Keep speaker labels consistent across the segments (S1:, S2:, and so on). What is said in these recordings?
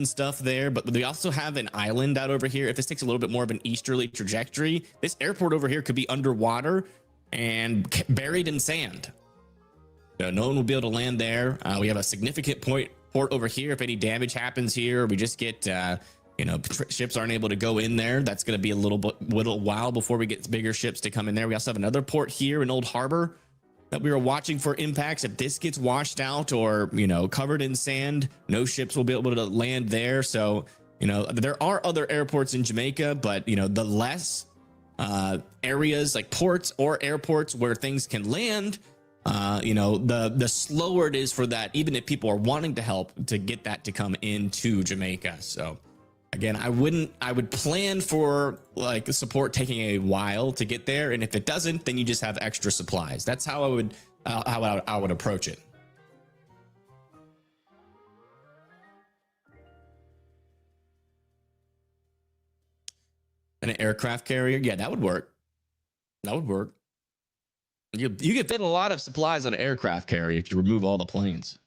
S1: and stuff there, but we also have an island out over here. If this takes a little bit more of an easterly trajectory, this airport over here could be underwater and buried in sand. So no one will be able to land there. We have a significant port over here. If any damage happens here, we just get ships aren't able to go in there. That's going to be a little while before we get bigger ships to come in there. We also have another port here in Old Harbor that we are watching for impacts. If this gets washed out or covered in sand, no ships will be able to land there. So there are other airports in Jamaica, but the less areas like ports or airports where things can land, the slower it is for that, even if people are wanting to help, to get that to come into Jamaica. So again, I would plan for like the support taking a while to get there, and if it doesn't, then you just have extra supplies. That's how I would approach it. An aircraft carrier, yeah, that would work. That would work. You could fit a lot of supplies on an aircraft carrier if you remove all the planes.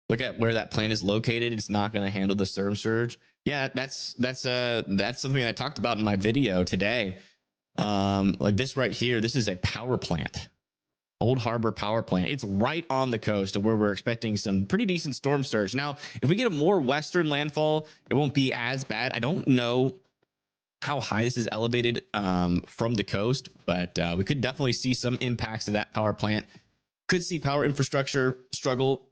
S1: Look at where that plane is located. It's not going to handle the storm surge. Yeah, that's something I talked about in my video today. Like this right here, this is a power plant. Old Harbor power plant. It's right on the coast of where we're expecting some pretty decent storm surge. Now, if we get a more western landfall, it won't be as bad. I don't know how high this is elevated from the coast, but we could definitely see some impacts of that power plant. Could see power infrastructure struggle.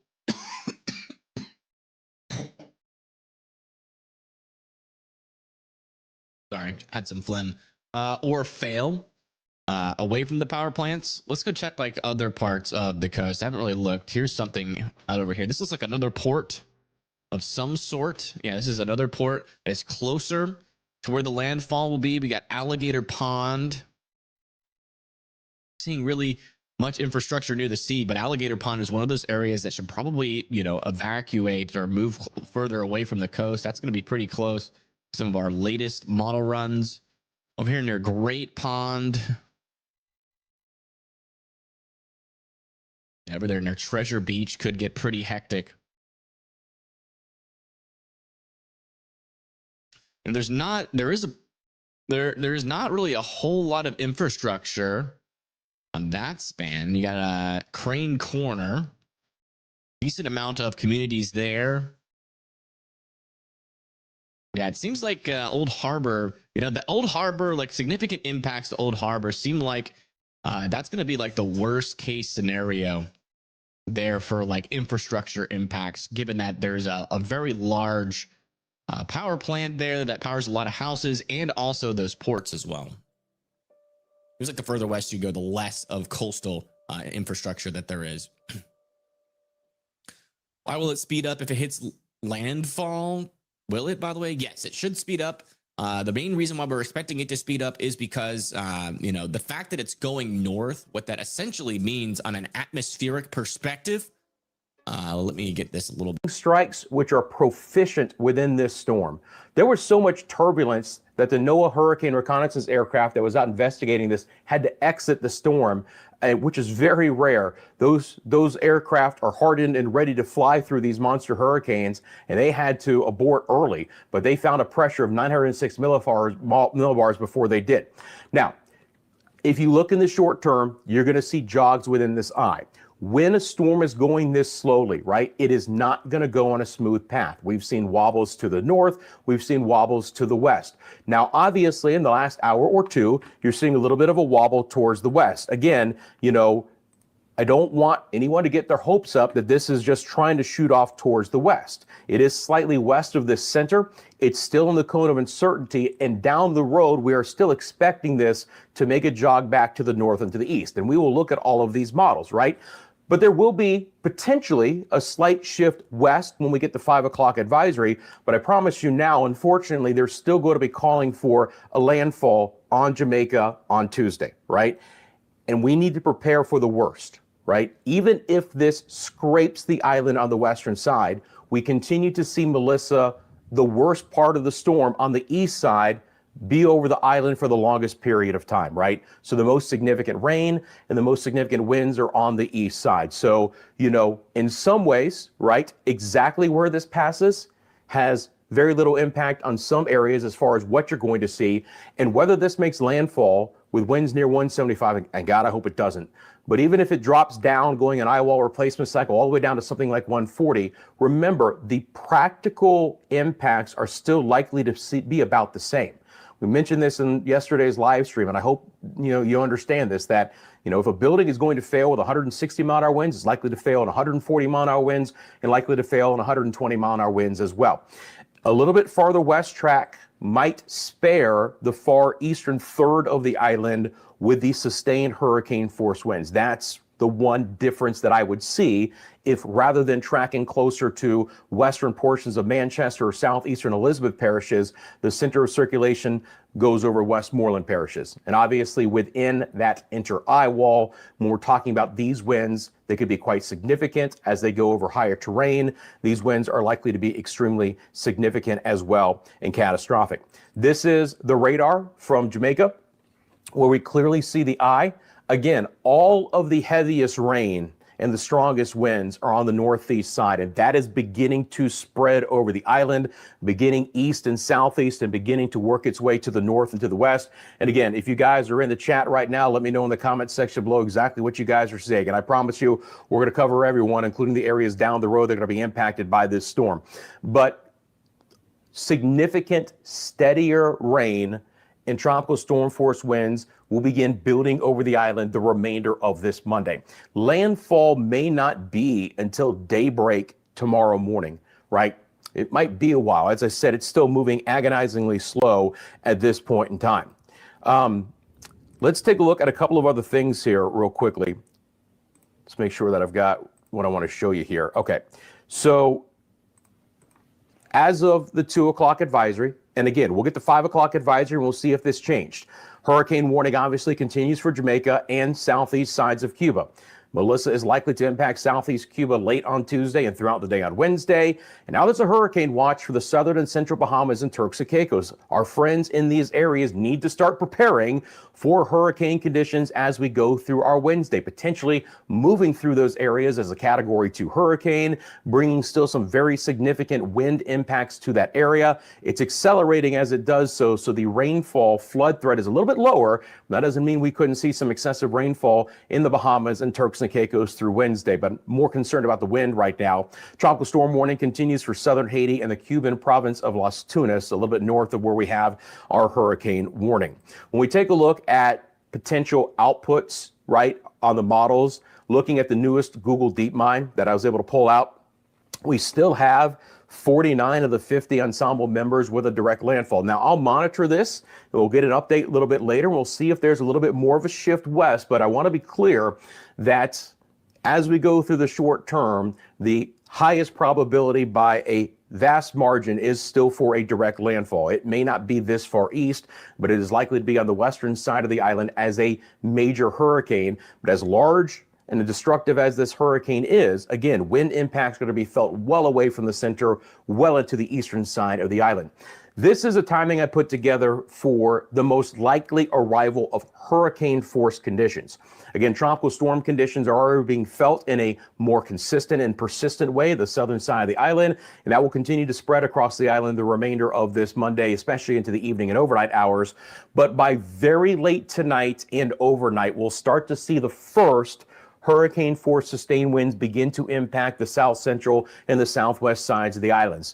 S1: Sorry, had some phlegm. Or fail away from the power plants. Let's go check like other parts of the coast. I haven't really looked. Here's something out over here. This looks like another port of some sort. Yeah, this is another port that's closer to where the landfall will be. We got Alligator Pond. Seeing really much infrastructure near the sea, but Alligator Pond is one of those areas that should probably, evacuate or move further away from the coast. That's going to be pretty close to some of our latest model runs. Over here near Great Pond. Over there near Treasure Beach could get pretty hectic. And there is not really a whole lot of infrastructure on that span. You got Crane Corner, decent amount of communities there. Yeah, it seems like Old Harbor, the Old Harbor, like significant impacts to Old Harbor seem like that's going to be like the worst case scenario there for like infrastructure impacts, given that there's a very large power plant there that powers a lot of houses and also those ports as well. It's like the further west you go, the less of coastal infrastructure that there is. Why will it speed up if it hits landfall? Will it, by the way? Yes, it should speed up. The main reason why we're expecting it to speed up is because, the fact that it's going north, what that essentially means on an atmospheric perspective. Let me get this a little bit.
S2: Strikes which are proficient within this storm. There was so much turbulence that the NOAA Hurricane Reconnaissance aircraft that was out investigating this had to exit the storm, which is very rare. Those aircraft are hardened and ready to fly through these monster hurricanes, and they had to abort early, but they found a pressure of 906 millibars before they did. Now, if you look in the short term, you're going to see jogs within this eye. When a storm is going this slowly, right, it is not going to go on a smooth path. We've seen wobbles to the north. We've seen wobbles to the west. Now, obviously, in the last hour or two, you're seeing a little bit of a wobble towards the west. Again, I don't want anyone to get their hopes up that this is just trying to shoot off towards the west. It is slightly west of this center. It's still in the cone of uncertainty, and down the road, we are still expecting this to make a jog back to the north and to the east. And we will look at all of these models, right? But there will be potentially a slight shift west when we get the 5 o'clock advisory. But I promise you now, unfortunately, they're still going to be calling for a landfall on Jamaica on Tuesday, right? And we need to prepare for the worst, right? Even if this scrapes the island on the western side, we continue to see, Melissa, the worst part of the storm on the east side be over the island for the longest period of time, right? So the most significant rain and the most significant winds are on the east side. So, you know, in some ways, right, exactly where this passes has very little impact on some areas as far as what you're going to see and whether this makes landfall with winds near 175. And God, I hope it doesn't. But even if it drops down, going an eye wall replacement cycle all the way down to something like 140, remember the practical impacts are still likely to be about the same. We mentioned this in yesterday's live stream, and I hope you understand this, that if a building is going to fail with 160 mile an hour winds, it's likely to fail in 140 mile an hour winds and likely to fail in 120 mile an hour winds as well. A little bit farther west track might spare the far eastern third of the island with the sustained hurricane force winds. That's the one difference that I would see if, rather than tracking closer to western portions of Manchester or southeastern Elizabeth parishes, the center of circulation goes over Westmoreland parishes. And obviously within that inter-eye wall, when we're talking about these winds, they could be quite significant as they go over higher terrain. These winds are likely to be extremely significant as well and catastrophic. This is the radar from Jamaica, where we clearly see the eye. Again, all of the heaviest rain and the strongest winds are on the northeast side, and that is beginning to spread over the island, beginning east and southeast, and beginning to work its way to the north and to the west. And again, if you guys are in the chat right now, let me know in the comment section below exactly what you guys are saying. And I promise you, we're going to cover everyone, including the areas down the road that are going to be impacted by this storm. But significant, steadier rain and tropical storm force winds will begin building over the island the remainder of this Monday. Landfall may not be until daybreak tomorrow morning, right? It might be a while. As I said, it's still moving agonizingly slow at this point in time. Let's take a look at a couple of other things here real quickly. Let's make sure that I've got what I want to show you here. Okay, so as of the 2 o'clock advisory, and again, we'll get the 5 o'clock advisory and we'll see if this changed. Hurricane warning obviously continues for Jamaica and southeast sides of Cuba. Melissa is likely to impact southeast Cuba late on Tuesday and throughout the day on Wednesday. And now there's a hurricane watch for the southern and central Bahamas and Turks and Caicos. Our friends in these areas need to start preparing for hurricane conditions as we go through our Wednesday, potentially moving through those areas as a Category 2 hurricane, bringing still some very significant wind impacts to that area. It's accelerating as it does so the rainfall flood threat is a little bit lower. That doesn't mean we couldn't see some excessive rainfall in the Bahamas and Turks and Caicos through Wednesday, but more concerned about the wind right now. Tropical storm warning continues for southern Haiti and the Cuban province of Las Tunas, a little bit north of where we have our hurricane warning. When we take a look at potential outputs, right, on the models, looking at the newest Google DeepMind that I was able to pull out, we still have 49 of the 50 ensemble members with a direct landfall. Now, I'll monitor this. We'll get an update a little bit later. We'll see if there's a little bit more of a shift west, but I want to be clear that as we go through the short term, the highest probability by a vast margin is still for a direct landfall. It may not be this far east, but it is likely to be on the western side of the island as a major hurricane. But as large and as destructive as this hurricane is, again, wind impacts are going to be felt well away from the center, well into the eastern side of the island. This is a timing I put together for the most likely arrival of hurricane force conditions. Again, tropical storm conditions are already being felt in a more consistent and persistent way, the southern side of the island, and that will continue to spread across the island the remainder of this Monday, especially into the evening and overnight hours. But by very late tonight and overnight, we'll start to see the first hurricane force sustained winds begin to impact the south central and the southwest sides of the islands.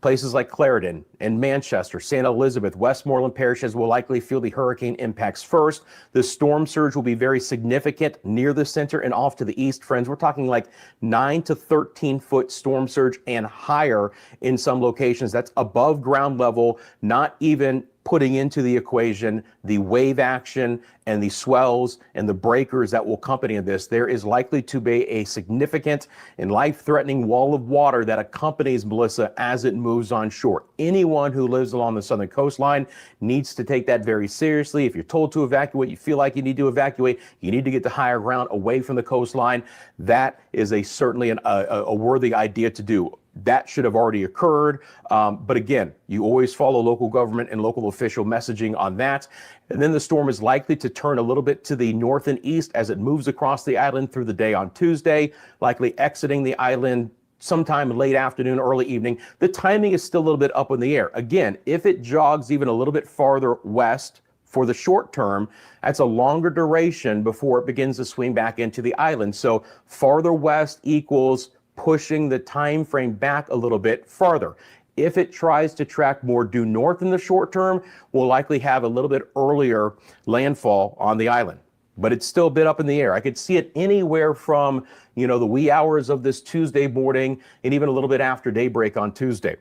S2: Places like Clarendon and Manchester, St. Elizabeth, Westmoreland parishes will likely feel the hurricane impacts first. The storm surge will be very significant near the center and off to the east. Friends, we're talking like 9 to 13 foot storm surge and higher in some locations. That's above ground level, not even putting into the equation the wave action and the swells and the breakers that will accompany this. There is likely to be a significant and life-threatening wall of water that accompanies Melissa as it moves on shore. Anyone who lives along the southern coastline needs to take that very seriously. If you're told to evacuate, you feel like you need to evacuate, you need to get to higher ground away from the coastline. That is certainly a worthy idea to do. that should have already occurred. But again, you always follow local government and local official messaging on that. And then the storm is likely to turn a little bit to the north and east as it moves across the island through the day on Tuesday, likely exiting the island sometime late afternoon, early evening. The timing is still a little bit up in the air. Again, if it jogs even a little bit farther west for the short term, that's a longer duration before it begins to swing back into the island. So farther west equals pushing the time frame back a little bit farther. If it tries to track more due north in the short term, we'll likely have a little bit earlier landfall on the island. But it's still a bit up in the air. I could see it anywhere from, the wee hours of this Tuesday morning and even a little bit after daybreak on Tuesday.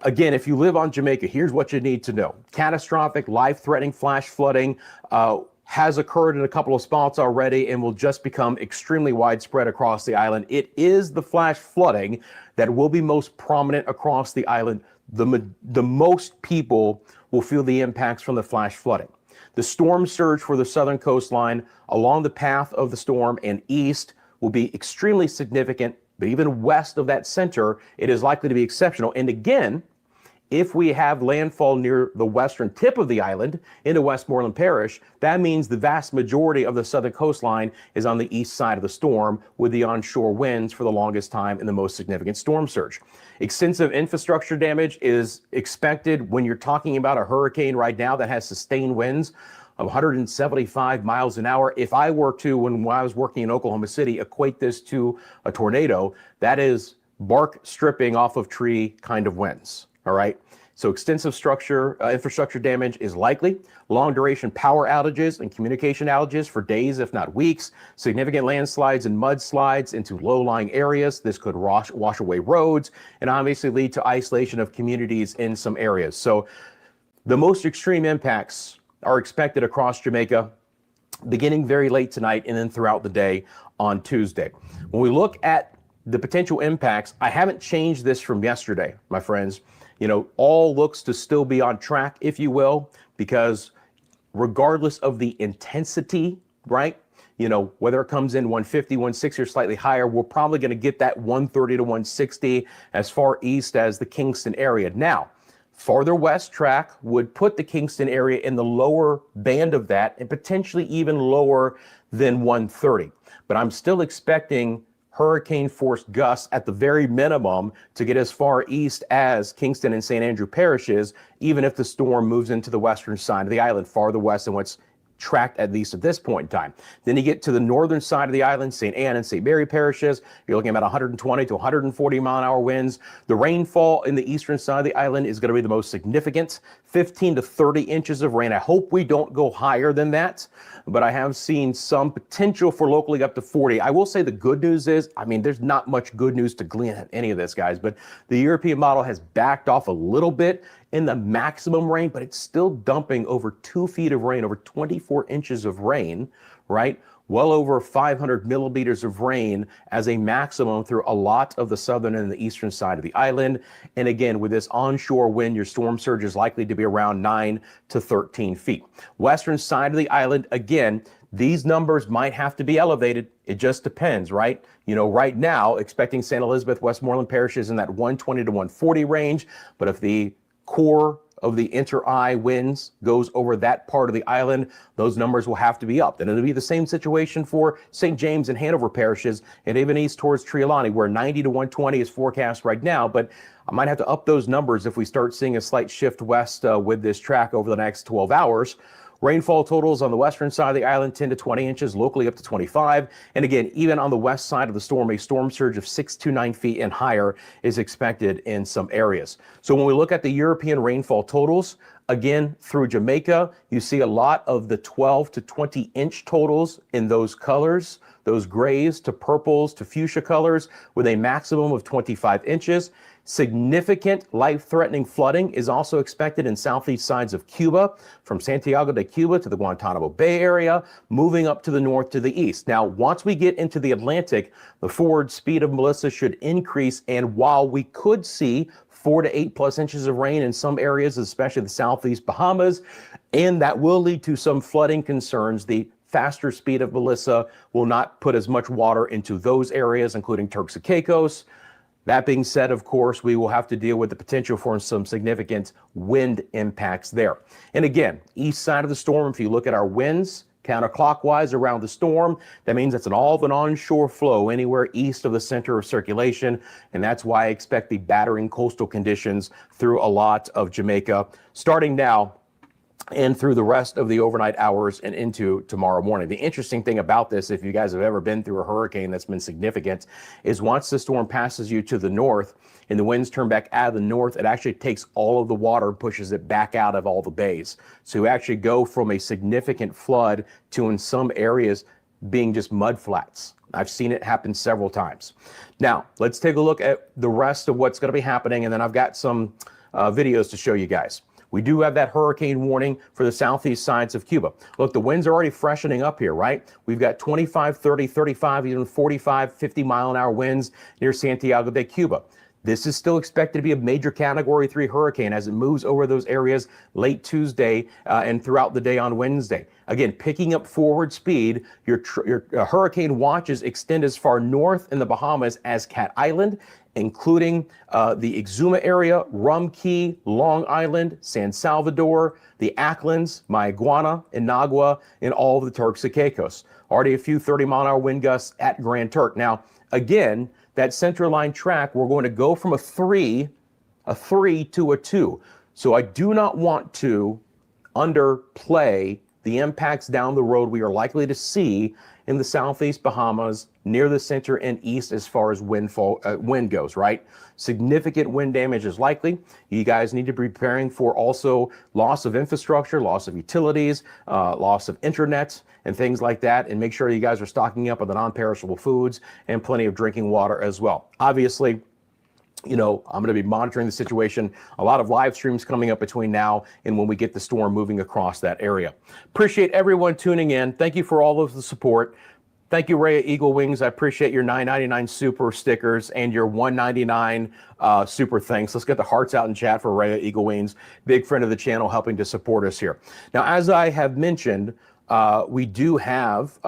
S2: Again, if you live on Jamaica, here's what you need to know. Catastrophic, life-threatening flash flooding has occurred in a couple of spots already and will just become extremely widespread across the island. It is the flash flooding that will be most prominent across the island. The most people will feel the impacts from the flash flooding. The storm surge for the southern coastline along the path of the storm and east will be extremely significant, but even west of that center, it is likely to be exceptional. And again, if we have landfall near the western tip of the island into Westmoreland Parish, that means the vast majority of the southern coastline is on the east side of the storm with the onshore winds for the longest time and the most significant storm surge. Extensive infrastructure damage is expected when you're talking about a hurricane right now that has sustained winds of 175 miles an hour. If I were to, when I was working in Oklahoma City, equate this to a tornado, that is bark stripping off of tree kind of winds. All right. So extensive infrastructure damage is likely. Long duration power outages and communication outages for days, if not weeks. Significant landslides and mudslides into low-lying areas. This could wash away roads and obviously lead to isolation of communities in some areas. So the most extreme impacts are expected across Jamaica, beginning very late tonight and then throughout the day on Tuesday. When we look at the potential impacts, I haven't changed this from yesterday, my friends. All looks to still be on track, if you will, because regardless of the intensity, right? Whether it comes in 150, 160 or slightly higher, we're probably going to get that 130 to 160 as far east as the Kingston area. Now, farther west track would put the Kingston area in the lower band of that and potentially even lower than 130. But I'm still expecting hurricane force gusts at the very minimum to get as far east as Kingston and St. Andrew parishes, even if the storm moves into the western side of the island, farther west than what's tracked at least at this point in time. Then you get to the northern side of the island, St. Anne and St. Mary parishes, you're looking at about 120 to 140 mile an hour winds. The rainfall in the eastern side of the island is going to be the most significant, 15 to 30 inches of rain. I hope we don't go higher than that, but I have seen some potential for locally up to 40. I will say the good news is, there's not much good news to glean at any of this, guys, but the European model has backed off a little bit in the maximum rain, but it's still dumping over 2 feet of rain, over 24 inches of rain, right? Well over 500 millimeters of rain as a maximum through a lot of the southern and the eastern side of the island. And again, with this onshore wind, your storm surge is likely to be around 9 to 13 feet. Western side of the island, again, these numbers might have to be elevated. It just depends, right? Right now, expecting St. Elizabeth, Westmoreland parishes in that 120 to 140 range. But if the core of the inter-eye winds goes over that part of the island, those numbers will have to be up. Then it'll be the same situation for St. James and Hanover parishes and even east towards Triolani, where 90 to 120 is forecast right now. But I might have to up those numbers if we start seeing a slight shift west with this track over the next 12 hours. Rainfall totals on the western side of the island, 10 to 20 inches, locally up to 25. And again, even on the west side of the storm, a storm surge of 6 to 9 feet and higher is expected in some areas. So when we look at the European rainfall totals, again, through Jamaica, you see a lot of the 12 to 20 inch totals in those colors, those grays to purples to fuchsia colors with a maximum of 25 inches. Significant life-threatening flooding is also expected in southeast sides of Cuba, from Santiago de Cuba to the Guantanamo Bay area, moving up to the north to the east. Now, once we get into the Atlantic, the forward speed of Melissa should increase, and while we could see 4 to 8 plus inches of rain in some areas, especially the southeast Bahamas, and that will lead to some flooding concerns, the faster speed of Melissa will not put as much water into those areas, including Turks and Caicos, That being said, of course, we will have to deal with the potential for some significant wind impacts there. And again, east side of the storm, if you look at our winds, counterclockwise around the storm, that means it's all of an onshore flow anywhere east of the center of circulation. And that's why I expect the battering coastal conditions through a lot of Jamaica, starting now and through the rest of the overnight hours and into tomorrow morning. The interesting thing about this, if you guys have ever been through a hurricane that's been significant, is once the storm passes you to the north and the winds turn back out of the north, it actually takes all of the water and pushes it back out of all the bays. So you actually go from a significant flood to, in some areas, being just mud flats. I've seen it happen several times. Now, let's take a look at the rest of what's going to be happening, and then I've got some videos to show you guys. We do have that hurricane warning for the southeast sides of Cuba. Look, the winds are already freshening up here, right? We've got 25, 30, 35, even 45, 50 mile an hour winds near Santiago de Cuba. This is still expected to be a major Category 3 hurricane as it moves over those areas late Tuesday and throughout the day on Wednesday. Again, picking up forward speed, your hurricane watches extend as far north in the Bahamas as Cat Island, including the Exuma area, Rum Key, Long Island, San Salvador, the Acklins, Mayaguana, Inagua, and all of the Turks and Caicos. Already a few 30-mile-an-hour wind gusts at Grand Turk. Now, again, that center line track, we're going to go from a 3 to a 2. So I do not want to underplay the impacts down the road we are likely to see in the southeast Bahamas near the center and east as far as wind goes, right? Significant wind damage is likely. You guys need to be preparing for also loss of infrastructure, loss of utilities, loss of internet and things like that. And make sure you guys are stocking up on the non-perishable foods and plenty of drinking water as well. Obviously, you know, I'm going to be monitoring the situation. A lot of live streams coming up between now and when we get the storm moving across that area. Appreciate everyone tuning in. Thank you for all of the support. Thank you, Raya Eagle Wings. I appreciate your $9.99 super stickers and your $1.99 super thanks. Let's get the hearts out in chat for Raya Eagle Wings, big friend of the channel, helping to support us here. Now, as I have mentioned, we do have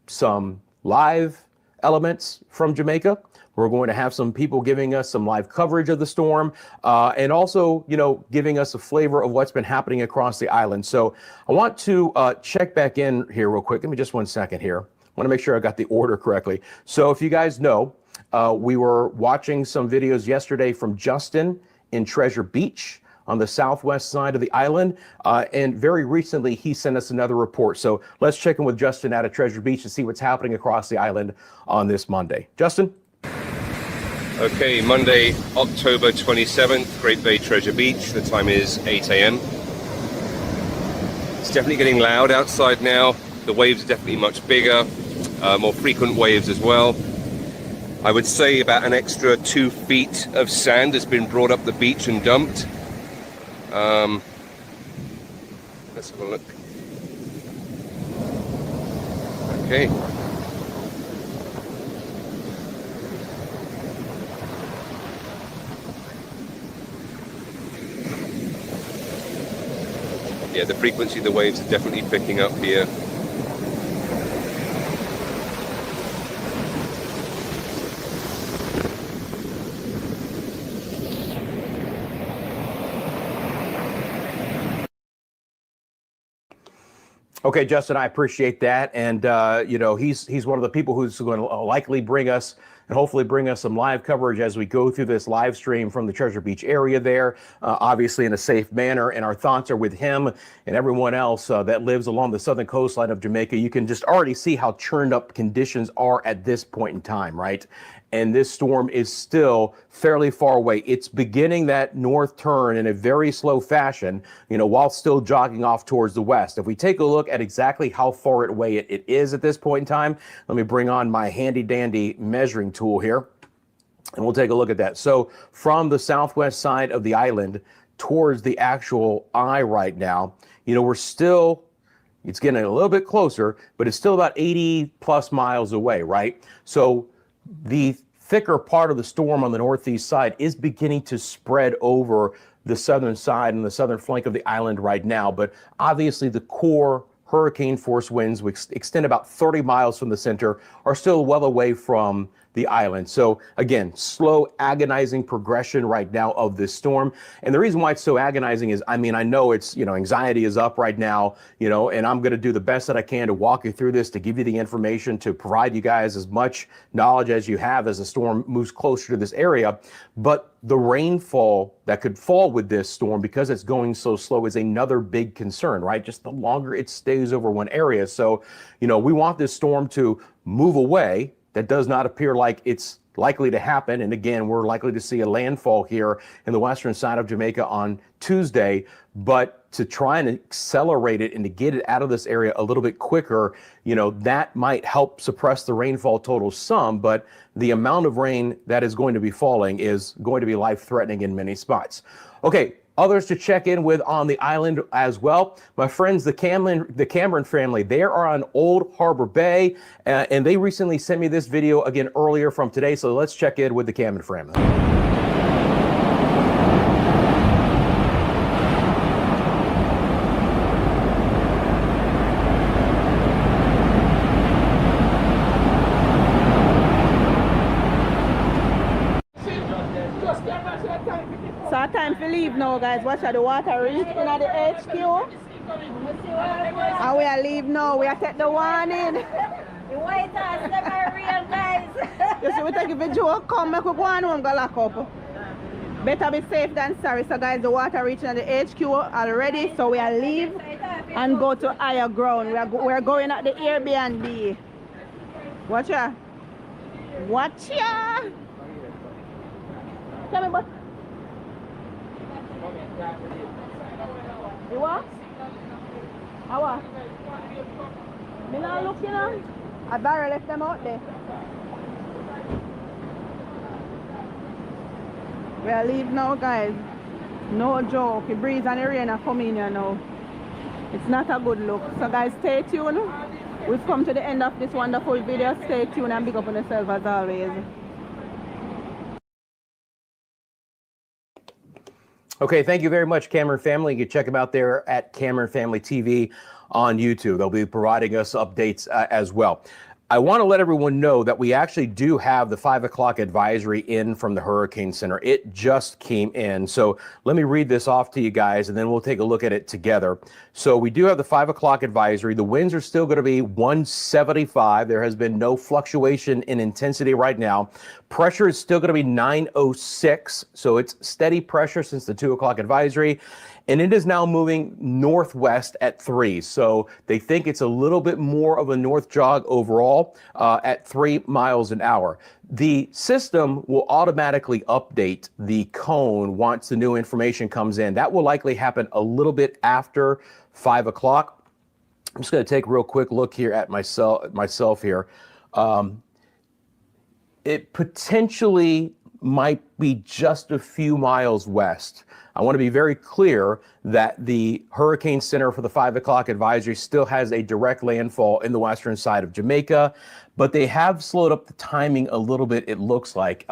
S2: some live elements from Jamaica. We're going to have some people giving us some live coverage of the storm and also, you know, giving us a flavor of what's been happening across the island. So I want to check back in here real quick. Give me just 1 second here. I want to make sure I got the order correctly. So if you guys know, we were watching some videos yesterday from Justin in Treasure Beach on the southwest side of the island. And very recently, he sent us another report. So let's check in with Justin out of Treasure Beach to see what's happening across the island on this Monday. Justin?
S3: Okay, Monday, October 27th, Great Bay Treasure Beach. The time is 8 a.m. It's definitely getting loud outside now. The waves are definitely much bigger, more frequent waves as well. I would say about an extra 2 feet of sand has been brought up the beach and dumped. Let's have a look. Okay. Yeah, the frequency of the waves are definitely picking up here.
S2: Okay, Justin, I appreciate that. And, you know, he's one of the people who's going to likely bring us and hopefully bring us some live coverage as we go through this live stream from the Treasure Beach area there, obviously in a safe manner. And our thoughts are with him and everyone else that lives along the southern coastline of Jamaica. You can just already see how churned up conditions are at this point in time, right? And this storm is still fairly far away. It's beginning that north turn in a very slow fashion, you know, while still jogging off towards the west. If we take a look at exactly how far away it is at this point in time, let me bring on my handy dandy measuring tool here, and we'll take a look at that. So from the southwest side of the island towards the actual eye right now, you know, it's getting a little bit closer, but it's still about 80 plus miles away, right? So the thicker part of the storm on the northeast side is beginning to spread over the southern side and the southern flank of the island right now. But obviously the core hurricane force winds, which extend about 30 miles from the center, are still well away from the island. So again, slow, agonizing progression right now of this storm. And the reason why it's so agonizing is, I mean, I know it's, anxiety is up right now, and I'm going to do the best that I can to walk you through this, to give you the information, to provide you guys as much knowledge as you have as the storm moves closer to this area. But the rainfall that could fall with this storm, because it's going so slow, is another big concern, right? Just the longer it stays over one area. So, we want this storm to move away. That does not appear like it's likely to happen. And again, we're likely to see a landfall here in the western side of Jamaica on Tuesday. But to try and accelerate it and to get it out of this area a little bit quicker, that might help suppress the rainfall total some. But the amount of rain that is going to be falling is going to be life-threatening in many spots. Okay. Others to check in with on the island as well. My friends, the Cameron family, they are on Old Harbor Bay, and they recently sent me this video again earlier from today. So let's check in with the Cameron family.
S4: So time to leave now, guys. Watch out, the water reach in at the HQ. And we are leave now. We are take the warning.
S5: The white house never real, guys.
S4: You see, we take a video, come, make we go on home, go lock up. Better be safe than sorry. So guys, the water reaching at the HQ already. So we are leave and go to higher ground. We're going at the Airbnb. Watch ya. Watch ya. Tell me about. You what? How what? Me not looking on. I better left them out there. We are leave now, guys. No joke. The breeze and the rain are coming here now. It's not a good look. So guys, stay tuned. We've come to the end of this wonderful video. Stay tuned and big up on yourself as always.
S2: Okay, thank you very much, Cameron Family. You can check them out there at Cameron Family TV on YouTube. They'll be providing us updates as well. I want to let everyone know that we actually do have the 5 o'clock advisory in from the Hurricane Center. It just came in. So let me read this off to you guys, and then we'll take a look at it together. So we do have the 5 o'clock advisory. The winds are still going to be 175. There has been no fluctuation in intensity right now. Pressure is still going to be 906. So it's steady pressure since the 2 o'clock advisory. And it is now moving northwest at 3. So they think it's a little bit more of a north jog overall at 3 miles an hour. The system will automatically update the cone once the new information comes in. That will likely happen a little bit after 5 o'clock. I'm just going to take a real quick look here at myself here. It potentially might be just a few miles west. I want to be very clear that the Hurricane Center for the 5 o'clock advisory still has a direct landfall in the western side of Jamaica, but they have slowed up the timing a little bit, it looks like.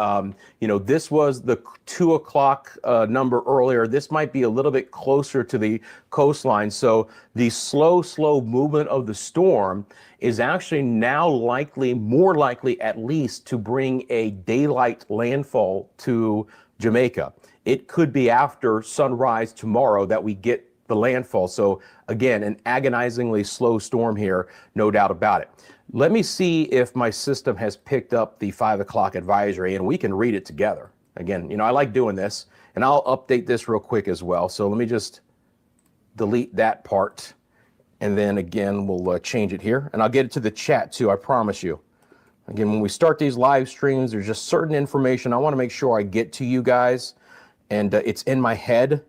S2: This was the 2 o'clock number earlier. This might be a little bit closer to the coastline. So the slow movement of the storm is actually now more likely at least to bring a daylight landfall to Jamaica. It could be after sunrise tomorrow that we get the landfall. So again, an agonizingly slow storm here, no doubt about it. Let me see if my system has picked up the 5 o'clock advisory and we can read it together. Again, I like doing this, and I'll update this real quick as well. So let me just delete that part. And then again, we'll change it here, and I'll get it to the chat too, I promise you. Again, when we start these live streams, there's just certain information I want to make sure I get to you guys, and it's in my head.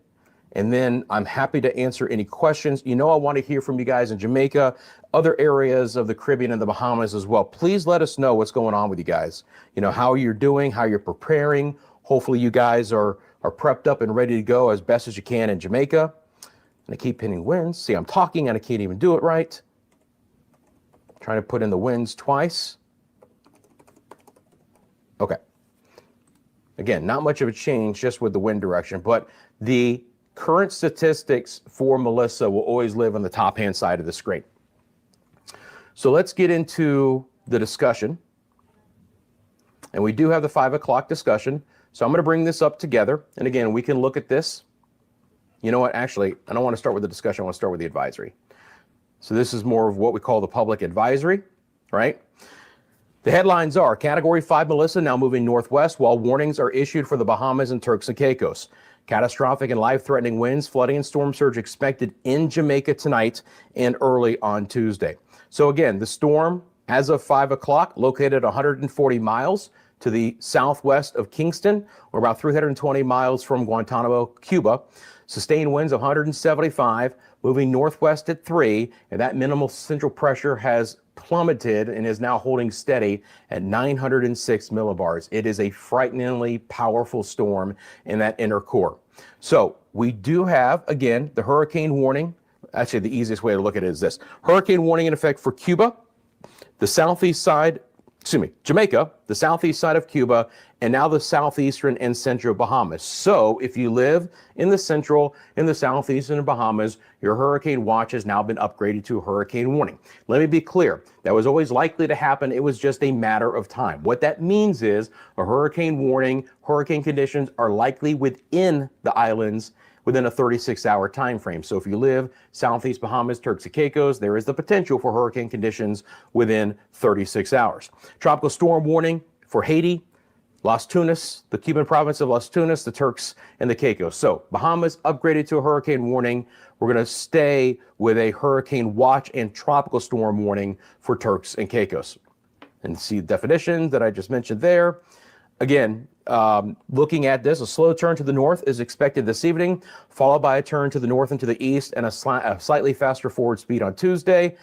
S2: And then I'm happy to answer any questions. I want to hear from you guys in Jamaica, other areas of the Caribbean and the Bahamas as well. Please let us know what's going on with you guys. How you're doing, how you're preparing. Hopefully you guys are prepped up and ready to go as best as you can in Jamaica. And I keep hitting winds. See, I'm talking and I can't even do it right. Trying to put in the winds twice. Okay. Again, not much of a change just with the wind direction, but the current statistics for Melissa will always live on the top-hand side of the screen. So let's get into the discussion. and we do have the 5 o'clock discussion. So I'm going to bring this up together. And again, we can look at this. You know what? Actually, I don't want to start with the discussion. I want to start with the advisory. So this is more of what we call the public advisory, right? The headlines are Category 5 Melissa now moving northwest while warnings are issued for the Bahamas and Turks and Caicos. Catastrophic and life-threatening winds, flooding, and storm surge expected in Jamaica tonight and early on Tuesday. So again, the storm, as of 5 o'clock, located 140 miles to the southwest of Kingston, or about 320 miles from Guantanamo, Cuba. Sustained winds of 175, moving northwest at 3, and that minimal central pressure has plummeted and is now holding steady at 906 millibars. It is a frighteningly powerful storm in that inner core. So we do have, again, the hurricane warning. Actually, the easiest way to look at it is this. Hurricane warning in effect for Cuba, the southeast side, Jamaica, the southeast side of Cuba, and now the southeastern and central Bahamas. So if you live in the central, in the southeastern Bahamas, your hurricane watch has now been upgraded to a hurricane warning. Let me be clear, that was always likely to happen. It was just a matter of time. What that means is a hurricane warning, hurricane conditions are likely within the islands within a 36-hour time frame. So if you live southeast Bahamas, Turks and Caicos, there is the potential for hurricane conditions within 36 hours. Tropical storm warning for Haiti, Las Tunas, the Cuban province of Las Tunas, the Turks, and the Caicos. So Bahamas upgraded to a hurricane warning. We're going to stay with a hurricane watch and tropical storm warning for Turks and Caicos. And see the definition that I just mentioned there. Again, looking at this, a slow turn to the north is expected this evening, followed by a turn to the north and to the east and a slightly faster forward speed on Tuesday.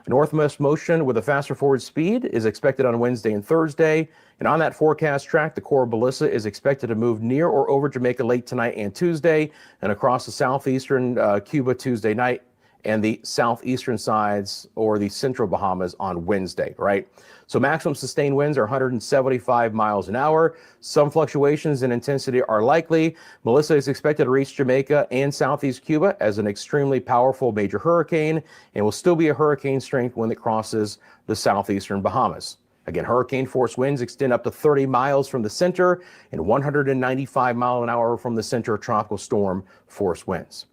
S2: Northwest motion with a faster forward speed is expected on Wednesday and Thursday. And on that forecast track, the core of Melissa is expected to move near or over Jamaica late tonight and Tuesday, and across the southeastern Cuba Tuesday night, and the southeastern sides or the central Bahamas on Wednesday, right? So maximum sustained winds are 175 miles an hour. Some fluctuations in intensity are likely. Melissa is expected to reach Jamaica and southeast Cuba as an extremely powerful major hurricane and will still be a hurricane strength when it crosses the southeastern Bahamas. Again, hurricane force winds extend up to 30 miles from the center and 195 miles an hour from the center of tropical storm force winds.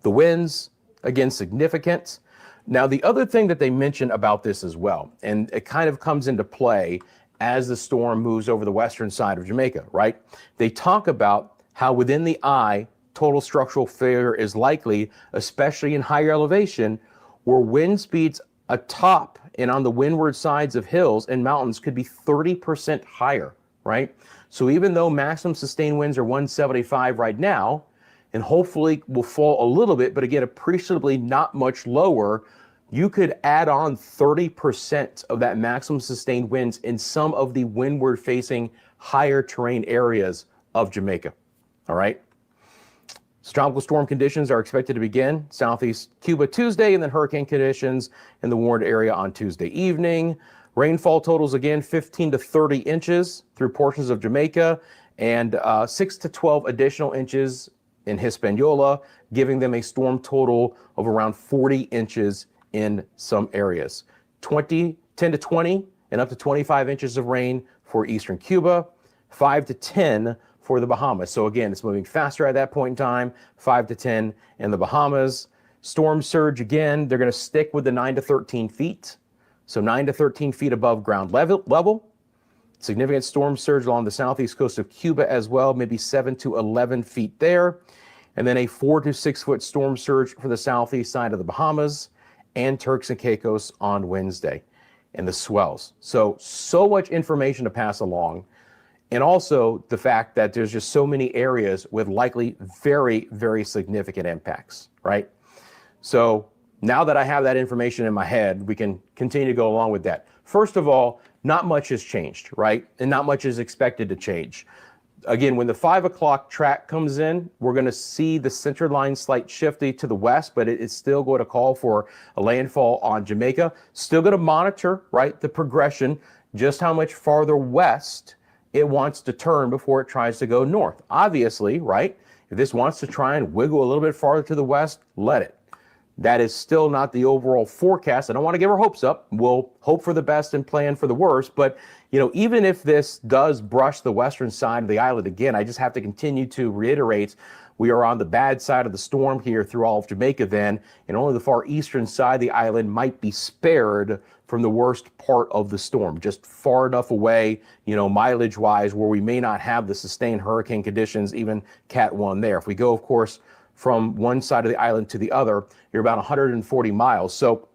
S2: The winds, again, significant. Now, the other thing that they mention about this as well, and it kind of comes into play as the storm moves over the western side of Jamaica, right? They talk about how within the eye, total structural failure is likely, especially in higher elevation, where wind speeds atop and on the windward sides of hills and mountains could be 30% higher, right? So even though maximum sustained winds are 175 right now, and hopefully will fall a little bit, but again, appreciably not much lower, you could add on 30% of that maximum sustained winds in some of the windward facing higher terrain areas of Jamaica, all right? So tropical storm conditions are expected to begin southeast Cuba Tuesday, and then hurricane conditions in the warned area on Tuesday evening. Rainfall totals again 15 to 30 inches through portions of Jamaica, and 6 to 12 additional inches in Hispaniola, giving them a storm total of around 40 inches in some areas. 10 to 20 and up to 25 inches of rain for eastern Cuba, 5 to 10 for the Bahamas. So again, it's moving faster at that point in time, 5 to 10 in the Bahamas. Storm surge, again, they're going to stick with the 9 to 13 feet. So 9 to 13 feet above ground level. Significant storm surge along the southeast coast of Cuba as well, maybe 7 to 11 feet there. And then a 4 to 6 foot storm surge for the southeast side of the Bahamas and Turks and Caicos on Wednesday, and the swells. So much information to pass along. And also the fact that there's just so many areas with likely very, very significant impacts, right? So now that I have that information in my head, we can continue to go along with that. First of all, not much has changed, right? And not much is expected to change. Again, when the 5 o'clock track comes in, we're going to see the center line slight shifting to the west, but it's still going to call for a landfall on Jamaica. Still going to monitor, right, the progression, just how much farther west it wants to turn before it tries to go north. Obviously, right, if this wants to try and wiggle a little bit farther to the west, let it. that is still not the overall forecast. I don't want to give our hopes up. We'll hope for the best and plan for the worst. But, you know, even if this does brush the western side of the island again, I just have to continue to reiterate we are on the bad side of the storm here through all of Jamaica then, and only the far eastern side of the island might be spared from the worst part of the storm, just far enough away, you know, mileage-wise, where we may not have the sustained hurricane conditions, even Cat 1 there. If we go, of course, from one side of the island to the other, you're about 140 miles. So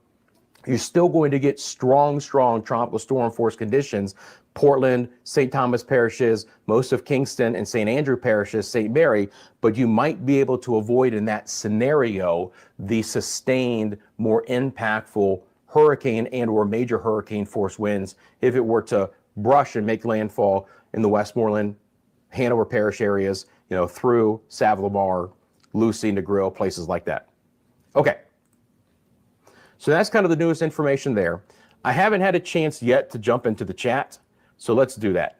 S2: you're still going to get strong tropical storm force conditions. Portland, St. Thomas parishes, most of Kingston and St. Andrew parishes, St. Mary, but you might be able to avoid in that scenario the sustained, more impactful hurricane and or major hurricane force winds if it were to brush and make landfall in the Westmoreland, Hanover parish areas, you know, through Savile-Lamar, Lucy, Negril, places like that. Okay. So that's kind of the newest information there. I haven't had a chance yet to jump into the chat, so let's do that.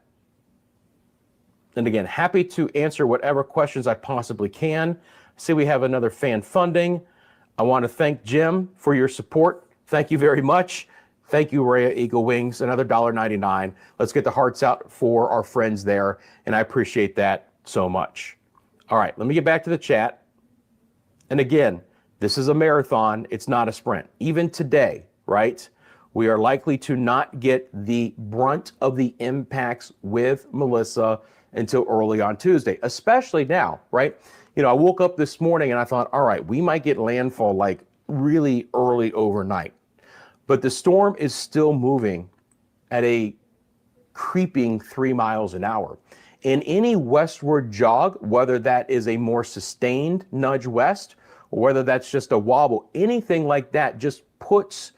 S2: And again, happy to answer whatever questions I possibly can. See, we have another fan funding. I want to thank Jim for your support. Thank you very much. Thank you, Rhea Eagle Wings, another $1.99. Let's get the hearts out for our friends there, and I appreciate that so much. All right, let me get back to the chat. And again, this is a marathon, it's not a sprint. Even today, right, we are likely to not get the brunt of the impacts with Melissa until early on Tuesday, especially now, right? You know, I woke up this morning and I thought, all right, we might get landfall like really early overnight. But the storm is still moving at a creeping 3 miles an hour. And any westward jog, whether that is a more sustained nudge west, or whether that's just a wobble, anything like that just puts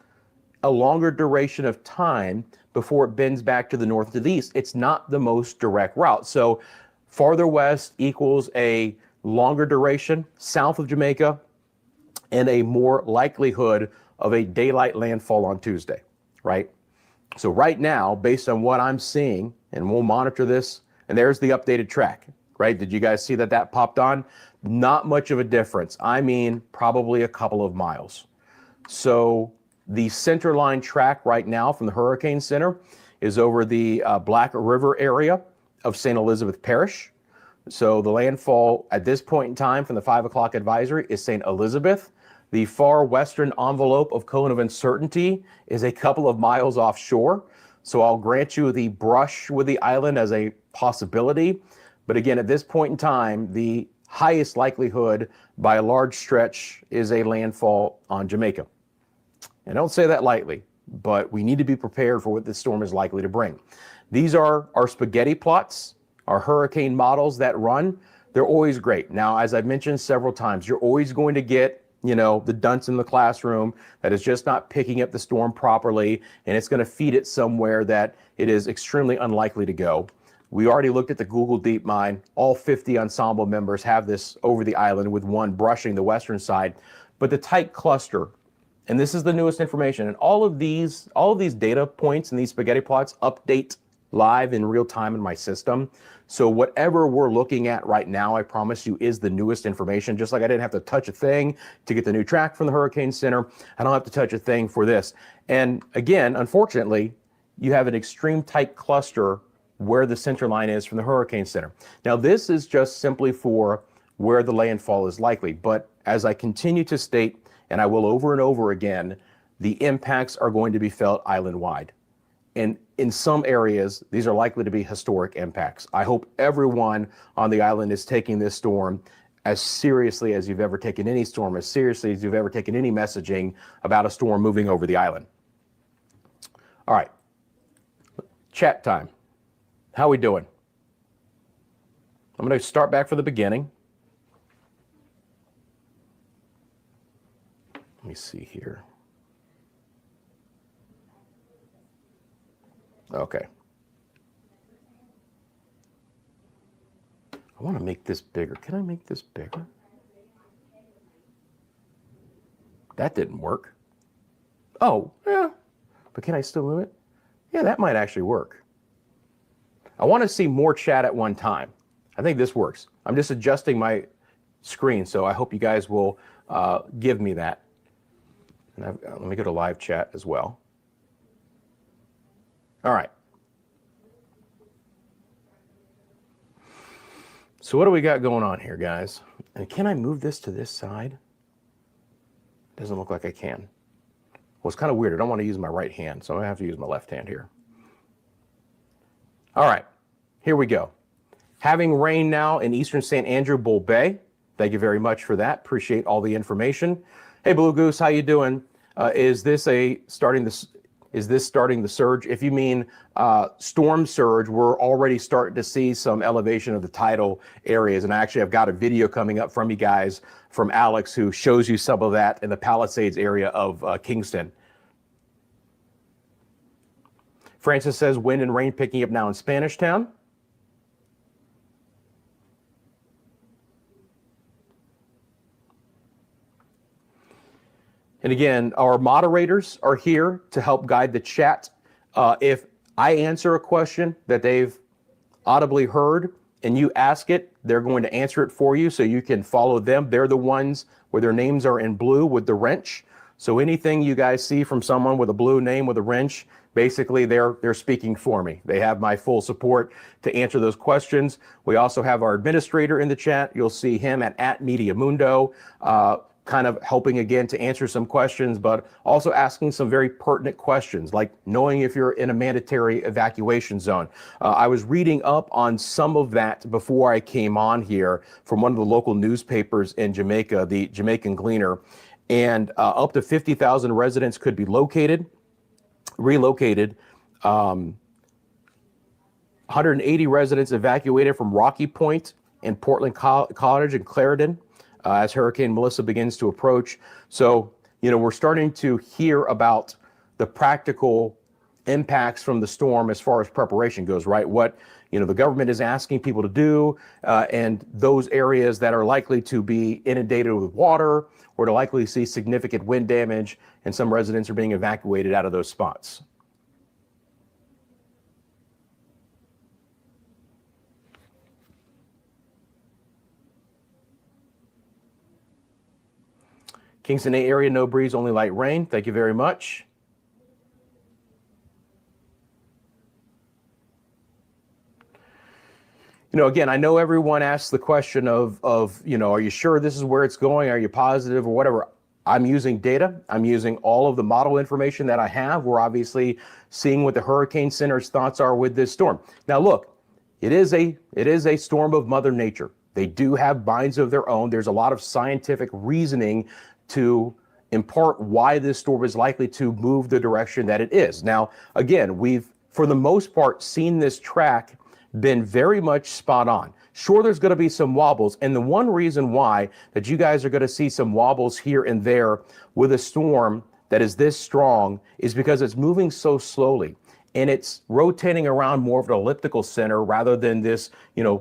S2: a longer duration of time before it bends back to the north to the east. It's not the most direct route. So farther west equals a longer duration south of Jamaica and a more likelihood of a daylight landfall on Tuesday, right? So right now, based on what I'm seeing, and we'll monitor this, and there's the updated track, right? Did you guys see that that popped on? Not much of a difference. I mean, probably a couple of miles. So the center line track right now from the Hurricane Center is over the Black River area of St. Elizabeth Parish. So the landfall at this point in time from the 5 o'clock advisory is St. Elizabeth. The far western envelope of cone of uncertainty is a couple of miles offshore. So I'll grant you the brush with the island as a possibility. But again, at this point in time, the highest likelihood by a large stretch is a landfall on Jamaica. And I don't say that lightly, but we need to be prepared for what this storm is likely to bring. These are our spaghetti plots, our hurricane models that run. They're always great. Now, as I've mentioned several times, you're always going to get, you know, the dunce in the classroom that is just not picking up the storm properly, and it's going to feed it somewhere that it is extremely unlikely to go. We already looked at the Google DeepMind. All 50 ensemble members have this over the island with one brushing the western side, but the tight cluster, and this is the newest information, and all of these data points and these spaghetti plots update live in real time in my system. So whatever we're looking at right now, I promise you, is the newest information. Just like I didn't have to touch a thing to get the new track from the Hurricane Center, I don't have to touch a thing for this. And again, unfortunately, you have an extreme tight cluster where the center line is from the Hurricane Center. Now, this is just simply for where the landfall is likely. But as I continue to state, and I will over and over again, the impacts are going to be felt island-wide. And in some areas, these are likely to be historic impacts. I hope everyone on the island is taking this storm as seriously as you've ever taken any storm, as seriously as you've ever taken any messaging about a storm moving over the island. All right, chat time. How we doing? I'm going to start back from the beginning. Let me see here. Okay. I want to make this bigger. Can I make this bigger? That didn't work. Oh, yeah. But can I still move it? Yeah, that might actually work. I want to see more chat at one time. I think this works. I'm just adjusting my screen, so I hope you guys will give me that. And let me go to live chat as well. All right. So what do we got going on here, guys? And can I move this to this side? Doesn't look like I can. Well, it's kind of weird. I don't want to use my right hand, so I'm going to have to use my left hand here. All right, here we go. Having rain now in eastern St. Andrew, Bull Bay. Thank you very much for that. Appreciate all the information. Hey, Blue Goose, how you doing? Is this starting the surge? If you mean storm surge, we're already starting to see some elevation of the tidal areas. And actually, I've got a video coming up from you guys, from Alex, who shows you some of that in the Palisades area of Kingston. Francis says wind and rain picking up now in Spanish Town. And again, our moderators are here to help guide the chat. If I answer a question that they've audibly heard and you ask it, they're going to answer it for you so you can follow them. They're the ones where their names are in blue with the wrench. So anything you guys see from someone with a blue name with a wrench, basically they're speaking for me. They have my full support to answer those questions. We also have our administrator in the chat. You'll see him at Mediamundo, kind of helping again to answer some questions, but also asking some very pertinent questions, like knowing if you're in a mandatory evacuation zone. I was reading up on some of that before I came on here from one of the local newspapers in Jamaica, the Jamaican Gleaner, and up to 50,000 residents could be relocated. 180 residents evacuated from Rocky Point and Portland Cottage and Clarendon as Hurricane Melissa begins to approach. So, we're starting to hear about the practical impacts from the storm as far as preparation goes, right? What, the government is asking people to do, and those areas that are likely to be inundated with water or to likely see significant wind damage, and some residents are being evacuated out of those spots. Kingston A area, no breeze, only light rain. Thank you very much. Again, I know everyone asks the question of, are you sure this is where it's going? Are you positive or whatever? I'm using data. I'm using all of the model information that I have. We're obviously seeing what the Hurricane Center's thoughts are with this storm. Now, look, it is a storm of Mother Nature. They do have minds of their own. There's a lot of scientific reasoning to impart why this storm is likely to move the direction that it is. Now, again, we've, for the most part, seen this track been very much spot on. Sure, there's going to be some wobbles. And the one reason why that you guys are going to see some wobbles here and there with a storm that is this strong is because it's moving so slowly. And it's rotating around more of an elliptical center rather than this,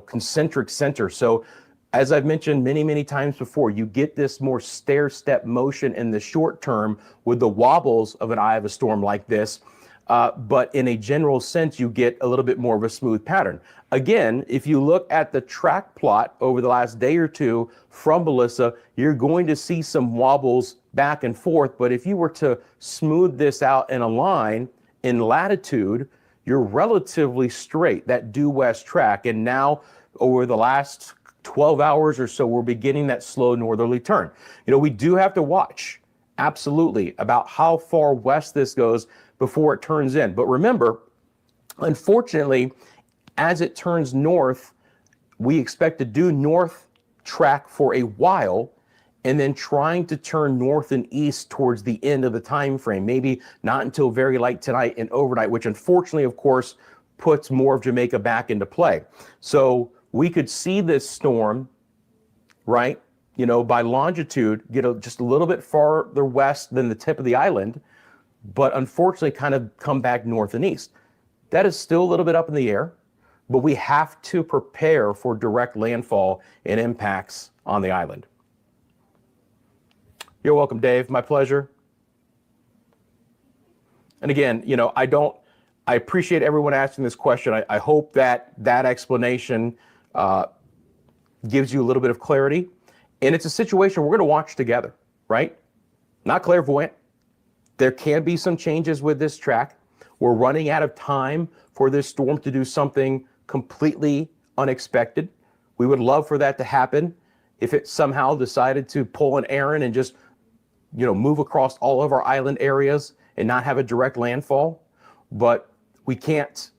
S2: concentric center. So as I've mentioned many, many times before, you get this more stair-step motion in the short term with the wobbles of an eye of a storm like this. But in a general sense, you get a little bit more of a smooth pattern. Again, if you look at the track plot over the last day or two from Melissa, you're going to see some wobbles back and forth. But if you were to smooth this out in a line in latitude, you're relatively straight, that due west track. And now over the last 12 hours or so, we're beginning that slow northerly turn. We do have to watch, absolutely, about how far west this goes before it turns in. But remember, unfortunately, as it turns north, we expect to do north track for a while and then trying to turn north and east towards the end of the time frame, maybe not until very late tonight and overnight, which unfortunately, of course, puts more of Jamaica back into play. So we could see this storm, right, by longitude, get just a little bit farther west than the tip of the island, but unfortunately kind of come back north and east. That is still a little bit up in the air, but we have to prepare for direct landfall and impacts on the island. You're welcome, Dave. My pleasure. And again, I appreciate everyone asking this question. I hope that explanation gives you a little bit of clarity. And it's a situation we're going to watch together, right? Not clairvoyant. There can be some changes with this track. We're running out of time for this storm to do something completely unexpected. We would love for that to happen. If it somehow decided to pull an Aaron and just, move across all of our island areas and not have a direct landfall, but we can't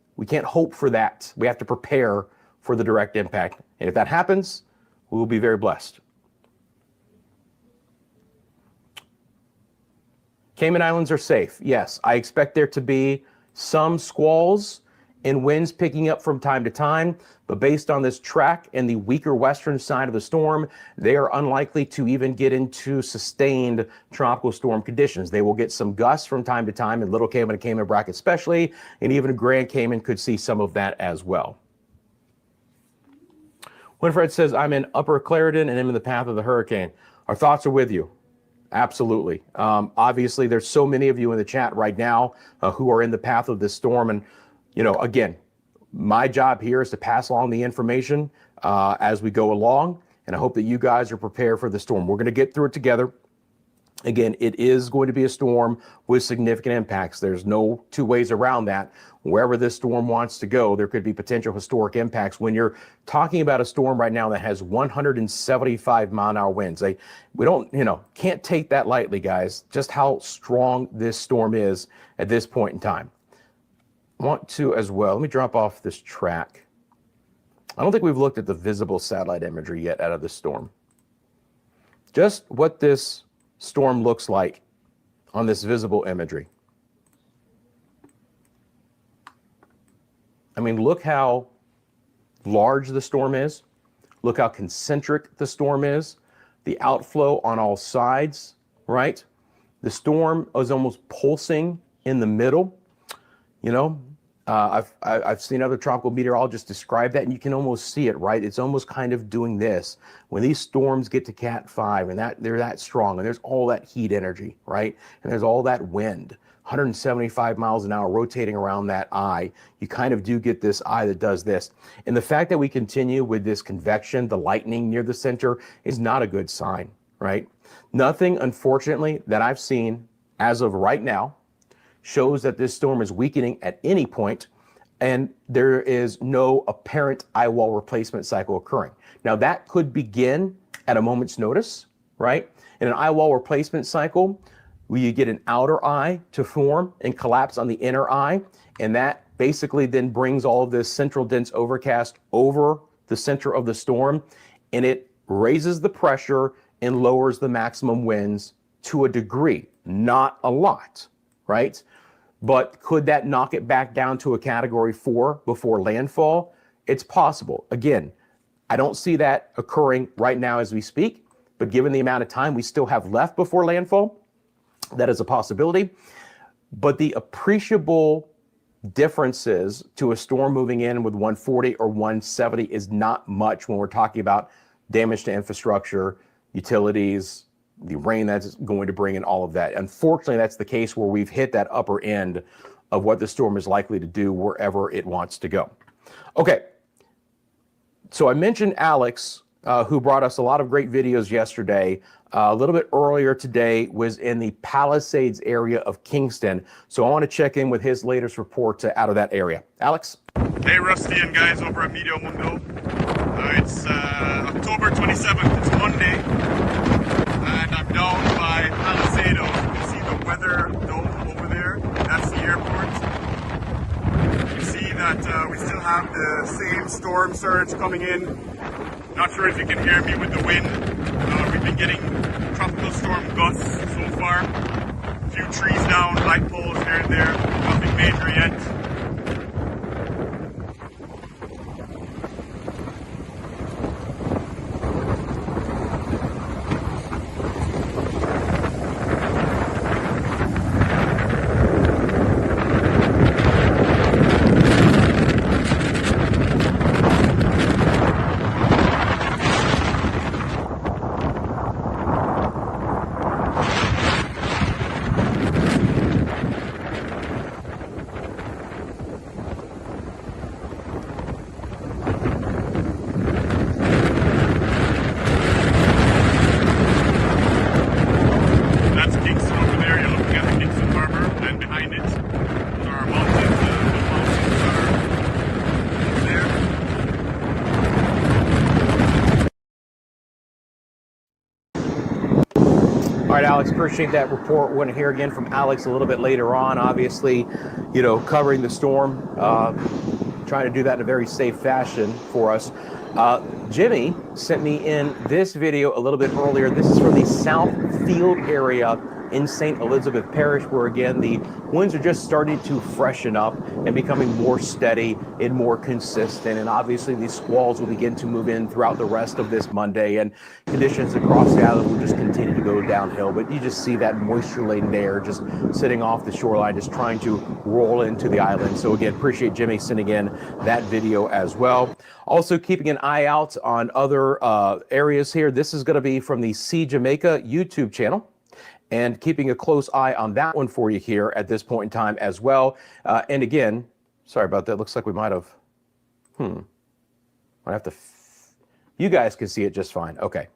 S2: hope for that. We have to prepare for the direct impact. And if that happens, we will be very blessed. Cayman Islands are safe. Yes, I expect there to be some squalls and winds picking up from time to time, but based on this track and the weaker western side of the storm, they are unlikely to even get into sustained tropical storm conditions. They will get some gusts from time to time in Little Cayman and Cayman Bracket especially, and even Grand Cayman could see some of that as well. Winfred says, I'm in Upper Clarendon and I'm in the path of the hurricane. Our thoughts are with you. Absolutely. Obviously, there's so many of you in the chat right now who are in the path of this storm. And, again, my job here is to pass along the information as we go along. And I hope that you guys are prepared for the storm. We're going to get through it together. Again, it is going to be a storm with significant impacts. There's no two ways around that. Wherever this storm wants to go, there could be potential historic impacts. When you're talking about a storm right now that has 175-mile-an-hour winds, we don't, can't take that lightly, guys, just how strong this storm is at this point in time. I want to as well, let me drop off this track. I don't think we've looked at the visible satellite imagery yet out of this storm. Just what this storm looks like on this visible imagery. I mean, look how large the storm is. Look how concentric the storm is. The outflow on all sides, right? The storm is almost pulsing in the middle. I've seen other tropical meteorologists describe that, and you can almost see it, right? It's almost kind of doing this. When these storms get to Cat 5 and they're that strong, and there's all that heat energy, right? And there's all that wind, 175 miles an hour rotating around that eye, you kind of do get this eye that does this. And the fact that we continue with this convection, the lightning near the center, is not a good sign, right? Nothing, unfortunately, that I've seen as of right now shows that this storm is weakening at any point, and there is no apparent eye wall replacement cycle occurring. Now, that could begin at a moment's notice, right? In an eye wall replacement cycle, where you get an outer eye to form and collapse on the inner eye, and that basically then brings all of this central dense overcast over the center of the storm, and it raises the pressure and lowers the maximum winds to a degree, not a lot, right? But could that knock it back down to a category 4 before landfall? It's possible. Again, I don't see that occurring right now as we speak, but given the amount of time we still have left before landfall, that is a possibility. But the appreciable differences to a storm moving in with 140 or 170 is not much when we're talking about damage to infrastructure, utilities, the rain that's going to bring in all of that. Unfortunately, that's the case where we've hit that upper end of what the storm is likely to do wherever it wants to go. Okay, so I mentioned Alex, who brought us a lot of great videos yesterday. A little bit earlier today was in the Palisades area of Kingston. So I want to check in with his latest report out of that area. Alex?
S6: Hey, Rusty and guys over at Medio Mundo. It's October 27th, it's Monday, and I'm down by Palisades. You can see the weather dome over there. That's the airport. You see that we still have the same storm surge coming in. Not sure if you can hear me with the wind. We've been getting tropical storm gusts so far. A few trees down, light poles here and there. Nothing major yet.
S2: Alex. Appreciate that report. We're going to hear again from Alex a little bit later on. Obviously, you know, covering the storm, trying to do that in a very safe fashion for us. Jimmy sent me in this video a little bit earlier. This is from the South Field area in St. Elizabeth Parish, where again the winds are just starting to freshen up and becoming more steady and more consistent, and obviously these squalls will begin to move in throughout the rest of this Monday, and conditions across the island will just continue to go downhill. But you just see that moisture laden air just sitting off the shoreline, just trying to roll into the island. So again, appreciate Jimmy sending in that video as well. Also keeping an eye out on other areas here. This is going to be from the Sea Jamaica YouTube channel, and keeping a close eye on that one for you here at this point in time as well. And again, sorry about that. Looks like we might have, I have to, you guys can see it just fine. Okay.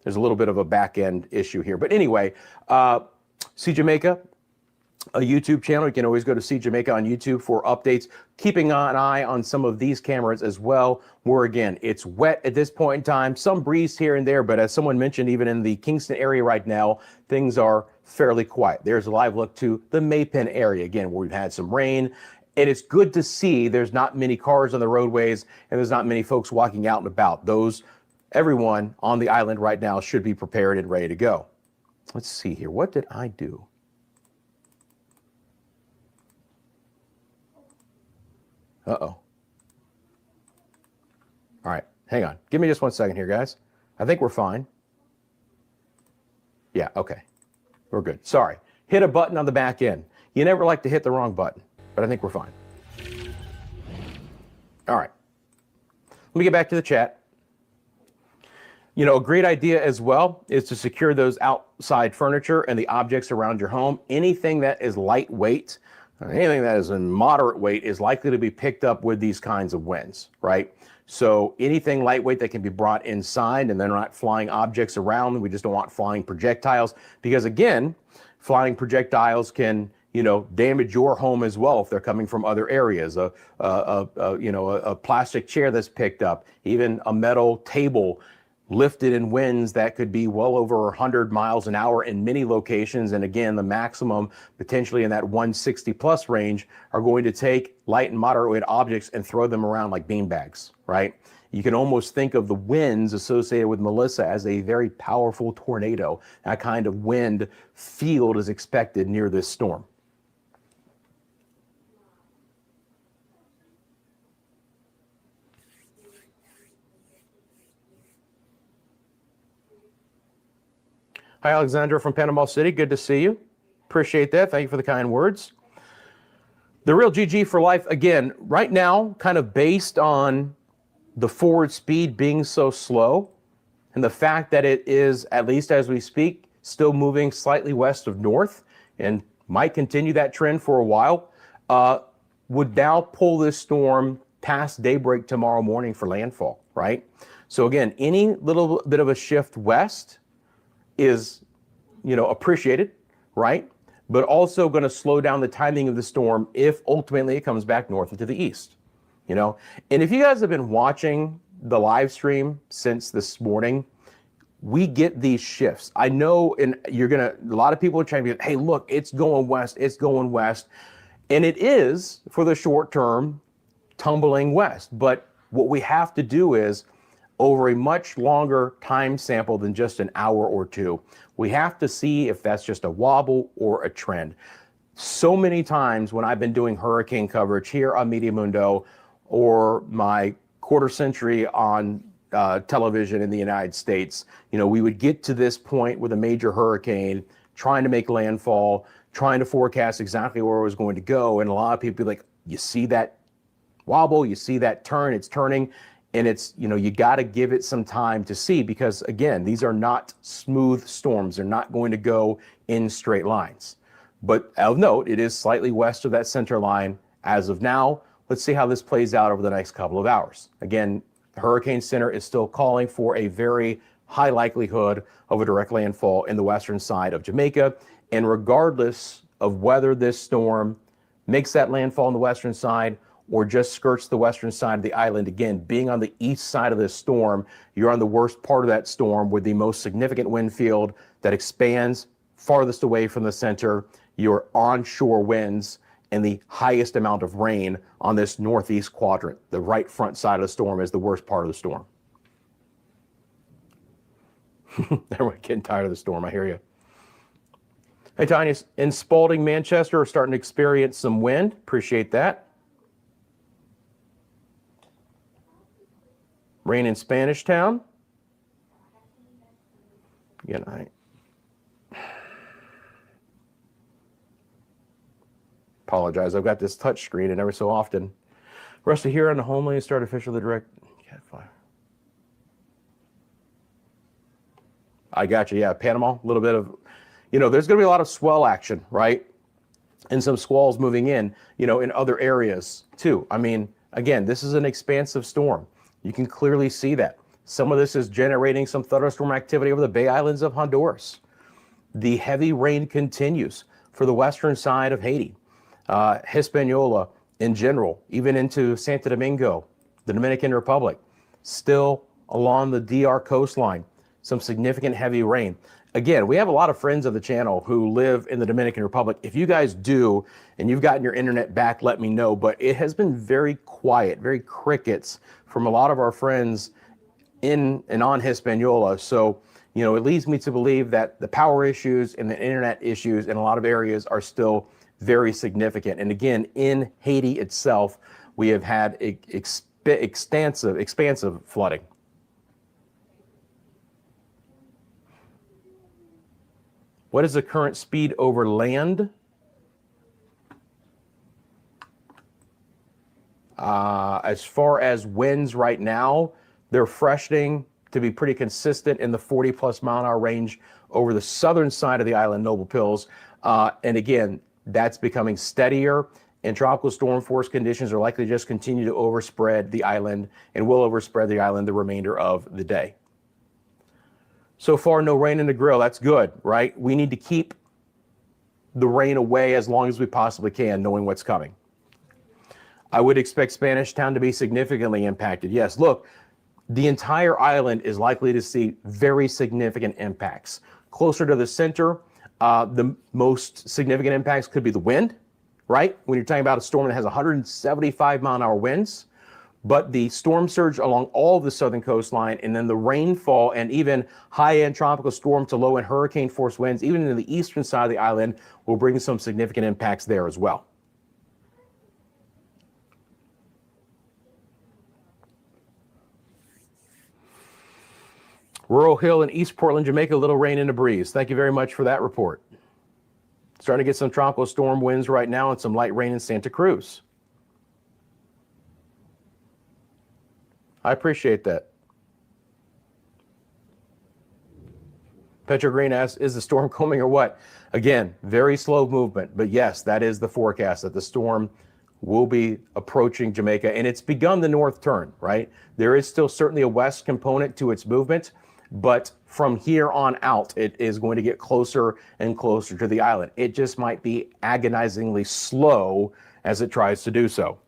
S2: There's a little bit of a back end issue here. But anyway, Sea Jamaica, a YouTube channel. You can always go to Sea Jamaica on YouTube for updates. Keeping an eye on some of these cameras as well, where again, it's wet at this point in time, some breeze here and there, but as someone mentioned, even in the Kingston area right now, things are fairly quiet. There's a live look to the Maypen area, again, where we've had some rain, and it's good to see there's not many cars on the roadways and there's not many folks walking out and about. Everyone on the island right now should be prepared and ready to go. Let's see here. What did I do? Uh-oh. All right, hang on. Give me just 1 second here, guys. I think we're fine. Yeah, okay. We're good. Sorry. Hit a button on the back end. You never like to hit the wrong button, but I think we're fine. All right. Let me get back to the chat. You know, a great idea as well is to secure those outside furniture and the objects around your home. Anything that is lightweight, anything that is in moderate weight is likely to be picked up with these kinds of winds, right? So anything lightweight that can be brought inside, and they're not flying objects around. We just don't want flying projectiles, because again, flying projectiles can, you know, damage your home as well if they're coming from other areas. A plastic chair that's picked up, even a metal table lifted in winds that could be well over 100 miles an hour in many locations. And again, the maximum potentially in that 160 plus range are going to take light and moderate weight objects and throw them around like beanbags, right? You can almost think of the winds associated with Melissa as a very powerful tornado. That kind of wind field is expected near this storm. Hi, Alexandra from Panama City. Good to see you. Appreciate that. Thank you for the kind words. The real GG for life, again, right now, kind of based on the forward speed being so slow and the fact that it is, at least as we speak, still moving slightly west of north and might continue that trend for a while, would now pull this storm past daybreak tomorrow morning for landfall, right? So again, any little bit of a shift west is, you know, appreciated, right? But also going to slow down the timing of the storm if ultimately it comes back north and to the east, you know? And if you guys have been watching the live stream since this morning, we get these shifts. I know, and a lot of people are trying to be, hey, look, it's going west, it's going west. And it is, for the short term, tumbling west. But what we have to do is, over a much longer time sample than just an hour or two, we have to see if that's just a wobble or a trend. So many times when I've been doing hurricane coverage here on Media Mundo or my quarter century on television in the United States, you know, we would get to this point with a major hurricane trying to make landfall, trying to forecast exactly where it was going to go. And a lot of people be like, you see that wobble, you see that turn, it's turning. And it's, you know, you got to give it some time to see, because again, these are not smooth storms. They're not going to go in straight lines. But of note, it is slightly west of that center line as of now. Let's see how this plays out over the next couple of hours. Again, the Hurricane Center is still calling for a very high likelihood of a direct landfall in the western side of Jamaica. And regardless of whether this storm makes that landfall on the western side or just skirts the western side of the island, again, being on the east side of this storm, you're on the worst part of that storm with the most significant wind field that expands farthest away from the center, your onshore winds, and the highest amount of rain on this northeast quadrant. The right front side of the storm is the worst part of the storm. Everyone getting tired of the storm, I hear you. Hey, Tanya, in Spalding, Manchester, are starting to experience some wind. Appreciate that. Rain in Spanish Town. Again, I apologize. I've got this touch screen, and every so often, Rusty here on the homeland start officially direct cat fire. I got you. Yeah, Panama, a little bit of, there's going to be a lot of swell action, right? And some squalls moving in, in other areas too. I mean, again, this is an expansive storm. You can clearly see that. Some of this is generating some thunderstorm activity over the Bay Islands of Honduras. The heavy rain continues for the western side of Haiti, Hispaniola in general, even into Santo Domingo, the Dominican Republic, still along the DR coastline, some significant heavy rain. Again, we have a lot of friends of the channel who live in the Dominican Republic. If you guys do, and you've gotten your internet back, let me know. But it has been very quiet, very crickets from a lot of our friends in and on Hispaniola. So, it leads me to believe that the power issues and the internet issues in a lot of areas are still very significant. And again, in Haiti itself, we have had expansive flooding. What is the current speed over land? As far as winds right now, they're freshening to be pretty consistent in the 40+ mile an hour range over the southern side of the island, Noble Pills. And again, that's becoming steadier, and tropical storm force conditions are likely to just continue to overspread the island and will overspread the island the remainder of the day. So far, no rain in the grill. That's good, right? We need to keep the rain away as long as we possibly can, knowing what's coming. I would expect Spanish Town to be significantly impacted. Yes, look, the entire island is likely to see very significant impacts. Closer to the center, the most significant impacts could be the wind, right? When you're talking about a storm that has 175 mile an hour winds, but the storm surge along all of the southern coastline, and then the rainfall and even high-end tropical storm to low-end hurricane force winds, even in the eastern side of the island, will bring some significant impacts there as well. Rural Hill in East Portland, Jamaica, little rain and a breeze. Thank you very much for that report. Starting to get some tropical storm winds right now and some light rain in Santa Cruz. I appreciate that. Petro Green asks, is the storm coming or what? Again, very slow movement, but yes, that is the forecast, that the storm will be approaching Jamaica, and it's begun the north turn, right? There is still certainly a west component to its movement, but from here on out, it is going to get closer and closer to the island. It just might be agonizingly slow as it tries to do so.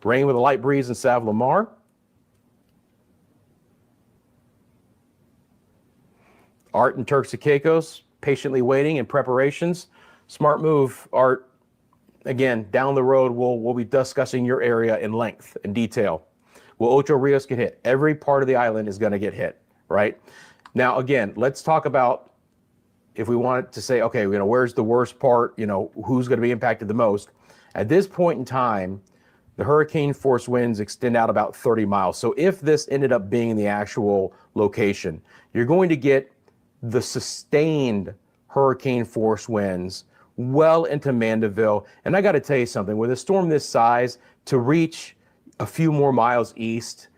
S2: Rain with a light breeze in Sav-la-Mar. Art and Turks and Caicos, patiently waiting in preparations. Smart move, Art. Again, down the road, we'll be discussing your area in length and detail. Will Ocho Rios get hit? Every part of the island is going to get hit, right? Now, again, let's talk about, if we wanted to say, okay, where's the worst part? Who's going to be impacted the most? At this point in time, the hurricane force winds extend out about 30 miles. So if this ended up being the actual location, you're going to get the sustained hurricane force winds well into Mandeville. And I got to tell you something, with a storm this size, to reach a few more miles east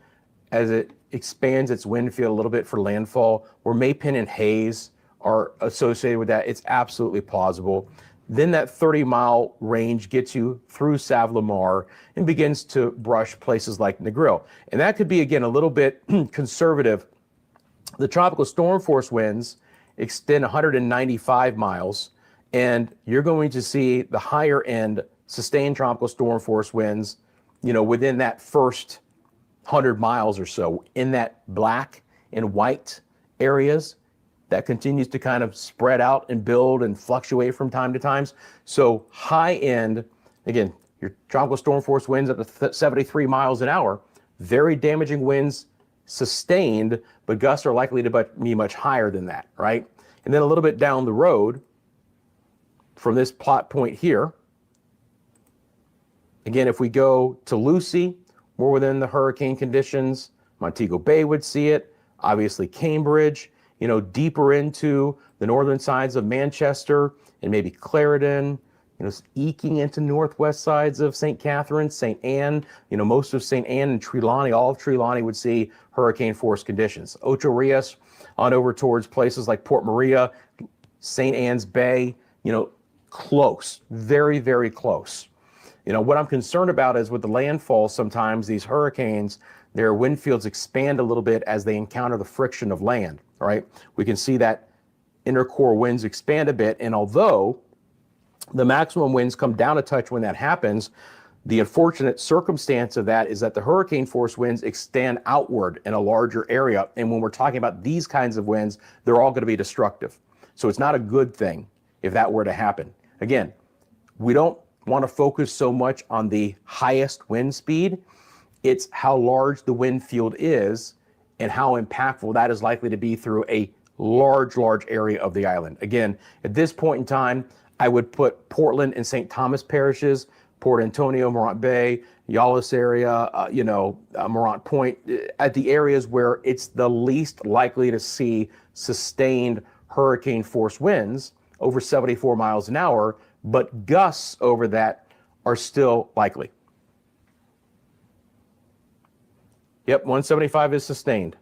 S2: as it expands its wind field a little bit for landfall, where Maypen and Hayes are associated with that, it's absolutely plausible. Then that 30-mile range gets you through Sav-la-Mar and begins to brush places like Negril. And that could be, again, a little bit conservative. The tropical storm force winds extend 195 miles, and you're going to see the higher end sustained tropical storm force winds, within that first 100 miles or so, in that black and white areas. that continues to kind of spread out and build and fluctuate from time to time. So high end, again, your tropical storm force winds up to 73 miles an hour, very damaging winds sustained, but gusts are likely to be much higher than that, right? And then a little bit down the road from this plot point here, again, if we go to Lucy, more within the hurricane conditions, Montego Bay would see it, obviously Cambridge, you know, deeper into the northern sides of Manchester and maybe Clarendon, you know, eking into northwest sides of St. Catharines, St. Anne, you know, most of St. Anne and Trelawney, all of Trelawney would see hurricane force conditions. Ocho Rios on over towards places like Port Maria, St. Anne's Bay, you know, close, very, very close. You know, what I'm concerned about is with the landfall, sometimes these hurricanes, their wind fields expand a little bit as they encounter the friction of land, right? We can see that inner core winds expand a bit. And although the maximum winds come down a touch when that happens, the unfortunate circumstance of that is that the hurricane force winds extend outward in a larger area. And when we're talking about these kinds of winds, they're all going to be destructive. So it's not a good thing if that were to happen. Again, we don't want to focus so much on the highest wind speed. It's how large the wind field is and how impactful that is likely to be through a large area of the island. Again, at this point in time, I would put Portland and St. Thomas parishes, Port Antonio, Morant Bay, Yallis area, Morant Point, at the areas where it's the least likely to see sustained hurricane force winds over 74 miles an hour, but gusts over that are still likely. Yep, 175 is sustained.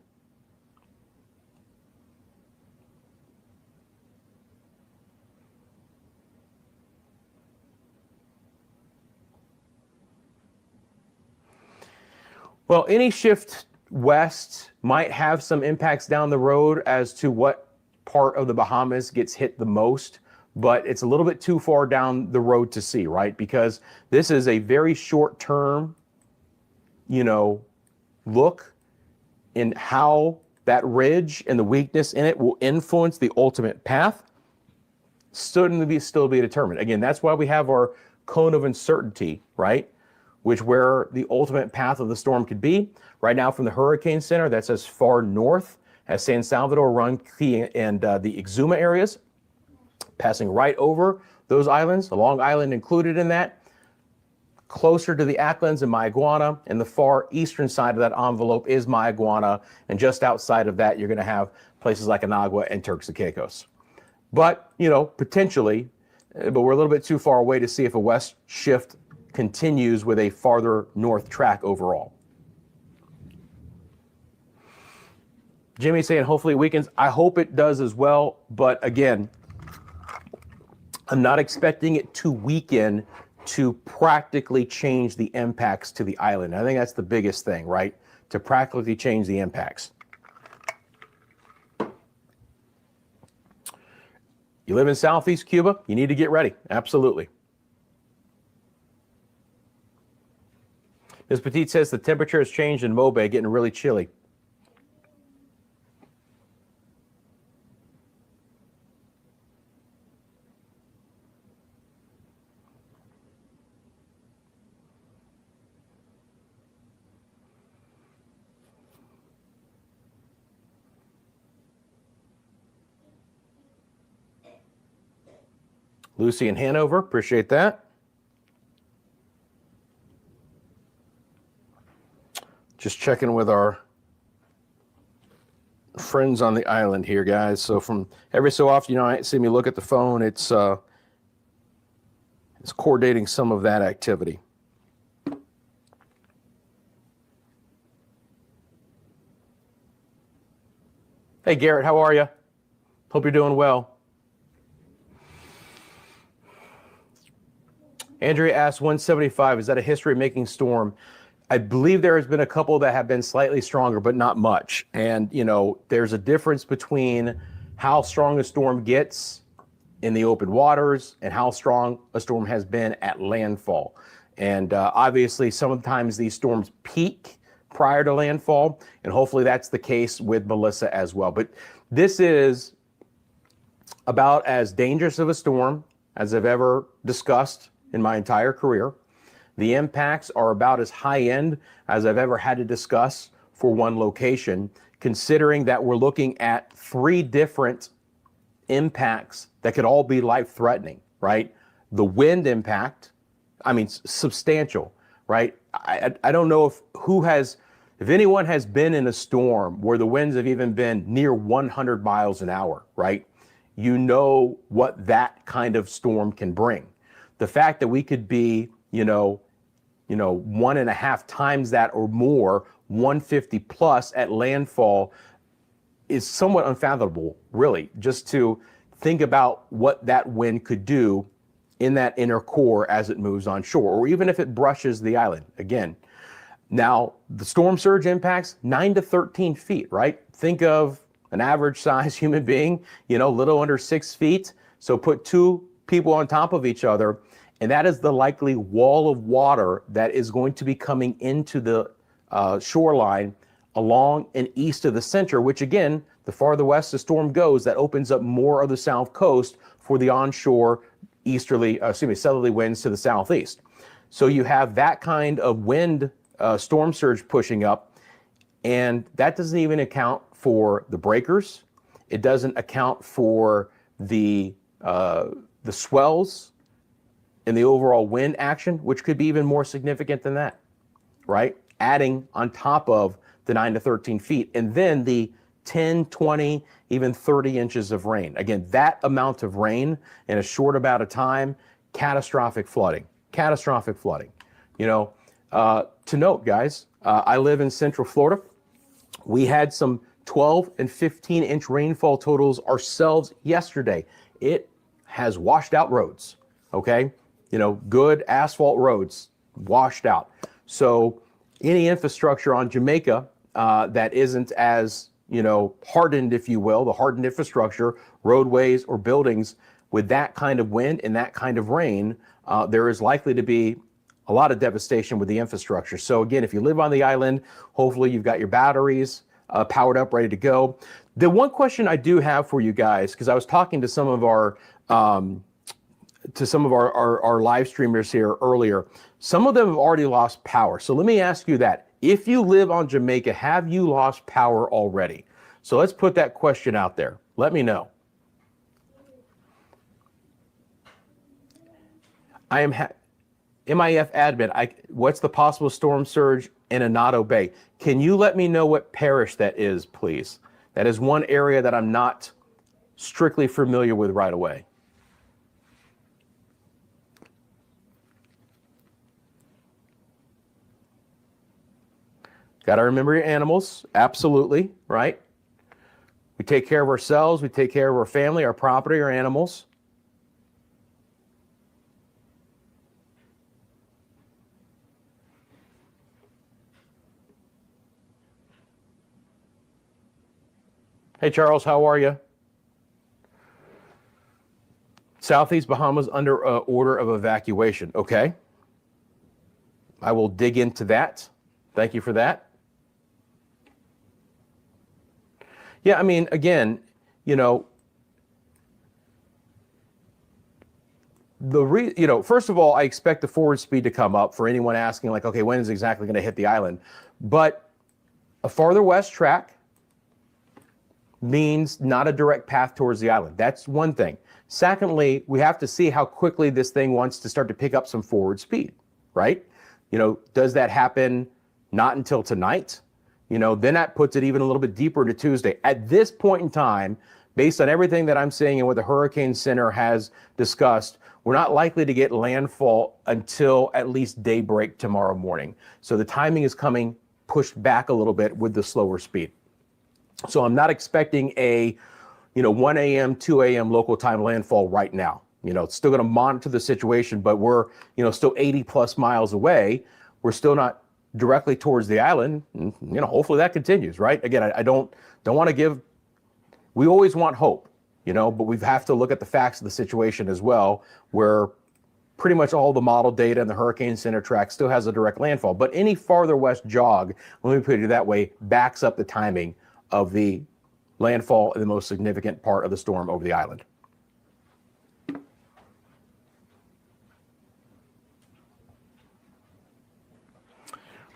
S2: Well, any shift west might have some impacts down the road as to what part of the Bahamas gets hit the most, but it's a little bit too far down the road to see, right? Because this is a very short term, look in how that ridge and the weakness in it will influence the ultimate path. Still be determined. Again, that's why we have our cone of uncertainty, right? Which where the ultimate path of the storm could be. Right now from the Hurricane Center, that's as far north as San Salvador, Runquillo, and the Exuma areas, passing right over those islands, the Long Island included in that, closer to the Acklands and Mayaguana, and the far eastern side of that envelope is Mayaguana, and just outside of that, you're gonna have places like Anagua and Turks and Caicos. But, potentially, but we're a little bit too far away to see if a west shift continues with a farther north track overall. Jimmy saying hopefully it weakens. I hope it does as well, but again, I'm not expecting it to weaken to practically change the impacts to the island. I think that's the biggest thing, right? To practically change the impacts. You live in Southeast Cuba, you need to get ready. Absolutely. Ms. Petit says the temperature has changed in Mo Bay, getting really chilly. Lucy in Hanover, appreciate that. Just checking with our friends on the island here, guys. So from every so often, I see me look at the phone. It's coordinating some of that activity. Hey, Garrett, how are you? Hope you're doing well. Andrea asks, 175, is that a history-making storm? I believe there has been a couple that have been slightly stronger, but not much. And, there's a difference between how strong a storm gets in the open waters and how strong a storm has been at landfall. And obviously, sometimes these storms peak prior to landfall, and hopefully that's the case with Melissa as well. But this is about as dangerous of a storm as I've ever discussed in my entire career. The impacts are about as high end as I've ever had to discuss for one location, considering that we're looking at 3 different impacts that could all be life threatening, right? The wind impact, I mean, substantial, right? I don't know if anyone has been in a storm where the winds have even been near 100 miles an hour, right? You know what that kind of storm can bring. The fact that we could be, 1.5 times that or more, 150 plus at landfall is somewhat unfathomable, really, just to think about what that wind could do in that inner core as it moves on shore, or even if it brushes the island again. Now, the storm surge impacts 9 to 13 feet, right? Think of an average size human being, little under 6 feet. So put 2 people on top of each other, and that is the likely wall of water that is going to be coming into the shoreline along and east of the center, which again, the farther west the storm goes, that opens up more of the south coast for the onshore southerly winds to the southeast. So you have that kind of wind storm surge pushing up, and that doesn't even account for the breakers. It doesn't account for the swells and the overall wind action, which could be even more significant than that, right? Adding on top of the 9 to 13 feet, and then the 10, 20, even 30 inches of rain. Again, that amount of rain in a short amount of time, catastrophic flooding. To note, guys, I live in Central Florida. We had some 12 and 15 inch rainfall totals ourselves yesterday. It has washed out roads, okay? Good asphalt roads washed out. So any infrastructure on Jamaica that isn't as, hardened, if you will, the hardened infrastructure, roadways or buildings with that kind of wind and that kind of rain, there is likely to be a lot of devastation with the infrastructure. So again, if you live on the island, hopefully you've got your batteries powered up, ready to go. The one question I do have for you guys, because I was talking to some of our live streamers here earlier, some of them have already lost power. So let me ask you that. If you live on Jamaica, have you lost power already? So let's put that question out there. Let me know. I am MIF admin. What's the possible storm surge in Anado Bay? Can you let me know what parish that is, please? That is one area that I'm not strictly familiar with right away. Got to remember your animals, absolutely, right? We take care of ourselves, we take care of our family, our property, our animals. Hey, Charles, how are you? Southeast Bahamas under order of evacuation. Okay. I will dig into that. Thank you for that. Yeah, I mean, again, first of all, I expect the forward speed to come up for anyone asking, like, okay, when is it exactly going to hit the island? But a farther west track means not a direct path towards the island. That's one thing. Secondly, we have to see how quickly this thing wants to start to pick up some forward speed, right? Does that happen not until tonight? Then that puts it even a little bit deeper into Tuesday. At this point in time, based on everything that I'm seeing and what the Hurricane Center has discussed, we're not likely to get landfall until at least daybreak tomorrow morning. So the timing is coming pushed back a little bit with the slower speed. So I'm not expecting a 1 a.m., 2 a.m. local time landfall right now. It's still going to monitor the situation, but we're, still 80 plus miles away. We're still not directly towards the island. Hopefully that continues, right? Again, I don't want to give, we always want hope, but we have to look at the facts of the situation as well, where pretty much all the model data and the Hurricane Center track still has a direct landfall. But any farther west jog, let me put it that way, backs up the timing of the landfall in the most significant part of the storm over the island.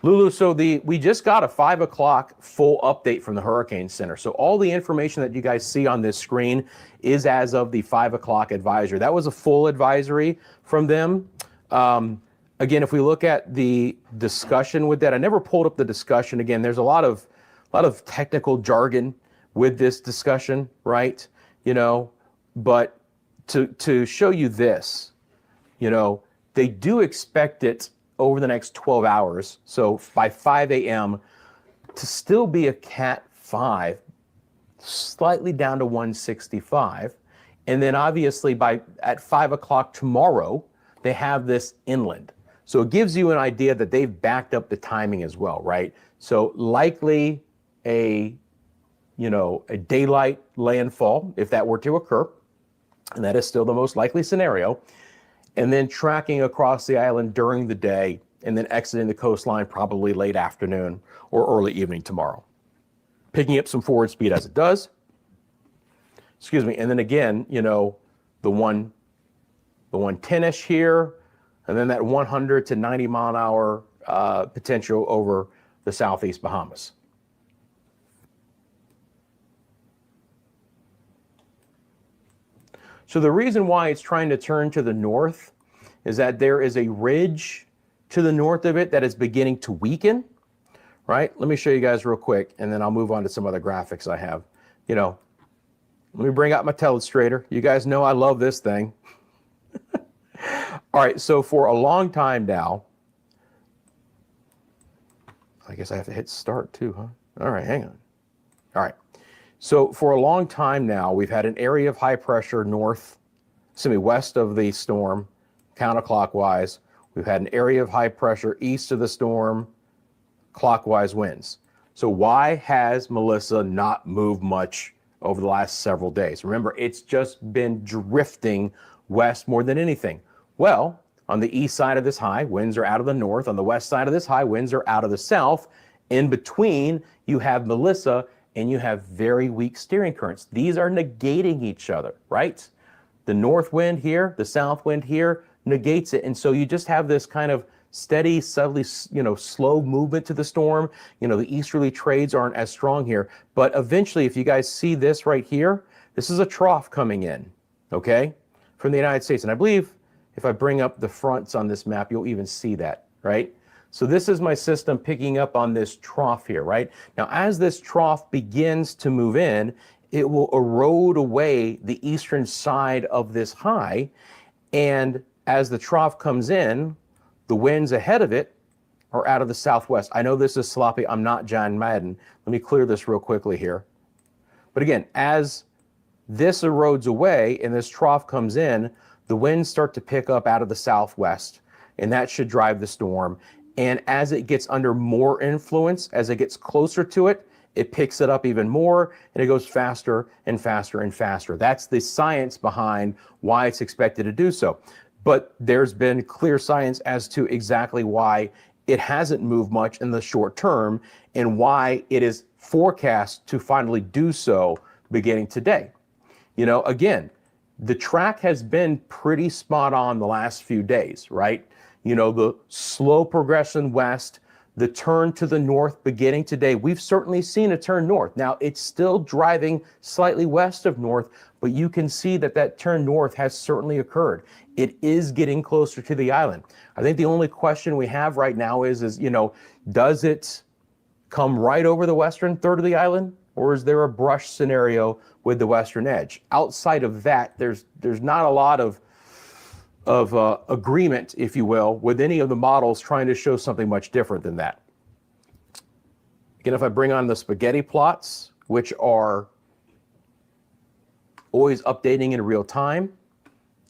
S2: Lulu, so we just got a 5 o'clock full update from the Hurricane Center. So all the information that you guys see on this screen is as of the 5 o'clock advisory. That was a full advisory from them. Again, if we look at the discussion with that, I never pulled up the discussion. Again, there's a lot of technical jargon with this discussion, right? You know, but to show you this, you know, they do expect it over the next 12 hours, so by 5 a.m., to still be a Cat 5, slightly down to 165. And then obviously at 5 o'clock tomorrow, they have this inland. So it gives you an idea that they've backed up the timing as well, right? So likely a daylight landfall, if that were to occur, and that is still the most likely scenario, and then tracking across the island during the day, and then exiting the coastline probably late afternoon or early evening tomorrow. Picking up some forward speed as it does. Excuse me, and then again, you know, the 110-ish here, and then that 100 to 90 mile an hour potential over the southeast Bahamas. So the reason why it's trying to turn to the north is that there is a ridge to the north of it that is beginning to weaken, right? Let me show you guys real quick, and then I'll move on to some other graphics I have. You know, let me bring out my telestrator. You guys know I love this thing. All right, so for a long time now, I guess I have to hit start too, huh? All right, hang on. All right. So for a long time now, we've had an area of high pressure west of the storm, counterclockwise. We've had an area of high pressure east of the storm, clockwise winds. So why has Melissa not moved much over the last several days? Remember, it's just been drifting west more than anything. Well, on the east side of this high, winds are out of the north. On the west side of this high, winds are out of the south. In between, you have Melissa, and you have very weak steering currents. These are negating each other, right? The north wind here, the south wind here negates it. And so you just have this kind of steady, subtly, slow movement to the storm. You know, the easterly trades aren't as strong here. But eventually, if you guys see this right here, this is a trough coming in, okay, from the United States. And I believe if I bring up the fronts on this map, you'll even see that, right? So this is my system picking up on this trough here, right? Now, as this trough begins to move in, it will erode away the eastern side of this high. And as the trough comes in, the winds ahead of it are out of the southwest. I know this is sloppy. I'm not John Madden. Let me clear this real quickly here. But again, as this erodes away and this trough comes in, the winds start to pick up out of the southwest, and that should drive the storm. And as it gets under more influence, as it gets closer to it, it picks it up even more, and it goes faster and faster and faster. That's the science behind why it's expected to do so. But there's been clear science as to exactly why it hasn't moved much in the short term and why it is forecast to finally do so beginning today. You know, again, the track has been pretty spot on the last few days, right? You know, the slow progression west, the turn to the north beginning today. We've certainly seen a turn north. Now, it's still driving slightly west of north, but you can see that that turn north has certainly occurred. It is getting closer to the island. I think the only question we have right now is, you know, does it come right over the western third of the island, or is there a brush scenario with the western edge? Outside of that, there's not a lot of agreement, if you will, with any of the models trying to show something much different than that. Again, if I bring on the spaghetti plots, which are always updating in real time,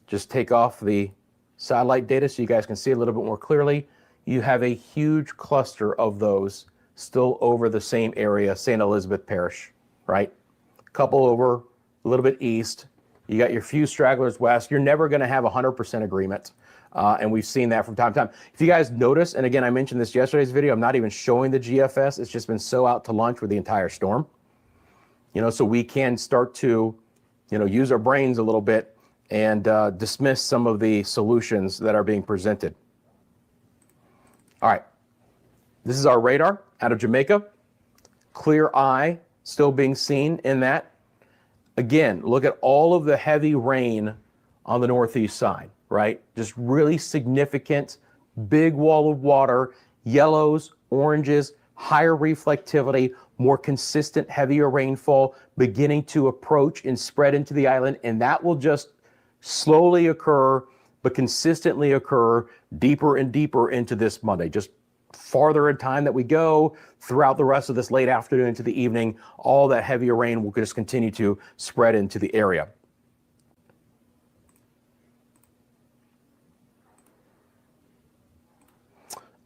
S2: just take off the satellite data so you guys can see a little bit more clearly. You have a huge cluster of those still over the same area, St. Elizabeth Parish, right? A couple over a little bit east. You got your few stragglers west. You're never going to have 100% agreement. And we've seen that from time to time. If you guys notice, and again, I mentioned this yesterday's video, I'm not even showing the GFS. It's just been so out to lunch with the entire storm. You know, so we can start to, you know, use our brains a little bit and dismiss some of the solutions that are being presented. All right. This is our radar out of Jamaica. Clear eye still being seen in that. Again, look at all of the heavy rain on the northeast side, right? Just really significant, big wall of water, yellows, oranges, higher reflectivity, more consistent, heavier rainfall beginning to approach and spread into the island. And that will just slowly occur, but consistently occur deeper and deeper into this Monday. Just farther in time that we go throughout the rest of this late afternoon into the evening, all that heavier rain will just continue to spread into the area.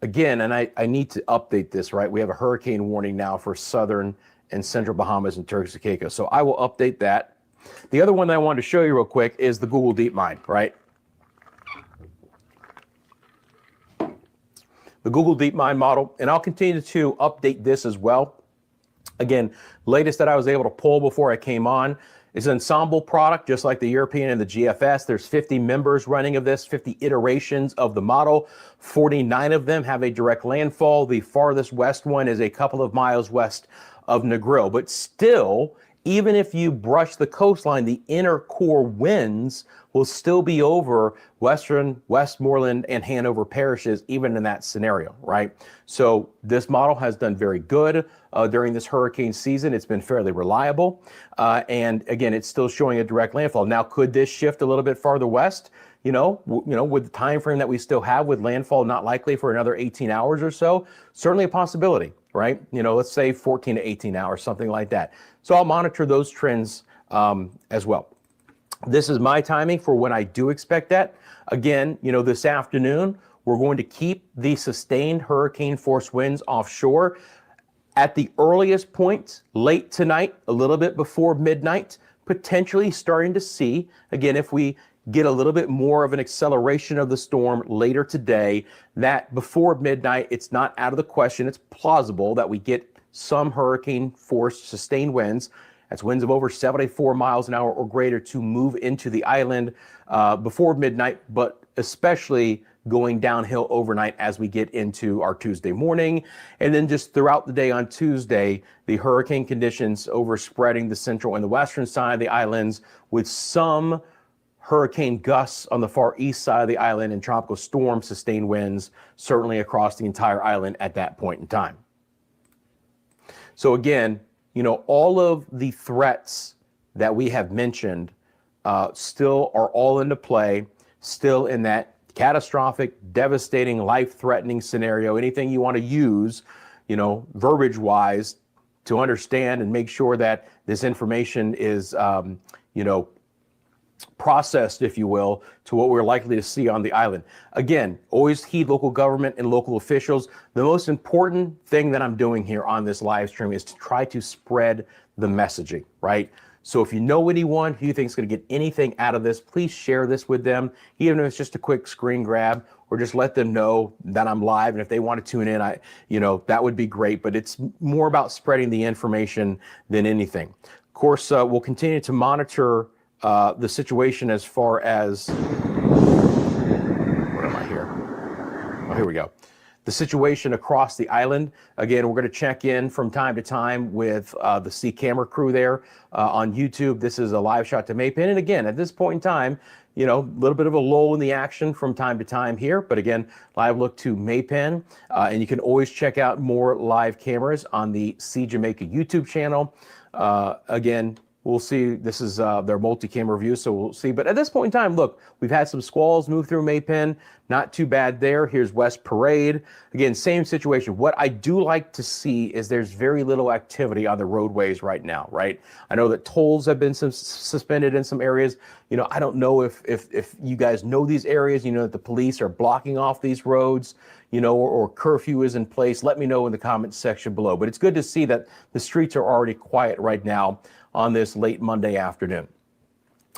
S2: Again, and I need to update this, right? We have a hurricane warning now for southern and central Bahamas and Turks and Caicos. So I will update that. The other one that I wanted to show you real quick is the Google DeepMind, right? The Google DeepMind model, and I'll continue to update this as well. Again, latest that I was able to pull before I came on is an ensemble product, just like the European and the GFS. There's 50 members running of this, 50 iterations of the model. 49 of them have a direct landfall. The farthest west one is a couple of miles west of Negril. But still, even if you brush the coastline, the inner core winds will still be over Western, Westmoreland, and Hanover parishes, even in that scenario, right? So this model has done very good during this hurricane season. It's been fairly reliable. And again, it's still showing a direct landfall. Now, could this shift a little bit farther west? With the time frame that we still have, with landfall not likely for another 18 hours or so, certainly a possibility, right? Let's say 14 to 18 hours, something like that. So I'll monitor those trends as well. This is my timing for when I do expect that. Again, this afternoon, we're going to keep the sustained hurricane force winds offshore. At the earliest point, late tonight, a little bit before midnight, potentially starting to see, again, if we get a little bit more of an acceleration of the storm later today, that before midnight, it's not out of the question. It's plausible that we get some hurricane force sustained winds. That's winds of over 74 miles an hour or greater to move into the island before midnight, but especially going downhill overnight as we get into our Tuesday morning. And then just throughout the day on Tuesday, the hurricane conditions overspreading the central and the western side of the islands, with some hurricane gusts on the far east side of the island and tropical storm sustained winds certainly across the entire island at that point in time. So again, all of the threats that we have mentioned still are all into play, still in that catastrophic, devastating, life-threatening scenario. Anything you want to use, verbiage-wise, to understand and make sure that this information is, processed, if you will, to what we're likely to see on the island. Again, always heed local government and local officials. The most important thing that I'm doing here on this live stream is to try to spread the messaging, right? So if you know anyone who you think is going to get anything out of this, please share this with them, even if it's just a quick screen grab, or just let them know that I'm live. And if they want to tune in, that would be great. But it's more about spreading the information than anything. Of course, we'll continue to monitor the situation as far as, where am I here? Oh, here we go. The situation across the island. Again, we're going to check in from time to time with the DISCAIMER crew there on YouTube. This is a live shot to Maypen. And again, at this point in time, a little bit of a lull in the action from time to time here. But again, live look to Maypen. And you can always check out more live cameras on the Jamaica YouTube channel. Again, we'll see. This is their multi-camera view, so we'll see. But at this point in time, look, we've had some squalls move through Maypen. Not too bad there. Here's West Parade. Again, same situation. What I do like to see is there's very little activity on the roadways right now, right? I know that tolls have been suspended in some areas. I don't know if you guys know these areas, that the police are blocking off these roads, or curfew is in place. Let me know in the comments section below. But it's good to see that the streets are already quiet right now on this late Monday afternoon.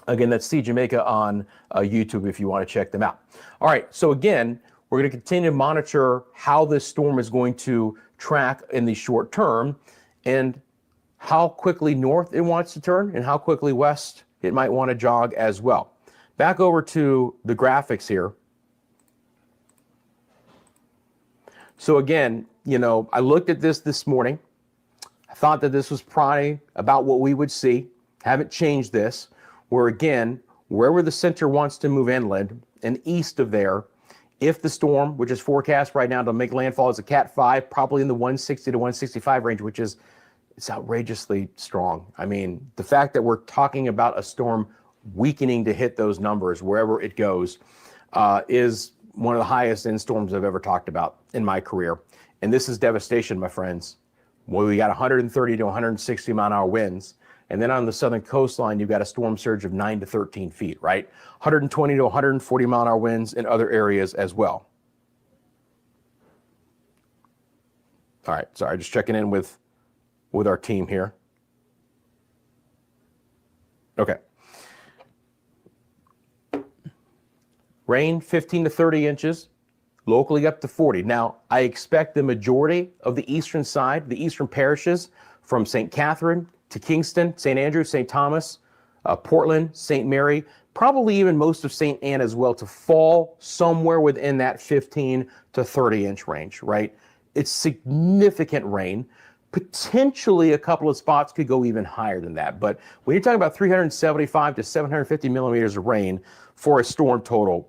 S2: Again, that's Jamaica on YouTube if you want to check them out. All right, so again, we're going to continue to monitor how this storm is going to track in the short term, and how quickly north it wants to turn and how quickly west it might want to jog as well. Back over to the graphics here. So again, you know, I looked at this morning. I thought that this was probably about what we would see. Haven't changed this, where again, wherever the center wants to move inland and east of there, if the storm, which is forecast right now to make landfall as a Cat 5, probably in the 160 to 165 range, which is, it's outrageously strong. I mean, the fact that we're talking about a storm weakening to hit those numbers wherever it goes is one of the highest end storms I've ever talked about in my career. And this is devastation, my friends. Well, we got 130 to 160 mile an hour winds. And then on the southern coastline, you've got a storm surge of 9 to 13 feet, right? 120 to 140 mile an hour winds in other areas as well. All right, sorry, just checking in with our team here. Okay. Rain 15 to 30 inches, locally up to 40. Now, I expect the majority of the eastern side, the eastern parishes from St. Catherine to Kingston, St. Andrew, St. Thomas, Portland, St. Mary, probably even most of St. Anne as well, to fall somewhere within that 15 to 30 inch range, right? It's significant rain. Potentially a couple of spots could go even higher than that. But when you're talking about 375 to 750 millimeters of rain for a storm total,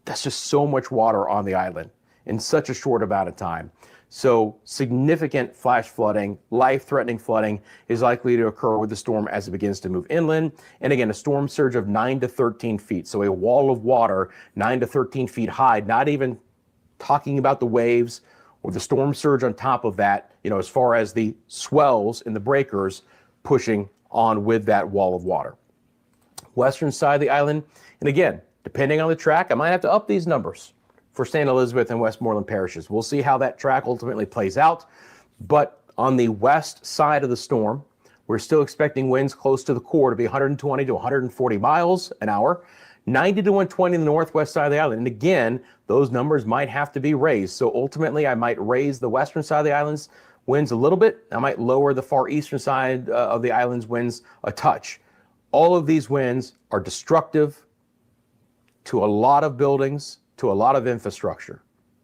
S2: that's just so much water on the island in such a short amount of time. So significant flash flooding, life-threatening flooding is likely to occur with the storm as it begins to move inland. And again, a storm surge of 9 to 13 feet. So a wall of water 9 to 13 feet high, not even talking about the waves or the storm surge on top of that, you know, as far as the swells in the breakers pushing on with that wall of water. Western side of the island, and again, depending on the track, I might have to up these numbers for St. Elizabeth and Westmoreland parishes. We'll see how that track ultimately plays out. But on the west side of the storm, we're still expecting winds close to the core to be 120 to 140 miles an hour, 90 to 120 in the northwest side of the island. And again, those numbers might have to be raised. So ultimately, I might raise the western side of the island's winds a little bit. I might lower the far eastern side of the island's winds a touch. All of these winds are destructive to a lot of buildings, to a lot of infrastructure.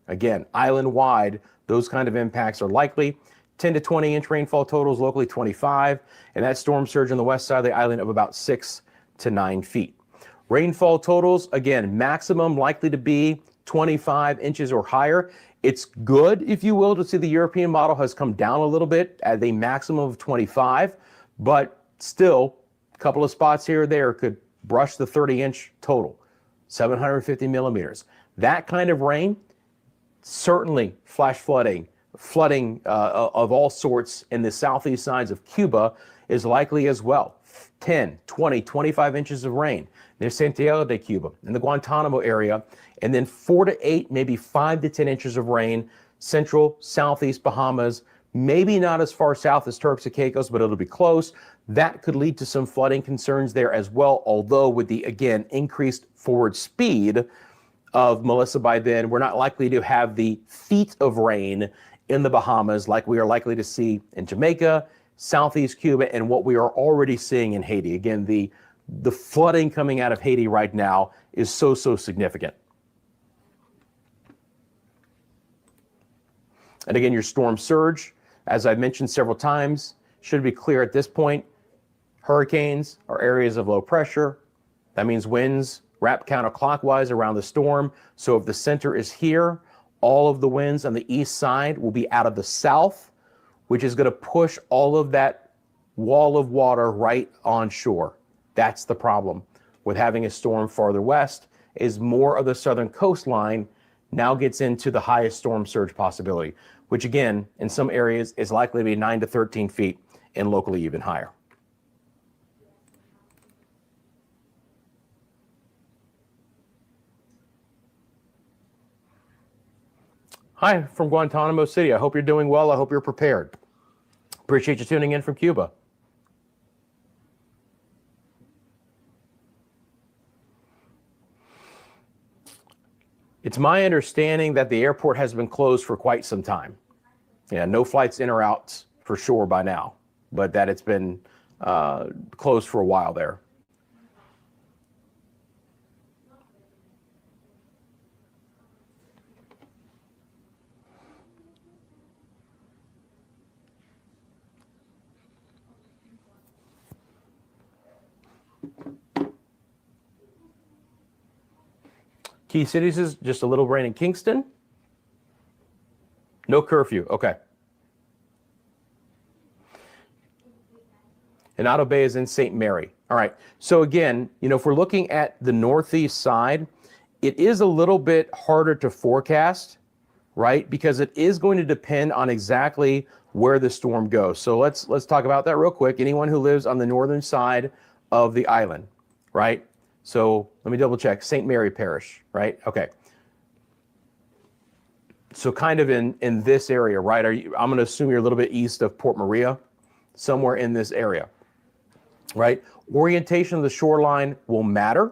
S2: Again, island-wide, those kind of impacts are likely. 10 to 20 inch rainfall totals, locally 25, and that storm surge on the west side of the island of about 6 to 9 feet. Rainfall totals, again, maximum likely to be 25 inches or higher. It's good, if you will, to see the European model has come down a little bit at a maximum of 25, but still, a couple of spots here or there could brush the 30-inch total, 750 millimeters. That kind of rain, certainly flash flooding of all sorts in the southeast sides of Cuba is likely as well. 10, 20, 25 inches of rain near Santiago de Cuba, in the Guantanamo area, and then 4 to 8, maybe 5 to 10 inches of rain, central, southeast Bahamas, maybe not as far south as Turks and Caicos, but it'll be close. That could lead to some flooding concerns there as well, although with the, again, increased forward speed of Melissa by then, we're not likely to have the feet of rain in the Bahamas like we are likely to see in Jamaica, southeast Cuba, and what we are already seeing in Haiti. Again, the flooding coming out of Haiti right now is so significant. And again, your storm surge, as I've mentioned several times, should be clear at this point. Hurricanes are areas of low pressure. That means winds wrap counterclockwise around the storm. So if the center is here, all of the winds on the east side will be out of the south, which is going to push all of that wall of water right on shore. That's the problem with having a storm farther west, is more of the southern coastline now gets into the highest storm surge possibility, which again, in some areas is likely to be 9 to 13 feet and locally even higher. Hi, from Guantanamo City. I hope you're doing well. I hope you're prepared. Appreciate you tuning in from Cuba. It's my understanding that the airport has been closed for quite some time. Yeah, no flights in or out for sure by now, but that it's been closed for a while there. Key cities is just a little rain in Kingston. No curfew. Okay. And Otto Bay is in St. Mary. All right. So again, if we're looking at the northeast side, it is a little bit harder to forecast, right? Because it is going to depend on exactly where the storm goes. So let's talk about that real quick. Anyone who lives on the northern side of the island, right? So let me double check. St. Mary Parish, right? Okay. So kind of in this area, right? I'm going to assume you're a little bit east of Port Maria, somewhere in this area, right? Orientation of the shoreline will matter.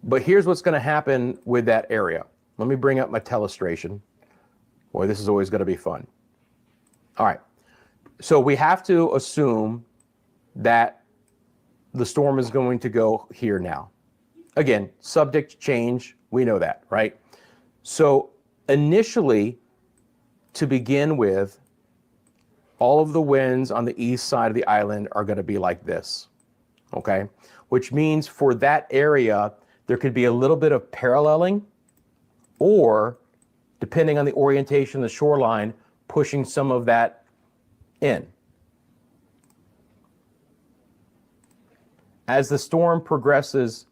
S2: But here's what's going to happen with that area. Let me bring up my telestration. Boy, this is always going to be fun. All right. So we have to assume that the storm is going to go here now. Again, subject to change. We know that, right? So initially, to begin with, all of the winds on the east side of the island are going to be like this, okay? Which means for that area, there could be a little bit of paralleling, or depending on the orientation of the shoreline, pushing some of that in. As the storm progresses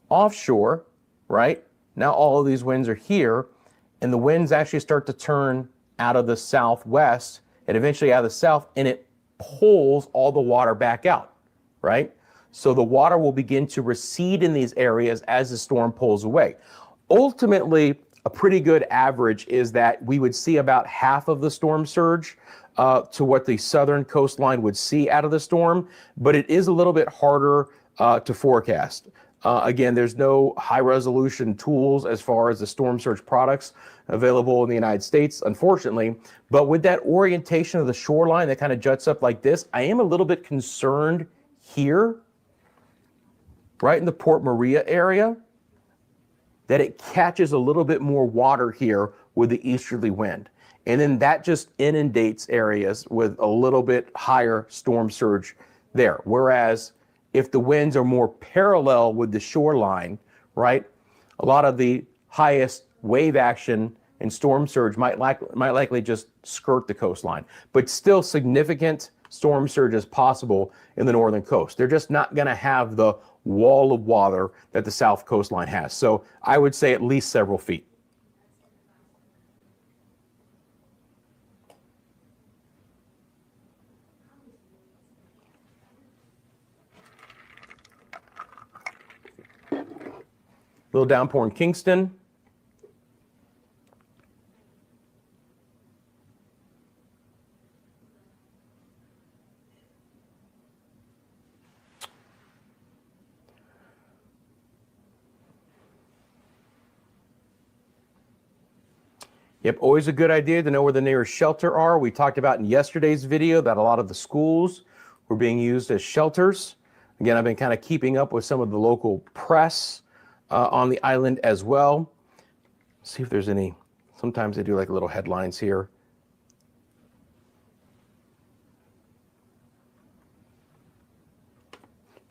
S2: offshore, right? Now all of these winds are here, and the winds actually start to turn out of the southwest and eventually out of the south, and it pulls all the water back out, right? So the water will begin to recede in these areas as the storm pulls away. Ultimately, a pretty good average is that we would see about half of the storm surge to what the southern coastline would see out of the storm, but it is a little bit harder to forecast. Again, there's no high resolution tools as far as the storm surge products available in the United States, unfortunately. But with that orientation of the shoreline that kind of juts up like this, I am a little bit concerned here, right in the Port Maria area, that it catches a little bit more water here with the easterly wind. And then that just inundates areas with a little bit higher storm surge there. Whereas if the winds are more parallel with the shoreline, right, a lot of the highest wave action and storm surge might likely just skirt the coastline. But still significant storm surge is possible in the northern coast. They're just not going to have the wall of water that the south coastline has. So I would say at least several feet. Little downpour in Kingston. Yep, always a good idea to know where the nearest shelter are. We talked about in yesterday's video that a lot of the schools were being used as shelters. Again, I've been kind of keeping up with some of the local press on the island as well. See if there's any, sometimes they do like little headlines here.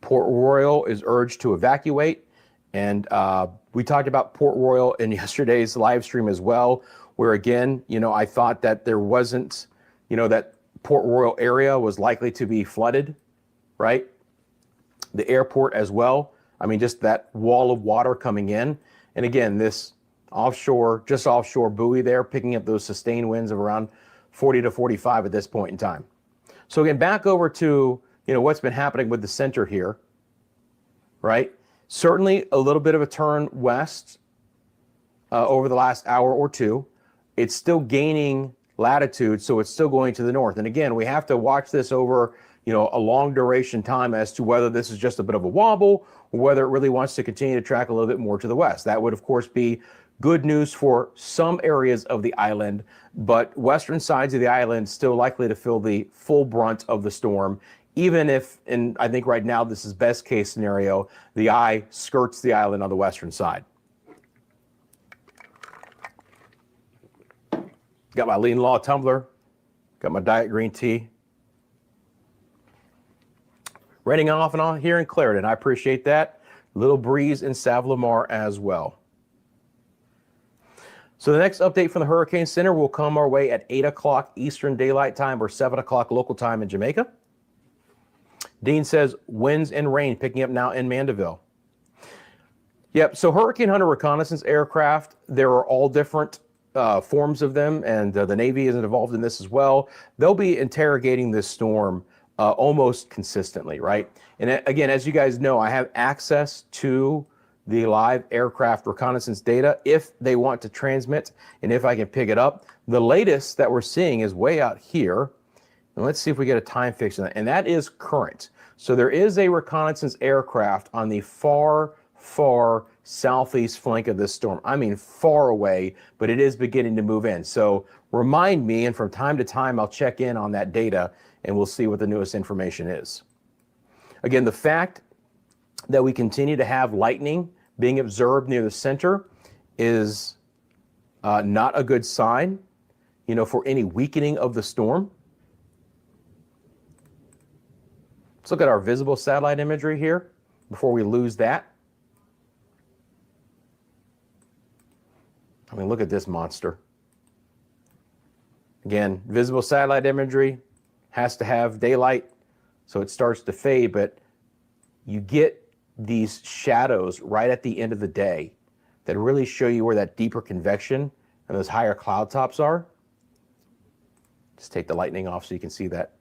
S2: Port Royal is urged to evacuate. And we talked about Port Royal in yesterday's live stream as well, where again, I thought that there wasn't, that Port Royal area was likely to be flooded, right? The airport as well. I mean, just that wall of water coming in. And again, this offshore, just offshore buoy there, picking up those sustained winds of around 40 to 45 at this point in time. So again, back over to, what's been happening with the center here, right? Certainly a little bit of a turn west over the last hour or two. It's still gaining latitude, so it's still going to the north. And again, we have to watch this over, a long duration time as to whether this is just a bit of a wobble or whether it really wants to continue to track a little bit more to the west. That would, of course, be good news for some areas of the island, but western sides of the island still likely to feel the full brunt of the storm, even if, and I think right now this is best case scenario, the eye skirts the island on the western side. Got my Lean Law tumbler, got my diet green tea. Raining off and on here in Clarendon. I appreciate that. Little breeze in Savlamar as well. So the next update from the Hurricane Center will come our way at 8 o'clock Eastern Daylight Time or 7 o'clock local time in Jamaica. Dean says winds and rain picking up now in Mandeville. Yep, so Hurricane Hunter reconnaissance aircraft, there are all different forms of them, and the Navy is involved in this as well. They'll be interrogating this storm almost consistently, right? And again, as you guys know, I have access to the live aircraft reconnaissance data if they want to transmit and if I can pick it up. The latest that we're seeing is way out here. And let's see if we get a time fix on that. And that is current. So there is a reconnaissance aircraft on the far southeast flank of this storm. I mean, far away, but it is beginning to move in. So remind me, and from time to time, I'll check in on that data and we'll see what the newest information is. Again, the fact that we continue to have lightning being observed near the center is not a good sign, you know, for any weakening of the storm. Let's look at our visible satellite imagery here before we lose that. I mean, look at this monster. Again, visible satellite imagery has to have daylight, so it starts to fade, but you get these shadows right at the end of the day that really show you where that deeper convection and those higher cloud tops are. Just take the lightning off so you can see that.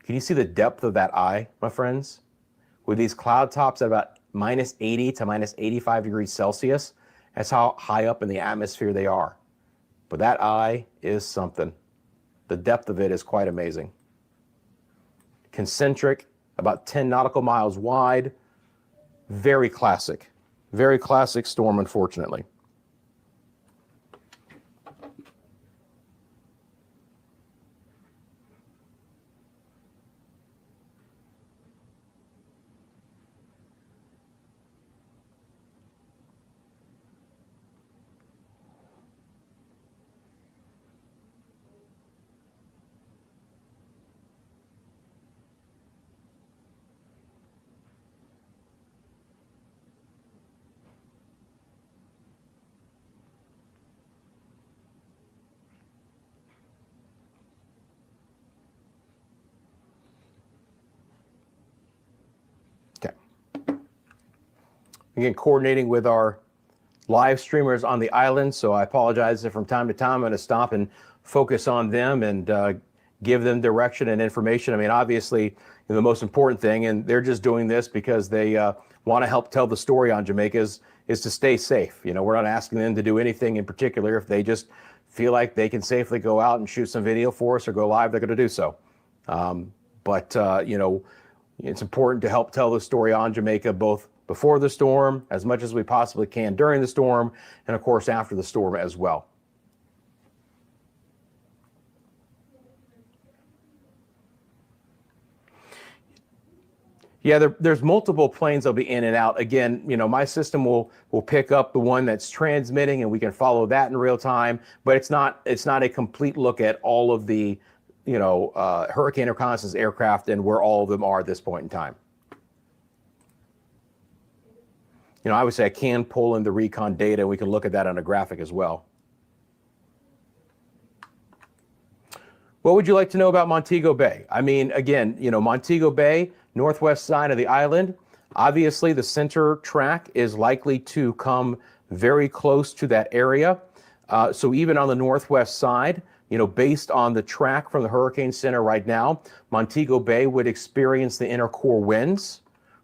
S2: Can you see the depth of that eye, my friends? With these cloud tops at about minus 80 to minus 85 degrees Celsius, that's how high up in the atmosphere they are. But that eye is something. The depth of it is quite amazing. Concentric, about 10 nautical miles wide. Very classic storm, unfortunately. Again, coordinating with our live streamers on the island, so I apologize if from time to time I'm going to stop and focus on them and give them direction and information. I mean, obviously, the most important thing, and they're just doing this because they want to help tell the story on Jamaica, is to stay safe. You know, we're not asking them to do anything in particular. If they just feel like they can safely go out and shoot some video for us or go live, they're going to do so. You know, it's important to help tell the story on Jamaica, both before the storm, as much as we possibly can during the storm, and of course after the storm as well. Yeah, there's multiple planes that'll be in and out. Again, you know, my system will pick up the one that's transmitting and we can follow that in real time, but it's not a complete look at all of the, you know, hurricane reconnaissance aircraft and where all of them are at this point in time. You know, I would say I can pull in the recon data and we can look at that on a graphic as well. What would you like to know about Montego Bay? I mean, again, you know, Montego Bay, northwest side of the island, obviously the center track is likely to come very close to that area. So even on the northwest side, you know, based on the track from the Hurricane Center right now, Montego Bay would experience the inner core winds.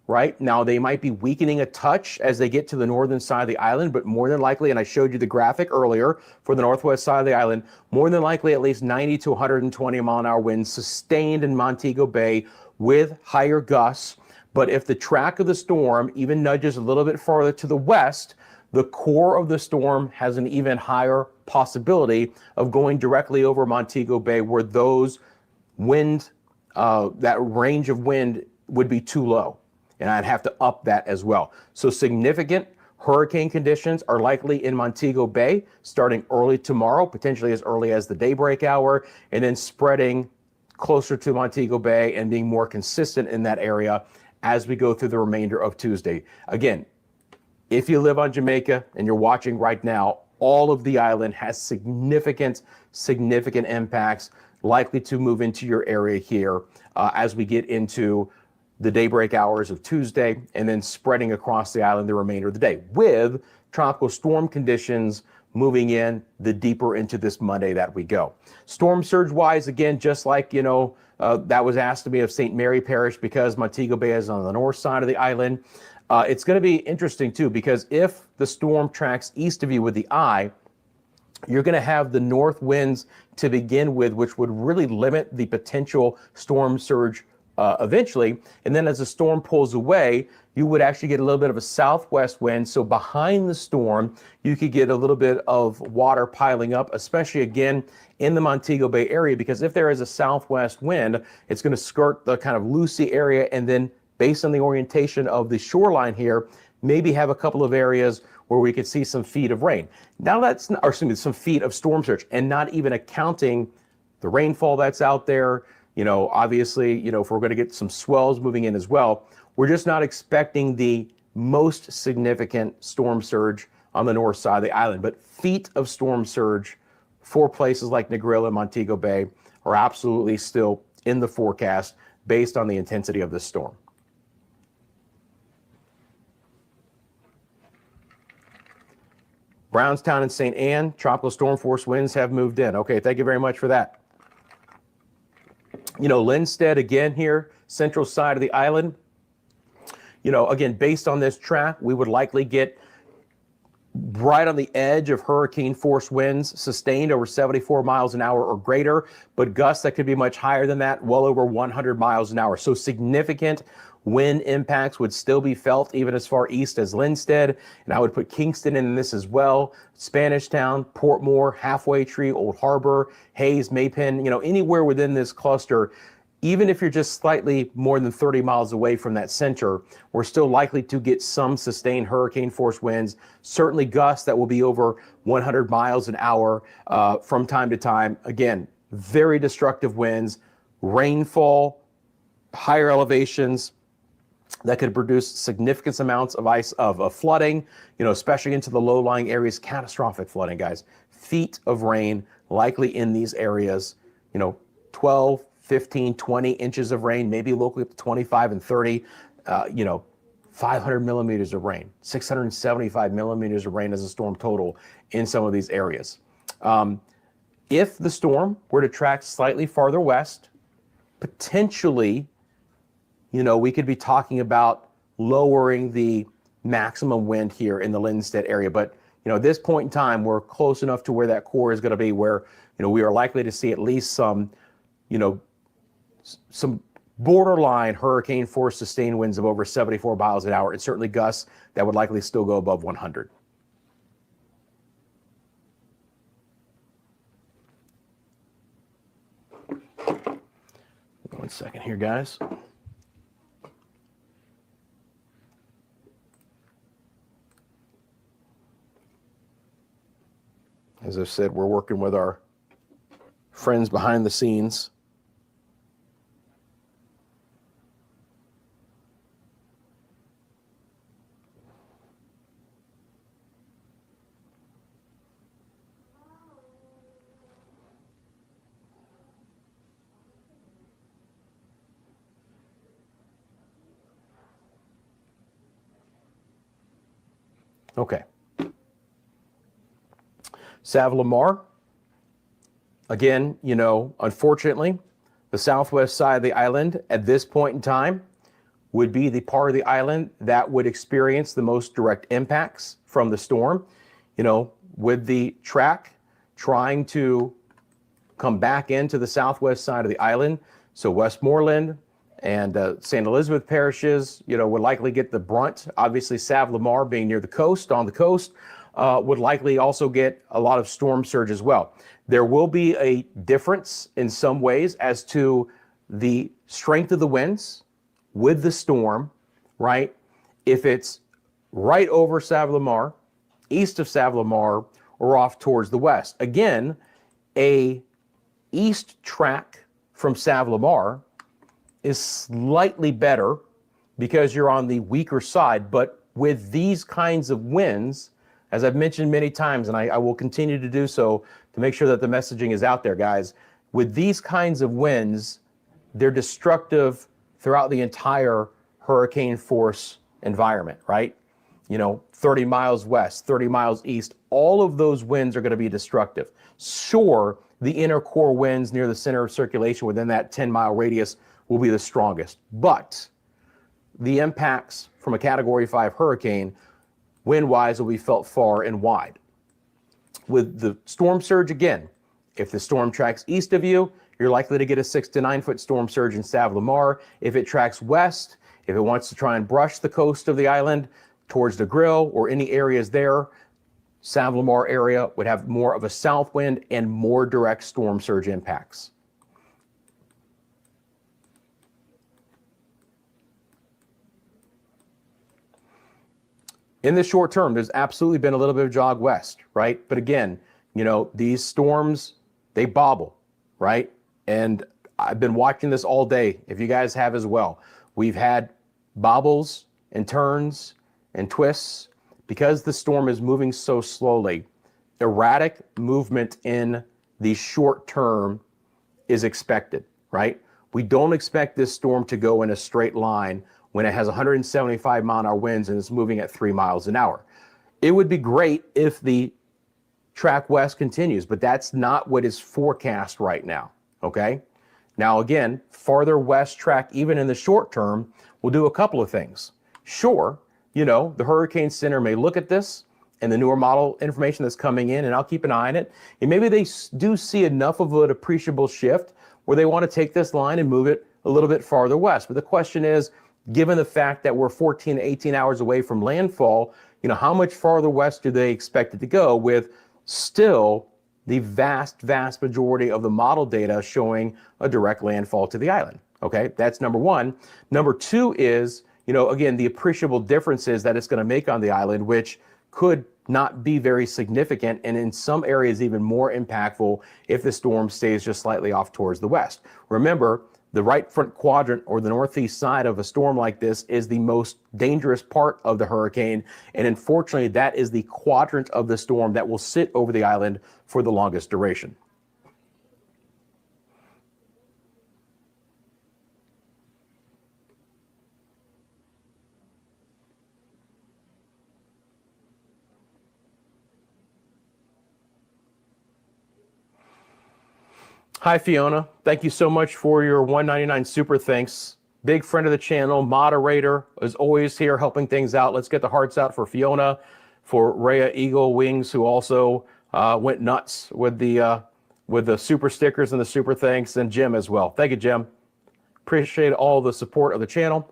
S2: Right now, they might be weakening a touch as they get to the northern side of the island, but more than likely, and I showed you the graphic earlier for the northwest side of the island, more than likely at least 90 to 120 mile an hour winds sustained in Montego Bay with higher gusts. But if the track of the storm even nudges a little bit farther to the west, the core of the storm has an even higher possibility of going directly over Montego Bay, where those wind, that range of wind would be too low. And I'd have to up that as well. So significant hurricane conditions are likely in Montego Bay starting early tomorrow, potentially as early as the daybreak hour, and then spreading closer to Montego Bay and being more consistent in that area as we go through the remainder of Tuesday. Again, if you live on Jamaica and you're watching right now, all of the island has significant impacts likely to move into your area here as we get into the daybreak hours of Tuesday and then spreading across the island the remainder of the day, with tropical storm conditions moving in the deeper into this Monday that we go. Storm surge wise, again, just like, that was asked of me of St. Mary Parish, because Montego Bay is on the north side of the island. It's going to be interesting too, because if the storm tracks east of you with the eye, you're going to have the north winds to begin with, which would really limit the potential storm surge eventually. And then as the storm pulls away, you would actually get a little bit of a southwest wind. So behind the storm, you could get a little bit of water piling up, especially again in the Montego Bay area, because if there is a southwest wind, it's going to skirt the kind of Lucy area, and then based on the orientation of the shoreline here, maybe have a couple of areas where we could see some feet of rain. Now that's, or excuse me, some feet of storm surge, and not even accounting the rainfall that's out there. Obviously, if we're going to get some swells moving in as well, we're just not expecting the most significant storm surge on the north side of the island. But feet of storm surge for places like Negril and Montego Bay are absolutely still in the forecast based on the intensity of this storm. Brownstown and St. Anne, tropical storm force winds have moved in. Okay, thank you very much for that. Linstead again here, central side of the island. Again, based on this track, we would likely get right on the edge of hurricane force winds sustained over 74 miles an hour or greater, but gusts that could be much higher than that, well over 100 miles an hour. So significant wind impacts would still be felt even as far east as Linstead. And I would put Kingston in this as well. Spanish Town, Portmore, Halfway Tree, Old Harbor, Hayes, Maypen, anywhere within this cluster. Even if you're just slightly more than 30 miles away from that center, we're still likely to get some sustained hurricane force winds, certainly gusts that will be over 100 miles an hour from time to time. Again, very destructive winds, rainfall, higher elevations that could produce significant amounts of ice, of flooding, especially into the low-lying areas, catastrophic flooding, guys. Feet of rain likely in these areas, 12, 15, 20 inches of rain, maybe locally up to 25 and 30, 500 millimeters of rain, 675 millimeters of rain as a storm total in some of these areas. If the storm were to track slightly farther west, potentially, we could be talking about lowering the maximum wind here in the Linstead area. But, at this point in time, we're close enough to where that core is going to be where, we are likely to see at least some borderline hurricane force sustained winds of over 74 miles an hour, and certainly gusts that would likely still go above 100. One second here, guys. As I said, we're working with our friends behind the scenes. Okay. Savlamar, again, unfortunately, the southwest side of the island at this point in time would be the part of the island that would experience the most direct impacts from the storm. With the track trying to come back into the southwest side of the island. So Westmoreland and St. Elizabeth parishes, would likely get the brunt. Obviously, Savlamar being near the coast, on the coast, would likely also get a lot of storm surge as well. There will be a difference in some ways as to the strength of the winds with the storm, right? If it's right over Savlamar, east of Savlamar, or off towards the west. Again, a east track from Savlamar is slightly better because you're on the weaker side. But with these kinds of winds, as I've mentioned many times, and I will continue to do so to make sure that the messaging is out there, guys, with these kinds of winds, they're destructive throughout the entire hurricane force environment, right? 30 miles west, 30 miles east, all of those winds are going to be destructive. Sure, the inner core winds near the center of circulation within that 10-mile radius will be the strongest, but the impacts from a Category 5 hurricane, wind-wise, will be felt far and wide. With the storm surge, again, if the storm tracks east of you, you're likely to get a 6 to 9 foot storm surge in Savlamar. If it tracks west, if it wants to try and brush the coast of the island towards the Grill or any areas there, Savlamar area would have more of a south wind and more direct storm surge impacts. In the short term, there's absolutely been a little bit of jog west, right? But again, these storms, they bobble, right? And I've been watching this all day, if you guys have as well. We've had bobbles and turns and twists because the storm is moving so slowly. Erratic movement in the short term is expected, right? We don't expect this storm to go in a straight line when it has 175 mile an hour winds and it's moving at 3 miles an hour. It would be great if the track west continues, but that's not what is forecast right now, okay? Now again, farther west track, even in the short term, will do a couple of things. Sure, the Hurricane Center may look at this and the newer model information that's coming in, and I'll keep an eye on it. And maybe they do see enough of an appreciable shift where they want to take this line and move it a little bit farther west. But the question is, given the fact that we're 14 to 18 hours away from landfall, how much farther west do they expect it to go, with still the vast majority of the model data showing a direct landfall to the island? Okay, that's number one. Number two is, again, the appreciable differences that it's going to make on the island, which could not be very significant, and in some areas even more impactful if the storm stays just slightly off towards the west. Remember, the right front quadrant, or the northeast side of a storm like this, is the most dangerous part of the hurricane, and unfortunately that is the quadrant of the storm that will sit over the island for the longest duration. Hi, Fiona. Thank you so much for your $1.99 super thanks. Big friend of the channel, moderator, is always here helping things out. Let's get the hearts out for Fiona, for Rhea Eagle Wings, who also went nuts with the super stickers and the super thanks, and Jim as well. Thank you, Jim. Appreciate all the support of the channel.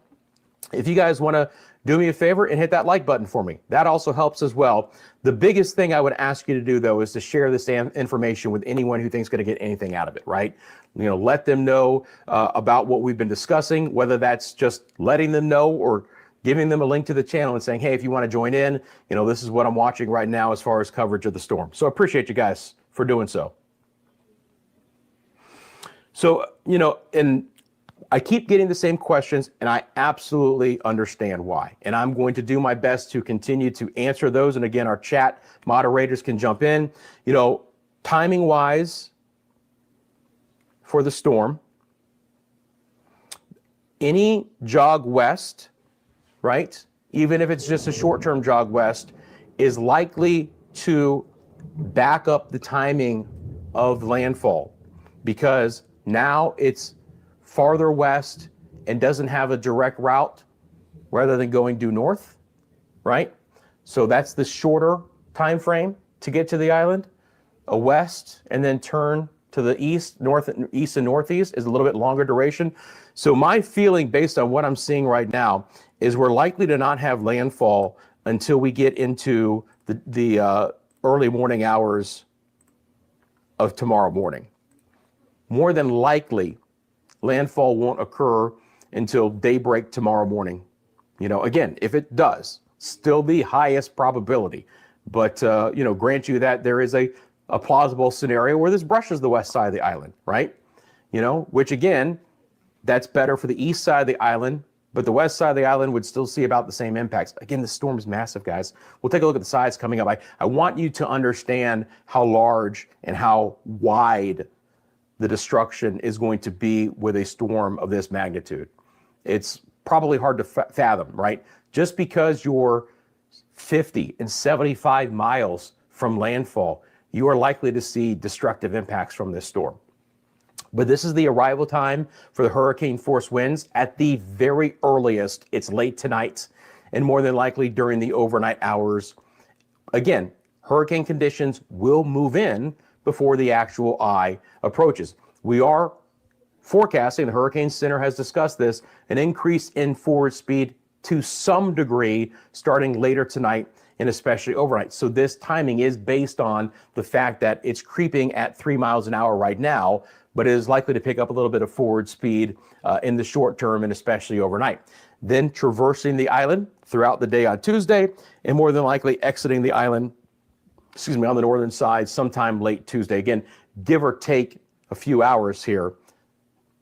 S2: If you guys want to do me a favor and hit that like button for me, that also helps as well. The biggest thing I would ask you to do, though, is to share this information with anyone who thinks going to get anything out of it, right? Let them know about what we've been discussing, whether that's just letting them know or giving them a link to the channel and saying, hey, if you want to join in, this is what I'm watching right now as far as coverage of the storm. So I appreciate you guys for doing so. So, and I keep getting the same questions, and I absolutely understand why. And I'm going to do my best to continue to answer those. And again, our chat moderators can jump in. Timing wise for the storm, any jog west, right? Even if it's just a short-term jog west, is likely to back up the timing of landfall, because now it's farther west and doesn't have a direct route rather than going due north, right? So that's the shorter time frame to get to the island. A west and then turn to the east and northeast is a little bit longer duration. So my feeling, based on what I'm seeing right now, is we're likely to not have landfall until we get into the early morning hours of tomorrow morning. More than likely, landfall won't occur until daybreak tomorrow morning. Again, if it does, still the highest probability. But, grant you that there is a plausible scenario where this brushes the west side of the island, right? Which again, that's better for the east side of the island but the west side of the island would still see about the same impacts. Again, the storm's massive, guys. We'll take a look at the size coming up. I want you to understand how large and how wide the destruction is going to be with a storm of this magnitude. It's probably hard to fathom, right? Just because you're 50 and 75 miles from landfall, you are likely to see destructive impacts from this storm. But this is the arrival time for the hurricane force winds. At the very earliest, it's late tonight and more than likely during the overnight hours. Again, hurricane conditions will move in before the actual eye approaches. We are forecasting, the Hurricane Center has discussed this, an increase in forward speed to some degree starting later tonight and especially overnight. So this timing is based on the fact that it's creeping at 3 miles an hour right now, but it is likely to pick up a little bit of forward speed in the short term and especially overnight. Then traversing the island throughout the day on Tuesday and more than likely exiting the island, on the northern side sometime late Tuesday. Again, give or take a few hours here.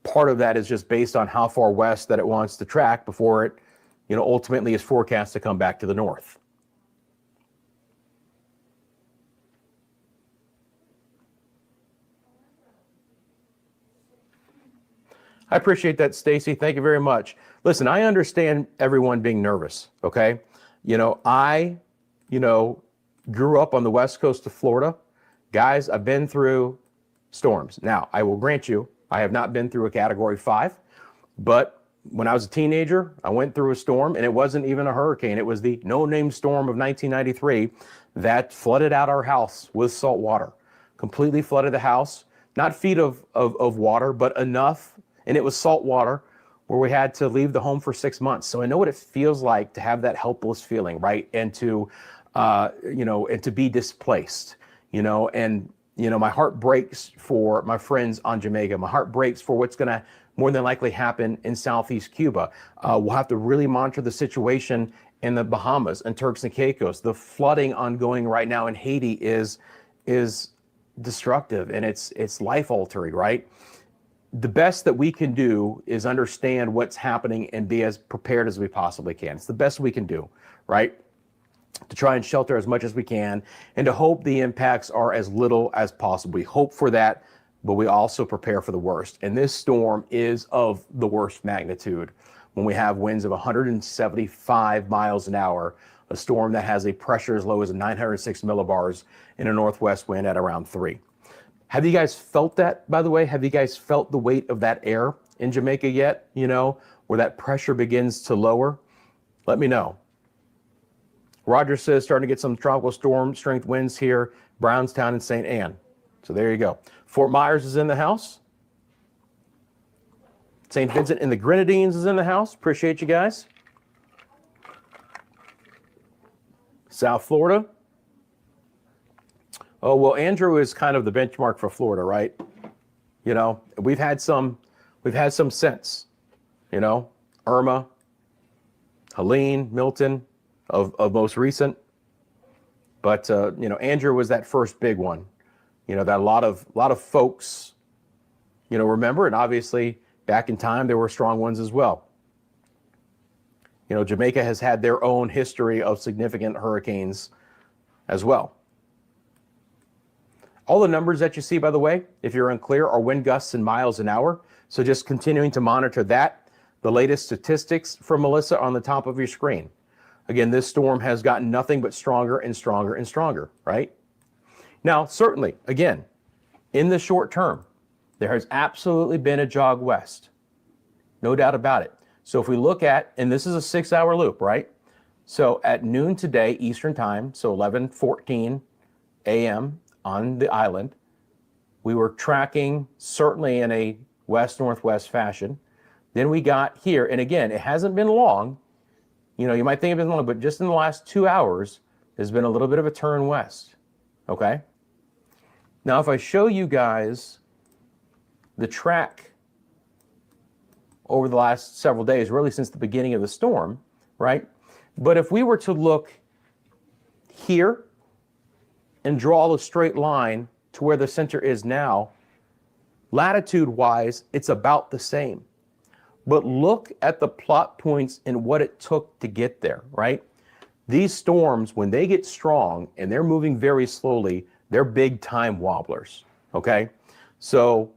S2: Part of that is just based on how far west that it wants to track before it, ultimately is forecast to come back to the north. I appreciate that, Stacy. Thank you very much. Listen, I understand everyone being nervous, okay? I grew up on the west coast of Florida. Guys, I've been through storms. Now, I will grant you, I have not been through a Category 5, but when I was a teenager, I went through a storm, and it wasn't even a hurricane. It was the no-name storm of 1993 that flooded out our house with salt water, completely flooded the house, not feet of water, but enough, and it was salt water, where we had to leave the home for 6 months. So I know what it feels like to have that helpless feeling, right? And to, and to be displaced, my heart breaks for my friends on Jamaica. My heart breaks for what's going to more than likely happen in Southeast Cuba. We'll have to really monitor the situation in the Bahamas and Turks and Caicos. The flooding ongoing right now in Haiti is destructive, and it's life altering, right? The best that we can do is understand what's happening and be as prepared as we possibly can. It's the best we can do, right? To try and shelter as much as we can and to hope the impacts are as little as possible. We hope for that, but we also prepare for the worst. And this storm is of the worst magnitude when we have winds of 175 miles an hour, a storm that has a pressure as low as 906 millibars and a northwest wind at around 3. Have you guys felt that, by the way? Have you guys felt the weight of that air in Jamaica yet, where that pressure begins to lower? Let me know. Roger says starting to get some tropical storm strength winds here, Brownstown and St. Anne. So there you go. Fort Myers is in the house. St. Vincent and the Grenadines is in the house. Appreciate you guys. South Florida. Oh, well, Andrew is kind of the benchmark for Florida, right? We've had some since, Irma, Helene, Milton of most recent. But, Andrew was that first big one, that a lot of folks, remember. And obviously back in time, there were strong ones as well. Jamaica has had their own history of significant hurricanes as well. All the numbers that you see, by the way, if you're unclear, are wind gusts in miles an hour. So just continuing to monitor that. The latest statistics from Melissa on the top of your screen. Again, this storm has gotten nothing but stronger and stronger and stronger, right? Now, certainly, again, in the short term, there has absolutely been a jog west. No doubt about it. So if we look at, and this is a 6-hour loop, right? So at noon today, Eastern time, so 11:14 a.m., on the island, we were tracking certainly in a west-northwest fashion. Then we got here, and again, it hasn't been long. You might think it's been long, but just in the last 2 hours, there's been a little bit of a turn west, okay? Now, if I show you guys the track over the last several days, really since the beginning of the storm, right? But if we were to look here, and draw a straight line to where the center is now, latitude-wise, it's about the same. but look at the plot points and what it took to get there, right? These storms, when they get strong and they're moving very slowly, they're big time wobblers, okay? So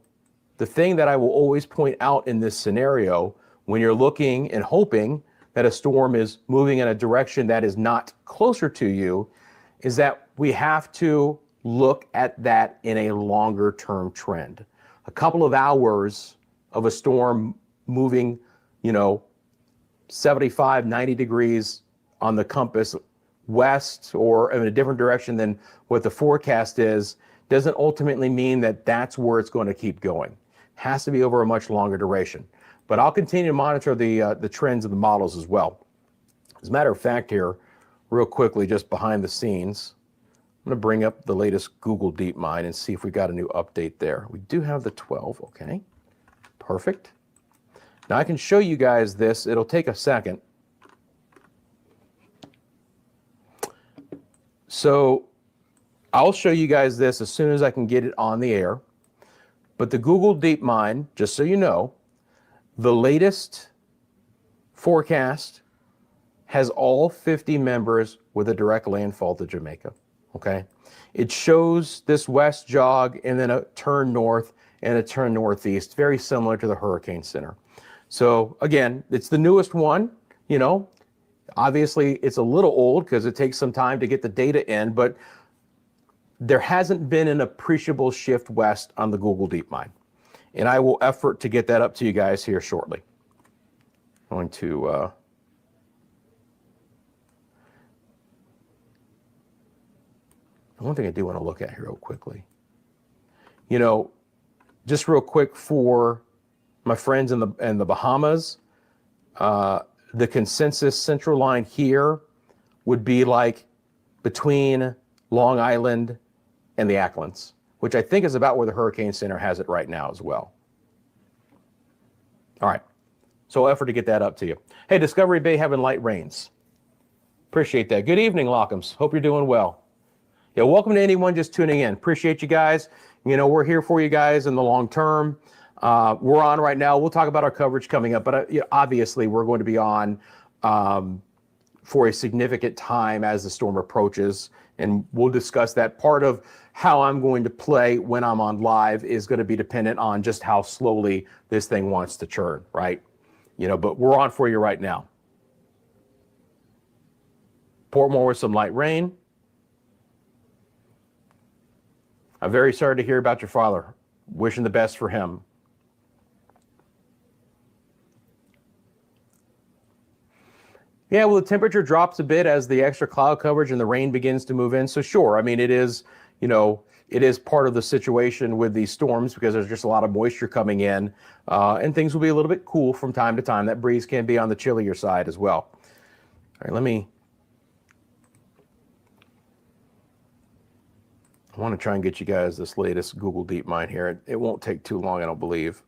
S2: the thing that I will always point out in this scenario, when you're looking and hoping that a storm is moving in a direction that is not closer to you, is that we have to look at that in a longer term trend. A couple of hours of a storm moving, 75, 90 degrees on the compass west or in a different direction than what the forecast is, doesn't ultimately mean that that's where it's going to keep going. Has to be over a much longer duration. But I'll continue to monitor the trends of the models as well. As a matter of fact here, real quickly, just behind the scenes, I'm going to bring up the latest Google DeepMind and see if we got a new update there. We do have the 12, okay. Perfect. Now I can show you guys this. It'll take a second. So I'll show you guys this as soon as I can get it on the air. But the Google DeepMind, just so you know, the latest forecast has all 50 members with a direct landfall to Jamaica, okay? It shows this west jog and then a turn north and a turn northeast, very similar to the Hurricane Center. So again, it's the newest one, obviously it's a little old because it takes some time to get the data in, but there hasn't been an appreciable shift west on the Google DeepMind. And I will effort to get that up to you guys here shortly. I'm going to one thing I do want to look at here real quickly. Just real quick for my friends in the Bahamas, the consensus central line here would be like between Long Island and the Acklands, which I think is about where the Hurricane Center has it right now as well. All right, so effort to get that up to you. Hey, Discovery Bay having light rains. Appreciate that. Good evening, Lockums. Hope you're doing well. Yeah, welcome to anyone just tuning in. Appreciate you guys. We're here for you guys in the long term. We're on right now. We'll talk about our coverage coming up, but obviously we're going to be on for a significant time as the storm approaches, and we'll discuss that. Part of how I'm going to play when I'm on live is going to be dependent on just how slowly this thing wants to churn, right? But we're on for you right now. Portmore with some light rain. I'm very sorry to hear about your father. Wishing the best for him. Yeah, well, the temperature drops a bit as the extra cloud coverage and the rain begins to move in. So sure, I mean, it is part of the situation with these storms because there's just a lot of moisture coming in, and things will be a little bit cool from time to time. That breeze can be on the chillier side as well. All right, I want to try and get you guys this latest Google DeepMind here. It won't take too long, I don't believe.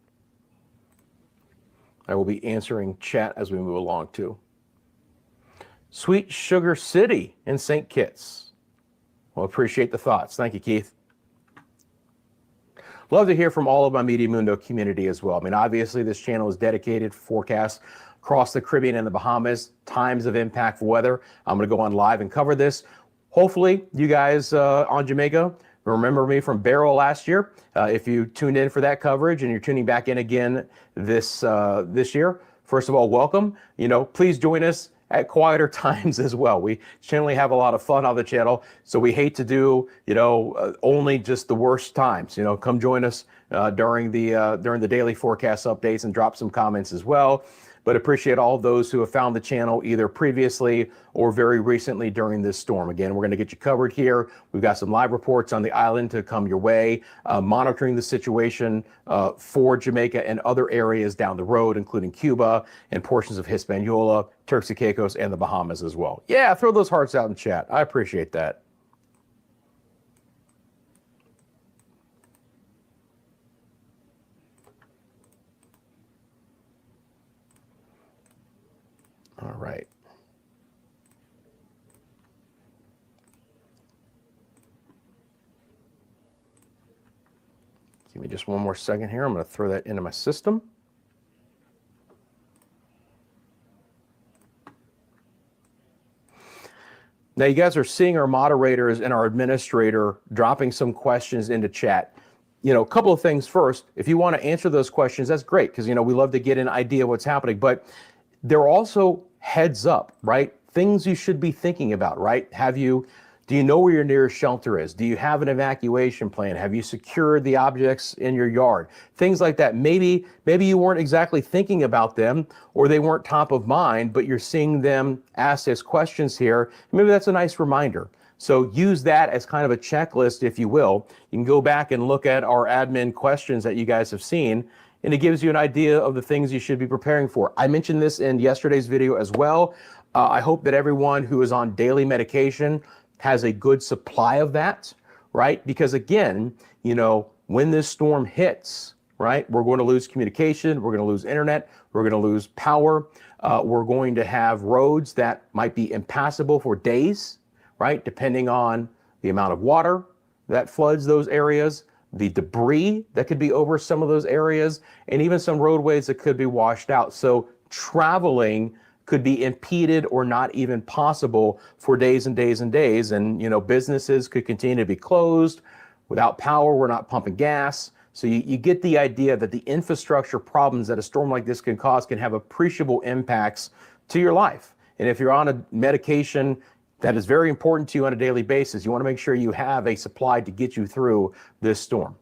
S2: I will be answering chat as we move along too. Sweet Sugar City in St. Kitts. Well, appreciate the thoughts. Thank you, Keith. Love to hear from all of my Media Mundo community as well. I mean, obviously this channel is dedicated to forecasts across the Caribbean and the Bahamas, times of impactful weather. I'm going to go on live and cover this. Hopefully you guys on Jamaica remember me from Barrow last year. If you tuned in for that coverage and you're tuning back in again this year, first of all, welcome. Please join us at quieter times as well. We generally have a lot of fun on the channel, so we hate to do only just the worst times. Come join us during the daily forecast updates and drop some comments as well. But appreciate all those who have found the channel either previously or very recently during this storm. Again, we're going to get you covered here. We've got some live reports on the island to come your way, monitoring the situation for Jamaica and other areas down the road, including Cuba and portions of Hispaniola, Turks and Caicos, and the Bahamas as well. Yeah, throw those hearts out in chat. I appreciate that. All right. Give me just one more second here. I'm going to throw that into my system. Now you guys are seeing our moderators and our administrator dropping some questions into chat. A couple of things first. If you want to answer those questions, that's great, because we love to get an idea of what's happening. But they're also heads up, right? Things you should be thinking about, right? Do you know where your nearest shelter is? Do you have an evacuation plan? Have you secured the objects in your yard? Things like that. Maybe you weren't exactly thinking about them, or they weren't top of mind, but you're seeing them ask us questions here. Maybe that's a nice reminder. So use that as kind of a checklist, if you will. You can go back and look at our admin questions that you guys have seen, and it gives you an idea of the things you should be preparing for. I mentioned this in yesterday's video as well. I hope that everyone who is on daily medication has a good supply of that, right? Because again, when this storm hits, right, we're going to lose communication, we're going to lose internet, we're going to lose power, we're going to have roads that might be impassable for days, right? Depending on the amount of water that floods those areas, the debris that could be over some of those areas, and even some roadways that could be washed out. So traveling could be impeded or not even possible for days and days and days. And, businesses could continue to be closed. Without power, we're not pumping gas. So you get the idea that the infrastructure problems that a storm like this can cause can have appreciable impacts to your life. And if you're on a medication that is very important to you on a daily basis, you want to make sure you have a supply to get you through this storm.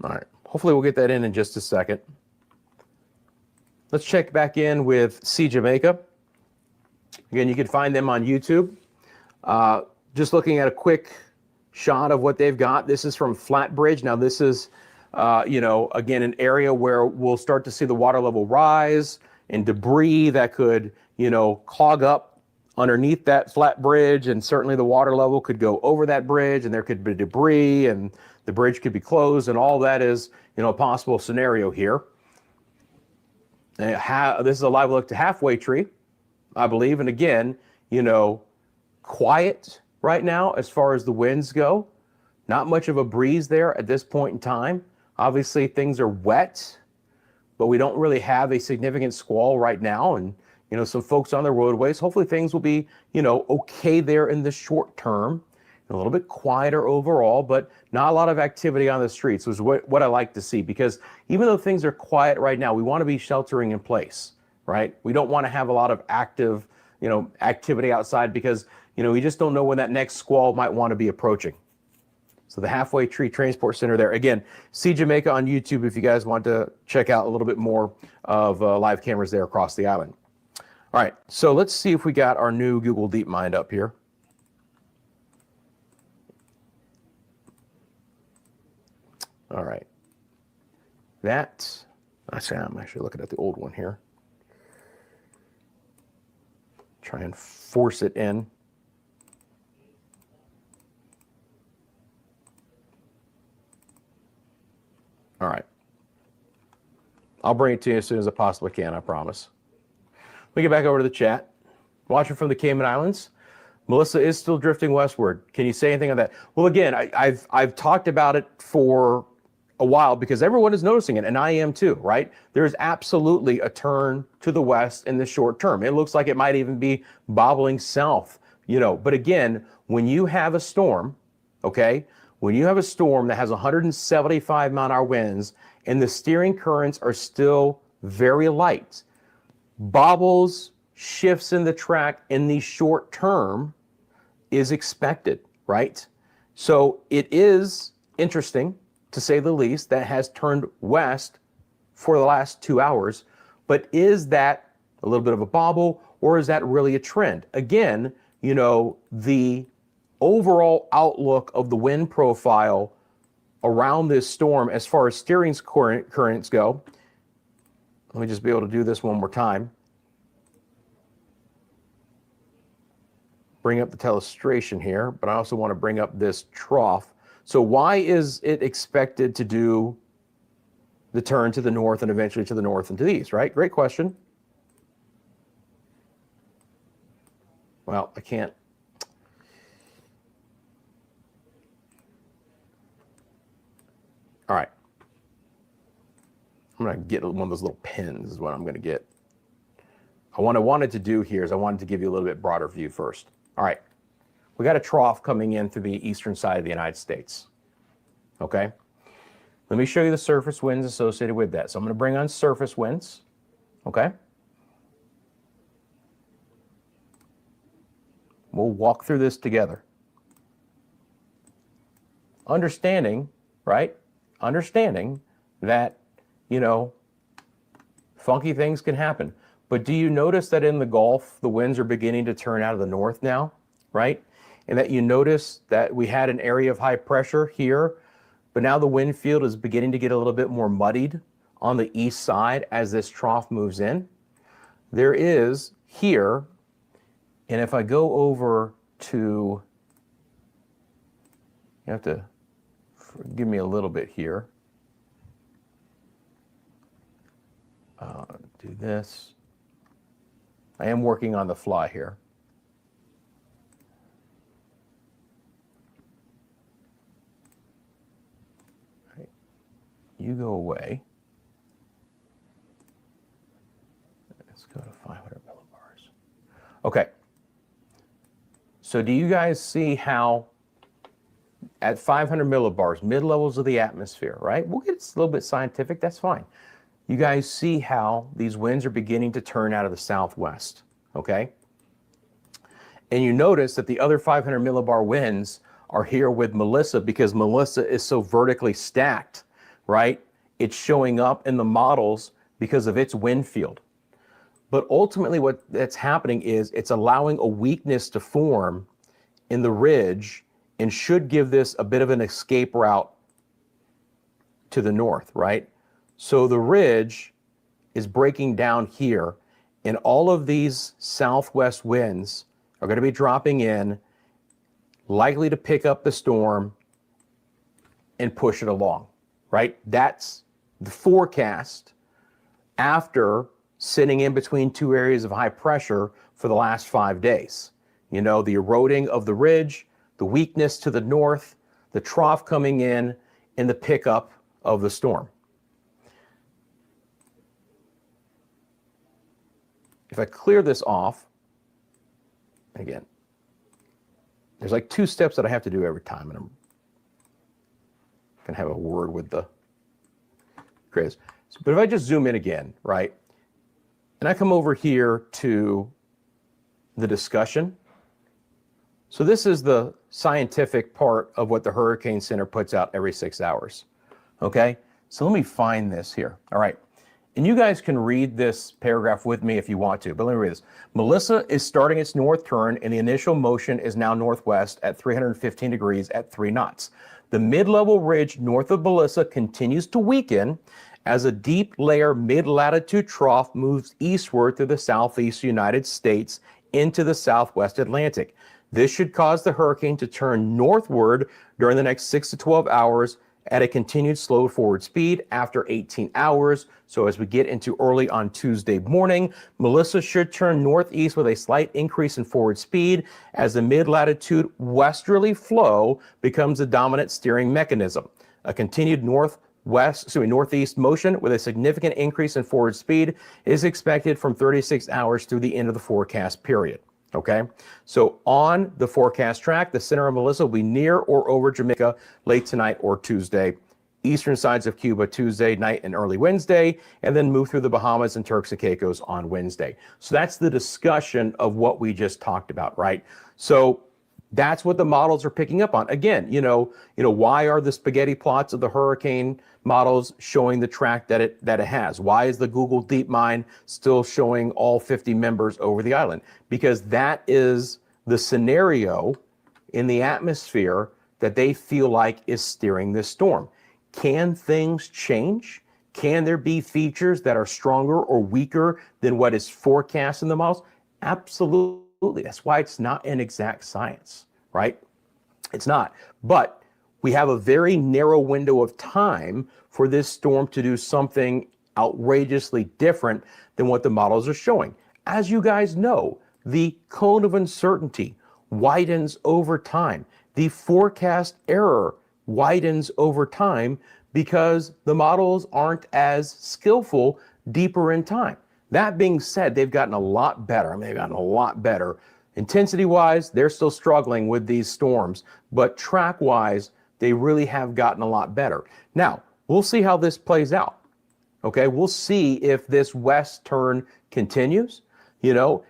S2: All right, hopefully we'll get that in just a second. Let's check back in with Jamaica. Again, you can find them on YouTube. Just looking at a quick shot of what they've got. This is from Flatbridge. Now this is, again, an area where we'll start to see the water level rise and debris that could, clog up underneath that flat bridge. And certainly the water level could go over that bridge, and there could be debris, and the bridge could be closed, and all that is, a possible scenario here. This is a live look to Halfway Tree, I believe. And again, quiet right now as far as the winds go. Not much of a breeze there at this point in time. Obviously, things are wet, but we don't really have a significant squall right now. And, some folks on the roadways, hopefully things will be, okay there in the short term. A little bit quieter overall, but not a lot of activity on the streets, was what I like to see. Because even though things are quiet right now, we want to be sheltering in place, right? We don't want to have a lot of active, activity outside, because, we just don't know when that next squall might want to be approaching. So the Halfway Tree Transport Center there. Again, see Jamaica on YouTube if you guys want to check out a little bit more of live cameras there across the island. All right, so let's see if we got our new Google DeepMind up here. All right, I'm actually looking at the old one here. Try and force it in. All right, I'll bring it to you as soon as I possibly can, I promise. We get back over to the chat. Watching from the Cayman Islands. Melissa is still drifting westward. Can you say anything on that? Well, again, I've talked about it for a while because everyone is noticing it, and I am too, right? There's absolutely a turn to the west in the short term. It looks like it might even be bobbling south, But again, when you have a storm, okay, when you have a storm that has 175 mile-an-hour winds and the steering currents are still very light, bobbles, shifts in the track in the short term is expected, right? So it is interesting, to say the least, that has turned west for the last 2 hours. But is that a little bit of a bobble, or is that really a trend? Again, the overall outlook of the wind profile around this storm as far as steering currents go. Let me just be able to do this one more time. bring up the telestration here, but I also want to bring up this trough. So why is it expected to do the turn to the north and eventually to the north and to the east, right? Great question. Well, I can't. All right. I'm going to get one of those little pins is what I'm going to get. What I wanted to do here is I wanted to give you a little bit broader view first. All right. We got a trough coming in through the eastern side of the United States. Okay. Let me show you the surface winds associated with that. So I'm going to bring on surface winds. Okay. We'll walk through this together. Understanding, right? Understanding that, you know, funky things can happen. But do you notice that in the Gulf, the winds are beginning to turn out of the north now, right? And that you notice that we had an area of high pressure here, but now the wind field is beginning to get a little bit more muddied on the east side as this trough moves in. There is here, and if I go over to, you have to give me a little bit here. Do this. I am working on the fly here. All right. You go away. Let's go to 500 millibars. Okay. So do you guys see how at 500 millibars, mid-levels of the atmosphere, right? We'll get a little bit scientific, that's fine. You guys see how these winds are beginning to turn out of the southwest, okay? And you notice that the other 500 millibar winds are here with Melissa because Melissa is so vertically stacked, right? It's showing up in the models because of its wind field. But ultimately what that's happening is it's allowing a weakness to form in the ridge and should give this a bit of an escape route to the north, right? So the ridge is breaking down here, and all of these southwest winds are going to be dropping in, likely to pick up the storm and push it along, right? That's the forecast after sitting in between two areas of high pressure for the last 5 days. You know, the eroding of the ridge, the weakness to the north, the trough coming in, and the pickup of the storm. If I clear this off, again, there's like 2 steps that I have to do every time, and I'm gonna have a word with the Chris. But if I just zoom in again, right, and I come over here to the discussion. So this is the scientific part of what the Hurricane Center puts out every 6 hours, okay? So let me find this here, all right? And you guys can read this paragraph with me if you want to, but let me read this. Melissa is starting its north turn, and the initial motion is now northwest at 315 degrees at 3 knots. The mid-level ridge north of Melissa continues to weaken as a deep layer mid-latitude trough moves eastward through the southeast United States into the southwest Atlantic. This should cause the hurricane to turn northward during the next 6 to 12 hours at a continued slow forward speed after 18 hours. So as we get into early on Tuesday morning, Melissa should turn northeast with a slight increase in forward speed as the mid-latitude westerly flow becomes the dominant steering mechanism. A continued northeast motion with a significant increase in forward speed is expected from 36 hours through the end of the forecast period. Okay, so on the forecast track, the center of Melissa will be near or over Jamaica late tonight or Tuesday, eastern sides of Cuba Tuesday night and early Wednesday, and then move through the Bahamas and Turks and Caicos on Wednesday. So that's the discussion of what we just talked about, right? So that's what the models are picking up on. Again, you know, why are the spaghetti plots of the hurricane models showing the track that it has? Why is the Google DeepMind still showing all 50 members over the island? Because that is the scenario in the atmosphere that they feel like is steering this storm. Can things change? Can there be features that are stronger or weaker than what is forecast in the models? Absolutely. Absolutely. That's why it's not an exact science, right? It's not. But we have a very narrow window of time for this storm to do something outrageously different than what the models are showing. As you guys know, the cone of uncertainty widens over time. The forecast error widens over time because the models aren't as skillful deeper in time. That being said, they've gotten a lot better. I mean, they've gotten a lot better. Intensity-wise, they're still struggling with these storms, but track-wise, they really have gotten a lot better. Now, we'll see how this plays out. Okay, we'll see if this west turn continues. You know,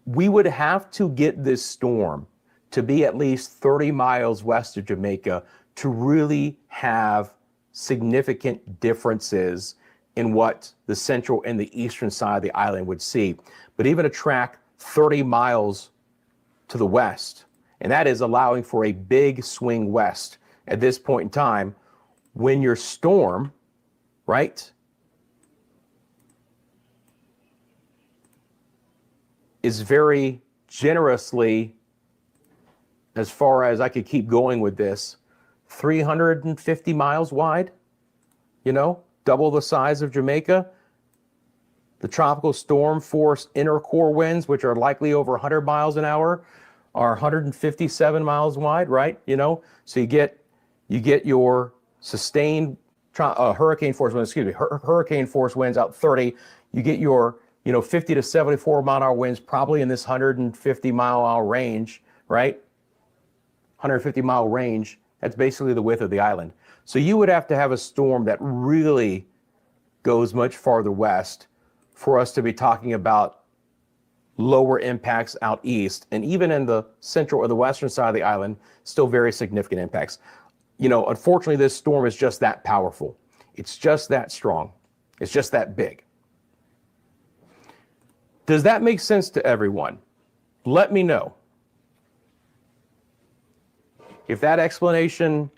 S2: we would have to get this storm to be at least 30 miles west of Jamaica to really have significant differences in what the central and the eastern side of the island would see. But even a track 30 miles to the west, and that is allowing for a big swing west at this point in time when your storm, right, is very generously, as far as I could keep going with this, 350 miles wide, you know, double the size of Jamaica. The tropical storm force inner core winds, which are likely over 100 miles an hour, are 157 miles wide, right? You know, so you get your sustained hurricane force winds, hurricane force winds out 30. You get your, 50 to 74 mile an hour winds, probably in this 150 mile an hour range, right? 150 mile range. That's basically the width of the island. So you would have to have a storm that really goes much farther west for us to be talking about lower impacts out east. And even in the central or the western side of the island, still very significant impacts. Unfortunately, this storm is just that powerful. It's just that strong. It's just that big. Does that make sense to everyone? Let me know. If that explanation,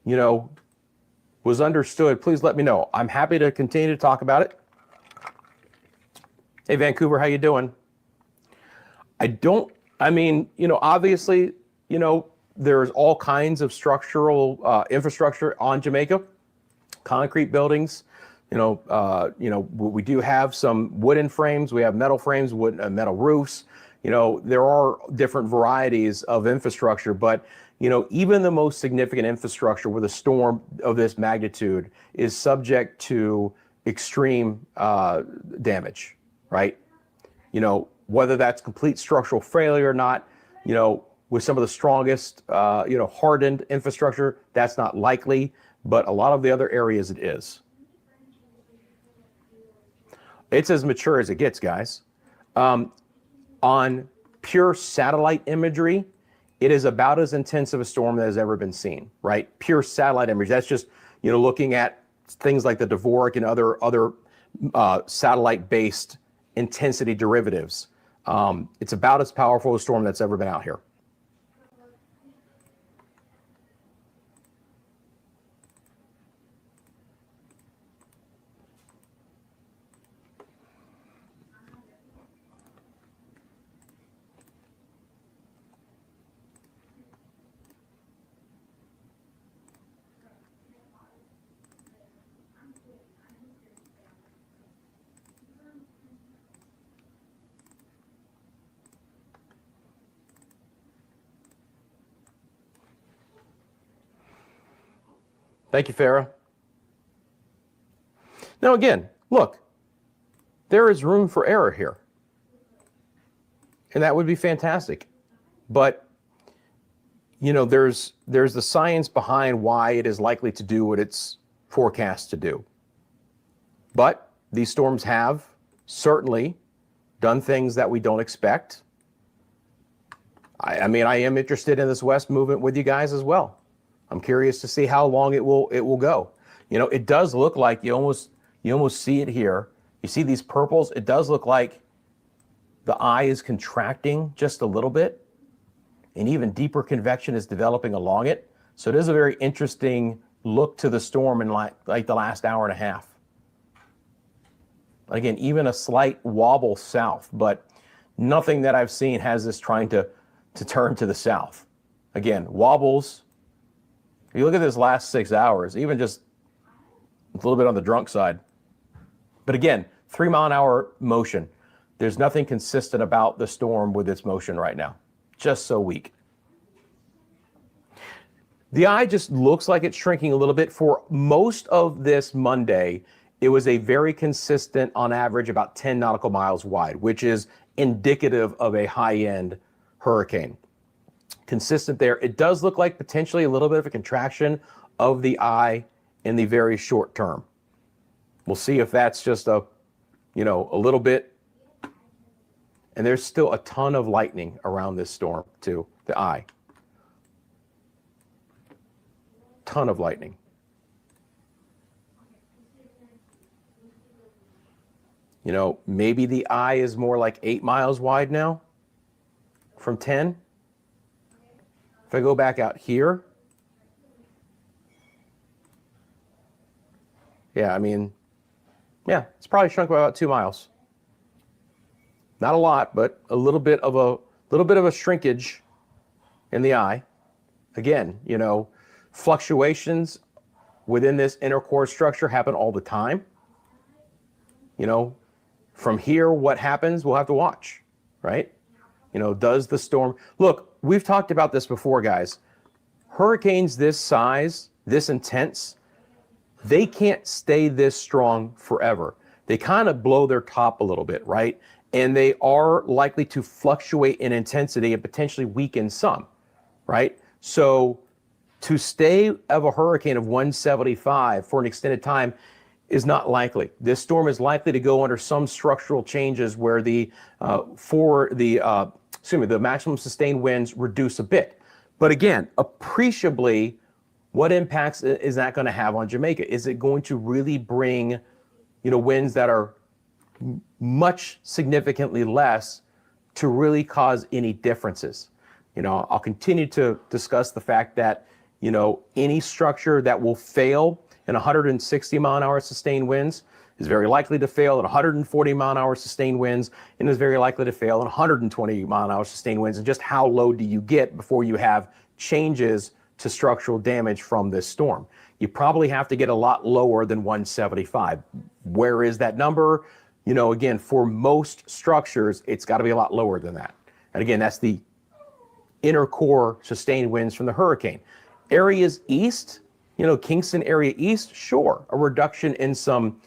S2: was understood, please let me know. I'm happy to continue to talk about it. Hey, Vancouver, how you doing? Obviously, there's all kinds of structural infrastructure on Jamaica, concrete buildings. We do have some wooden frames. We have metal frames, metal roofs. There are different varieties of infrastructure, but even the most significant infrastructure with a storm of this magnitude is subject to extreme damage, right? Whether that's complete structural failure or not, with some of the strongest, hardened infrastructure, that's not likely, but a lot of the other areas it is. It's as mature as it gets, guys. On pure satellite imagery, it is about as intense of a storm that has ever been seen, right? Pure satellite imagery. That's just, looking at things like the Dvorak and other satellite-based intensity derivatives. It's about as powerful a storm that's ever been out here. Thank you, Farah. Now again, look, there is room for error here. And that would be fantastic. But, there's the science behind why it is likely to do what it's forecast to do. But these storms have certainly done things that we don't expect. I am interested in this west movement with you guys as well. I'm curious to see how long it will go. It does look like you almost see it here. You see these purples? It does look like the eye is contracting just a little bit, and even deeper convection is developing along it. So it is a very interesting look to the storm in like the last hour and a half. Again, even a slight wobble south, but nothing that I've seen has this trying to turn to the south. Again, wobbles. If you look at this last 6 hours, even just a little bit on the drunk side. But again, 3 mile an hour motion. There's nothing consistent about the storm with its motion right now. Just so weak. The eye just looks like it's shrinking a little bit. For most of this Monday, it was a very consistent, on average, about 10 nautical miles wide, which is indicative of a high-end hurricane. Consistent there. It does look like potentially a little bit of a contraction of the eye in the very short term. We'll see if that's just a little bit. And there's still a ton of lightning around this storm too, the eye. Ton of lightning. Maybe the eye is more like 8 miles wide now from 10. If I go back out here, it's probably shrunk by about 2 miles. Not a lot, but a little bit of a shrinkage in the eye. Again, fluctuations within this inner core structure happen all the time. From here, what happens, we'll have to watch, right? Does the storm... Look, we've talked about this before, guys. Hurricanes this size, this intense, they can't stay this strong forever. They kind of blow their top a little bit, right? And they are likely to fluctuate in intensity and potentially weaken some, right? So to stay of a hurricane of 175 for an extended time is not likely. This storm is likely to go under some structural changes where the maximum sustained winds reduce a bit. But again, appreciably, what impacts is that going to have on Jamaica? Is it going to really bring, winds that are much significantly less to really cause any differences? I'll continue to discuss the fact that, any structure that will fail in 160 mile an hour sustained winds is very likely to fail at 140 mile an hour sustained winds and is very likely to fail at 120 mile an hour sustained winds. And just how low do you get before you have changes to structural damage from this storm? You probably have to get a lot lower than 175. Where is that number? Again, for most structures, it's got to be a lot lower than that. And again, that's the inner core sustained winds from the hurricane. Areas east, Kingston area east, sure, a reduction in some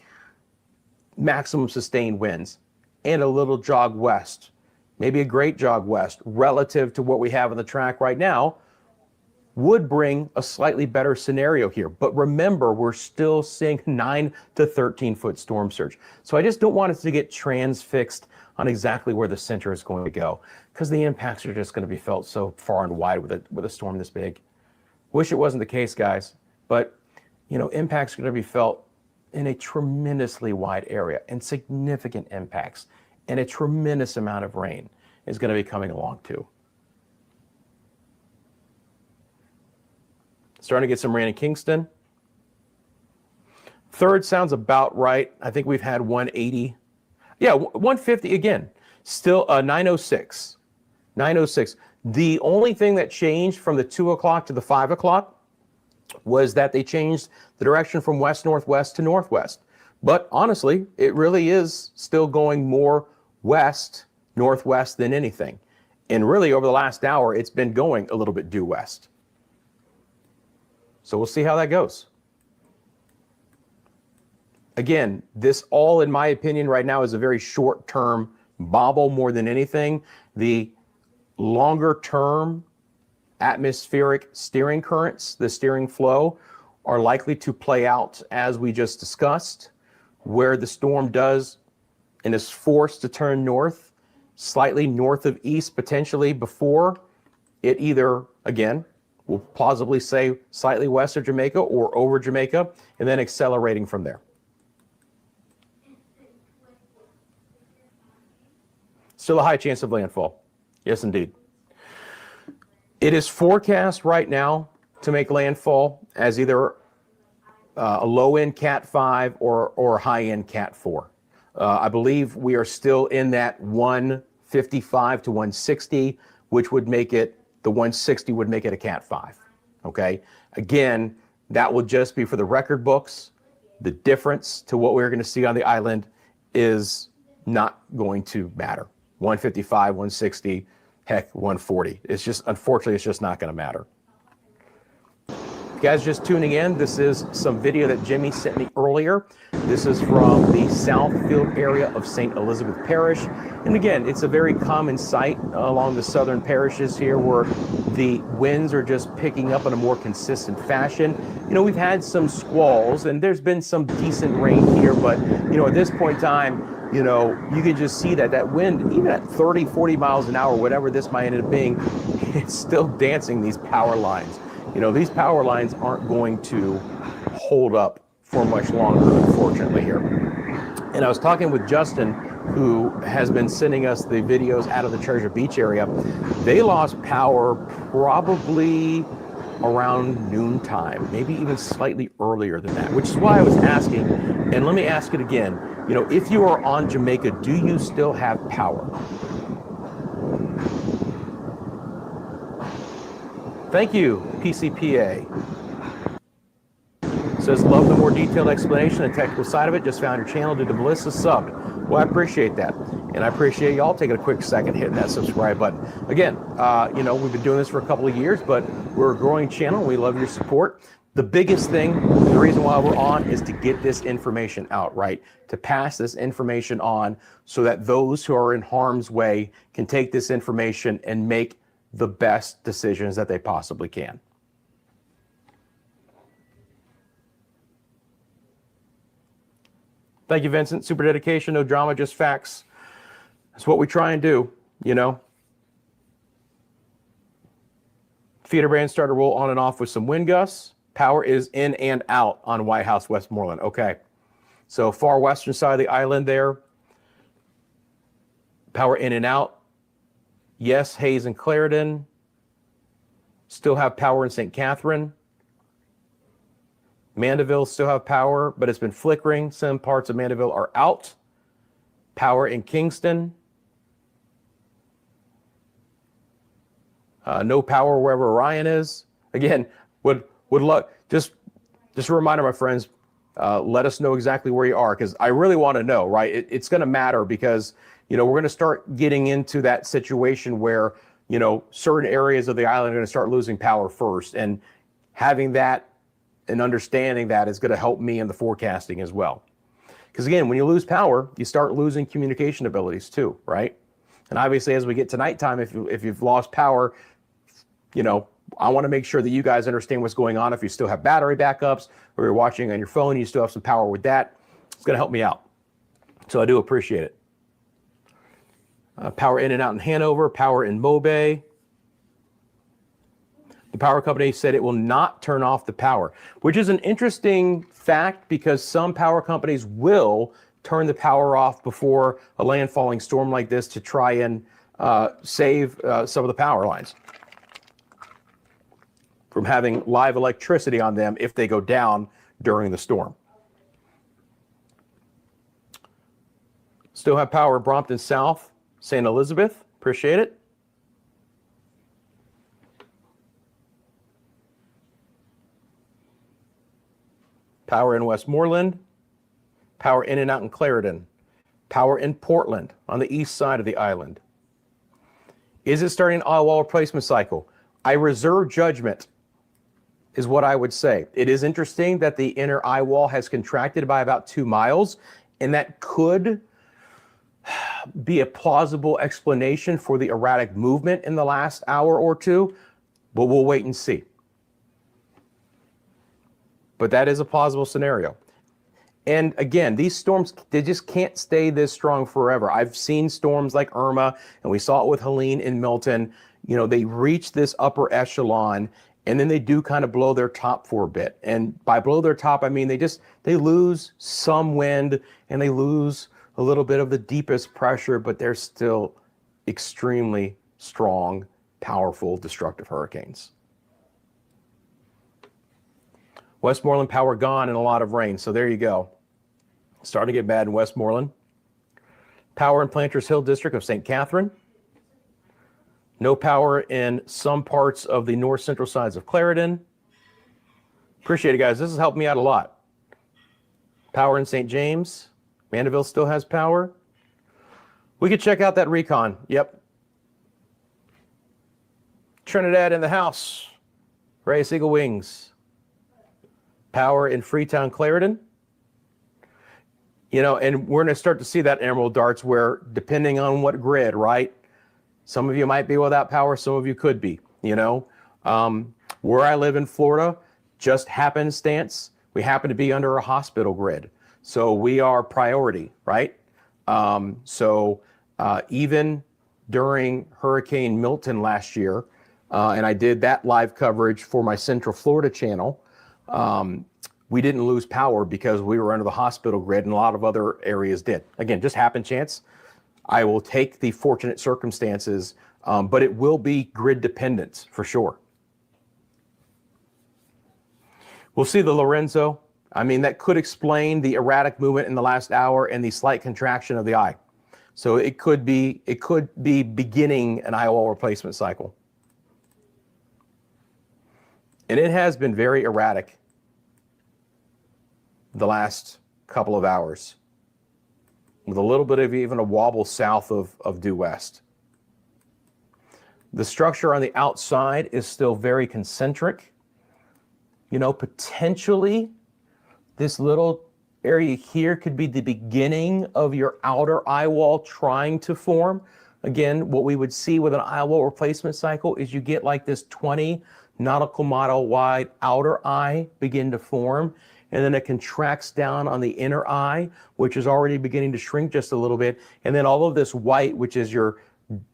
S2: maximum sustained winds and a little jog west, maybe a great jog west relative to what we have on the track right now would bring a slightly better scenario here. But remember, we're still seeing 9 to 13 foot storm surge. So I just don't want us to get transfixed on exactly where the center is going to go, because the impacts are just going to be felt so far and wide with a storm this big. Wish it wasn't the case, guys, but impacts are going to be felt in a tremendously wide area, and significant impacts, and a tremendous amount of rain is going to be coming along too. Starting to get some rain in Kingston. Third sounds about right. I think we've had 180. Yeah, 150 again. Still 906. 906. The only thing that changed from the 2 o'clock to the 5 o'clock was that they changed the direction from west-northwest to northwest. But honestly, it really is still going more west-northwest than anything. And really, over the last hour, it's been going a little bit due west. So we'll see how that goes. Again, this all, in my opinion, right now is a very short-term bobble more than anything. The longer-term atmospheric steering currents, the steering flow, are likely to play out as we just discussed, where the storm does and is forced to turn north, slightly north of east potentially, before it either, again, we'll plausibly say slightly west of Jamaica or over Jamaica, and then accelerating from there. Still a high chance of landfall. Yes, indeed. It is forecast right now to make landfall as either a low-end Cat 5 or high-end Cat 4. I believe we are still in that 1 155 to 160, which would make it, the 160 would make it a Cat 5. Okay. Again, that will just be for the record books. The difference to what we're going to see on the island is not going to matter. 155, 160, heck, 140. It's just, unfortunately, it's just not going to matter. If you guys just tuning in, this is some video that Jimmy sent me earlier. This is from the Southfield area of St. Elizabeth Parish. And again, it's a very common sight along the southern parishes here where the winds are just picking up in a more consistent fashion. You know, we've had some squalls and there's been some decent rain here, but you know, at this point in time, you know, you can just see that that wind, even at 30, 40 miles an hour, whatever this might end up being, it's still dancing these power lines. You know, these power lines aren't going to hold up for much longer, unfortunately, here. And I was talking with Justin, who has been sending us the videos out of the Treasure Beach area. They lost power probably around noontime, maybe even slightly earlier than that, which is why I was asking, and let me ask it again, you know, if you are on Jamaica, do you still have power? Thank you, PCPA. Says, love the more detailed explanation and technical side of it. Just found your channel. Did the Melissa sub? Well, I appreciate that. And I appreciate y'all taking a quick second hitting that subscribe button. Again, you know, we've been doing this for a couple of years, but we're a growing channel. We love your support. The biggest thing, the reason why we're on is to get this information out, right? To pass this information on so that those who are in harm's way can take this information and make the best decisions that they possibly can. Thank you, Vincent. Super dedication, no drama, just facts. That's what we try and do, you know. Feeder band started to roll on and off with some wind gusts. Power is in and out on White House, Westmoreland. Okay. So far western side of the island there. Power in and out. Yes, Hayes and Clarendon. Still have power in St. Catherine. Mandeville still have power, but it's been flickering. Some parts of Mandeville are out. Power in Kingston. No power wherever Orion is. Again, would love, just a reminder, my friends, let us know exactly where you are, because I really want to know, right? It's going to matter because, you know, we're going to start getting into that situation where, you know, certain areas of the island are going to start losing power first. And having that and understanding that is going to help me in the forecasting as well. Because again, when you lose power, you start losing communication abilities too, right? And obviously, as we get to nighttime, if you've lost power, you know, I want to make sure that you guys understand what's going on. If you still have battery backups or you're watching on your phone, you still have some power with that, it's going to help me out. So I do appreciate it. Power in and out in Hanover, power in Mobay. The power company said it will not turn off the power, which is an interesting fact because some power companies will turn the power off before a landfalling storm like this to try and save some of the power lines from having live electricity on them if they go down during the storm. Still have power Brompton South, St. Elizabeth, appreciate it. Power in Westmoreland, power in and out in Clarendon, power in Portland on the east side of the island. Is it starting an eye wall replacement cycle? I reserve judgment is what I would say. It is interesting that the inner eye wall has contracted by about 2 miles, and that could be a plausible explanation for the erratic movement in the last hour or two, but we'll wait and see. But that is a plausible scenario. And again, these storms, they just can't stay this strong forever. I've seen storms like Irma, and we saw it with Helene in Milton. You know, they reach this upper echelon, and then they do kind of blow their top for a bit. And by blow their top, I mean they lose some wind, and they lose a little bit of the deepest pressure, but they're still extremely strong, powerful, destructive hurricanes. Westmoreland power gone and a lot of rain. So there you go. Starting to get bad in Westmoreland. Power in Planters Hill District of St. Catherine. No power in some parts of the north central sides of Clarendon. Appreciate it, guys. This has helped me out a lot. Power in St. James. Mandeville still has power. We could check out that recon. Yep. Trinidad in the house. Reyes Eagle Wings. Power in Freetown, Clarendon. You know, and we're going to start to see that Emerald Darts where, depending on what grid, right? Some of you might be without power. Some of you could be, you know. Where I live in Florida, just happenstance, we happen to be under a hospital grid. So we are priority, right? Even during Hurricane Milton last year, and I did that live coverage for my Central Florida channel, we didn't lose power because we were under the hospital grid, and a lot of other areas did. Again, just happen chance. I will take the fortunate circumstances, but it will be grid dependent for sure. We'll see the Lorenzo. I mean, that could explain the erratic movement in the last hour and the slight contraction of the eye. So it could be beginning an eye wall replacement cycle. And it has been very erratic the last couple of hours, with a little bit of even a wobble south of due west. The structure on the outside is still very concentric. You know, potentially this little area here could be the beginning of your outer eye wall trying to form. Again, what we would see with an eye wall replacement cycle is you get like this 20 nautical mile wide outer eye begin to form, and then it contracts down on the inner eye, which is already beginning to shrink just a little bit. And then all of this white, which is your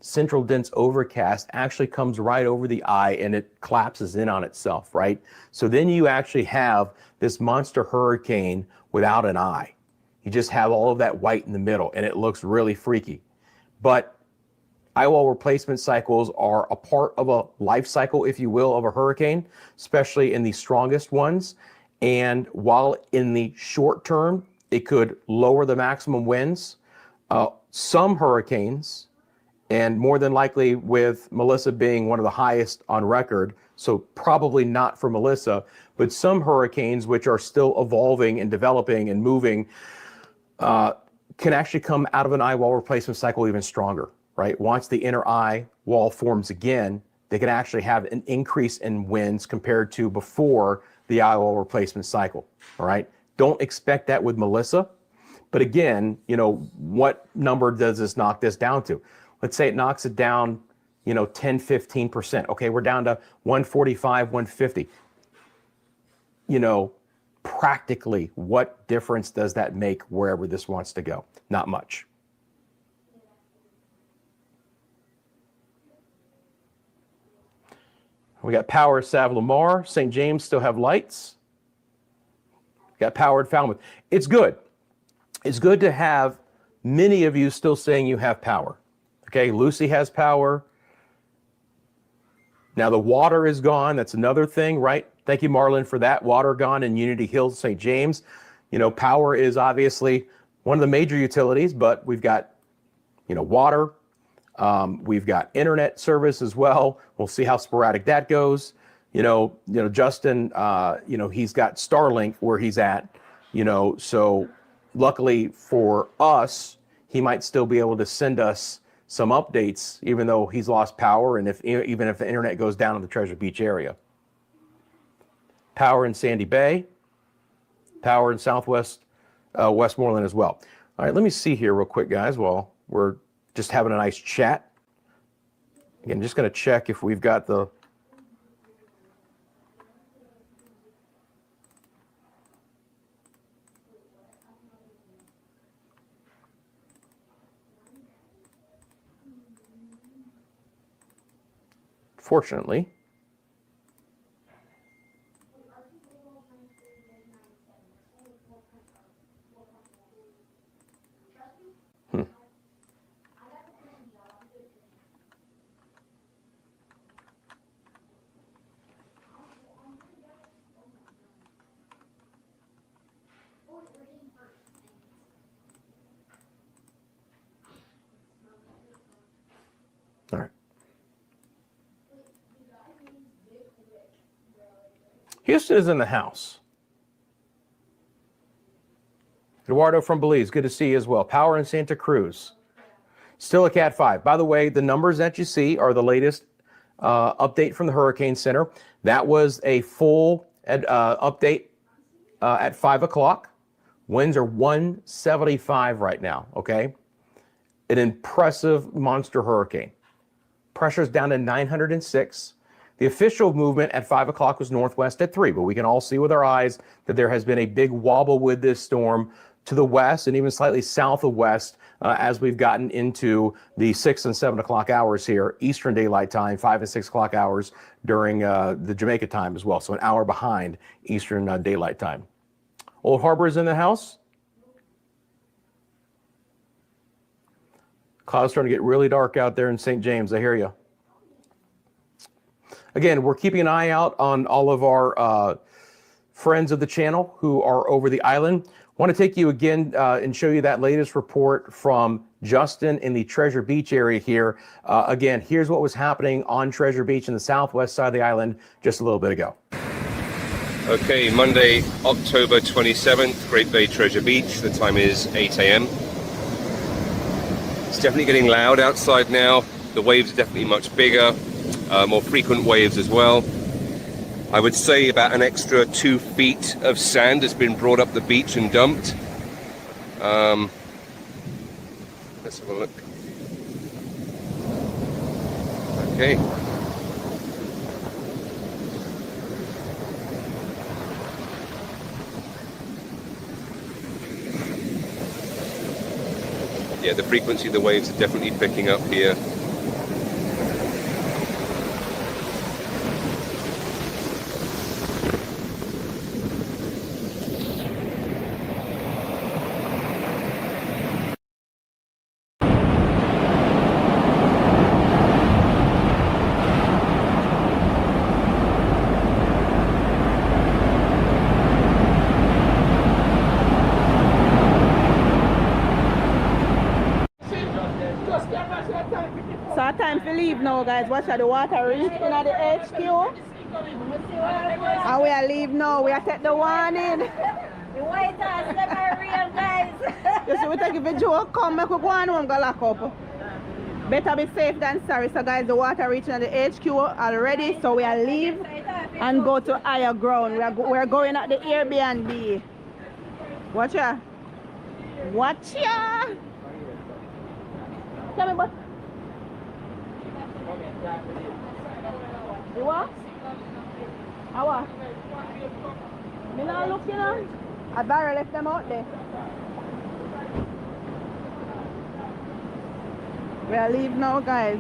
S2: central dense overcast, actually comes right over the eye and it collapses in on itself, right? So then you actually have this monster hurricane without an eye. You just have all of that white in the middle, and it looks really freaky. But eye wall replacement cycles are a part of a life cycle, if you will, of a hurricane, especially in the strongest ones. And while in the short term, it could lower the maximum winds, some hurricanes, and more than likely with Melissa being one of the highest on record, so probably not for Melissa, but some hurricanes which are still evolving and developing and moving can actually come out of an eye wall replacement cycle even stronger, right? Once the inner eye wall forms again, they can actually have an increase in winds compared to before the eye wall replacement cycle, all right? Don't expect that with Melissa. But again, you know, what number does this knock this down to? Let's say it knocks it down, you know, 10, 15%. Okay, we're down to 145, 150. You know, practically, what difference does that make wherever this wants to go? Not much. We got power at Savile Lamar. St. James still have lights. Got power at Falmouth. It's good. It's good to have many of you still saying you have power. Okay, Lucy has power. Now the water is gone. That's another thing, right? Thank you, Marlon, for that. Water gone in Unity Hills, St. James. You know, power is obviously one of the major utilities, but we've got, you know, water. We've got internet service as well. We'll see how sporadic that goes. You know, Justin, you know, he's got Starlink where he's at, you know, so luckily for us, he might still be able to send us some updates, even though he's lost power, and even if the internet goes down in the Treasure Beach area. Power in Sandy Bay, power in Southwest Westmoreland as well. All right, let me see here real quick, guys, while we're just having a nice chat. Again, just going to check if we've got the fortunately. Houston is in the house. Eduardo from Belize, good to see you as well. Power in Santa Cruz. Still a Cat 5. By the way, the numbers that you see are the latest update from the Hurricane Center. That was a full update at 5 o'clock. Winds are 175 right now, okay? An impressive monster hurricane. Pressure's down to 906. The official movement at 5 o'clock was northwest at 3, but we can all see with our eyes that there has been a big wobble with this storm to the west and even slightly south of west as we've gotten into the 6 and 7 o'clock hours here, Eastern Daylight Time, 5 and 6 o'clock hours during the Jamaica time as well, so an hour behind Eastern Daylight Time. Old Harbor is in the house. Clouds starting to get really dark out there in St. James, I hear you. Again, we're keeping an eye out on all of our friends of the channel who are over the island. Want to take you again and show you that latest report from Justin in the Treasure Beach area here. Again, here's what was happening on Treasure Beach in the southwest side of the island just a little bit ago.
S3: Okay, Monday, October 27th, Great Bay Treasure Beach. The time is 8 a.m. It's definitely getting loud outside now. The waves are definitely much bigger, more frequent waves as well. I would say about an extra 2 feet of sand has been brought up the beach and dumped. Let's have a look. Okay. Yeah, the frequency of the waves are definitely picking up here.
S4: So time to leave now, guys. Watch out, the water reach in at the HQ. And we are leave now. We are take the warning.
S5: The white ass never real, guys.
S4: You see, we take a video, come, make we go on home, go lock up. Better be safe than sorry. So guys, the water reaching at the HQ already. So we are leave and go to higher ground. We're going at the Airbnb. Watch ya. Watch ya. Tell me, but you what? How what? Me not look, you know. I better left them out there. We are leave now, guys.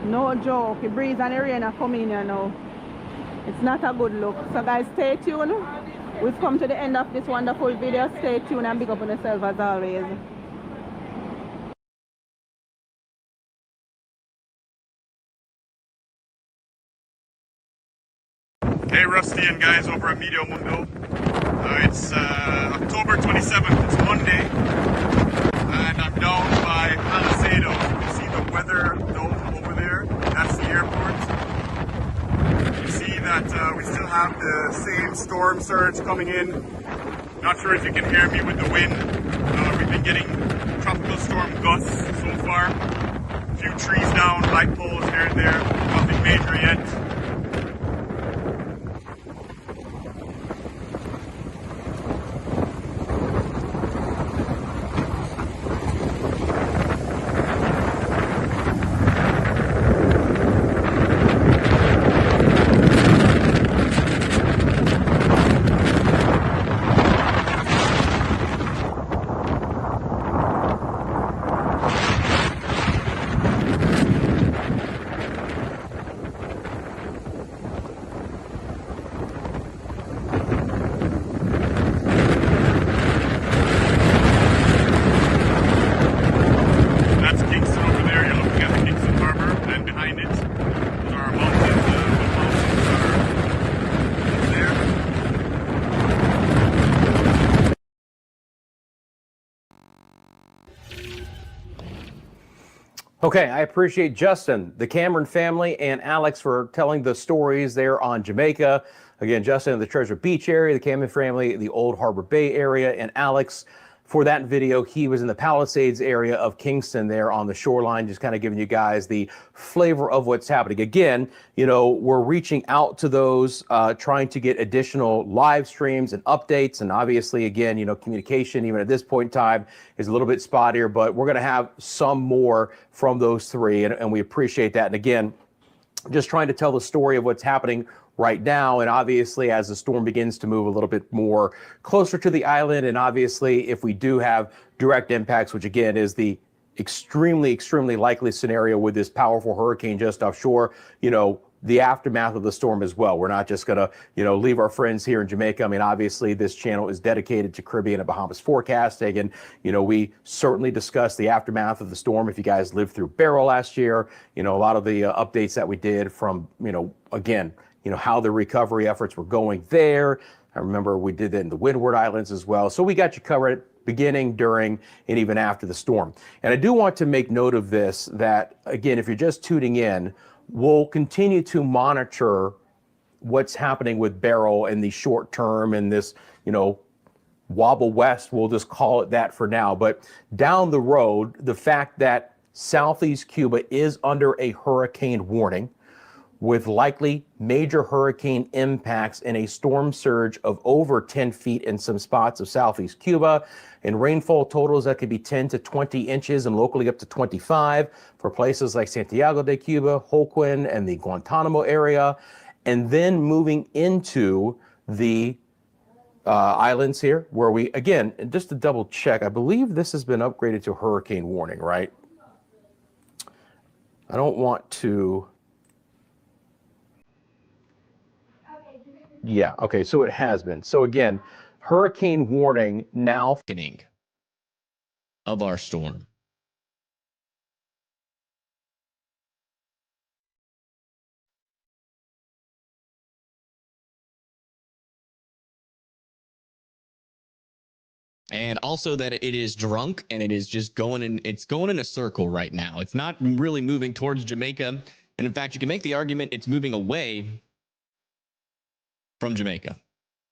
S4: No joke. The breeze and the rain are coming here now. It's not a good look. So guys, stay tuned. We've come to the end of this wonderful video. Stay tuned and big up on yourself as always.
S6: Hey, Rusty and guys over at Medio Mundo. It's October 27th, it's Monday, and I'm down by Palisado. You can see the weather dome over there. That's the airport. You see that we still have the same storm surge coming in. Not sure if you can hear me with the wind. We've been getting tropical storm gusts so far. A few trees down, light poles here and there. Nothing major yet.
S2: Okay, I appreciate Justin, the Cameron family, and Alex for telling the stories there on Jamaica. Again, Justin in the Treasure Beach area, the Cameron family, the Old Harbor Bay area, and Alex, for that video, he was in the Palisades area of Kingston there on the shoreline, just kind of giving you guys the flavor of what's happening. Again, you know, we're reaching out to those, trying to get additional live streams and updates. And obviously, again, you know, communication, even at this point in time, is a little bit spottier, but we're going to have some more from those three, and we appreciate that. And again, just trying to tell the story of what's happening right now. And obviously, as the storm begins to move a little bit more closer to the island, and obviously, if we do have direct impacts, which again is the extremely, extremely likely scenario with this powerful hurricane just offshore, you know, the aftermath of the storm as well. We're not just going to, you know, leave our friends here in Jamaica. I mean, obviously, this channel is dedicated to Caribbean and Bahamas forecasting. And, you know, we certainly discussed the aftermath of the storm. If you guys lived through Beryl last year, you know, a lot of the updates that we did from, you know, again, you know, how the recovery efforts were going there. I remember we did that in the Windward Islands as well. So we got you covered beginning, during, and even after the storm. And I do want to make note of this, that, again, if you're just tuning in, we'll continue to monitor what's happening with Beryl in the short term and this, you know, wobble west, we'll just call it that for now. But down the road, the fact that Southeast Cuba is under a hurricane warning, with likely major hurricane impacts and a storm surge of over 10 feet in some spots of Southeast Cuba, and rainfall totals that could be 10 to 20 inches and locally up to 25 for places like Santiago de Cuba, Holguin, and the Guantanamo area. And then moving into the islands here, where we, again, just to double check, I believe this has been upgraded to hurricane warning, right? I don't want to... Yeah, okay, so it has been. So again, hurricane warning now.
S1: Of our storm. And also that it is drunk and it is just going in, it's going in a circle right now. It's not really moving towards Jamaica. And in fact, you can make the argument it's moving away from Jamaica,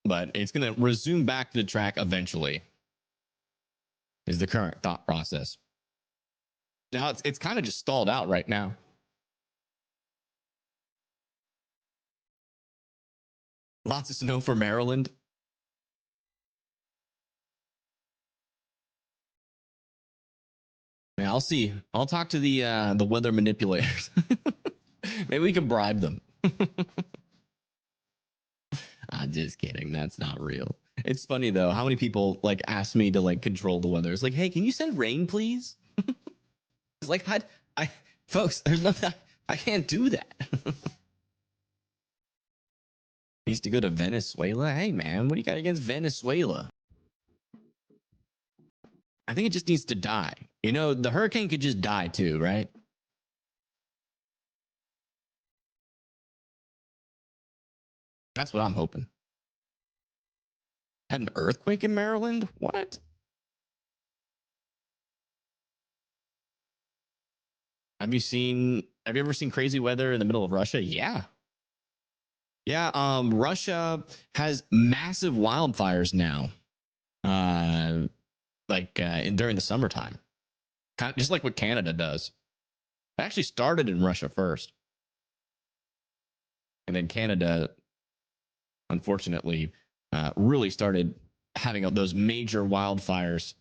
S1: but it's going to resume back to the track eventually, is the current thought process. Now it's kind of just stalled out right now. Lots of snow for Maryland. Yeah, I'll see. I'll talk to the weather manipulators. Maybe we can bribe them. I'm just kidding. That's not real. It's funny though. How many people like ask me to like control the weather? It's like, hey, can you send rain, please? It's like, folks, there's nothing. I can't do that. Needs to go to Venezuela. Hey man, what do you got against Venezuela? I think it just needs to die. You know, the hurricane could just die too, right? That's what I'm hoping. Had an earthquake in Maryland? What? Have you ever seen crazy weather in the middle of Russia? Yeah. Yeah, Russia has massive wildfires now. During the summertime. Kind of just like what Canada does. It actually started in Russia first. And then Canada, unfortunately, really started having those major wildfires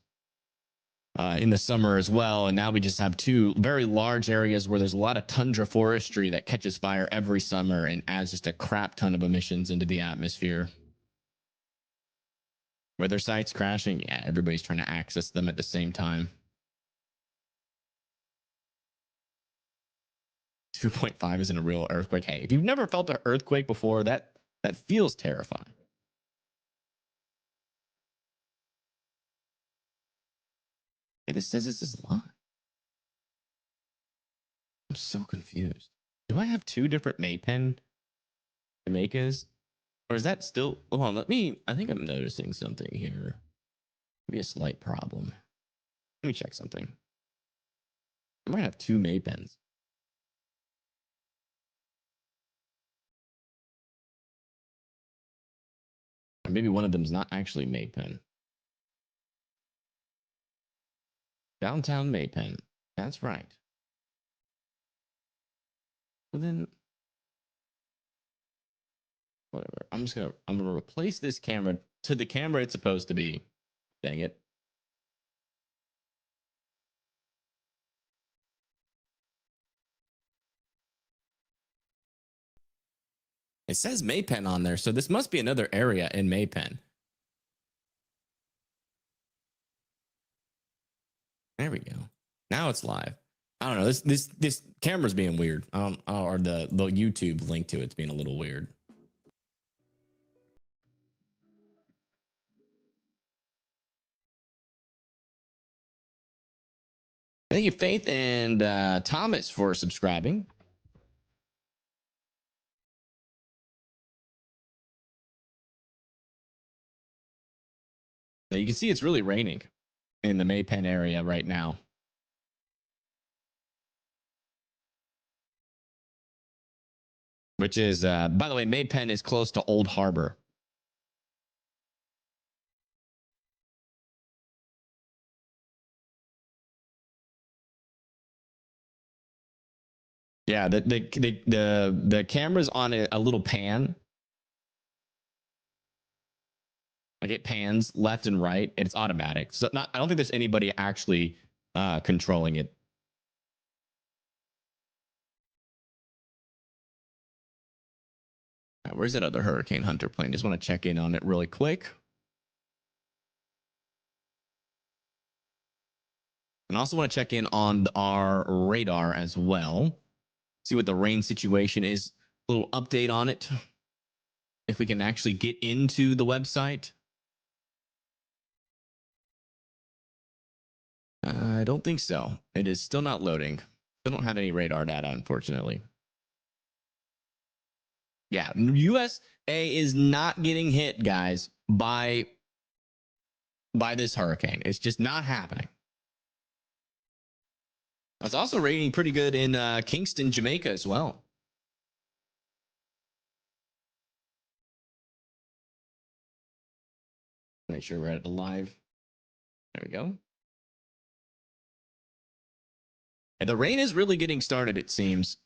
S1: in the summer as well. And now we just have two very large areas where there's a lot of tundra forestry that catches fire every summer and adds just a crap ton of emissions into the atmosphere. Weather sites crashing? Yeah, everybody's trying to access them at the same time. 2.5 isn't a real earthquake. Hey, if you've never felt an earthquake before, that feels terrifying. Hey, this says this is live. I'm so confused. Do I have two different Maypen Jamaicas? Or is that still... Hold on, I think I'm noticing something here. Maybe a slight problem. Let me check something. I might have two Maypens. Or maybe one of them's not actually Maypen. Downtown Maypen. That's right. But then, whatever. I'm gonna replace this camera to the camera it's supposed to be. Dang it. It says Maypen on there, so this must be another area in Maypen. There we go. Now it's live. I don't know. This camera's being weird. Or the YouTube link to it's being a little weird. Thank you, Faith and Thomas, for subscribing. Now you can see it's really raining in the Maypen area right now. Which is, by the way, Maypen is close to Old Harbor. Yeah, the camera's on a little pan. Like it pans left and right, and it's automatic. So I don't think there's anybody actually controlling it. Where's that other Hurricane Hunter plane? Just want to check in on it really quick. And also want to check in on our radar as well. See what the rain situation is. A little update on it. If we can actually get into the website. I don't think so. It is still not loading. Still don't have any radar data, unfortunately. Yeah, USA is not getting hit, guys, by this hurricane. It's just not happening. It's also raining pretty good in Kingston, Jamaica as well. Make sure we're at the live. There we go. And the rain is really getting started, it seems.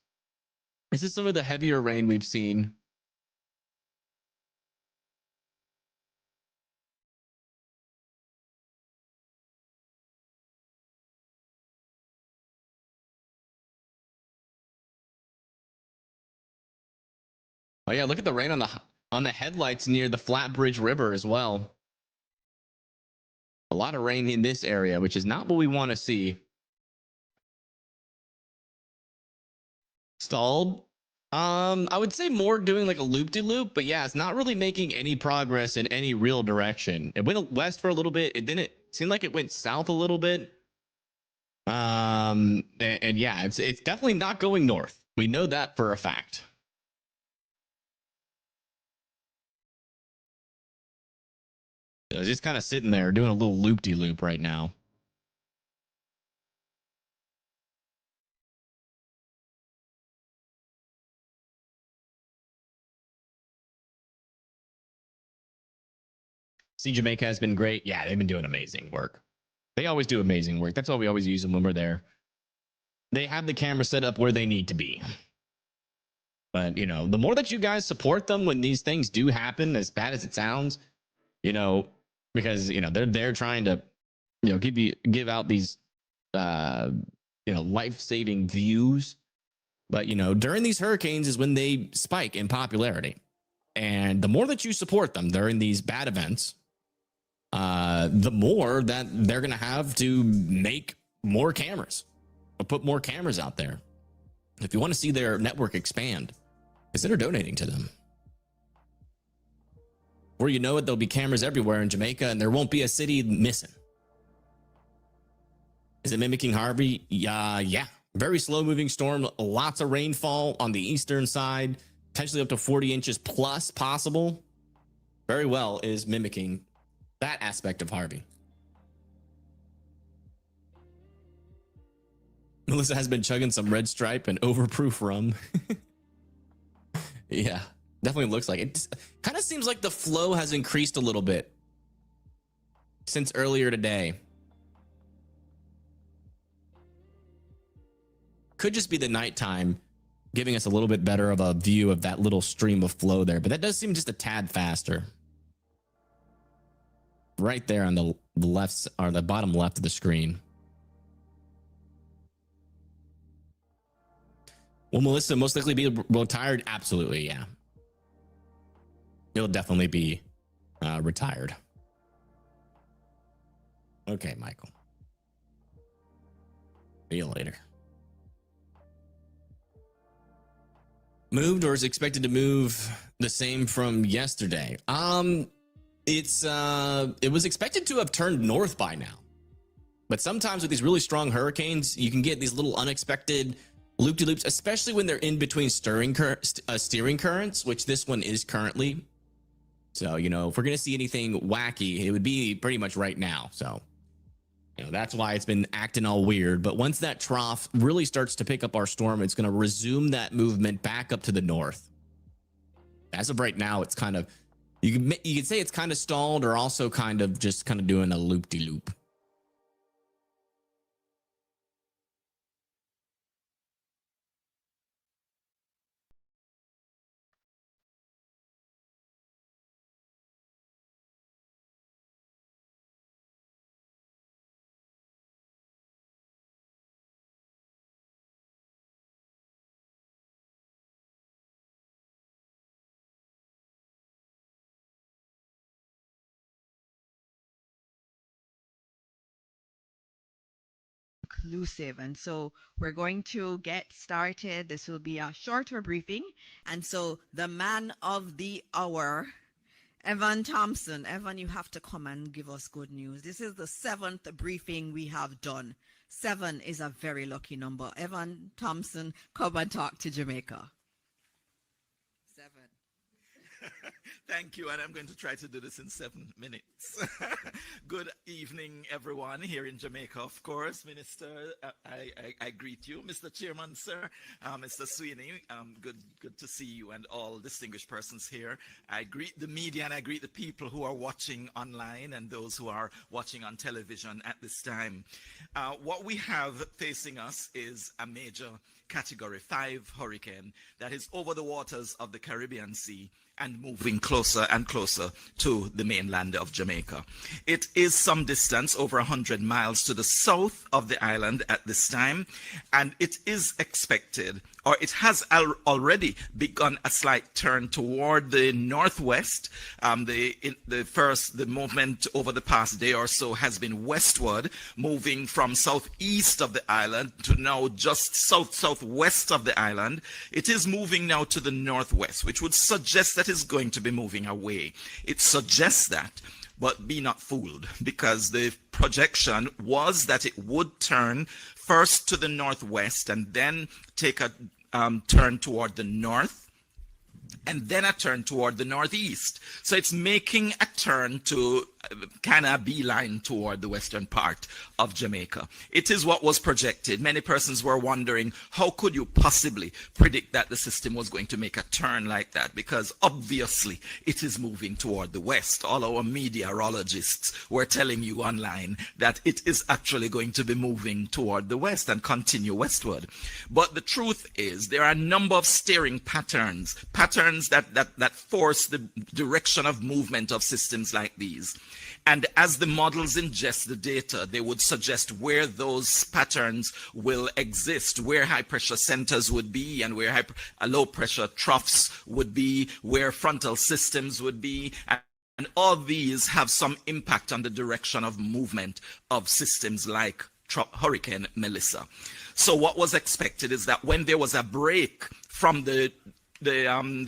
S1: This is some of the heavier rain we've seen. Oh yeah, look at the rain on the headlights near the Flatbridge River as well. A lot of rain in this area, which is not what we want to see. Stalled. I would say more doing like a loop-de-loop, but yeah, it's not really making any progress in any real direction. It went west for a little bit, and then it seemed like it went south a little bit. And yeah, it's definitely not going north. We know that for a fact. It's just kind of sitting there doing a little loop-de-loop right now. See, Jamaica has been great. Yeah, they've been doing amazing work. They always do amazing work. That's why we always use them when we're there. They have the camera set up where they need to be. But, you know, the more that you guys support them when these things do happen, as bad as it sounds, you know, because, you know, they're trying to, you know, give out these, you know, life-saving views. But, you know, during these hurricanes is when they spike in popularity. And the more that you support them during these bad events, the more that they're going to have to make more cameras or put more cameras out there. If you want to see their network expand, consider donating to them. Or you know it, there'll be cameras everywhere in Jamaica and there won't be a city missing. Is it mimicking Harvey? Yeah. Very slow moving storm, lots of rainfall on the eastern side, potentially up to 40 inches plus possible. Very well is mimicking that aspect of Harvey. Melissa has been chugging some Red Stripe and Overproof rum. Yeah, Definitely looks like it. Kind of seems like the flow has increased a little bit since earlier today. Could just be the nighttime giving us a little bit better of a view of that little stream of flow there, but that does seem just a tad faster. Right there on the left or the bottom left of the screen. Will Melissa most likely be retired? Absolutely, yeah. He'll definitely be retired. Okay, Michael. See you later. Moved or is expected to move the same from yesterday? It was expected to have turned north by now. But sometimes with these really strong hurricanes, you can get these little unexpected loop-de-loops, especially when they're in between steering currents, which this one is currently. So, you know, if we're going to see anything wacky, it would be pretty much right now. So, you know, that's why it's been acting all weird. But once that trough really starts to pick up our storm, it's going to resume that movement back up to the north. As of right now, it's kind of, you could say it's kind of stalled or also kind of just kind of doing a loop-de-loop.
S7: Inclusive. And so we're going to get started. This will be a shorter briefing. And so the man of the hour, Evan Thompson. Evan, you have to come and give us good news. This is the 7th briefing we have done. 7 is a very lucky number. Evan Thompson, come and talk to Jamaica. 7.
S8: Thank you, and I'm going to try to do this in 7 minutes. Good evening, everyone here in Jamaica, of course. Minister, I greet you. Mr. Chairman, sir, Mr. Sweeney, good to see you and all distinguished persons here. I greet the media and I greet the people who are watching online and those who are watching on television at this time. What we have facing us is a major Category 5 hurricane that is over the waters of the Caribbean Sea and moving closer and closer to the mainland of Jamaica. It is some distance, over 100 miles to the south of the island at this time, and it is expected, or it has already begun a slight turn toward the northwest. The movement over the past day or so has been westward, moving from southeast of the island to now just southwest of the island. It is moving now to the northwest, which would suggest that it's going to be moving away. It suggests that, but be not fooled, because the projection was that it would turn first to the northwest and then take a turn toward the north, and then a turn toward the northeast. So it's making a turn to kind of beeline toward the western part of Jamaica. It is what was projected. Many persons were wondering, how could you possibly predict that the system was going to make a turn like that? Because obviously it is moving toward the west. All our meteorologists were telling you online that it is actually going to be moving toward the west and continue westward. But the truth is there are a number of steering patterns that force the direction of movement of systems like these. And as the models ingest the data, they would suggest where those patterns will exist, where high pressure centers would be and where low pressure troughs would be, where frontal systems would be. And all these have some impact on the direction of movement of systems like Hurricane Melissa. So what was expected is that when there was a break from the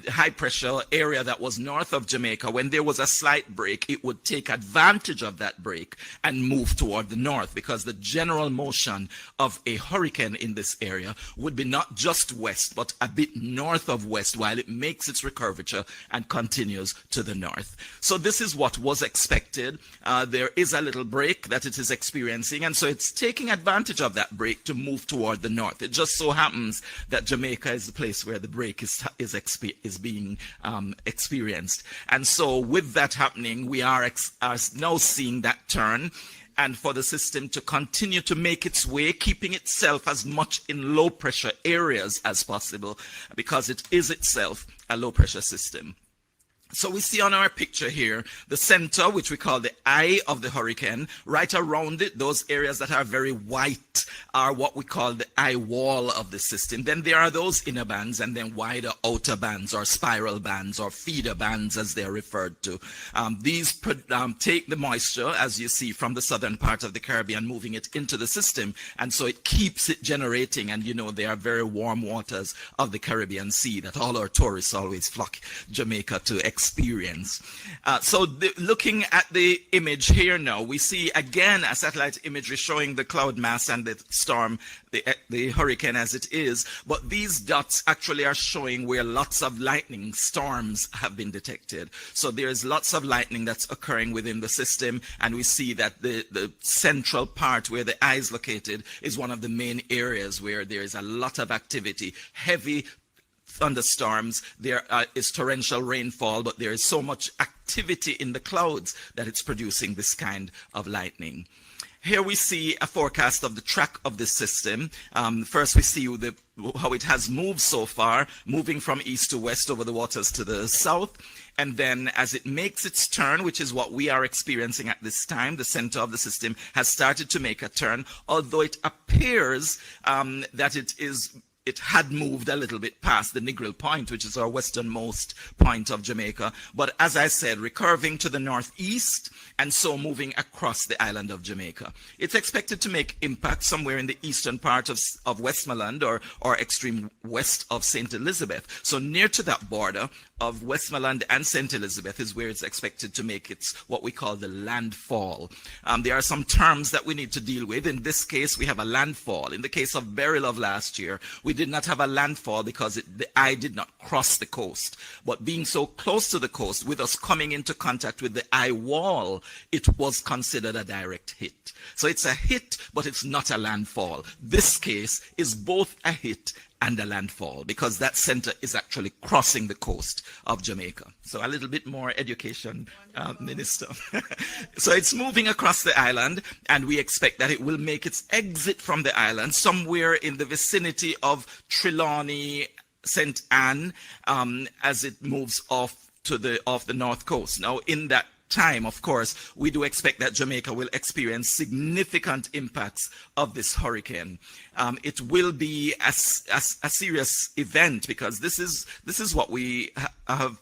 S8: high pressure area that was north of Jamaica, when there was a slight break, it would take advantage of that break and move toward the north, because the general motion of a hurricane in this area would be not just west, but a bit north of west while it makes its recurvature and continues to the north. So this is what was expected. There is a little break that it is experiencing, and so it's taking advantage of that break to move toward the north. It just so happens that Jamaica is the place where the break is is being experienced. And so with that happening, we are now seeing that turn, and for the system to continue to make its way, keeping itself as much in low pressure areas as possible, because it is itself a low pressure system. So we see on our picture here, the center, which we call the eye of the hurricane. Right around it, those areas that are very white are what we call the eye wall of the system. Then there are those inner bands, and then wider outer bands, or spiral bands, or feeder bands as they're referred to. These take the moisture, as you see, from the southern part of the Caribbean, moving it into the system. And so it keeps it generating. And you know, they are very warm waters of the Caribbean Sea that all our tourists always flock Jamaica to experience. Looking at the image here now, we see again a satellite imagery showing the cloud mass and the storm, the hurricane as it is, but these dots actually are showing where lots of lightning storms have been detected. So there's lots of lightning that's occurring within the system, and we see that the central part where the eye is located is one of the main areas where there is a lot of activity, heavy thunderstorms. There is torrential rainfall, but there is so much activity in the clouds that it's producing this kind of lightning. Here we see a forecast of the track of this system. First we see how it has moved so far, moving from east to west over the waters to the south. And then as it makes its turn, which is what we are experiencing at this time, the center of the system has started to make a turn, although it appears that it had moved a little bit past the Negril Point, which is our westernmost point of Jamaica. But as I said, recurving to the northeast, and so moving across the island of Jamaica. It's expected to make impact somewhere in the eastern part of Westmoreland, or extreme west of St. Elizabeth. So near to that border of Westmoreland and St. Elizabeth is where it's expected to make its what we call the landfall. There are some terms that we need to deal with. In this case, we have a landfall. In the case of Beryl of last year, we did not have a landfall because the eye did not cross the coast. But being so close to the coast, with us coming into contact with the eye wall, it was considered a direct hit. So it's a hit, but it's not a landfall. This case is both a hit and a landfall, because that center is actually crossing the coast of Jamaica. So a little bit more education, Minister. So it's moving across the island, and we expect that it will make its exit from the island somewhere in the vicinity of Trelawney, St. Anne, as it moves off the north coast. Now, in that time, of course, we do expect that Jamaica will experience significant impacts of this hurricane. It will be a serious event, because this is what we have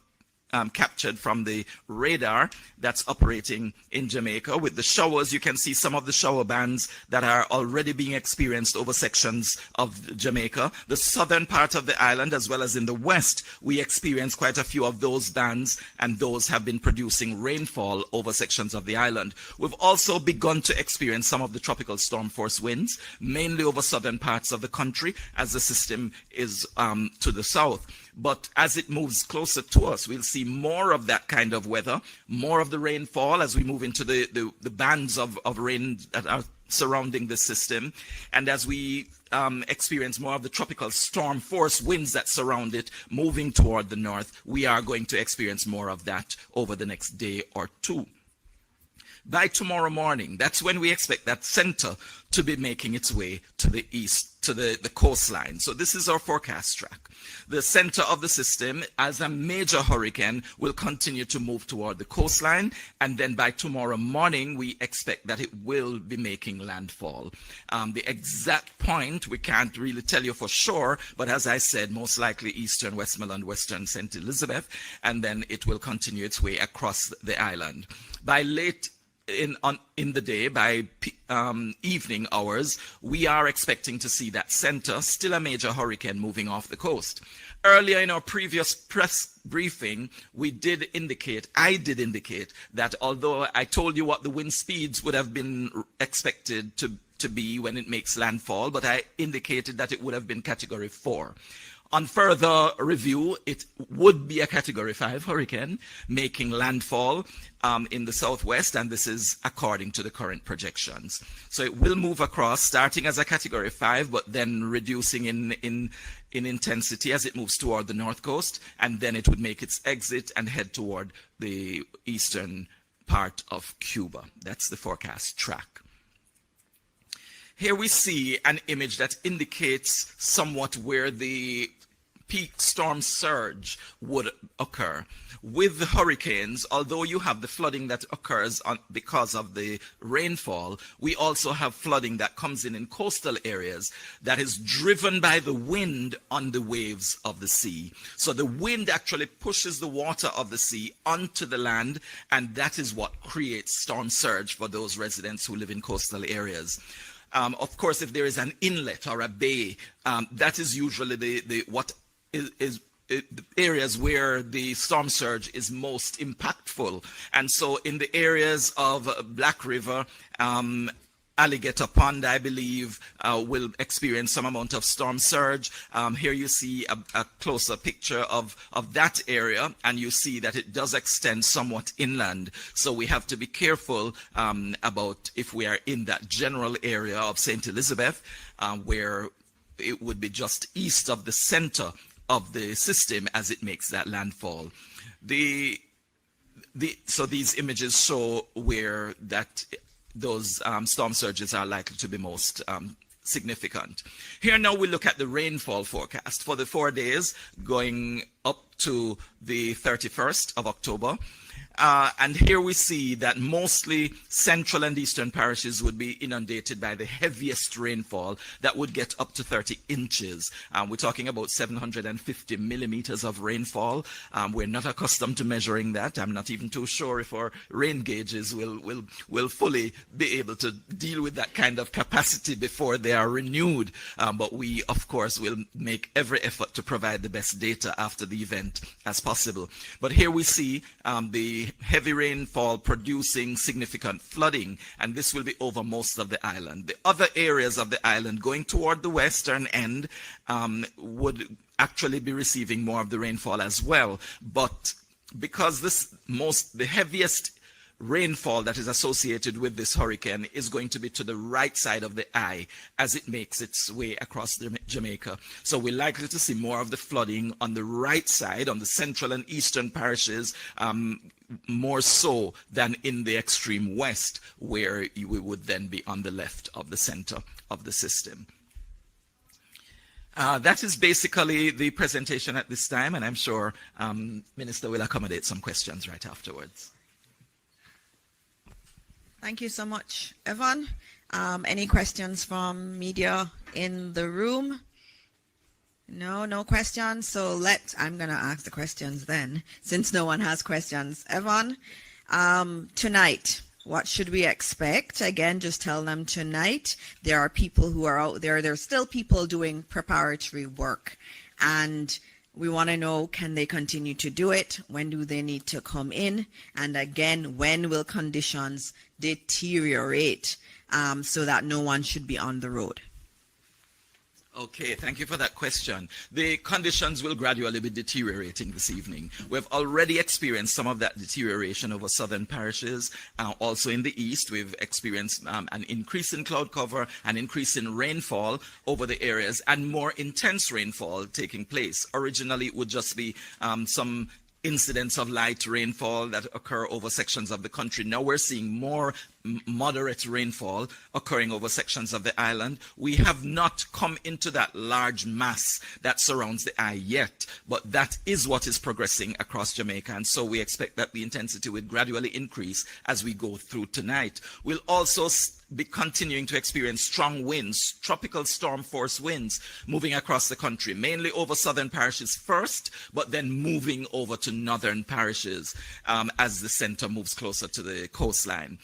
S8: captured from the radar that's operating in Jamaica. With the showers, you can see some of the shower bands that are already being experienced over sections of Jamaica. The southern part of the island, as well as in the west, we experience quite a few of those bands, and those have been producing rainfall over sections of the island. We've also begun to experience some of the tropical storm force winds, mainly over southern parts of the country, as the system is to the south. But as it moves closer to us, we'll see more of that kind of weather, more of the rainfall as we move into the bands of rain that are surrounding the system. And as we experience more of the tropical storm force winds that surround it moving toward the north, we are going to experience more of that over the next day or two. By tomorrow morning, that's when we expect that center to be making its way to the east, to the coastline. So this is our forecast track. The center of the system, as a major hurricane, will continue to move toward the coastline, and then by tomorrow morning, we expect that it will be making landfall. The exact point, we can't really tell you for sure, but as I said, most likely eastern Westmoreland, western St. Elizabeth, and then it will continue its way across the island. By late in the day, by evening hours, we are expecting to see that center, still a major hurricane, moving off the coast. Earlier in our previous press briefing, I did indicate that although I told you what the wind speeds would have been expected to be when it makes landfall, but I indicated that it would have been category 4. On further review, it would be a Category 5 hurricane making landfall in the southwest, and this is according to the current projections. So it will move across, starting as a Category 5, but then reducing in intensity as it moves toward the north coast, and then it would make its exit and head toward the eastern part of Cuba. That's the forecast track. Here we see an image that indicates somewhat where the peak storm surge would occur. With the hurricanes, although you have the flooding that occurs because of the rainfall, we also have flooding that comes in coastal areas that is driven by the wind on the waves of the sea. So the wind actually pushes the water of the sea onto the land, and that is what creates storm surge for those residents who live in coastal areas. Of course, if there is an inlet or a bay, that is usually the areas where the storm surge is most impactful. And so in the areas of Black River, Alligator Pond, I believe, will experience some amount of storm surge. Here you see a closer picture of that area, and you see that it does extend somewhat inland. So we have to be careful about if we are in that general area of St. Elizabeth, where it would be just east of the center of the system as it makes that landfall. So these images show where those storm surges are likely to be most significant. Here now we look at the rainfall forecast for the 4 days going up to the 31st of October. And here we see that mostly central and eastern parishes would be inundated by the heaviest rainfall that would get up to 30 inches. We're talking about 750 millimeters of rainfall. We're not accustomed to measuring that. I'm not even too sure if our rain gauges will fully be able to deal with that kind of capacity before they are renewed. But we, of course, will make every effort to provide the best data after the event as possible. But here we see the heavy rainfall producing significant flooding, and this will be over most of the island. The other areas of the island going toward the western end would actually be receiving more of the rainfall as well. But because the heaviest rainfall that is associated with this hurricane is going to be to the right side of the eye as it makes its way across Jamaica. So we're likely to see more of the flooding on the right side, on the central and eastern parishes, more so than in the extreme west, where we would then be on the left of the center of the system. That is basically the presentation at this time, and I'm sure Minister will accommodate some questions right afterwards.
S7: Thank you so much, Evan. Any questions from media in the room? No questions. So I'm going to ask the questions then, since no one has questions. Evan, tonight, what should we expect? Again, just tell them tonight. There are people who are out there. There's still people doing preparatory work. And we want to know, can they continue to do it? When do they need to come in? And again, when will conditions deteriorate so that no one should be on the road?
S8: Okay, thank you for that question. The conditions will gradually be deteriorating this evening. We've already experienced some of that deterioration over southern parishes. Also in the east, we've experienced an increase in cloud cover, an increase in rainfall over the areas, and more intense rainfall taking place. Originally, it would just be some incidents of light rainfall that occur over sections of the country. Now we're seeing more moderate rainfall occurring over sections of the island. We have not come into that large mass that surrounds the eye yet, but that is what is progressing across Jamaica, and so we expect that the intensity will gradually increase as we go through tonight. We'll also be continuing to experience strong winds, tropical storm force winds moving across the country, mainly over southern parishes first, but then moving over to northern parishes as the center moves closer to the coastline.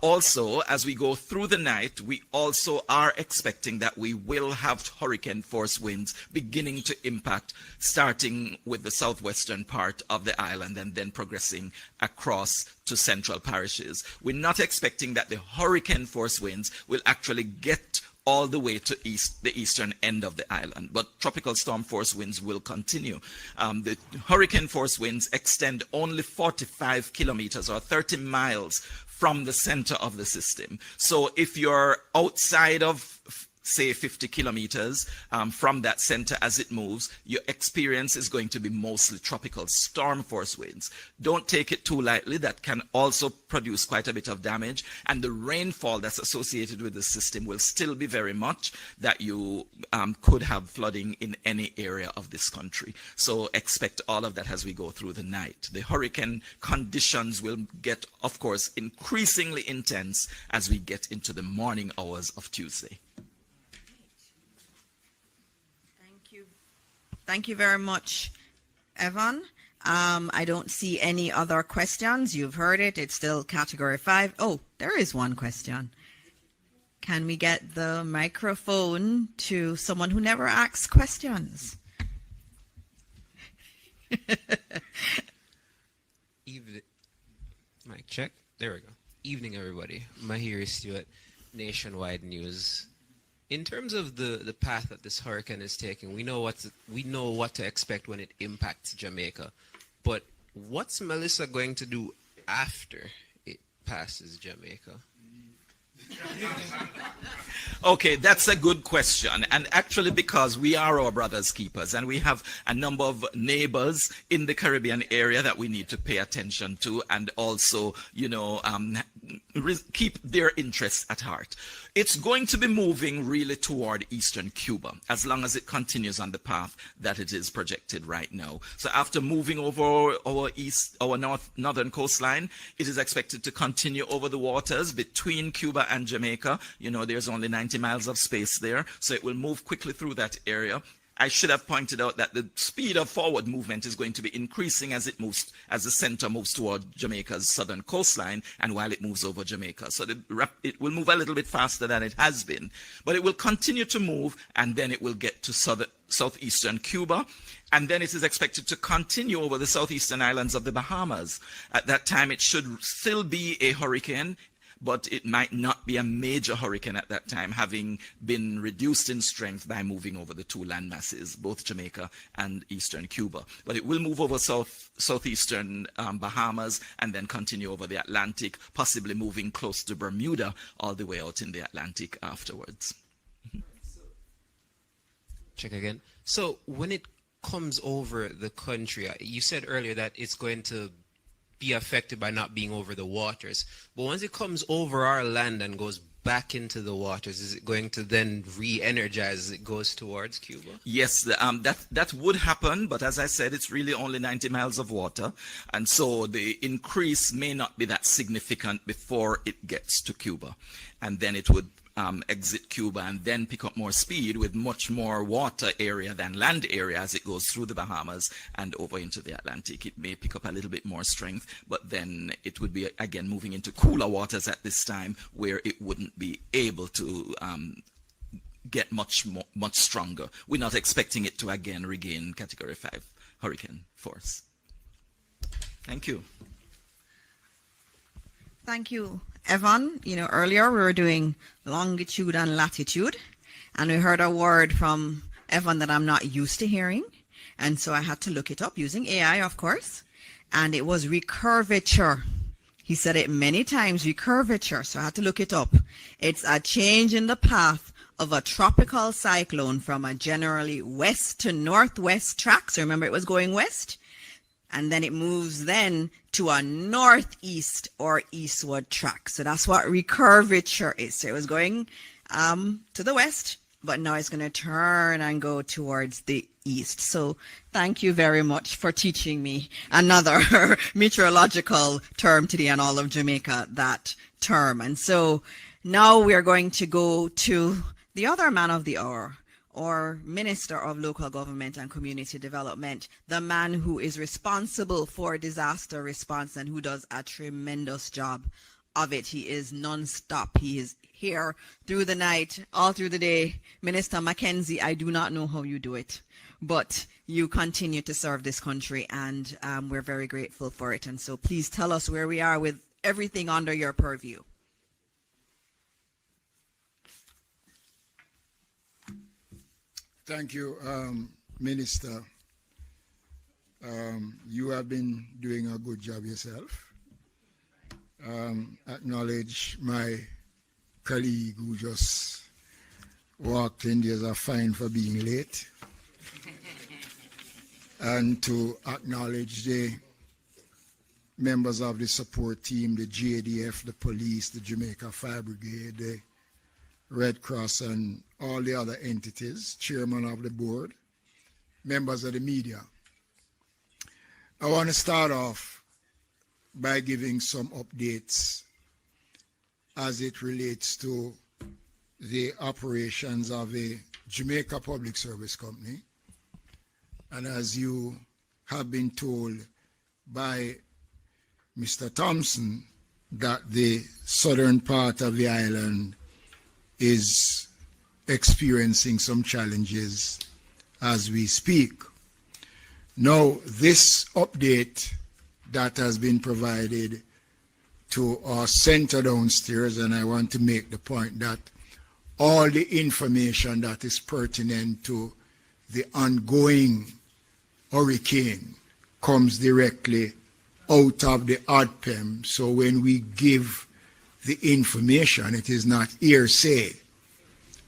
S8: Also, as we go through the night, we also are expecting that we will have hurricane force winds beginning to impact, starting with the southwestern part of the island and then progressing across to central parishes. We're not expecting that the hurricane force winds will actually get all the way to the eastern end of the island. But tropical storm force winds will continue. The hurricane force winds extend only 45 kilometers or 30 miles from the center of the system. So if you're outside of, say, 50 kilometers from that center as it moves, your experience is going to be mostly tropical storm force winds. Don't take it too lightly. That can also produce quite a bit of damage. And the rainfall that's associated with the system will still be very much that you could have flooding in any area of this country. So expect all of that as we go through the night. The hurricane conditions will get, of course, increasingly intense as we get into the morning hours of Tuesday.
S7: Thank you very much, Evan. I don't see any other questions. You've heard it. It's still category 5. Oh, there is one question. Can we get the microphone to someone who never asks questions?
S9: Evening. Mic check. There we go. Evening, everybody. Mahir Stewart, Nationwide News. In terms of the path that this hurricane is taking, we know what to expect when it impacts Jamaica. But what's Melissa going to do after it passes Jamaica?
S8: Okay, that's a good question. And actually, because we are our brother's keepers and we have a number of neighbors in the Caribbean area that we need to pay attention to and also, keep their interests at heart. It's going to be moving really toward eastern Cuba as long as it continues on the path that it is projected right now. So after moving over our northern coastline, it is expected to continue over the waters between Cuba and Jamaica. There's only 90 miles of space there, so it will move quickly through that area. I should have pointed out that the speed of forward movement is going to be increasing as the center moves toward Jamaica's southern coastline and while it moves over Jamaica. So it will move a little bit faster than it has been, but it will continue to move and then it will get to southeastern Cuba. And then it is expected to continue over the southeastern islands of the Bahamas. At that time, it should still be a hurricane, but it might not be a major hurricane at that time, having been reduced in strength by moving over the two land masses, both Jamaica and eastern Cuba. But it will move over southeastern Bahamas and then continue over the Atlantic, possibly moving close to Bermuda all the way out in the Atlantic afterwards.
S9: Check again. So when it comes over the country, you said earlier that it's going to be affected by not being over the waters. But once it comes over our land and goes back into the waters, is it going to then re-energize as it goes towards Cuba?
S8: Yes, that would happen, but as I said, it's really only 90 miles of water, and so the increase may not be that significant before it gets to Cuba, and then it would exit Cuba and then pick up more speed with much more water area than land area as it goes through the Bahamas and over into the Atlantic. It may pick up a little bit more strength, but then it would be again moving into cooler waters at this time where it wouldn't be able to get much stronger. We're not expecting it to again regain category 5 hurricane force. Thank you.
S7: Thank you, Evan. Earlier we were doing longitude and latitude, and we heard a word from Evan that I'm not used to hearing, and so I had to look it up using AI, of course, and it was recurvature. He said it many times, recurvature, so I had to look it up. It's a change in the path of a tropical cyclone from a generally west to northwest track. So remember, it was going west, and then it moves then to a northeast or eastward track. So that's what recurvature is. So it was going to the west, but now it's going to turn and go towards the east. So thank you very much for teaching me another meteorological term today on all of Jamaica, that term. And so now we are going to go to the other man of the hour, or Minister of Local Government and Community Development, the man who is responsible for disaster response and who does a tremendous job of it. He is non-stop. He is here through the night, all through the day. Minister Mackenzie, I do not know how you do it, but you continue to serve this country, and we're very grateful for it. And so please tell us where we are with everything under your purview.
S10: Thank you, Minister. You have been doing a good job yourself. Acknowledge my colleague who just walked in. There's a fine for being late. And to acknowledge the members of the support team, the JDF, the police, the Jamaica Fire Brigade, the Red Cross, and all the other entities, chairman of the board, members of the media. I want to start off by giving some updates as it relates to the operations of a Jamaica Public Service Company. And as you have been told by Mr. Thompson, that the southern part of the island is experiencing some challenges as we speak. Now, this update that has been provided to our center downstairs, and I want to make the point that all the information that is pertinent to the ongoing hurricane comes directly out of the ODPEM. So when we give the information, it is not hearsay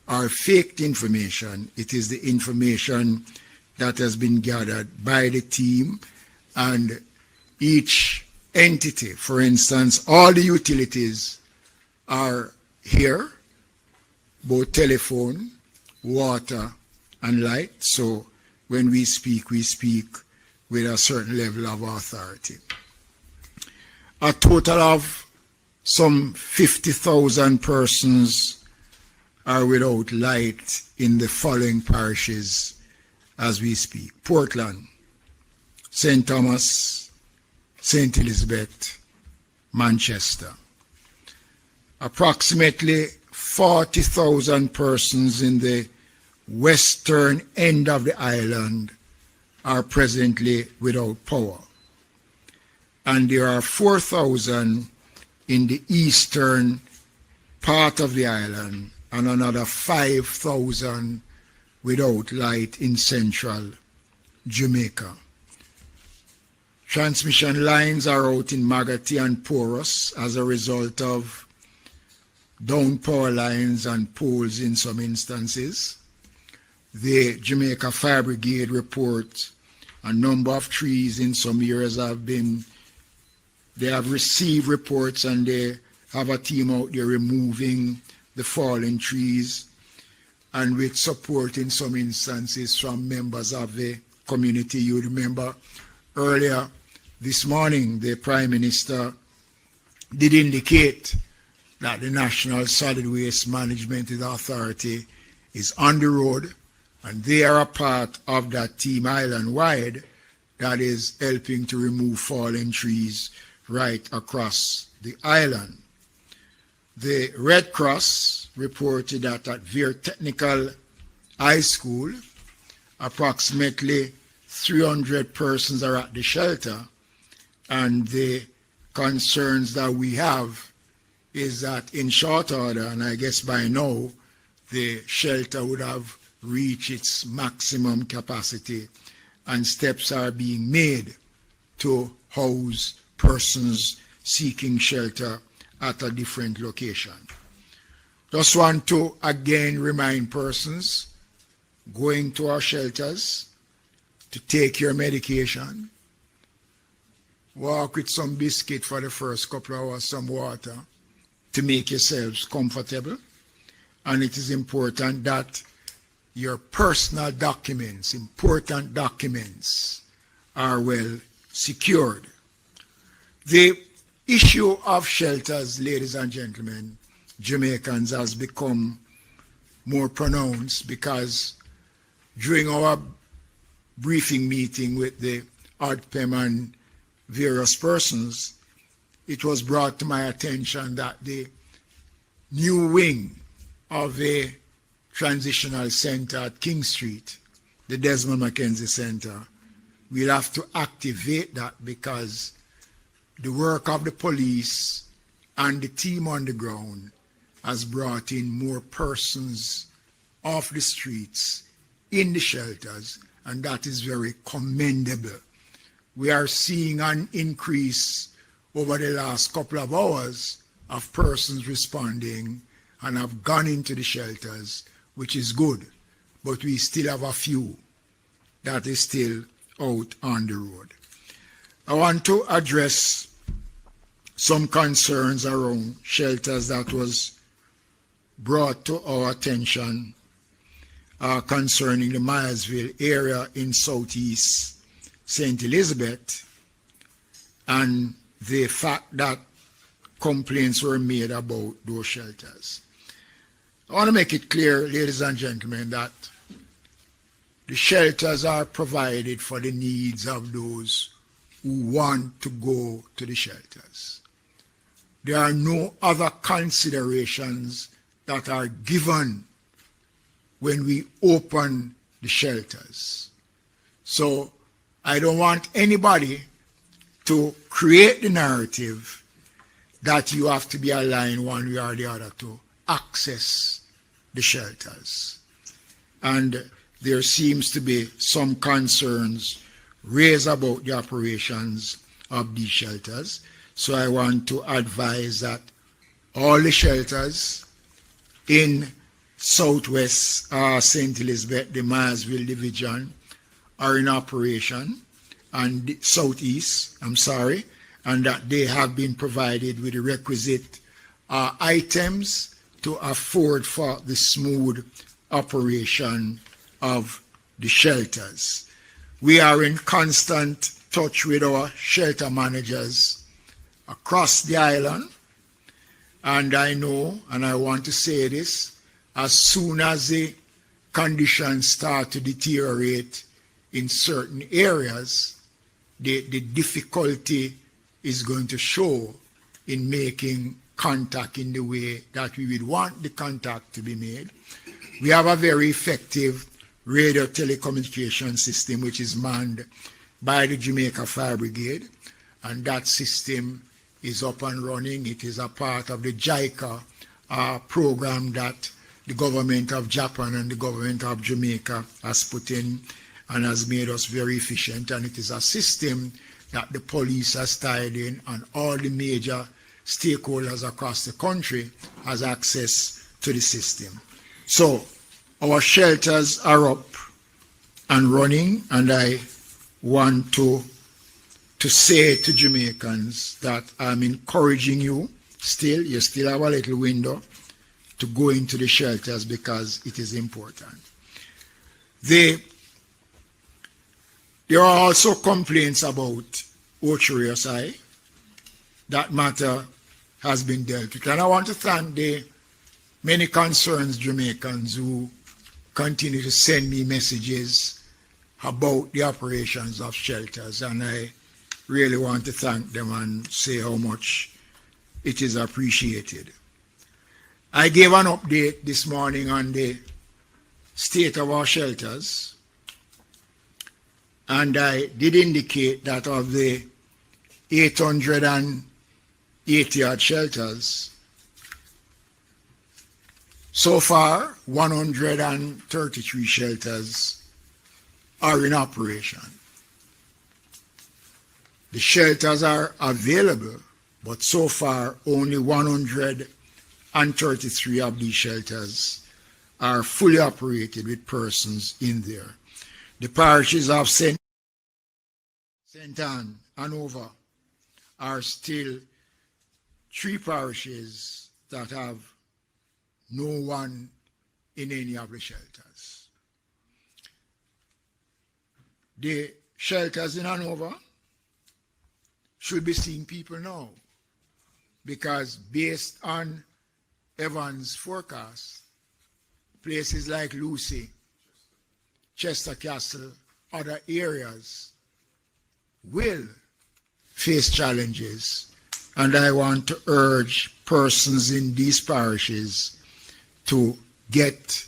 S10: or faked information. It is the information that has been gathered by the team, and each entity, for instance, all the utilities are here, both telephone, water, and light. So when we speak with a certain level of authority. A total of some 50,000 persons are without light in the following parishes as we speak: Portland, St. Thomas, St. Elizabeth, Manchester. Approximately 40,000 persons in the western end of the island are presently without power. And there are 4,000 in the eastern part of the island, and another 5,000 without light in central Jamaica. Transmission lines are out in Magati and Porous as a result of down power lines and poles in some instances. The Jamaica Fire Brigade reports a number of trees in some areas they have received reports, and they have a team out there removing the fallen trees, and with support in some instances from members of the community. You remember earlier this morning, the Prime Minister did indicate that the National Solid Waste Management Authority is on the road, and they are a part of that team island-wide that is helping to remove fallen trees right across the island. The Red Cross reported that at Veer Technical High School, approximately 300 persons are at the shelter, and the concerns that we have is that in short order, and I guess by now, the shelter would have reached its maximum capacity, and steps are being made to house persons seeking shelter at a different location. Just want to again remind persons going to our shelters to take your medication, walk with some biscuit for the first couple of hours, some water to make yourselves comfortable. And it is important that your personal documents, important documents, are well secured. The issue of shelters, ladies and gentlemen, Jamaicans, has become more pronounced because during our briefing meeting with the ODPEM and various persons, it was brought to my attention that the new wing of a transitional center at King Street, the Desmond Mackenzie Center, we'll have to activate that because the work of the police and the team on the ground has brought in more persons off the streets in the shelters, and that is very commendable. We are seeing an increase over the last couple of hours of persons responding and have gone into the shelters, which is good, but we still have a few that is still out on the road. I want to address some concerns around shelters that was brought to our attention concerning the Milesville area in southeast St. Elizabeth, and the fact that complaints were made about those shelters. I want to make it clear, ladies and gentlemen, that the shelters are provided for the needs of those who want to go to the shelters. There are no other considerations that are given when we open the shelters. So I don't want anybody to create the narrative that you have to be aligned one way or the other to access the shelters. And there seems to be some concerns raised about the operations of these shelters. So I want to advise that all the shelters in Southwest St. Elizabeth, the Milesville division, are in operation, and Southeast, and that they have been provided with the requisite items to afford for the smooth operation of the shelters. We are in constant touch with our shelter managers across the island, and I know, and I want to say this, as soon as the conditions start to deteriorate in certain areas, the difficulty is going to show in making contact in the way that we would want the contact to be made. We have a very effective radio telecommunication system which is manned by the Jamaica Fire Brigade, and that system is up and running. It is a part of the JICA program that the government of Japan and the government of Jamaica has put in and has made us very efficient, and it is a system that the police has tied in, and all the major stakeholders across the country has access to the system. So our shelters are up and running, and I want to say to Jamaicans that I'm encouraging you you still have a little window to go into the shelters because it is important. There are also complaints about Ocho-Rios-I. That matter has been dealt with. And I want to thank the many concerned Jamaicans who continue to send me messages about the operations of shelters. And I really want to thank them and say how much it is appreciated. I gave an update this morning on the state of our shelters, and I did indicate that of the 880 odd shelters, so far 133 shelters are in operation. The shelters are available, but so far only 133 of these shelters are fully operated with persons in there. The parishes of St. Anne, Hanover, are still 3 parishes that have no one in any of the shelters. The shelters in Hanover should be seeing people now, because based on Evans' forecast, places like Lucy, Chester Castle, other areas will face challenges, and I want to urge persons in these parishes to get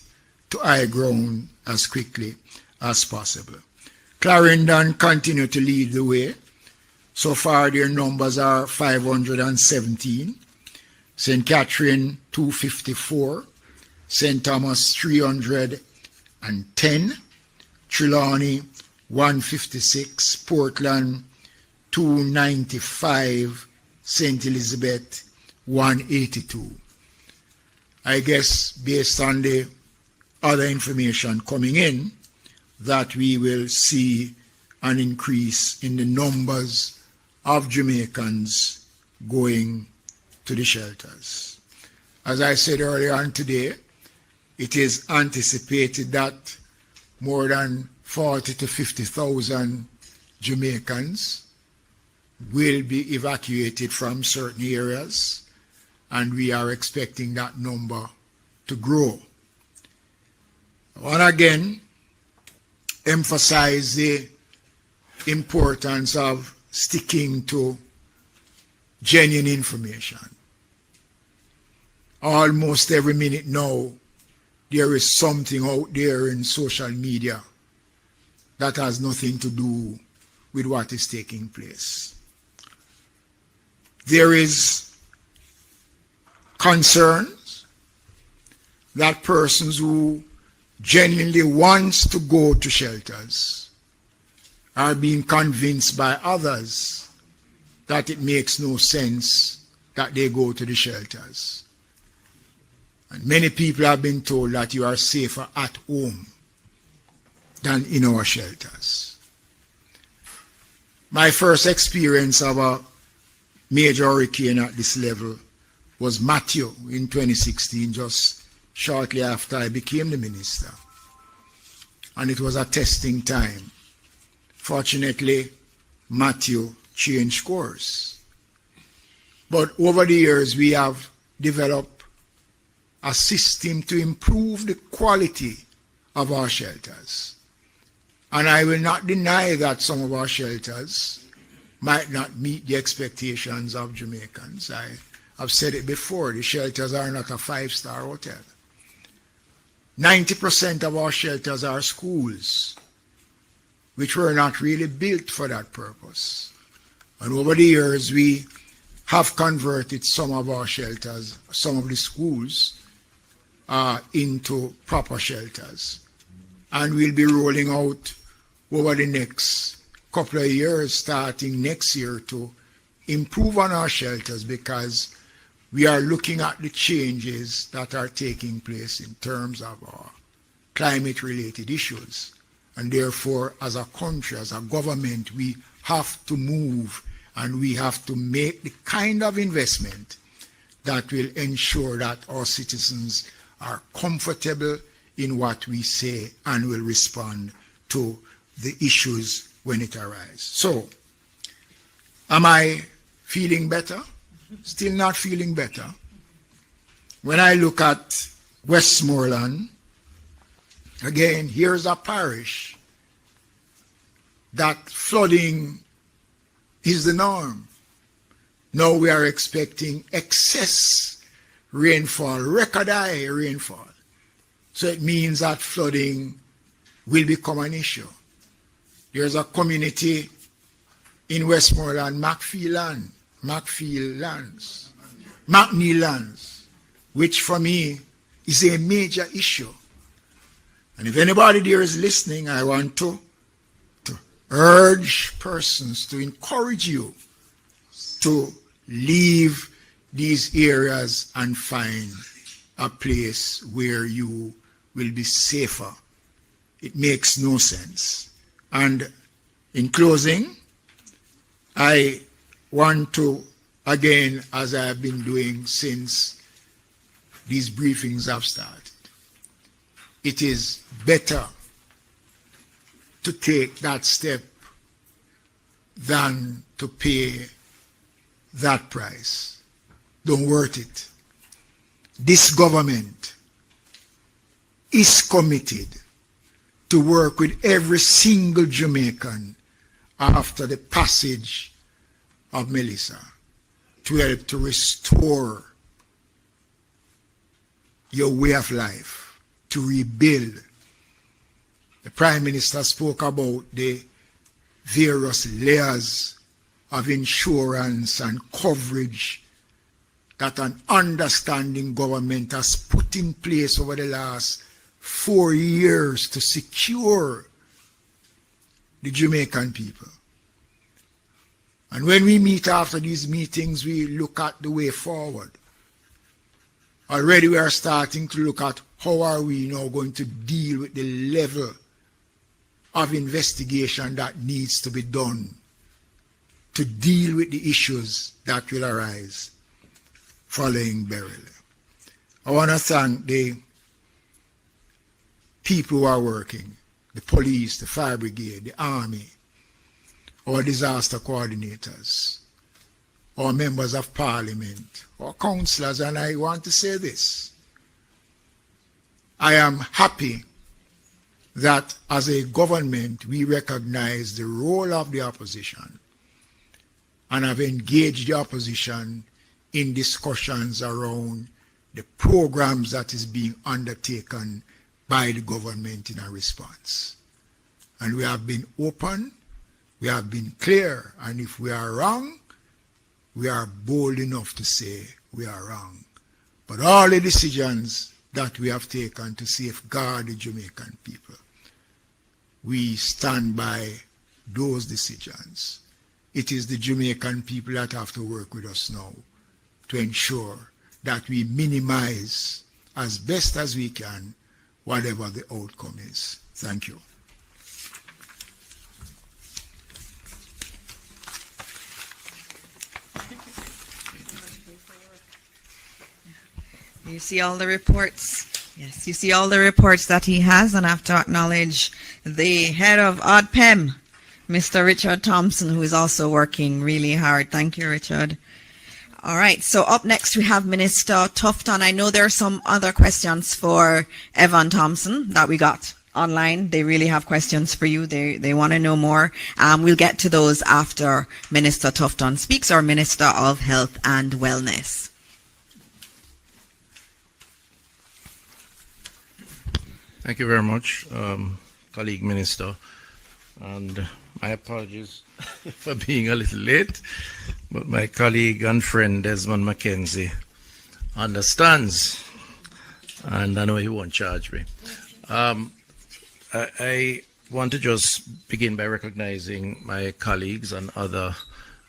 S10: to high ground as quickly as possible. Clarendon continue to lead the way. So far their numbers are 517, St. Catherine 254, St. Thomas 310, Trelawney 156, Portland 295, St. Elizabeth 182. I guess based on the other information coming in, that we will see an increase in the numbers of Jamaicans going to the shelters. As I said earlier on today, it is anticipated that more than 40 to 50,000 Jamaicans will be evacuated from certain areas, and we are expecting that number to grow. I want to again emphasize the importance of sticking to genuine information. Almost every minute now, there is something out there in social media that has nothing to do with what is taking place. There is concerns that persons who genuinely wants to go to shelters are being convinced by others that it makes no sense that they go to the shelters. And many people have been told that you are safer at home than in our shelters. My first experience of a major hurricane at this level was Matthew in 2016, just shortly after I became the minister. And it was a testing time. Fortunately, Matthew changed course. But over the years, we have developed a system to improve the quality of our shelters. And I will not deny that some of our shelters might not meet the expectations of Jamaicans. I've said it before, the shelters are not a five-star hotel. 90% of our shelters are schools, which were not really built for that purpose. And over the years, we have converted some of our shelters, some of the schools, into proper shelters. And we'll be rolling out over the next couple of years, starting next year, to improve on our shelters, because we are looking at the changes that are taking place in terms of our climate-related issues. And therefore, as a country, as a government, we have to move, and we have to make the kind of investment that will ensure that our citizens are comfortable in what we say and will respond to the issues when it arises. So, am I feeling better? Still not feeling better. When I look at Westmoreland, again, here's a parish that flooding is the norm. Now we are expecting excess rainfall, record high rainfall. So it means that flooding will become an issue. There's a community in Westmoreland, McNeil Lands, which for me is a major issue. And if anybody there is listening, I want to urge persons, to encourage you to leave these areas and find a place where you will be safer. It makes no sense. And in closing, I want to, again, as I have been doing since these briefings have started, it is better to take that step than to pay that price. Don't worth it. This government is committed to work with every single Jamaican after the passage of Melissa to help to restore your way of life, to rebuild. The Prime Minister spoke about the various layers of insurance and coverage that an understanding government has put in place over the last 4 years to secure the Jamaican people. And when we meet after these meetings, we look at the way forward. Already we are starting to look at how are we now going to deal with the level of investigation that needs to be done to deal with the issues that will arise following burial. I want to thank the people who are working, the police, the fire brigade, the army, our disaster coordinators, our members of parliament, our councillors, and I want to say this. I am happy that as a government we recognize the role of the opposition and have engaged the opposition in discussions around the programs that is being undertaken by the government in a response. And we have been open, we have been clear, and if we are wrong, we are bold enough to say we are wrong. But all the decisions that we have taken to safeguard the Jamaican people, we stand by those decisions. It is the Jamaican people that have to work with us now to ensure that we minimize as best as we can whatever the outcome is. Thank you.
S7: You see all the reports. Yes, you see all the reports that he has, and I have to acknowledge the head of ODPEM, Mr. Richard Thompson, who is also working really hard. Thank you, Richard. All right, so up next we have Minister Tufton. I know there are some other questions for Evan Thompson that we got online. They really have questions for you. They want to know more. We'll get to those after Minister Tufton speaks, our Minister of Health and Wellness.
S11: Thank you very much, colleague Minister, and my apologies for being a little late, but my colleague and friend Desmond McKenzie understands, and I know he won't charge me. I want to just begin by recognizing my colleagues and other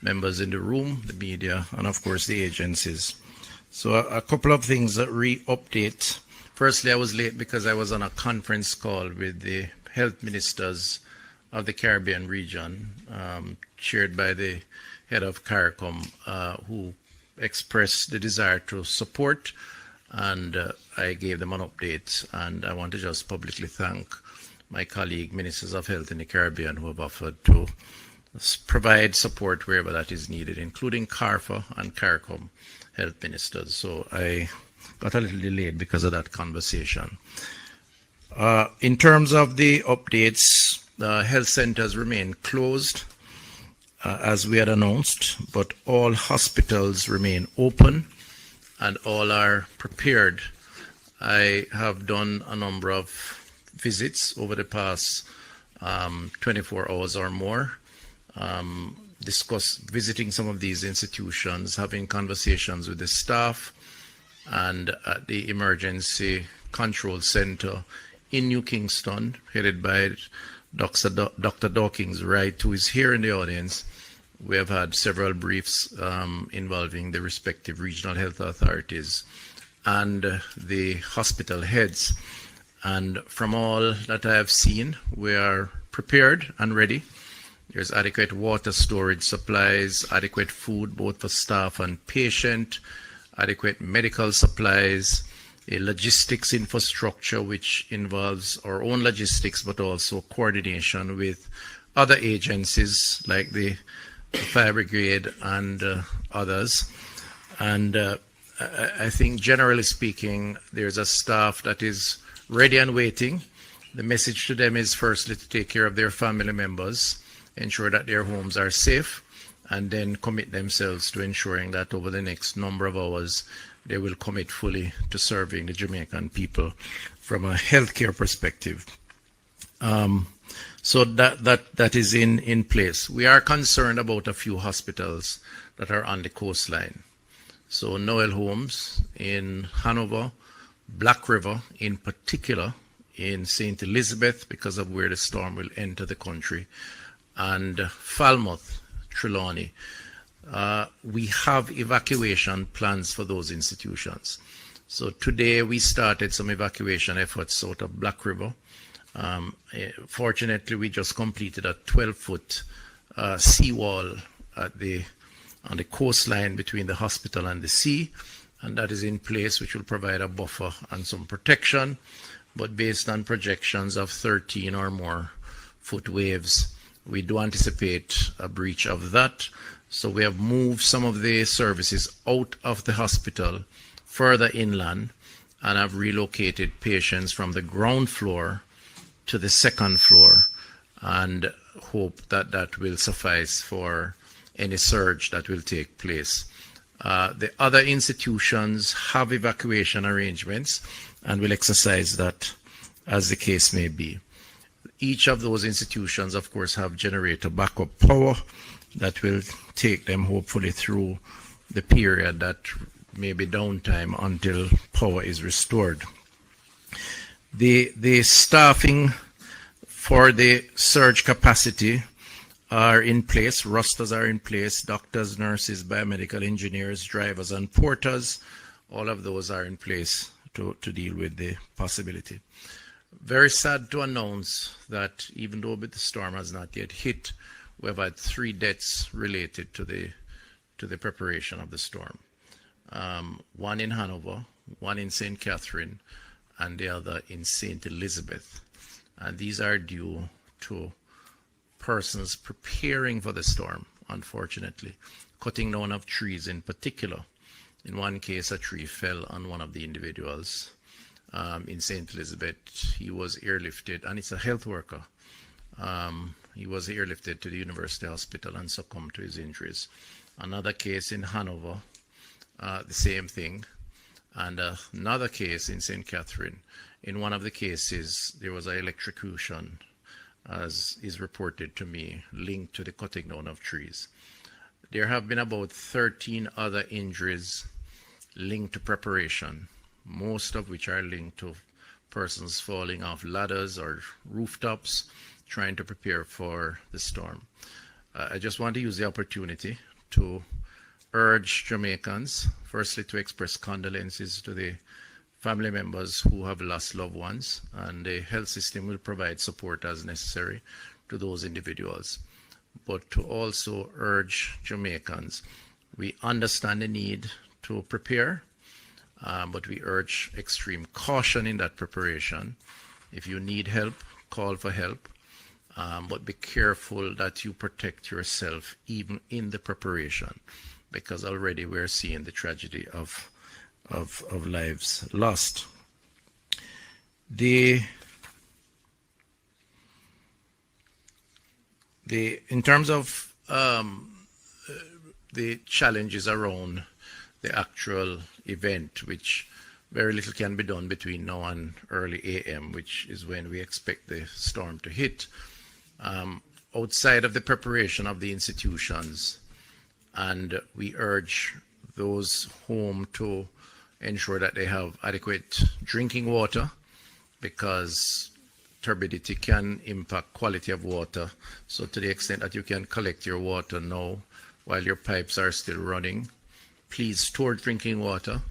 S11: members in the room, the media, and of course the agencies. So a couple of things that re-update. Firstly, I was late because I was on a conference call with the health ministers of the Caribbean region, chaired by the head of CARICOM, who expressed the desire to support, and I gave them an update. And I want to just publicly thank my colleague ministers of health in the Caribbean who have offered to provide support wherever that is needed, including CARFA and CARICOM health ministers. So I got a little delayed because of that conversation. In terms of the updates, health centers remain closed as we had announced, but all hospitals remain open and all are prepared. I have done a number of visits over the past 24 hours or more, visiting some of these institutions, having conversations with the staff, and at the Emergency Control Center in New Kingston, headed by Dr. Dawkins Wright, who is here in the audience. We have had several briefs involving the respective regional health authorities and the hospital heads. And from all that I have seen, we are prepared and ready. There's adequate water storage supplies, adequate food both for staff and patient, adequate medical supplies, a logistics infrastructure which involves our own logistics but also coordination with other agencies like the fire brigade and others. And I think generally speaking, there's a staff that is ready and waiting. The message to them is firstly to take care of their family members, ensure that their homes are safe, and then commit themselves to ensuring that over the next number of hours, they will commit fully to serving the Jamaican people from a healthcare perspective. So that is in place. We are concerned about a few hospitals that are on the coastline. So Noel Homes in Hanover, Black River in particular, in St. Elizabeth because of where the storm will enter the country, and Falmouth, Trelawney. We have evacuation plans for those institutions. So today we started some evacuation efforts out of Black River. Fortunately, we just completed a 12-foot seawall on the coastline between the hospital and the sea, and that is in place, which will provide a buffer and some protection. But based on projections of 13 or more foot waves, we do anticipate a breach of that. So we have moved some of the services out of the hospital further inland and have relocated patients from the ground floor to the second floor, and hope that that will suffice for any surge that will take place. The other institutions have evacuation arrangements and will exercise that as the case may be. Each of those institutions, of course, have generator backup power that will take them hopefully through the period that may be downtime until power is restored. The staffing for the surge capacity are in place. Rosters are in place. Doctors, nurses, biomedical engineers, drivers, and porters, all of those are in place to deal with the possibility. Very sad to announce that even though the storm has not yet hit, we have had 3 deaths related to the preparation of the storm. One in Hanover, one in St. Catherine, and the other in St. Elizabeth. And these are due to persons preparing for the storm, unfortunately, cutting down of trees in particular. In one case, a tree fell on one of the individuals in St. Elizabeth. He was airlifted, and it's a health worker. He was airlifted to the University Hospital and succumbed to his injuries. Another case in Hanover, the same thing. And another case in St. Catherine. In one of the cases, there was an electrocution, as is reported to me, linked to the cutting down of trees. There have been about 13 other injuries linked to preparation, most of which are linked to persons falling off ladders or rooftops, trying to prepare for the storm. I just want to use the opportunity to urge Jamaicans, firstly, to express condolences to the family members who have lost loved ones, and the health system will provide support as necessary to those individuals. But to also urge Jamaicans, we understand the need to prepare, but we urge extreme caution in that preparation. If you need help, call for help, but be careful that you protect yourself even in the preparation, because already we're seeing the tragedy of lives lost. In terms of the challenges around the actual event, which very little can be done between now and early AM, which is when we expect the storm to hit. Outside of the preparation of the institutions, and we urge those home to ensure that they have adequate drinking water, because turbidity can impact quality of water. So to the extent that you can collect your water now while your pipes are still running, please store drinking water.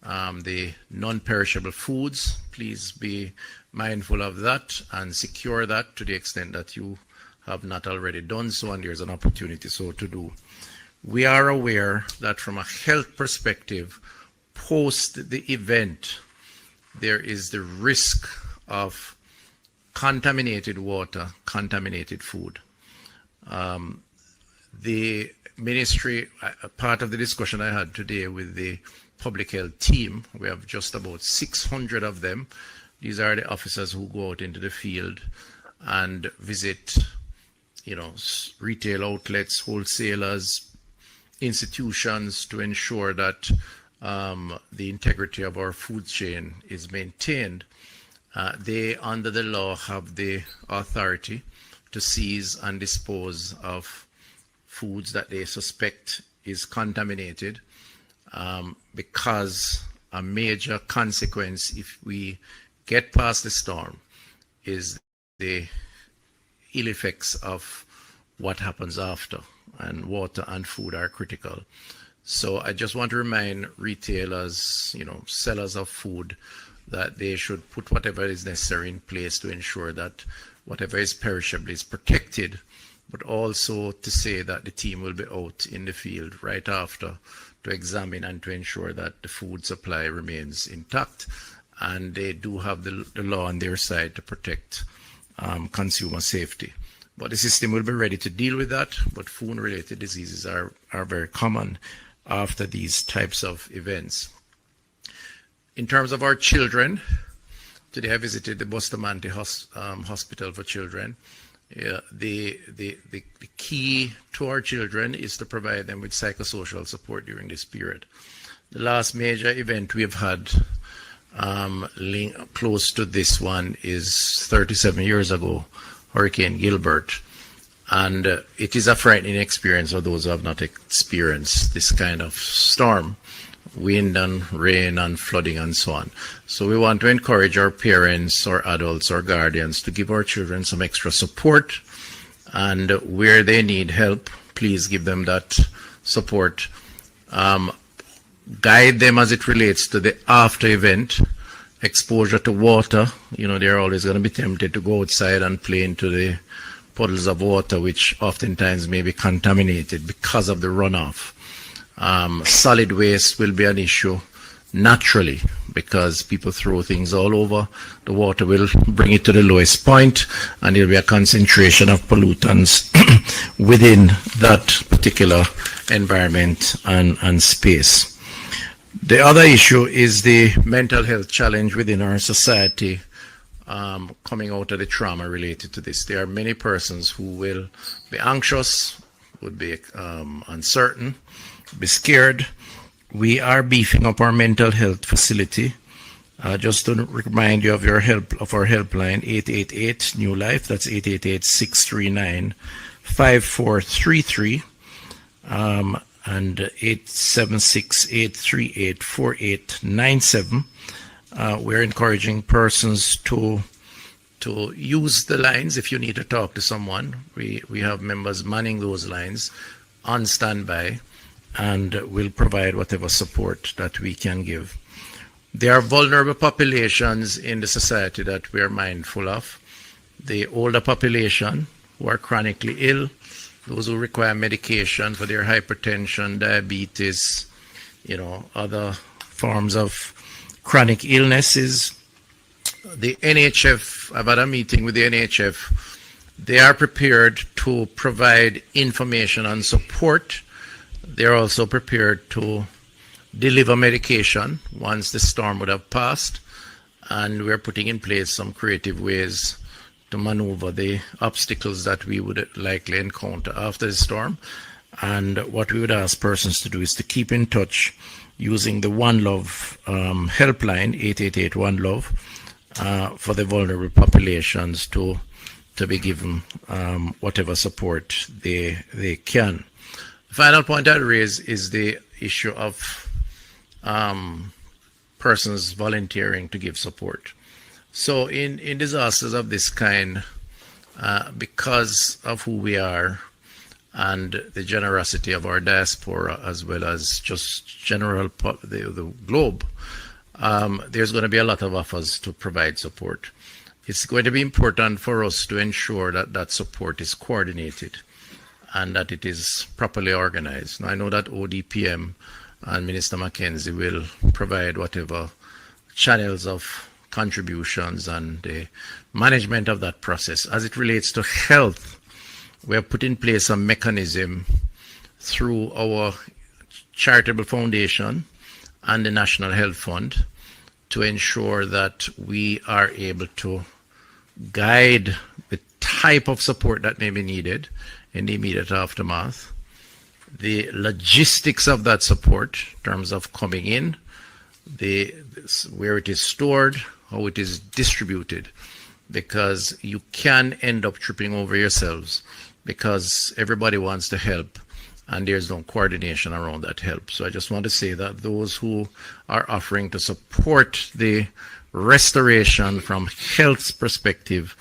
S11: The non-perishable foods, please be mindful of that and secure that to the extent that you have not already done so, and there's an opportunity so to do. We are aware that from a health perspective, post the event, there is the risk of contaminated water, contaminated food. The ministry, part of the discussion I had today with the public health team, we have just about 600 of them. These are the officers who go out into the field and visit, retail outlets, wholesalers, institutions, to ensure that the integrity of our food chain is maintained. They, under the law, have the authority to seize and dispose of foods that they suspect is contaminated, because a major consequence, if we get past the storm, is the ill effects of what happens after, and water and food are critical. So I just want to remind retailers, sellers of food, that they should put whatever is necessary in place to ensure that whatever is perishable is protected, but also to say that the team will be out in the field right after to examine and to ensure that the food supply remains intact, and they do have the law on their side to protect consumer safety. But the system will be ready to deal with that, but food-related diseases are very common after these types of events. In terms of our children, today I visited the Bustamante Hospital for Children. The key to our children is to provide them with psychosocial support during this period. The last major event we've had close to this one is 37 years ago, Hurricane Gilbert. And it is a frightening experience for those who have not experienced this kind of storm, wind and rain and flooding and so on. So we want to encourage our parents or adults or guardians to give our children some extra support, and where they need help, please give them that support. Guide them as it relates to the after event exposure to water. They're always going to be tempted to go outside and play into the puddles of water, which oftentimes may be contaminated because of the runoff. Solid waste will be an issue naturally because people throw things all over. The water will bring it to the lowest point, and there'll be a concentration of pollutants within that particular environment and space. The other issue is the mental health challenge within our society coming out of the trauma related to this. There are many persons who will be anxious, would be uncertain, be scared. We are beefing up our mental health facility. Just to remind you of our helpline, 888 New Life. That's 888-639-5433 and 876-838-4897. We're encouraging persons to use the lines if you need to talk to someone. We have members manning those lines on standby, and will provide whatever support that we can give. There are vulnerable populations in the society that we are mindful of. The older population who are chronically ill, those who require medication for their hypertension, diabetes, other forms of chronic illnesses. The NHF, I've had a meeting with the NHF. They are prepared to provide information and support. They're also prepared to deliver medication once the storm would have passed, and we're putting in place some creative ways to maneuver the obstacles that we would likely encounter after the storm. And what we would ask persons to do is to keep in touch using the One Love helpline, 888 One Love, for the vulnerable populations to be given whatever support they can. The final point I'll raise is the issue of persons volunteering to give support. So in disasters of this kind, because of who we are and the generosity of our diaspora, as well as just the globe, there's going to be a lot of offers to provide support. It's going to be important for us to ensure that that support is coordinated and that it is properly organized. Now, I know that ODPM and Minister Mackenzie will provide whatever channels of contributions and the management of that process. As it relates to health, we have put in place a mechanism through our charitable foundation and the National Health Fund to ensure that we are able to guide the type of support that may be needed in the immediate aftermath, the logistics of that support in terms of coming in, where it is stored, how it is distributed, because you can end up tripping over yourselves because everybody wants to help and there's no coordination around that help. So I just want to say that those who are offering to support the restoration from health perspective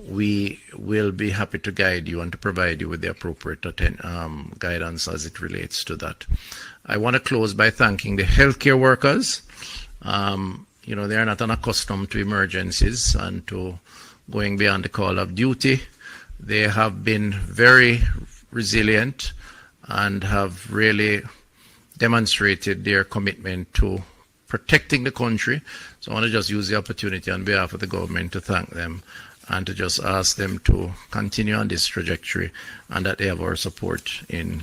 S11: we will be happy to guide you and to provide you with the appropriate guidance as it relates to that. I want to close by thanking the healthcare workers. You know, they are not unaccustomed to emergencies and to going beyond the call of duty. They have been very resilient and have really demonstrated their commitment to protecting the country. So I want to just use the opportunity on behalf of the government to thank them and to just ask them to continue on this trajectory and that they have our support in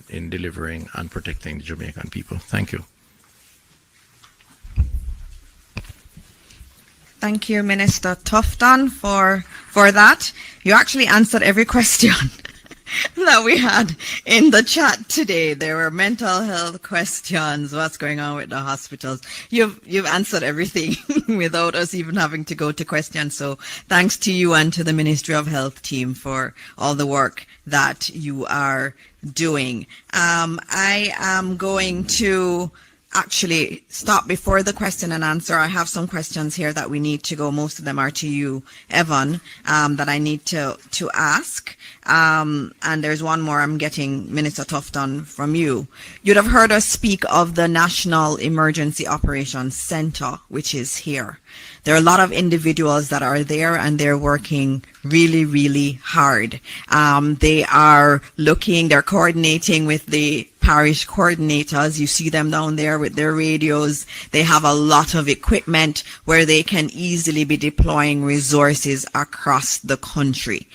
S11: delivering and protecting the Jamaican people. Thank you.
S7: Thank you, Minister Tufton, for that. You actually answered every question that we had in the chat today. There were mental health questions, what's going on with the hospitals. You've answered everything without us even having to go to questions. So thanks to you and to the Ministry of Health team for all the work that you are doing. I am going to actually stop before the question and answer. I have some questions here that we need to go. Most of them are to you, Evan, that I need to ask. And there's one more I'm getting, Minister Tufton, from you. You'd have heard us speak of the National Emergency Operations Center, which is here. There are a lot of individuals that are there and they're working really, really hard. They are they're coordinating with the parish coordinators. You see them down there with their radios. They have a lot of equipment where they can easily be deploying resources across the country.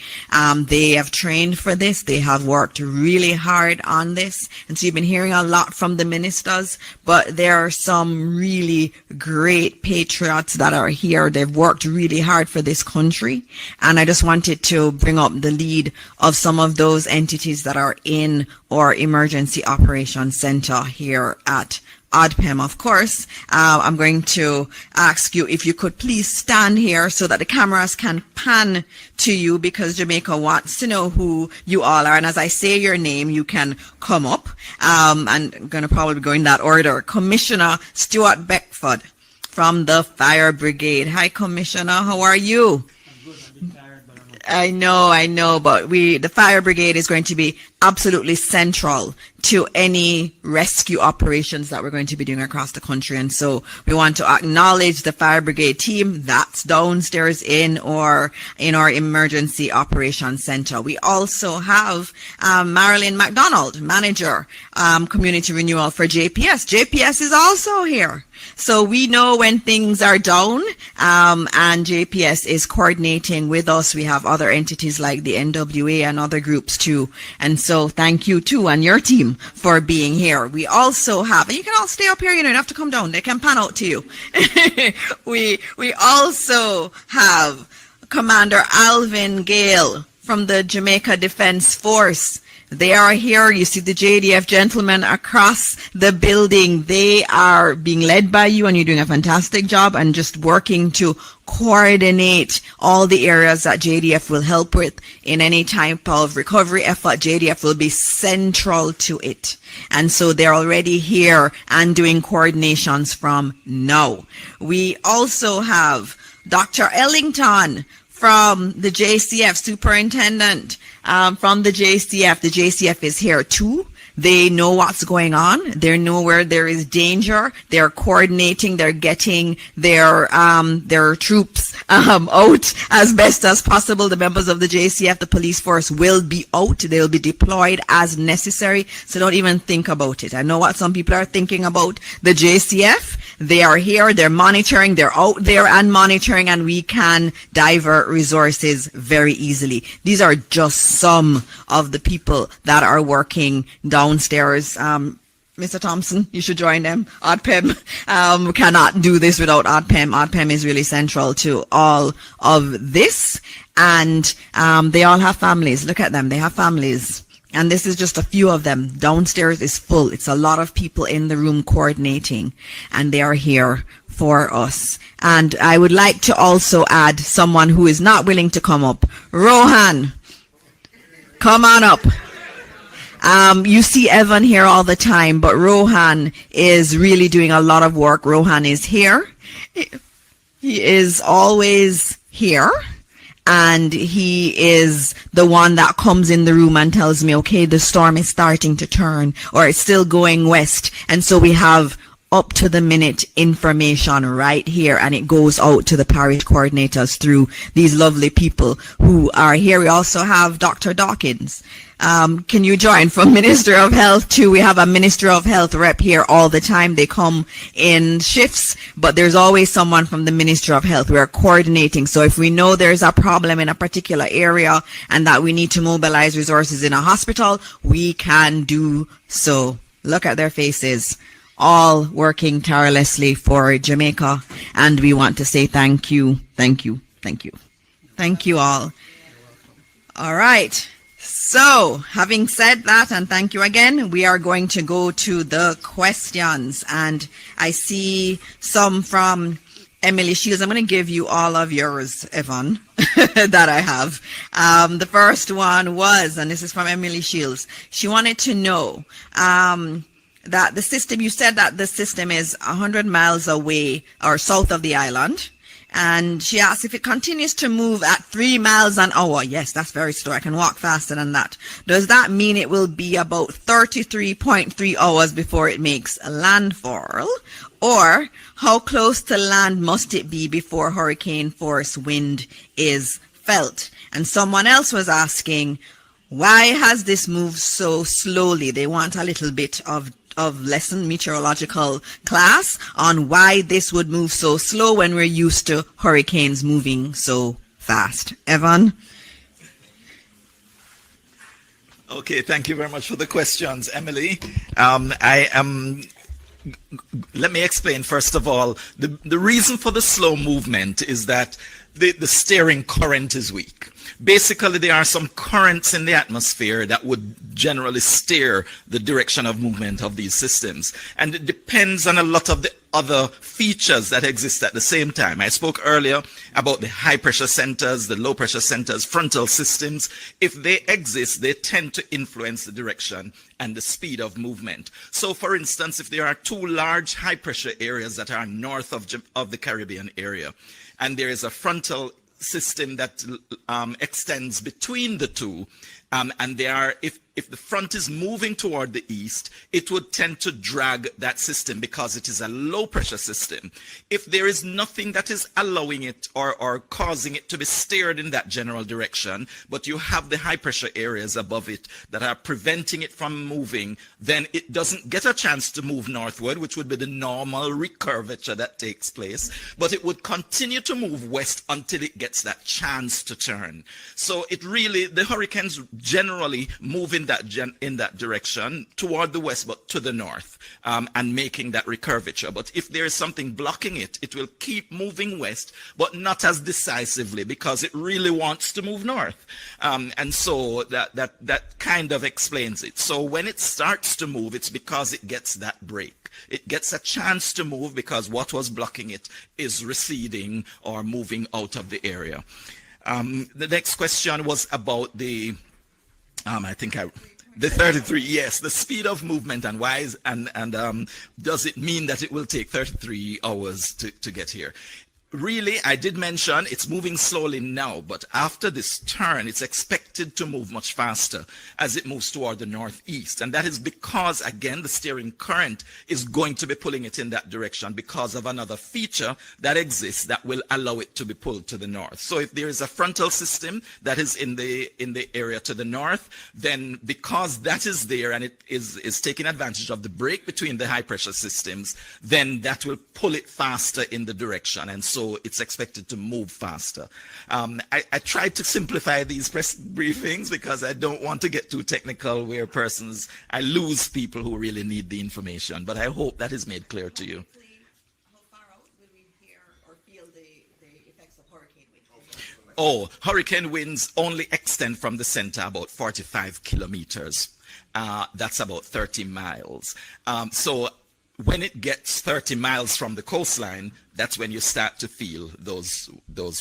S7: They have trained for this. They have worked really hard on this. And so you've been hearing a lot from the ministers, but there are some really great patriots that are here. They've worked really hard for this country. And I just wanted to bring up the lead of some of those entities that are in our Emergency Operations Center here at ODPEM. Of course, I'm going to ask you if you could please stand here so that the cameras can pan to you, because Jamaica wants to know who you all are. And as I say your name, you can come up. And I'm going to probably go in that order. Commissioner Stuart Beckford from the Fire Brigade. Hi, Commissioner. How are you? I know, but the Fire Brigade is going to be absolutely central to any rescue operations that we're going to be doing across the country. And so we want to acknowledge the Fire Brigade team that's downstairs in our Emergency Operations Center. We also have Marilyn McDonald, Manager, Community Renewal for JPS. JPS is also here. So we know when things are down, and JPS is coordinating with us. We have other entities like the NWA and other groups too. And so thank you too and your team for being here. We also have, and you can all stay up here, you don't have to come down. They can pan out to you. We also have Commander Alvin Gale from the Jamaica Defense Force. They are here. You see the JDF gentlemen across the building. They are being led by you, and you're doing a fantastic job and just working to coordinate all the areas that JDF will help with in any type of recovery effort. JDF will be central to it. And so they're already here and doing coordinations from now. We also have Dr. Ellington from the JCF, Superintendent from the JCF. The JCF is here too. They know what's going on. They know where there is danger. They're coordinating. They're getting their troops out as best as possible. The members of the JCF, the police force, will be out. They'll be deployed as necessary. So don't even think about it. I know what some people are thinking about the JCF. They are here. They're monitoring. They're out there and monitoring, and we can divert resources very easily. These are just some of the people that are working downstairs. Mr. Thompson, you should join them. ODPEM cannot do this without ODPEM. ODPEM is really central to all of this. And they all have families. Look at them. They have families. And this is just a few of them. Downstairs is full. It's a lot of people in the room coordinating, and they are here for us. And I would like to also add someone who is not willing to come up. Rohan, come on up. You see Evan here all the time, but Rohan is really doing a lot of work. Rohan is here. He is always here. and he is the one that comes in the room and tells me, okay, the storm is starting to turn, or it's still going west. And so we have up to the minute information right here, and it goes out to the parish coordinators through these lovely people who are here. We also have Dr. Dawkins. Can you join from Minister of Health too? We have a Minister of Health rep here all the time. They come in shifts, but there's always someone from the Minister of Health. We're coordinating. So if we know there's a problem in a particular area and that we need to mobilize resources in a hospital, we can do so. Look at their faces, all working tirelessly for Jamaica. And we want to say thank you, thank you, thank you. Thank you all. All right. So, having said that, and thank you again, we are going to go to the questions. And I see some from Emily Shields. I'm going to give you all of yours, Evan, that I have. The first one was, and this is from Emily Shields, she wanted to know that the system, you said that the system is 100 miles away or south of the island. And she asked if it continues to move at 3 miles an hour. Yes, that's very slow. I can walk faster than that. Does that mean it will be about 33.3 hours before it makes landfall? Or how close to land must it be before hurricane force wind is felt? And someone else was asking, why has this moved so slowly? They want a little bit of lesson meteorological class on why this would move so slow when we're used to hurricanes moving so fast. Evan?
S8: Okay, thank you very much for the questions, Emily. Let me explain first of all, the reason for the slow movement is that the steering current is weak. Basically, there are some currents in the atmosphere that would generally steer the direction of movement of these systems. And it depends on a lot of the other features that exist at the same time. I spoke earlier about the high pressure centers, the low pressure centers, frontal systems. If they exist, they tend to influence the direction and the speed of movement. So for instance, if there are two large high pressure areas that are north of the Caribbean area, and there is a frontal system that extends between the two, and they are, if the front is moving toward the east, it would tend to drag that system because it is a low pressure system. If there is nothing that is allowing it or causing it to be steered in that general direction, but you have the high pressure areas above it that are preventing it from moving, then it doesn't get a chance to move northward, which would be the normal recurvature that takes place, but it would continue to move west until it gets that chance to turn. So it really, the hurricanes generally move in that direction toward the west, but to the north, and making that recurvature. But if there is something blocking it, it will keep moving west, but not as decisively because it really wants to move north. And so that kind of explains it. So when it starts to move, it's because it gets that break. It gets a chance to move because what was blocking it is receding or moving out of the area. The next question was about the the 33, yes, the speed of movement and why is, and does it mean that it will take 33 hours to get here? Really, I did mention it's moving slowly now, but after this turn, it's expected to move much faster as it moves toward the northeast. And that is because, again, the steering current is going to be pulling it in that direction because of another feature that exists that will allow it to be pulled to the north. So if there is a frontal system that is in the area to the north, then because that is there and it is taking advantage of the break between the high pressure systems, then that will pull it faster in the direction. And so it's expected to move faster. I tried to simplify these press briefings because I don't want to get too technical where I lose people who really need the information, but I hope that is made clear to you.
S7: How far out will we hear or feel the effects of hurricane winds?
S8: Oh, hurricane winds only extend from the center about 45 kilometers. That's about 30 miles. So when it gets 30 miles from the coastline, that's when you start to feel those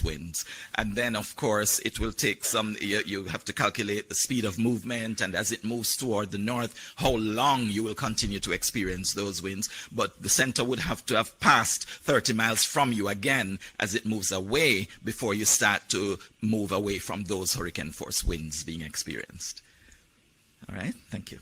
S8: winds. And then, of course, it will take some, you have to calculate the speed of movement, and as it moves toward the north, how long you will continue to experience those winds. But the center would have to have passed 30 miles from you again as it moves away before you start to move away from those hurricane force winds being experienced. All right, thank you.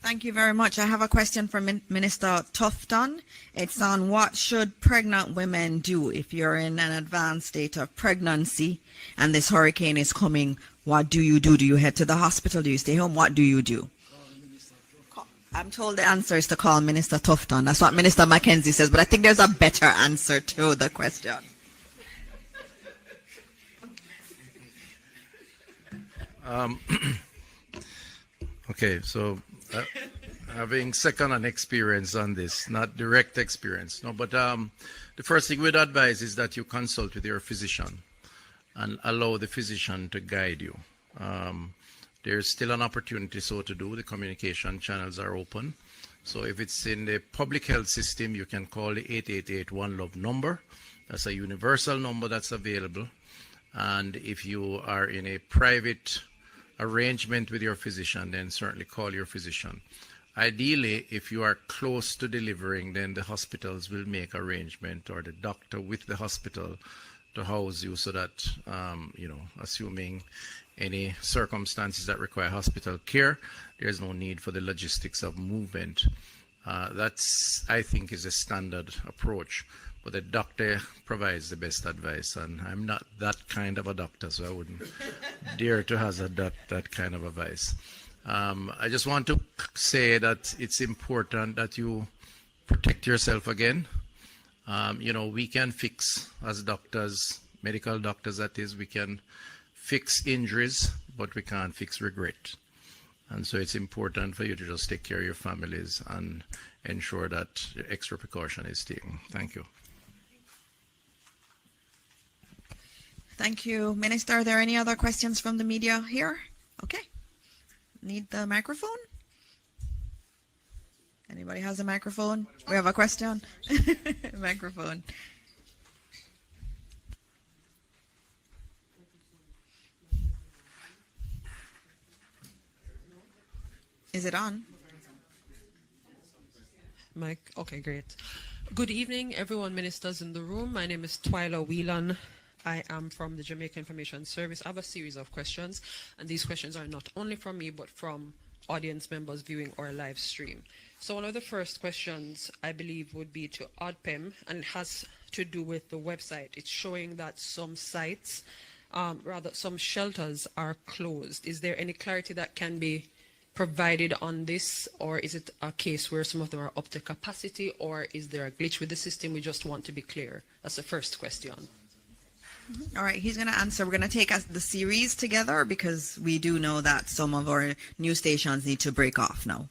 S7: Thank you very much. I have a question for Minister Tufton. It's on what should pregnant women do if you're in an advanced state of pregnancy and this hurricane is coming. What do you do? Do you head to the hospital? Do you stay home? What do you do? I'm told the answer is to call Minister Tufton. That's what Minister Mackenzie says, but I think there's a better answer to the question.
S11: Okay, so having second-hand experience on this, not direct experience. No, but the first thing we'd advise is that you consult with your physician and allow the physician to guide you. There's still an opportunity so to do. The communication channels are open. So if it's in the public health system, you can call the 888 One Love number. That's a universal number that's available. And if you are in a private arrangement with your physician, then certainly call your physician. Ideally, if you are close to delivering, then the hospitals will make arrangement, or the doctor with the hospital, to house you so that, assuming any circumstances that require hospital care, there's no need for the logistics of movement. That's, I think, is a standard approach. But the doctor provides the best advice, and I'm not that kind of a doctor, so I wouldn't dare to hazard that kind of advice. I just want to say that it's important that you protect yourself again. We can fix, as doctors, medical doctors that is, we can fix injuries, but we can't fix regret. And so it's important for you to just take care of your families and ensure that extra precaution is taken. Thank you.
S7: Thank you, Minister. Are there any other questions from the media here? Okay. Need the microphone? Anybody has a microphone? We have a question. Microphone. Is it on?
S12: Mike, okay, great. Good evening, everyone, ministers in the room. My name is Twyla Whelan. I am from the Jamaica Information Service. I have a series of questions, and these questions are not only from me, but from audience members viewing our live stream. So one of the first questions, I believe, would be to ODPEM, and it has to do with the website. It's showing that some sites, some shelters are closed. Is there any clarity that can be provided on this, or is it a case where some of them are up to capacity, or is there a glitch with the system? We just want to be clear. That's the first question.
S7: All right, he's going to answer. We're going to take the series together because we do know that some of our news stations need to break off now.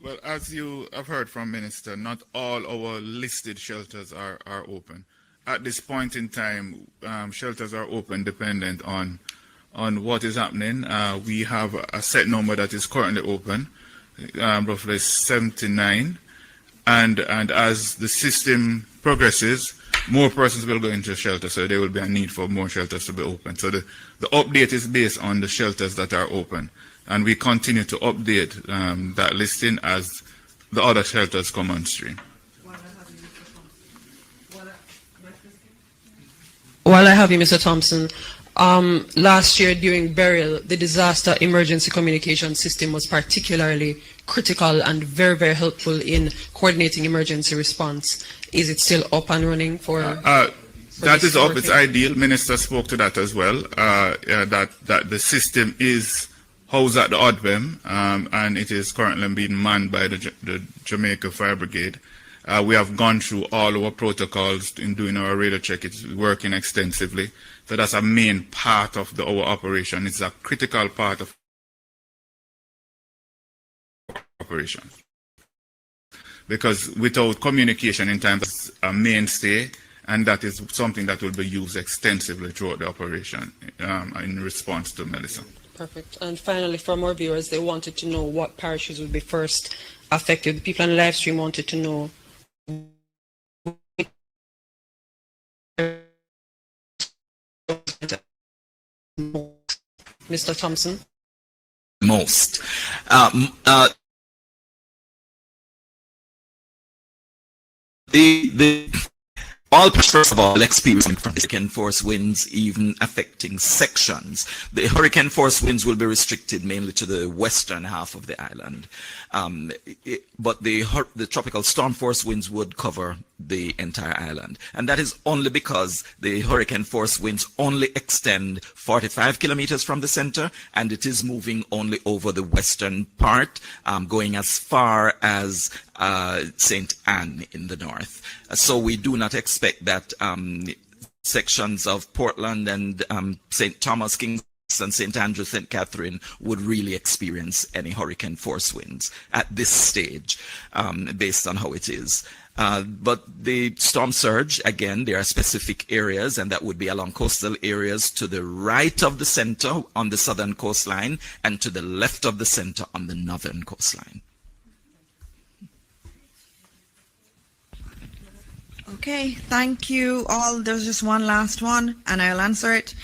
S6: Well, as you have heard from Minister, not all our listed shelters are open. At this point in time, shelters are open dependent on what is happening. We have a set number that is currently open, roughly 79. And as the system progresses, more persons will go into shelter, so there will be a need for more shelters to be open. So the update is based on the shelters that are open. And we continue to update that listing as the other shelters come on stream.
S12: While I have you, Mr. Thompson, last year during burial, the disaster emergency communication system was particularly critical and very, very helpful in coordinating emergency response. Is it still up and running for
S6: that is up. It's ideal. Minister spoke to that as well, that the system is housed at the ODPEM, and it is currently being manned by the Jamaica Fire Brigade. We have gone through all our protocols in doing our radar check. It's working extensively. So that's a main part of our operation. It's a critical part of operation. Because without communication in time, that's a mainstay, and that is something that will be used extensively throughout the operation in response to Melissa.
S12: Perfect. And finally, from our viewers, they wanted to know what parishes would be first affected. People on the live stream wanted to know Mr. Thompson.
S8: Most. The all first of all experiencing from hurricane force winds, even affecting sections. The hurricane force winds will be restricted mainly to the western half of the island, but the tropical storm force winds would cover the entire island, and that is only because the hurricane force winds only extend 45 kilometers from the center, and it is moving only over the western part, going as far as St. Anne in the north. So we do not expect that sections of Portland and St. Thomas, Kingston, St. Andrew, St. Catherine would really experience any hurricane force winds at this stage, based on how it is. But the storm surge, again, there are specific areas, and that would be along coastal areas to the right of the center on the southern coastline and to the left of the center on the northern coastline.
S7: Okay, thank you all. There's just one last one, and I'll answer it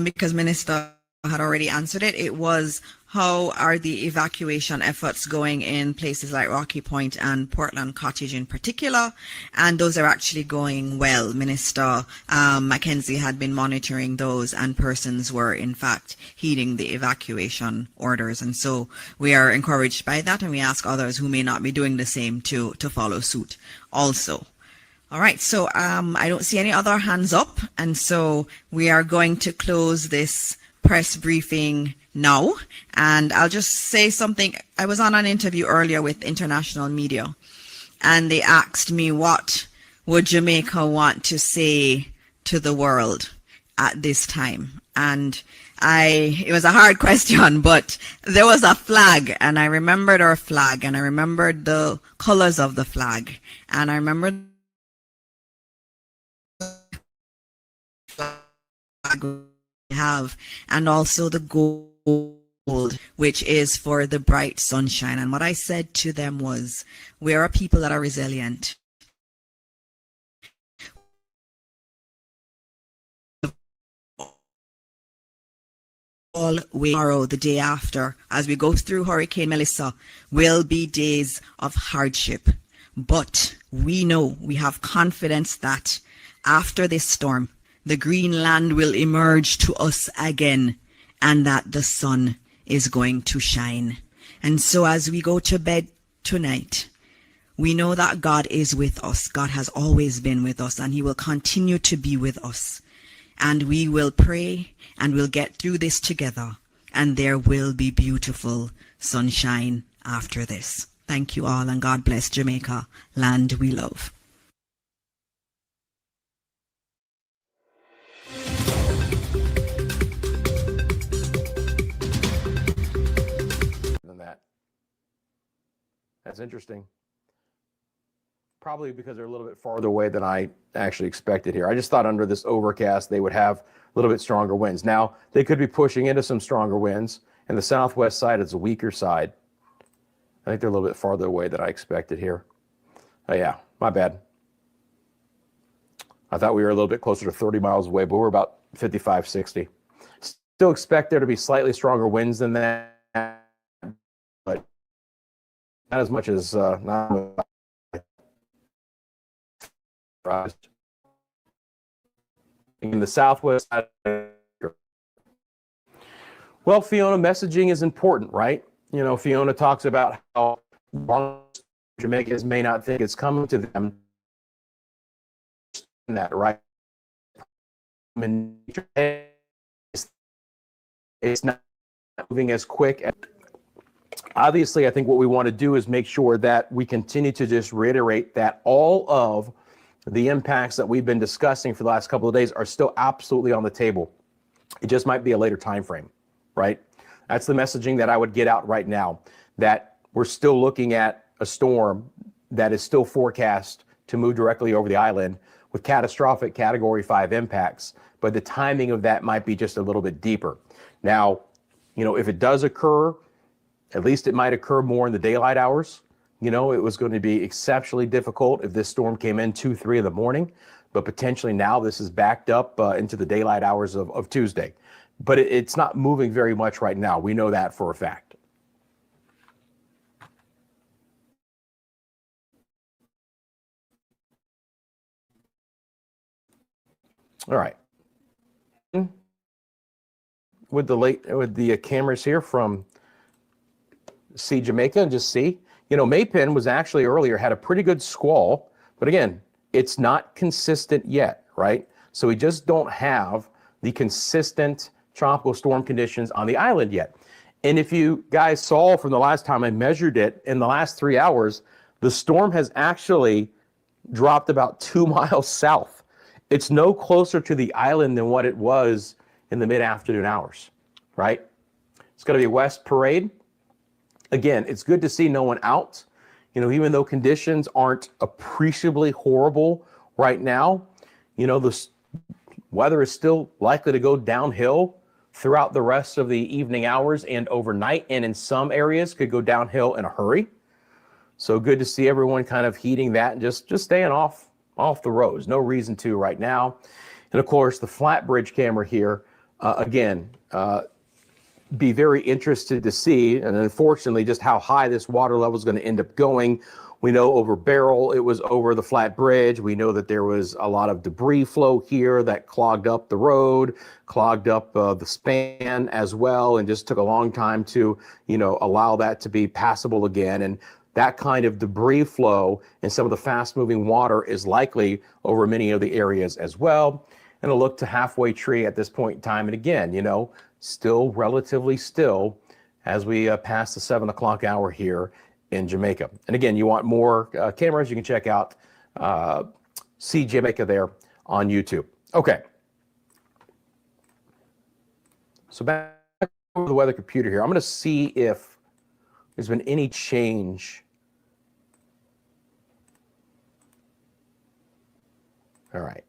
S7: because Minister had already answered it. It was, how are the evacuation efforts going in places like Rocky Point and Portland Cottage in particular? And those are actually going well. Minister Mackenzie had been monitoring those, and persons were in fact heeding the evacuation orders. And so we are encouraged by that, and we ask others who may not be doing the same to follow suit also. All right, so I don't see any other hands up, and so we are going to close this press briefing now. And I'll just say something. I was on an interview earlier with international media, and they asked me what would Jamaica want to say to the world at this time. And it was a hard question, but there was a flag, and I remembered our flag, and I remembered the colors of the flag, and I remembered we have, and also the gold, which is for the bright sunshine. And what I said to them was, we are a people that are resilient. All tomorrow, the day after, as we go through Hurricane Melissa, will be days of hardship. But we know, we have confidence that after this storm, the green land will emerge to us again, and that the sun is going to shine. And so as we go to bed tonight, we know that God is with us. God has always been with us, and he will continue to be with us. And we will pray, and we'll get through this together, and there will be beautiful sunshine after this. Thank you all, and God bless Jamaica, land we love.
S2: That's interesting. Probably because they're a little bit farther away than I actually expected here. I just thought under this overcast they would have a little bit stronger winds. Now, they could be pushing into some stronger winds, and the southwest side is a weaker side. I think they're a little bit farther away than I expected here. Oh yeah, my bad. I thought we were a little bit closer to 30 miles away, but we're about 55, 60. Still expect there to be slightly stronger winds than that, but not as much as not. In the southwest side. Well, Fiona, messaging is important, right? You know, Fiona talks about how Jamaicans may not think it's coming to them. That, right? It's not moving as quick. Obviously, I think what we want to do is make sure that we continue to just reiterate that all of the impacts that we've been discussing for the last couple of days are still absolutely on the table. It just might be a later time frame, right? That's the messaging that I would get out right now, that we're still looking at a storm that is still forecast to move directly over the island with catastrophic Category 5 impacts, but the timing of that might be just a little bit deeper. Now, You know, if it does occur, at least it might occur more in the daylight hours. You know, it was going to be exceptionally difficult if this storm came in 2, 3 in the morning, but potentially now this is backed up into the daylight hours of Tuesday. But it's not moving very much right now. We know that for a fact. All right. With the cameras here from Jamaica, and just see, you know, Maypen was actually earlier had a pretty good squall, but again, it's not consistent yet, right? So we just don't have the consistent tropical storm conditions on the island yet. And if you guys saw from the last time I measured it, in the last 3 hours, the storm has actually dropped about 2 miles south. It's no closer to the island than what it was in the mid-afternoon hours, right? It's going to be West Parade. Again, it's good to see no one out. You know, even though conditions aren't appreciably horrible right now, you know, the weather is still likely to go downhill throughout the rest of the evening hours and overnight, and in some areas could go downhill in a hurry. So good to see everyone kind of heeding that and just staying off the roads. No reason to right now. And of course, the flat bridge camera here, be very interested to see, and unfortunately, just how high this water level is going to end up going. We know over Barrel, it was over the flat bridge. We know that there was a lot of debris flow here that clogged up the road, clogged up the span as well, and just took a long time to, you know, allow that to be passable again. And that kind of debris flow and some of the fast moving water is likely over many of the areas as well. And a look to Halfway Tree at this point in time. And again, you know, still relatively still as we pass the 7 o'clock hour here in Jamaica. And again, you want more cameras, you can check out Jamaica there on YouTube. Okay. So back to the weather computer here. I'm going to see if there's been any change. All right.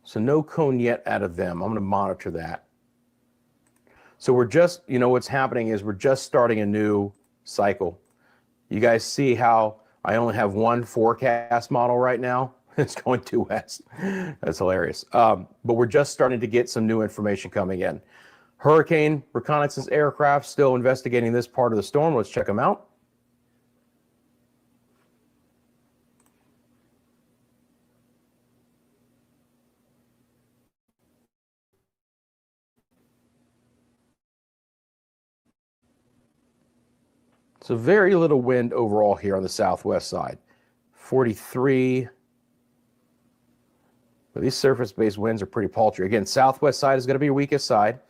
S2: So no cone yet out of them. I'm going to monitor that. So we're just, you know, what's happening is we're just starting a new cycle. You guys see how I only have one forecast model right now? It's going due west. That's hilarious. But we're just starting to get some new information coming in. Hurricane reconnaissance aircraft still investigating this part of the storm. Let's check them out. So very little wind overall here on the southwest side. 43. But these surface-based winds are pretty paltry. Again, southwest side is going to be your weakest side,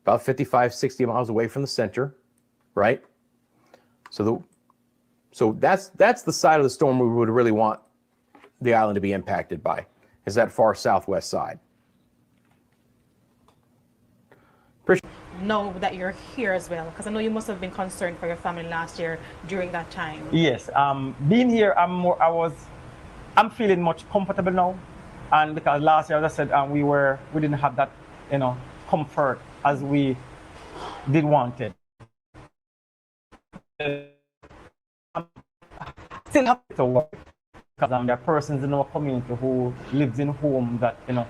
S2: about 55, 60 miles away from the center, right? So that's the side of the storm we would really want the island to be impacted by, is that far southwest side.
S13: Know that you're here as well, because I know you must have been concerned for your family last year during that time.
S14: Yes, being here, I'm feeling much comfortable now, and because last year, as I said, we didn't have that, you know, comfort as we did wanted. I'm still happy to work because there are persons in our community who lives in homes that, you know,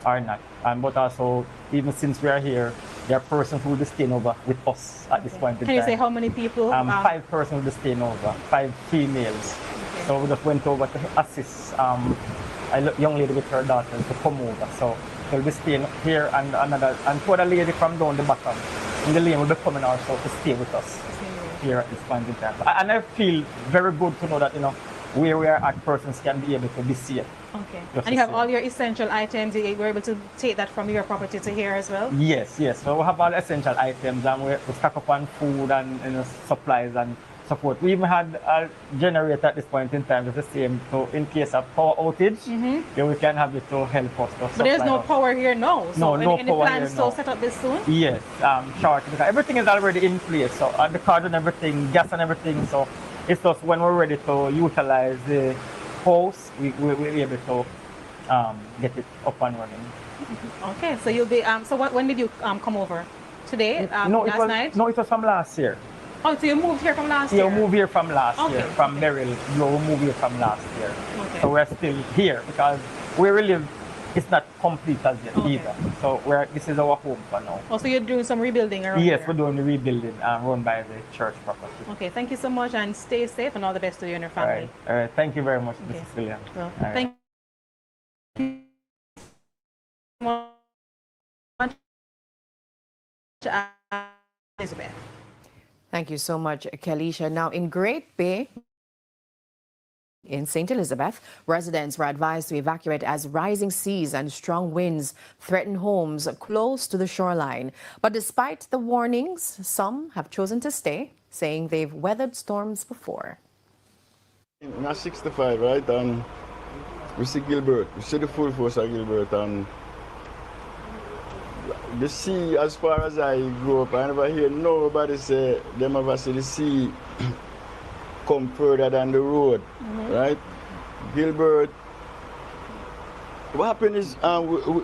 S14: are not, but also even since we are here, there are persons who will be staying over with us at this point in time.
S13: Can you say how many people?
S14: 5 persons will be staying over, 5 females. Okay. So we just went over to assist a young lady with her daughter to come over. So they'll be staying here, and two other lady from down the bottom in the lane will be coming also to stay with us here at this point in time. And I feel very good to know that, you know, where we are at, persons can be able to be safe.
S13: Okay. And you have all your essential items. You were able to take that from your property to here as well?
S14: Yes. So we have all essential items, and we stock up on food and, you know, supplies and support. We even had a generator at this point in time, just the same. So in case of power outage, then we can have it to help us.
S13: But there's no power here now. So
S14: no
S13: any
S14: power
S13: plans
S14: here
S13: to set up this soon?
S14: Yes, short, because everything is already in place. So the card and everything, gas and everything. So it's just when we're ready to utilize the house, we're able to get it up and running.
S13: Okay, so you'll be. So when did you come over? today,
S14: no,
S13: last night?
S14: No, it was from last year.
S13: Oh, so you moved here from last year?
S14: Yeah, we moved here from last year,
S13: Okay.
S14: from Beryl. We moved here from last year.
S13: Okay.
S14: So we're still here because where we live, it's not complete as yet either. So this is our home for now.
S13: Oh, so you're doing some rebuilding around
S14: Yes,
S13: here?
S14: we're doing the rebuilding run by the church property.
S13: Okay, thank you so much and stay safe and all the best to you and your family.
S14: All right. Thank you very much, Mrs. William.
S13: Well,
S14: All right.
S13: thank you much, Elizabeth.
S15: Thank you so much, Kelisha. Now, in Great Bay, in St. Elizabeth, residents were advised to evacuate as rising seas and strong winds threaten homes close to the shoreline. But despite the warnings, some have chosen to stay, saying they've weathered storms before.
S16: We're 65, right? And we see Gilbert. We see the full force of Gilbert. And the sea, as far as I grew up, I never hear nobody say them ever see the sea come further than the road, right? Gilbert, what happened is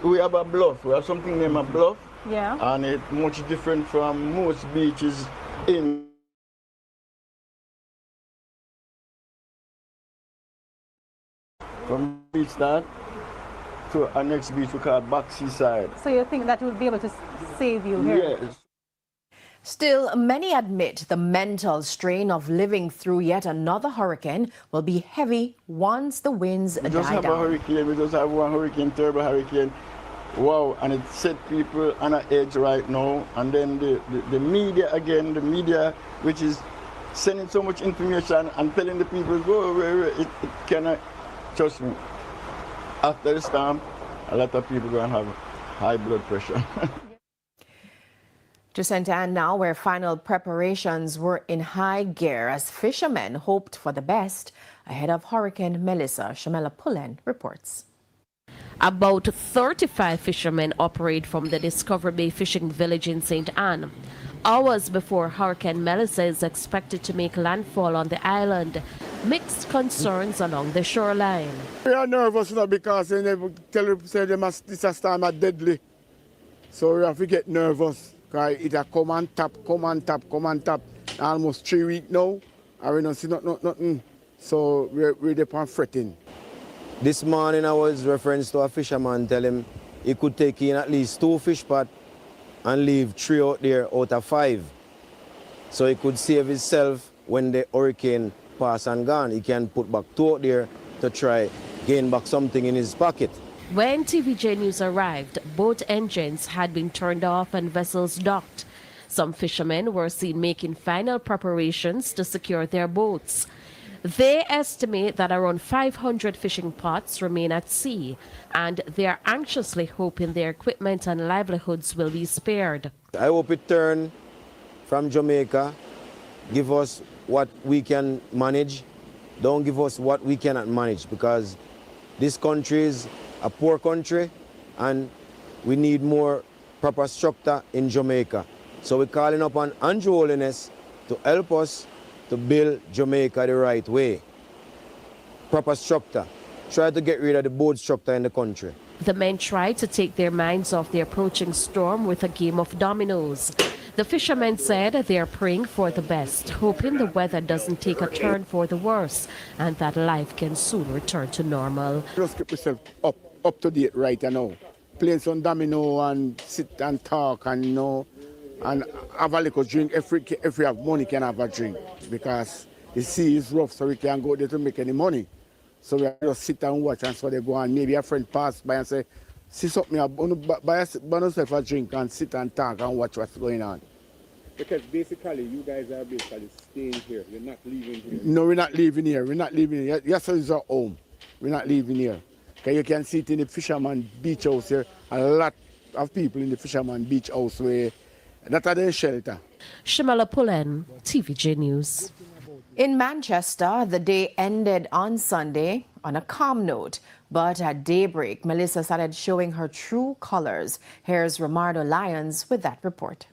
S16: we have a bluff. We have something named a bluff.
S13: Yeah.
S16: And it's much different from most beaches in from beach that to our next beach we call Back Seaside.
S13: So you think that will be able to save you here?
S16: Yes.
S15: Still, many admit the mental strain of living through yet another hurricane will be heavy once the winds
S16: We
S15: die
S16: just have a
S15: down.
S16: hurricane, we just have one hurricane, terrible hurricane. Wow, and it set people on an edge right now. And then the media again, the media which is sending so much information and telling the people, go, it cannot, trust me, after the storm, a lot of people going to have high blood pressure.
S15: To St. Anne now, where final preparations were in high gear as fishermen hoped for the best ahead of Hurricane Melissa. Shamela Pullen reports.
S17: About 35 fishermen operate from the Discovery Bay fishing village in St. Anne. Hours before Hurricane Melissa is expected to make landfall on the island, mixed concerns along the shoreline.
S18: We are nervous now because they never tell us say this storm are deadly. So we have to get nervous. Because it a come and tap. Almost 3 weeks now, and we don't see nothing. So we're there fretting.
S19: This morning I was referenced to a fisherman, tell him he could take in at least 2 fish pots and leave 3 out there out of 5. So he could save himself when the hurricane pass and gone. He can put back 2 out there to try gain back something in his pocket.
S17: When TVJ News arrived, boat engines had been turned off and vessels docked. Some fishermen were seen making final preparations to secure their boats. They estimate that around 500 fishing pots remain at sea, and they are anxiously hoping their equipment and livelihoods will be spared.
S19: I hope it turn from Jamaica, give us what we can manage, don't give us what we cannot manage, because this country is a poor country and we need more proper structure in Jamaica. So we're calling upon Andrew Holiness to help us to build Jamaica the right way. Proper structure. Try to get rid of the board structure in the country.
S17: The men tried to take their minds off the approaching storm with a game of dominoes. The fishermen said they are praying for the best, hoping the weather doesn't take a turn for the worse and that life can soon return to normal.
S18: Just keep yourself up to date right now. Play some domino and sit and talk and and have a little drink. If we have money, can have a drink, because the sea is rough, so we can't go there to make any money. So we just sit and watch, and so they go on. Maybe a friend pass by and say, see something, buy yourself a drink and sit and talk and watch what's going on.
S20: Because basically, you guys are basically staying here. You're not leaving here.
S18: No, we're not leaving here. We're not leaving here. Yes, it's our home. We're not leaving here. Okay, you can see it in the fisherman beach house here. A lot of people in the fisherman beach house where that are their shelter.
S17: Shamala Pullen, TVJ News.
S15: In Manchester, the day ended on Sunday on a calm note, but at daybreak, Melissa started showing her true colors. Here's Romardo Lyons with that report.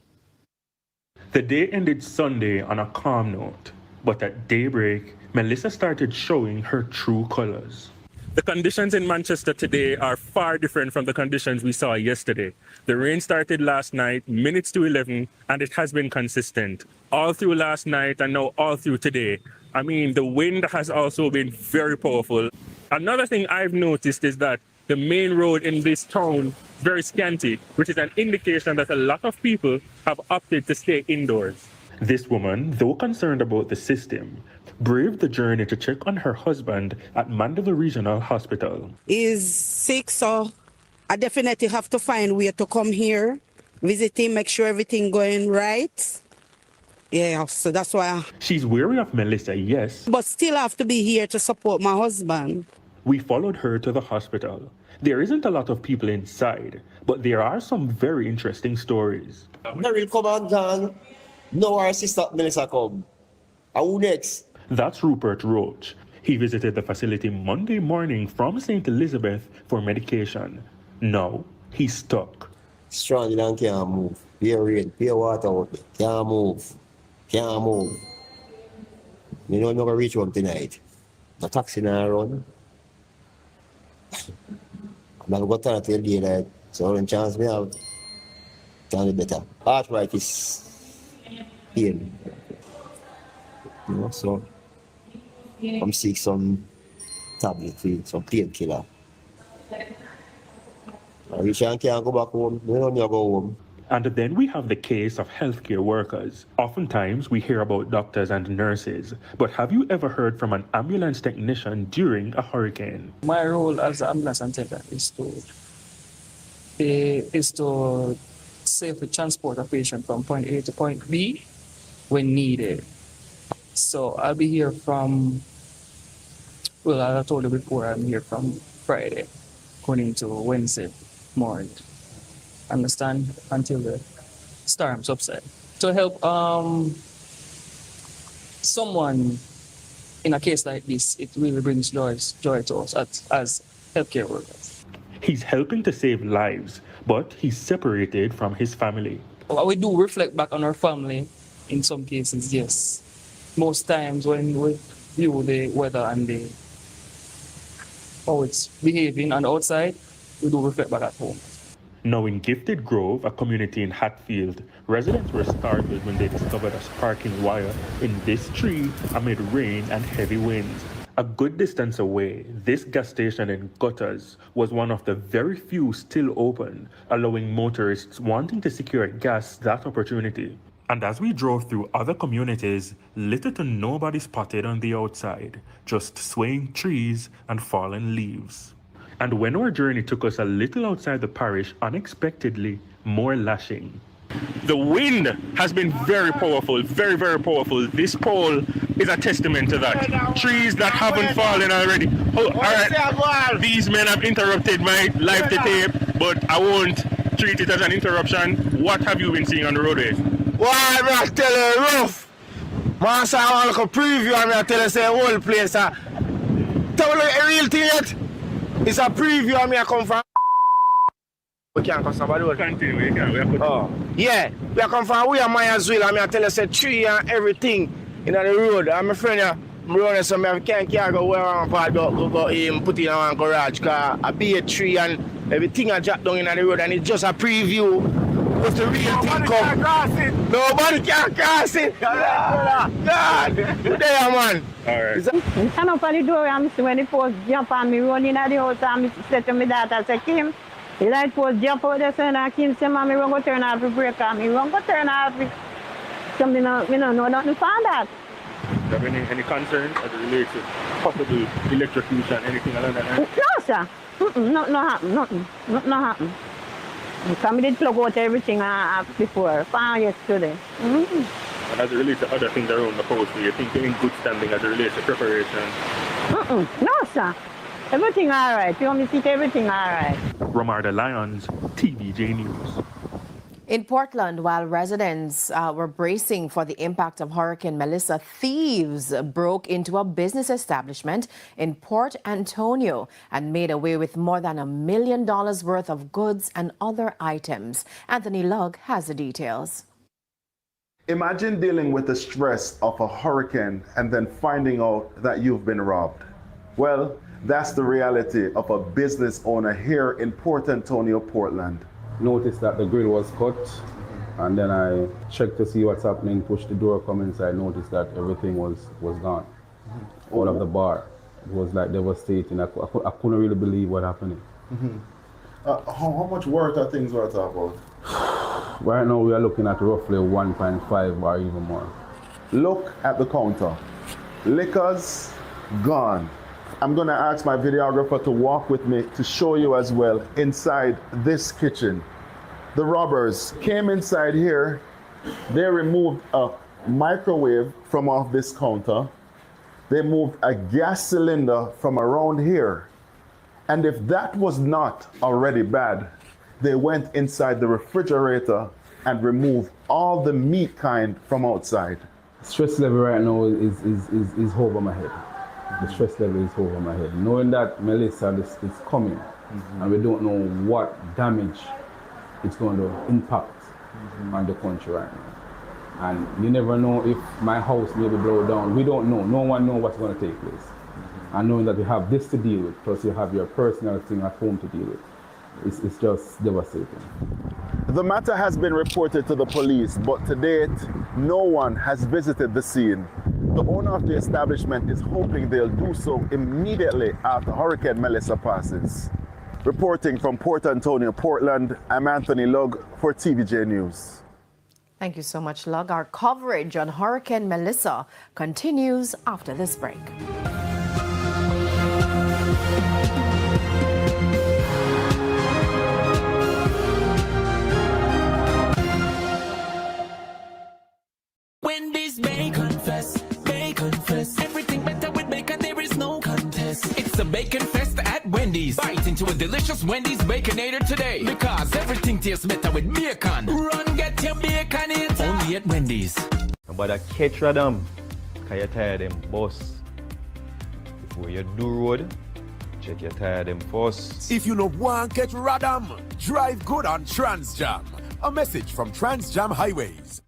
S21: The day ended Sunday on a calm note, but at daybreak, Melissa started showing her true colors. The conditions in Manchester today are far different from the conditions we saw yesterday. The rain started last night, minutes to 11, and it has been consistent all through last night and now all through today. I mean, the wind has also been very powerful. Another thing I've noticed is that the main road in this town is very scanty, which is an indication that a lot of people have opted to stay indoors. This woman, though concerned about the system, braved the journey to check on her husband at Mandeville Regional Hospital.
S3: He's sick, so I definitely have to find a way to come here, visit him, make sure everything going right. Yeah, so that's why.
S21: She's wary of Melissa, yes.
S3: But still have to be here to support my husband.
S21: We followed her to the hospital. There isn't a lot of people inside, but there are some very interesting stories.
S22: Meryl come and gone. No, our sister Melissa come. Who next?
S21: That's Rupert Roach. He visited the facility Monday morning from St. Elizabeth for medication. Now, he's stuck.
S22: Stranded and can't move. Pure rain, pure water out there. Can't move. Can't move. You know I'm not going to reach home tonight. The taxi now run. I'm not going to turn till daylight. So the chance me have, can be better. Arthritis, pain. You know, so I'm sick some tablet for some painkiller. I wish I can't go back home. You don't go home.
S21: And then we have the case of healthcare workers. Oftentimes we hear about doctors and nurses, but have you ever heard from an ambulance technician during a hurricane?
S23: My role as an ambulance attendant is to safely transport a patient from point A to point B when needed. So I'll be here from, well, as I told you before, I'm here from Friday going into Wednesday morning. Understand? Until the storm subside. To help someone in a case like this, it really brings joy to us as healthcare workers.
S21: He's helping to save lives, but he's separated from his family.
S23: We do reflect back on our family in some cases, yes. Most times when we view the weather and how it's behaving on the outside, we do reflect back at home.
S21: Now in Gifted Grove, a community in Hatfield, residents were startled when they discovered a sparking wire in this tree amid rain and heavy winds. A good distance away, this gas station in Gutters was one of the very few still open, allowing motorists wanting to secure gas that opportunity. And as we drove through other communities, little to nobody spotted on the outside, just swaying trees and fallen leaves. And when our journey took us a little outside the parish, unexpectedly, more lashing. The wind has been very powerful, very, very powerful. This pole is a testament to that. Trees that haven't fallen already. Oh, all right, these men have interrupted my live to tape, but I won't treat it as an interruption. What have you been seeing on the roadways?
S22: Why, I tell you, rough. Man, say I want to preview and I tell you, say, whole place. Tell you a real thing yet? It's a preview and I come from. We can't come from the road.
S21: Continue, we can.
S22: Oh, yeah. We come from where I as well. And I tell you, say, tree and everything in the road. And my friend, I'm running so I can't go where I'm go in, put in a garage. Because I be a tree and everything I drop down in the road and it's just a preview. What's the real thing come? Nobody can cross it. God, there, man.
S21: All right.
S4: I stand up at the door and when the post jump on me, running at the house and I said to my daughter, I said, Kim, the light post jump out there, and Kim said, Mom, I run go turn off the breaker. I run go turn off the... Something, we don't know nothing for that.
S21: Do you have any concerns as it relates to possible electrocution, anything along that line?
S4: No, sir. Nothing happen. Nothing happen. Because I did plug out everything before, yesterday.
S21: And as it relates to other things around the house, do you think you're in good standing as it relates to preparation?
S4: No, sir. Everything all right. You want me to see everything all right.
S21: Romarda Lyons, TVJ News.
S15: In Portland, while residents were bracing for the impact of Hurricane Melissa, thieves broke into a business establishment in Port Antonio and made away with more than $1 million worth of goods and other items. Anthony Lugg has the details.
S24: Imagine dealing with the stress of a hurricane and then finding out that you've been robbed. Well, That's the reality of a business owner here in Port Antonio, Portland.
S1: Noticed that the grill was cut, and then I checked to see what's happening, pushed the door, come inside, noticed that everything was gone out of the bar. It was like devastating. I couldn't really believe what happened.
S24: How much worth are things worth about?
S1: Right now we are looking at roughly 1.5 or even more.
S24: Look at the counter. Liquors gone. I'm gonna ask my videographer to walk with me to show you as well inside this kitchen. The robbers came inside here. They removed a microwave from off this counter. They moved a gas cylinder from around here. And if that was not already bad, they went inside the refrigerator and removed all the meat kind from outside.
S1: Stress level right now is over my head. The stress level is over my head. Knowing that Melissa is coming, and we don't know what damage it's going to impact on the country right now. And you never know if my house may be blown down. We don't know. No one knows what's going to take place. And knowing that you have this to deal with, plus you have your personal thing at home to deal with, it's just devastating.
S24: The matter has been reported to the police, but to date, no one has visited the scene. The owner of the establishment is hoping they'll do so immediately after Hurricane Melissa passes. Reporting from Port Antonio, Portland, I'm Anthony Lugg for TVJ News.
S15: Thank you so much, Lug. Our coverage on Hurricane Melissa continues after this break.
S5: Wendy's Bacon Fest, everything better with bacon, there is no contest. It's a Bacon Fest at Wendy's. Bite into a delicious Wendy's Baconator today, because everything tastes better with bacon. Run, get your bacon, it's only at Wendy's.
S9: But I catch them, because you tire them boss. Before you do road, check your tire them first.
S10: If you no want catch Radam, drive good on TransJam. A message from TransJam Highways.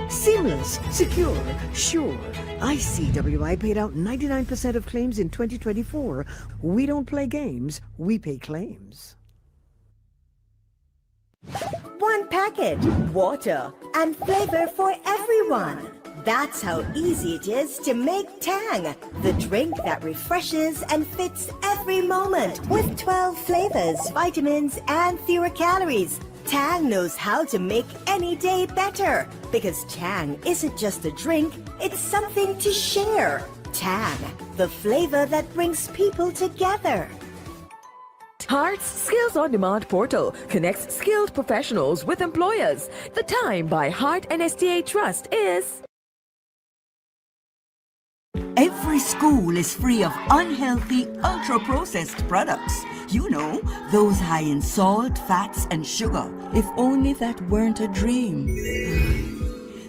S25: Seamless, secure, sure. ICWI paid out 99% of claims in 2024. We don't play games, we pay claims.
S26: One package, water, and flavor for everyone. That's how easy it is to make Tang, the drink that refreshes and fits every moment. With 12 flavors, vitamins, and fewer calories, Tang knows how to make any day better. Because Tang isn't just a drink, it's something to share. Tang, the flavor that brings people together.
S27: Heart's Skills On Demand portal connects skilled professionals with employers. The time by Heart and STA Trust is...
S28: Every school is free of unhealthy, ultra-processed products. You know, those high in salt, fats, and sugar. If only that weren't a dream.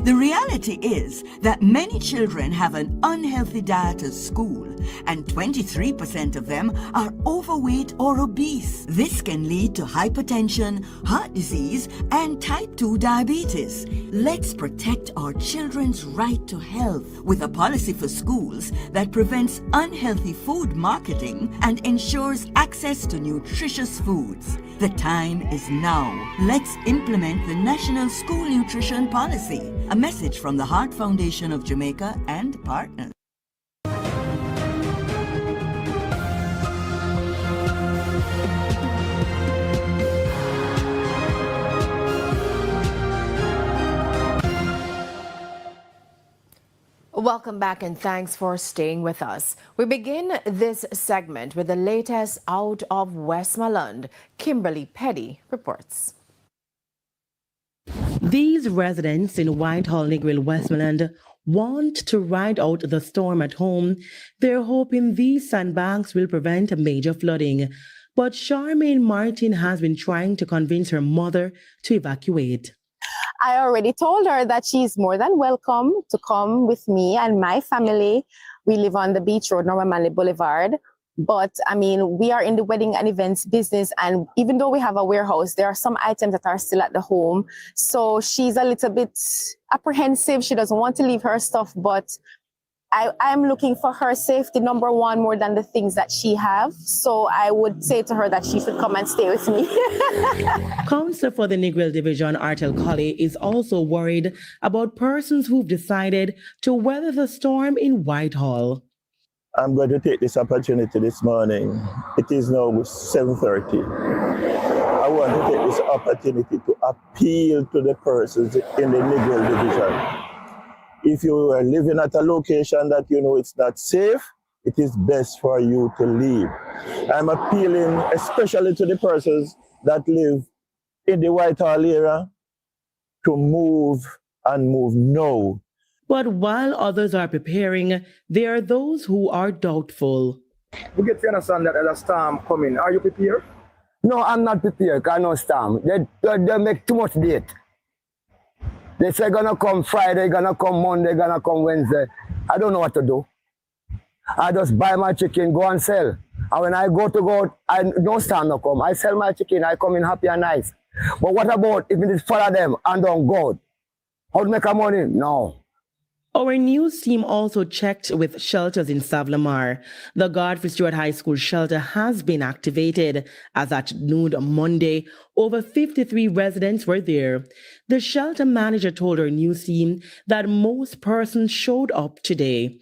S28: The reality is that many children have an unhealthy diet at school, and 23% of them are overweight or obese. This can lead to hypertension, heart disease, and type 2 diabetes. Let's protect our children's right to health with a policy for schools that prevents unhealthy food marketing and ensures access to nutritious foods. The time is now. Let's implement the National School Nutrition Policy. A message from the Heart Foundation of Jamaica and partners.
S15: Welcome back and thanks for staying with us. We begin this segment with the latest out of Westmoreland. Kimberly Petty reports.
S29: These residents in Whitehall, Negril, Westmoreland want to ride out the storm at home. They're hoping these sandbanks will prevent major flooding. But Charmaine Martin has been trying to convince her mother to evacuate.
S30: I already told her that she's more than welcome to come with me and my family
S2: We live on the Beach Road, Norman Manley Boulevard. But I mean, we are in the wedding and events business, and even though we have a warehouse, there are some items that are still at the home. So she's a little bit apprehensive. She doesn't want to leave her stuff, but I'm looking for her safety, number one, more than the things that she have. So I would say to her that she should come and stay with me.
S29: Councillor for the Negril Division, Artel Colley, is also worried about persons who've decided to weather the storm in Whitehall.
S6: I'm going to take this opportunity this morning. It is now 7:30. I want to take this opportunity to appeal to the persons in the Negril Division. If you are living at a location that you know it's not safe, it is best for you to leave. I'm appealing especially to the persons that live in the Whitehall area to move and move now.
S29: But while others are preparing, there are those who are doubtful.
S7: We get to understand that there's a storm coming. Are you prepared?
S8: No, I'm not prepared because no storm. They make too much date. They say gonna come Friday, gonna come Monday, gonna come Wednesday. I don't know what to do. I just buy my chicken, go and sell. And when I go, no storm no come. I sell my chicken, I come in happy and nice. But what about if it is follow them and don't go? How to make a money? No.
S29: Our news team also checked with shelters in Savlamar. The Godfrey Stewart High School shelter has been activated as at noon Monday, over 53 residents were there. The shelter manager told our news team that most persons showed up today.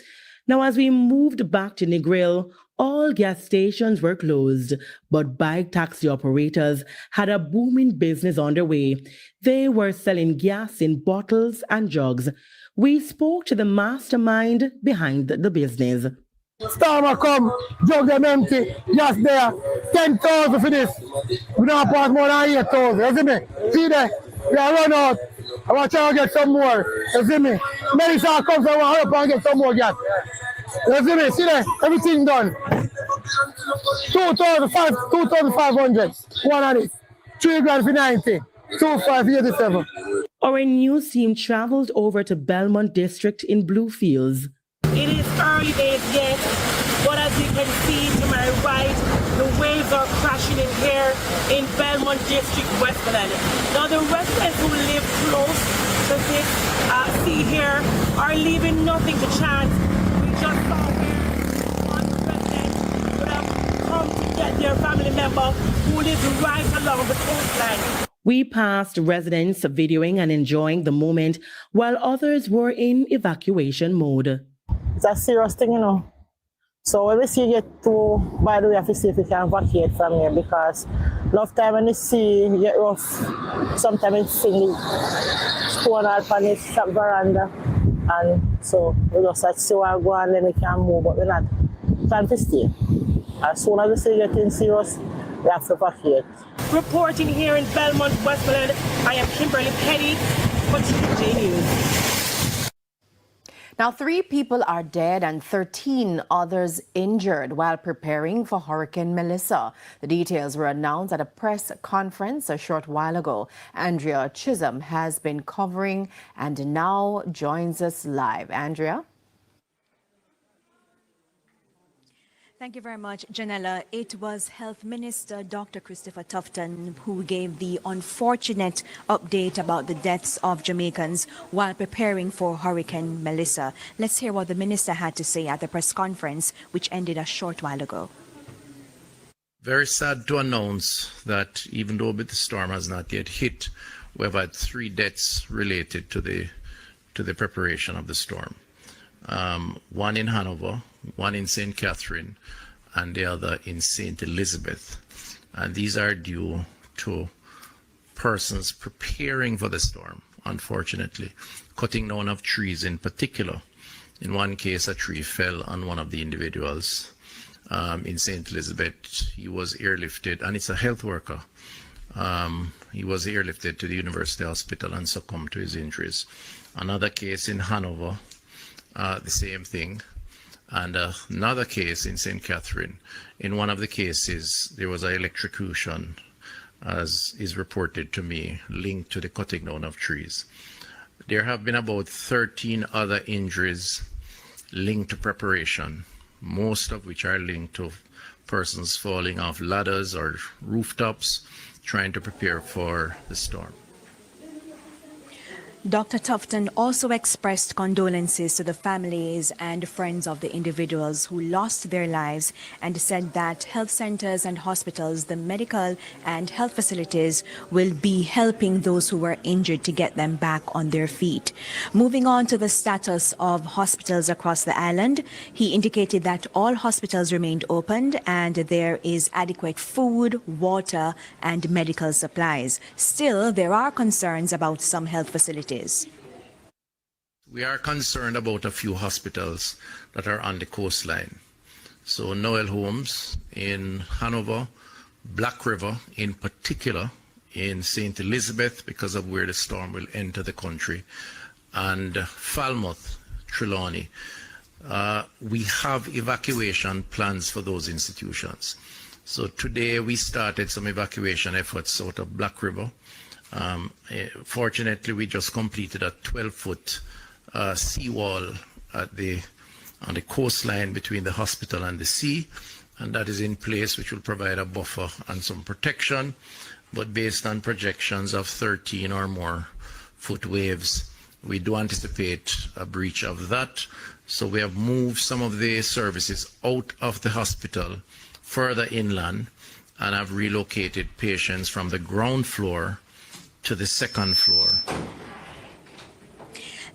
S29: Now, as we moved back to Negril, all gas stations were closed, but bike taxi operators had a booming business underway. They were selling gas in bottles and jugs. We spoke to the mastermind behind the business.
S8: Storm come, jug them empty, gas there, 10,000 for this. We don't pass more than 8,000, you see me? See there, we are run out. I want to try to get some more, you see me? Medicine comes, I want to hurry up and get some more gas. You see me? See there, everything done. 2,500, one on it. 3 grand for 90, 2,587.
S29: Our news team traveled over to Belmont District in Bluefields.
S11: It is early days yet, but as you can see to my right, the waves are crashing in here in Belmont District, Westmoreland. Now the residents who live close to this sea here are leaving nothing to chance. We just saw here one resident would have come to get their family member who lives right along the coastline.
S29: We passed residents videoing and enjoying the moment while others were in evacuation mode.
S11: It's a serious thing, you know. So when we see you get to, by the way, I have to see if we can evacuate from here because a lot of time when you see you get rough, sometimes it's silly. Stone out on this veranda. And so we just have to see where we go and then we can move, but we're not trying to stay. As soon as we see you getting serious, we have to evacuate. Reporting here in Belmont, Westmoreland, I am Kimberly Petty for TJ News.
S15: Now, 3 people are dead and 13 others injured while preparing for Hurricane Melissa. The details were announced at a press conference a short while ago. Andrea Chisholm has been covering and now joins us live. Andrea?
S12: Thank you very much, Janella. It was Health Minister Dr. Christopher Tufton who gave the unfortunate update about the deaths of Jamaicans while preparing for Hurricane Melissa. Let's hear what the minister had to say at the press conference, which ended a short while ago.
S13: Very sad to announce that even though the storm has not yet hit, we've had 3 deaths related to the preparation of the storm. One in Hanover, one in St. Catherine, and the other in St. Elizabeth. And these are due to persons preparing for the storm, unfortunately, cutting down of trees in particular. In one case, a tree fell on one of the individuals. In St. Elizabeth, he was airlifted, and it's a health worker. He was airlifted to the University Hospital and succumbed to his injuries. Another case in Hanover, the same thing. And another case in St. Catherine. In one of the cases, there was an electrocution, as is reported to me, linked to the cutting down of trees. There have been about 13 other injuries linked to preparation, most of which are linked to persons falling off ladders or rooftops, trying to prepare for the storm.
S12: Dr. Tufton also expressed condolences to the families and friends of the individuals who lost their lives and said that health centers and hospitals, the medical and health facilities, will be helping those who were injured to get them back on their feet. Moving on to the status of hospitals across the island, he indicated that all hospitals remained opened and there is adequate food, water, and medical supplies. Still, there are concerns about some health facilities.
S13: We are concerned about a few hospitals that are on the coastline. So Noel Homes in Hanover, Black River in particular, in St. Elizabeth because of where the storm will enter the country, and Falmouth, Trelawney. We have evacuation plans for those institutions. So today we started some evacuation efforts out of Black River. Fortunately, we just completed a 12-foot seawall on the coastline between the hospital and the sea, and that is in place, which will provide a buffer and some protection. But based on projections of 13 or more foot waves, we do anticipate a breach of that. So we have moved some of the services out of the hospital further inland and have relocated patients from the ground floor to the second floor.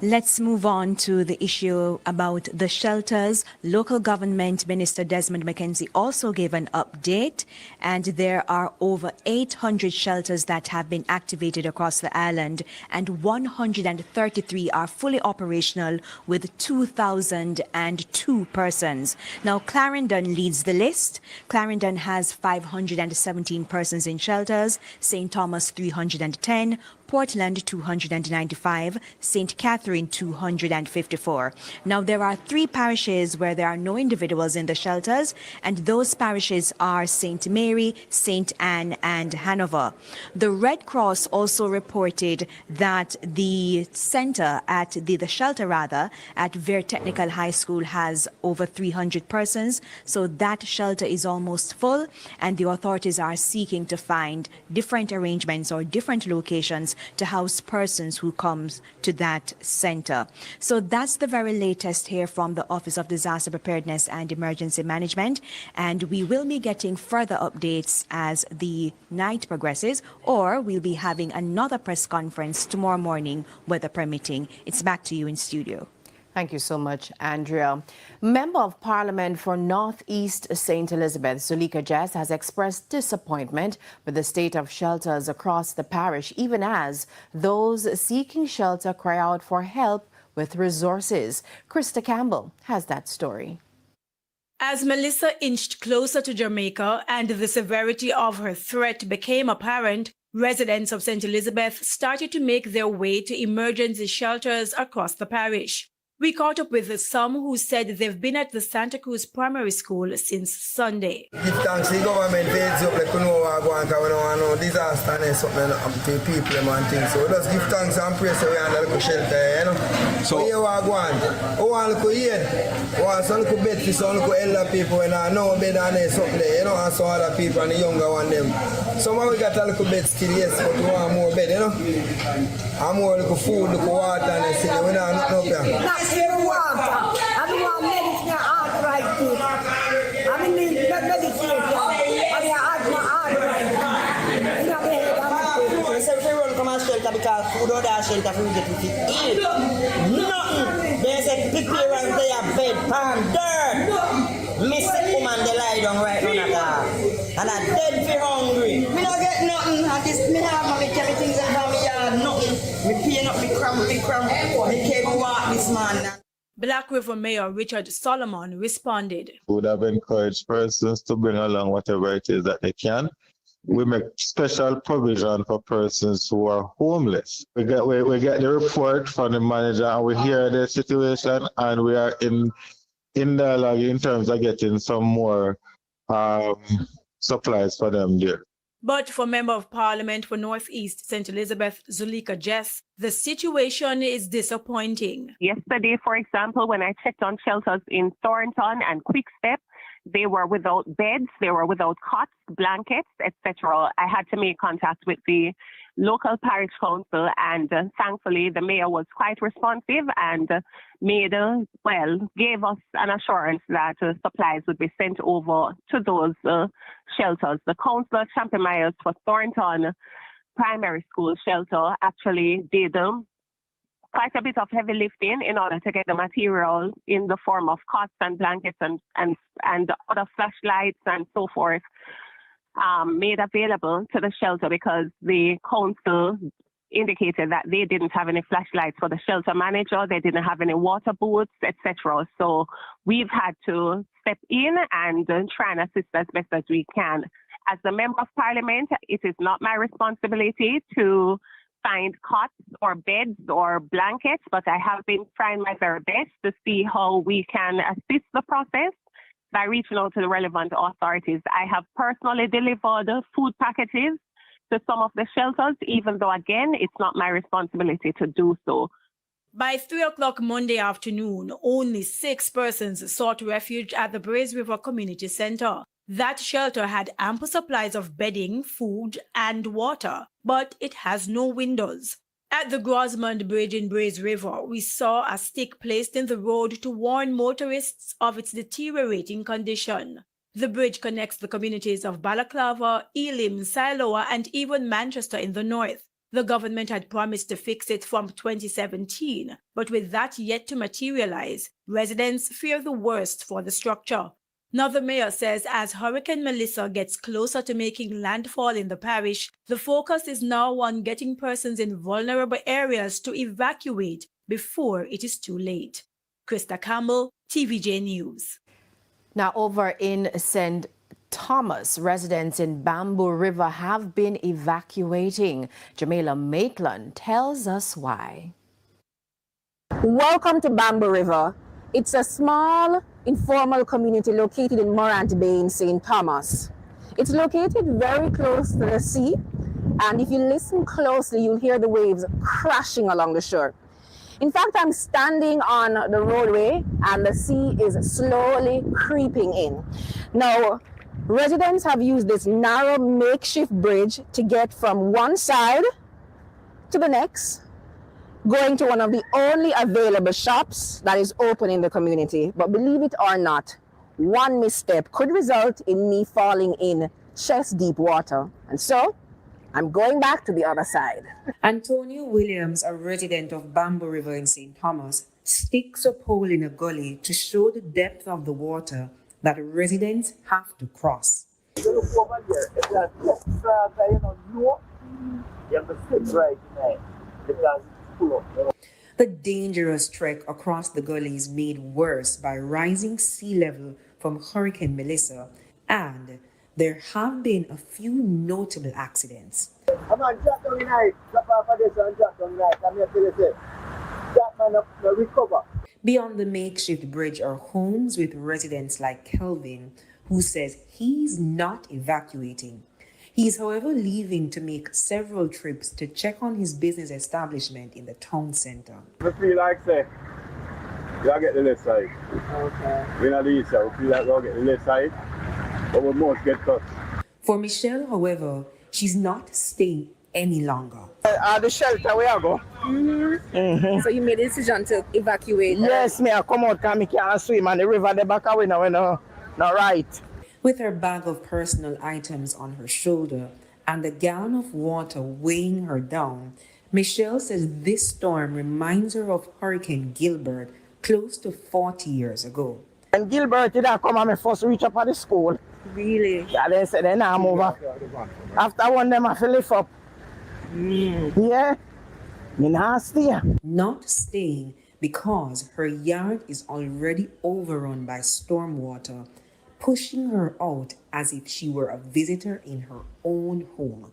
S12: Let's move on to the issue about the shelters. Local government Minister Desmond McKenzie also gave an update, and there are over 800 shelters that have been activated across the island, and 133 are fully operational with 2,002 persons. Now, Clarendon leads the list. Clarendon has 517 persons in shelters, St. Thomas 310, Portland 295, St. Catherine 254. Now there are 3 parishes where there are no individuals in the shelters, and those parishes are St. Mary, St. Anne and Hanover. The Red Cross also reported that the center at the shelter at Vere Technical High School has over 300 persons, so that shelter is almost full, and the authorities are seeking to find different arrangements or different locations to house persons who comes to that center. So that's the very latest here from the Office of Disaster Preparedness and Emergency Management, and we will be getting further updates as the night progresses, or we'll be having another press conference tomorrow morning, weather permitting. It's back to you in studio.
S15: Thank you so much, Andrea. Member of Parliament for Northeast St. Elizabeth, Zuleika Jess, has expressed disappointment with the state of shelters across the parish, even as those seeking shelter cry out for help with resources. Krista Campbell has that story.
S3: As Melissa inched closer to Jamaica and the severity of her threat became apparent, residents of St. Elizabeth started to make their way to emergency shelters across the parish. We caught up with some who said they've been at the Santa Cruz Primary School since Sunday.
S14: Give thanks to the government for heads up, like we know what going on, because we don't know disaster and something happen to people and things. So just give thanks and praise so we have a little shelter, you know. So here we are going. We want a little aid. We want some little bed for some little elder people and no bed and something there, you know, and some other people and the younger one them. Some of we got a little bed still, yes, but we want more bed, you know. And more little food, little water and everything. We don't have nothing up here.
S16: Water. I don't want medicine arthritis. I mean, medication. I mean, arthritis.
S14: So if we run come and shelter because food or that shelter for we get to eat. Nothing. They say prepare and they have bed, pan, dirt. Miss the woman they lie down right now at all. And I'm dead for hungry. Me don't get nothing. And this me have my carry things in my yard, nothing. Me paying up me cramp. Me can't walk this man.
S3: Black River Mayor Richard Solomon responded.
S6: We would have encouraged persons to bring along whatever it is that they can. We make special provision for persons who are homeless. We get the report from the manager and we hear the situation and we are in dialogue in terms of getting some more supplies for them there.
S3: But for Member of Parliament for Northeast St. Elizabeth, Zuleika Jess, the situation is disappointing.
S1: Yesterday, for example, when I checked on shelters in Thornton and Quickstep, they were without beds, they were without cots, blankets, etc. I had to make contact with the local parish council, and thankfully the mayor was quite responsive and gave us an assurance that supplies would be sent over to those shelters. The councillor Champion Myers for Thornton Primary School shelter actually did quite a bit of heavy lifting in order to get the material in the form of cots and blankets and other flashlights and so forth made available to the shelter, because the council indicated that they didn't have any flashlights for the shelter manager, they didn't have any water boots, etc. So we've had to step in and try and assist as best as we can. As the Member of Parliament, it is not my responsibility to find cots or beds or blankets, but I have been trying my very best to see how we can assist the process by reaching out to the relevant authorities. I have personally delivered food packages to some of the shelters, even though, again, it's not my responsibility to do so.
S3: By 3 o'clock Monday afternoon, only 6 persons sought refuge at the Braze River Community Center. That shelter had ample supplies of bedding, food, and water, but it has no windows. At the Grosmond Bridge in Braze River, we saw a stick placed in the road to warn motorists of its deteriorating condition. The bridge connects the communities of Balaclava, Elim, Siloa, and even Manchester in the north. The government had promised to fix it from 2017, but with that yet to materialize, residents fear the worst for the structure. Now, the mayor says as Hurricane Melissa gets closer to making landfall in the parish, the focus is now on getting persons in vulnerable areas to evacuate before it is too late. Krista Campbell, TVJ News.
S15: Now, over in St. Thomas, residents in Bamboo River have been evacuating. Jamila Maitland tells us why.
S2: Welcome to Bamboo River. It's a small, informal community located in Morant Bay in St. Thomas. It's located very close to the sea, and if you listen closely, you'll hear the waves crashing along the shore. In fact, I'm standing on the roadway, and the sea is slowly creeping in. Now, residents have used this narrow makeshift bridge to get from one side to the next, going to one of the only available shops that is open in the community. But believe it or not, one misstep could result in me falling in chest-deep water. And so, I'm going back to the other side.
S4: Antonio Williams, a resident of Bamboo River in St. Thomas, sticks a pole in a gully to show the depth of the water that residents have to cross.
S6: You look over here, if that you have to sit right in there because it's full of.
S4: The dangerous trek across the gully is made worse by rising sea level from Hurricane Melissa, and there have been a few notable accidents.
S6: I'm on Jack down tonight. Drop off of this and Jack down tonight. I'm here to tell you this. Jack man up to recover.
S4: Beyond the makeshift bridge are homes with residents like Kelvin, who says he's not evacuating. He's, however, leaving to make several trips to check on his business establishment in the town center.
S6: I feel like, say, you get the left side. Okay. We're not the east side. We feel like we'll get the left side, but we must get cut.
S4: For Michelle, however, she's not staying any longer.
S7: The shelter where I go.
S2: So you made a decision to evacuate?
S7: Yes, me I come out because I can't swim and the river the back away now, not right.
S4: With her bag of personal items on her shoulder and a gallon of water weighing her down, Michelle says this storm reminds her of Hurricane Gilbert close to 40 years ago.
S7: And Gilbert did I come and I first reach up at the school.
S4: Really?
S7: Yeah, they said then I'm over. After one them I feel lift up. Yeah. Me not stay.
S4: Not staying because her yard is already overrun by storm water, pushing her out as if she were a visitor in her own home.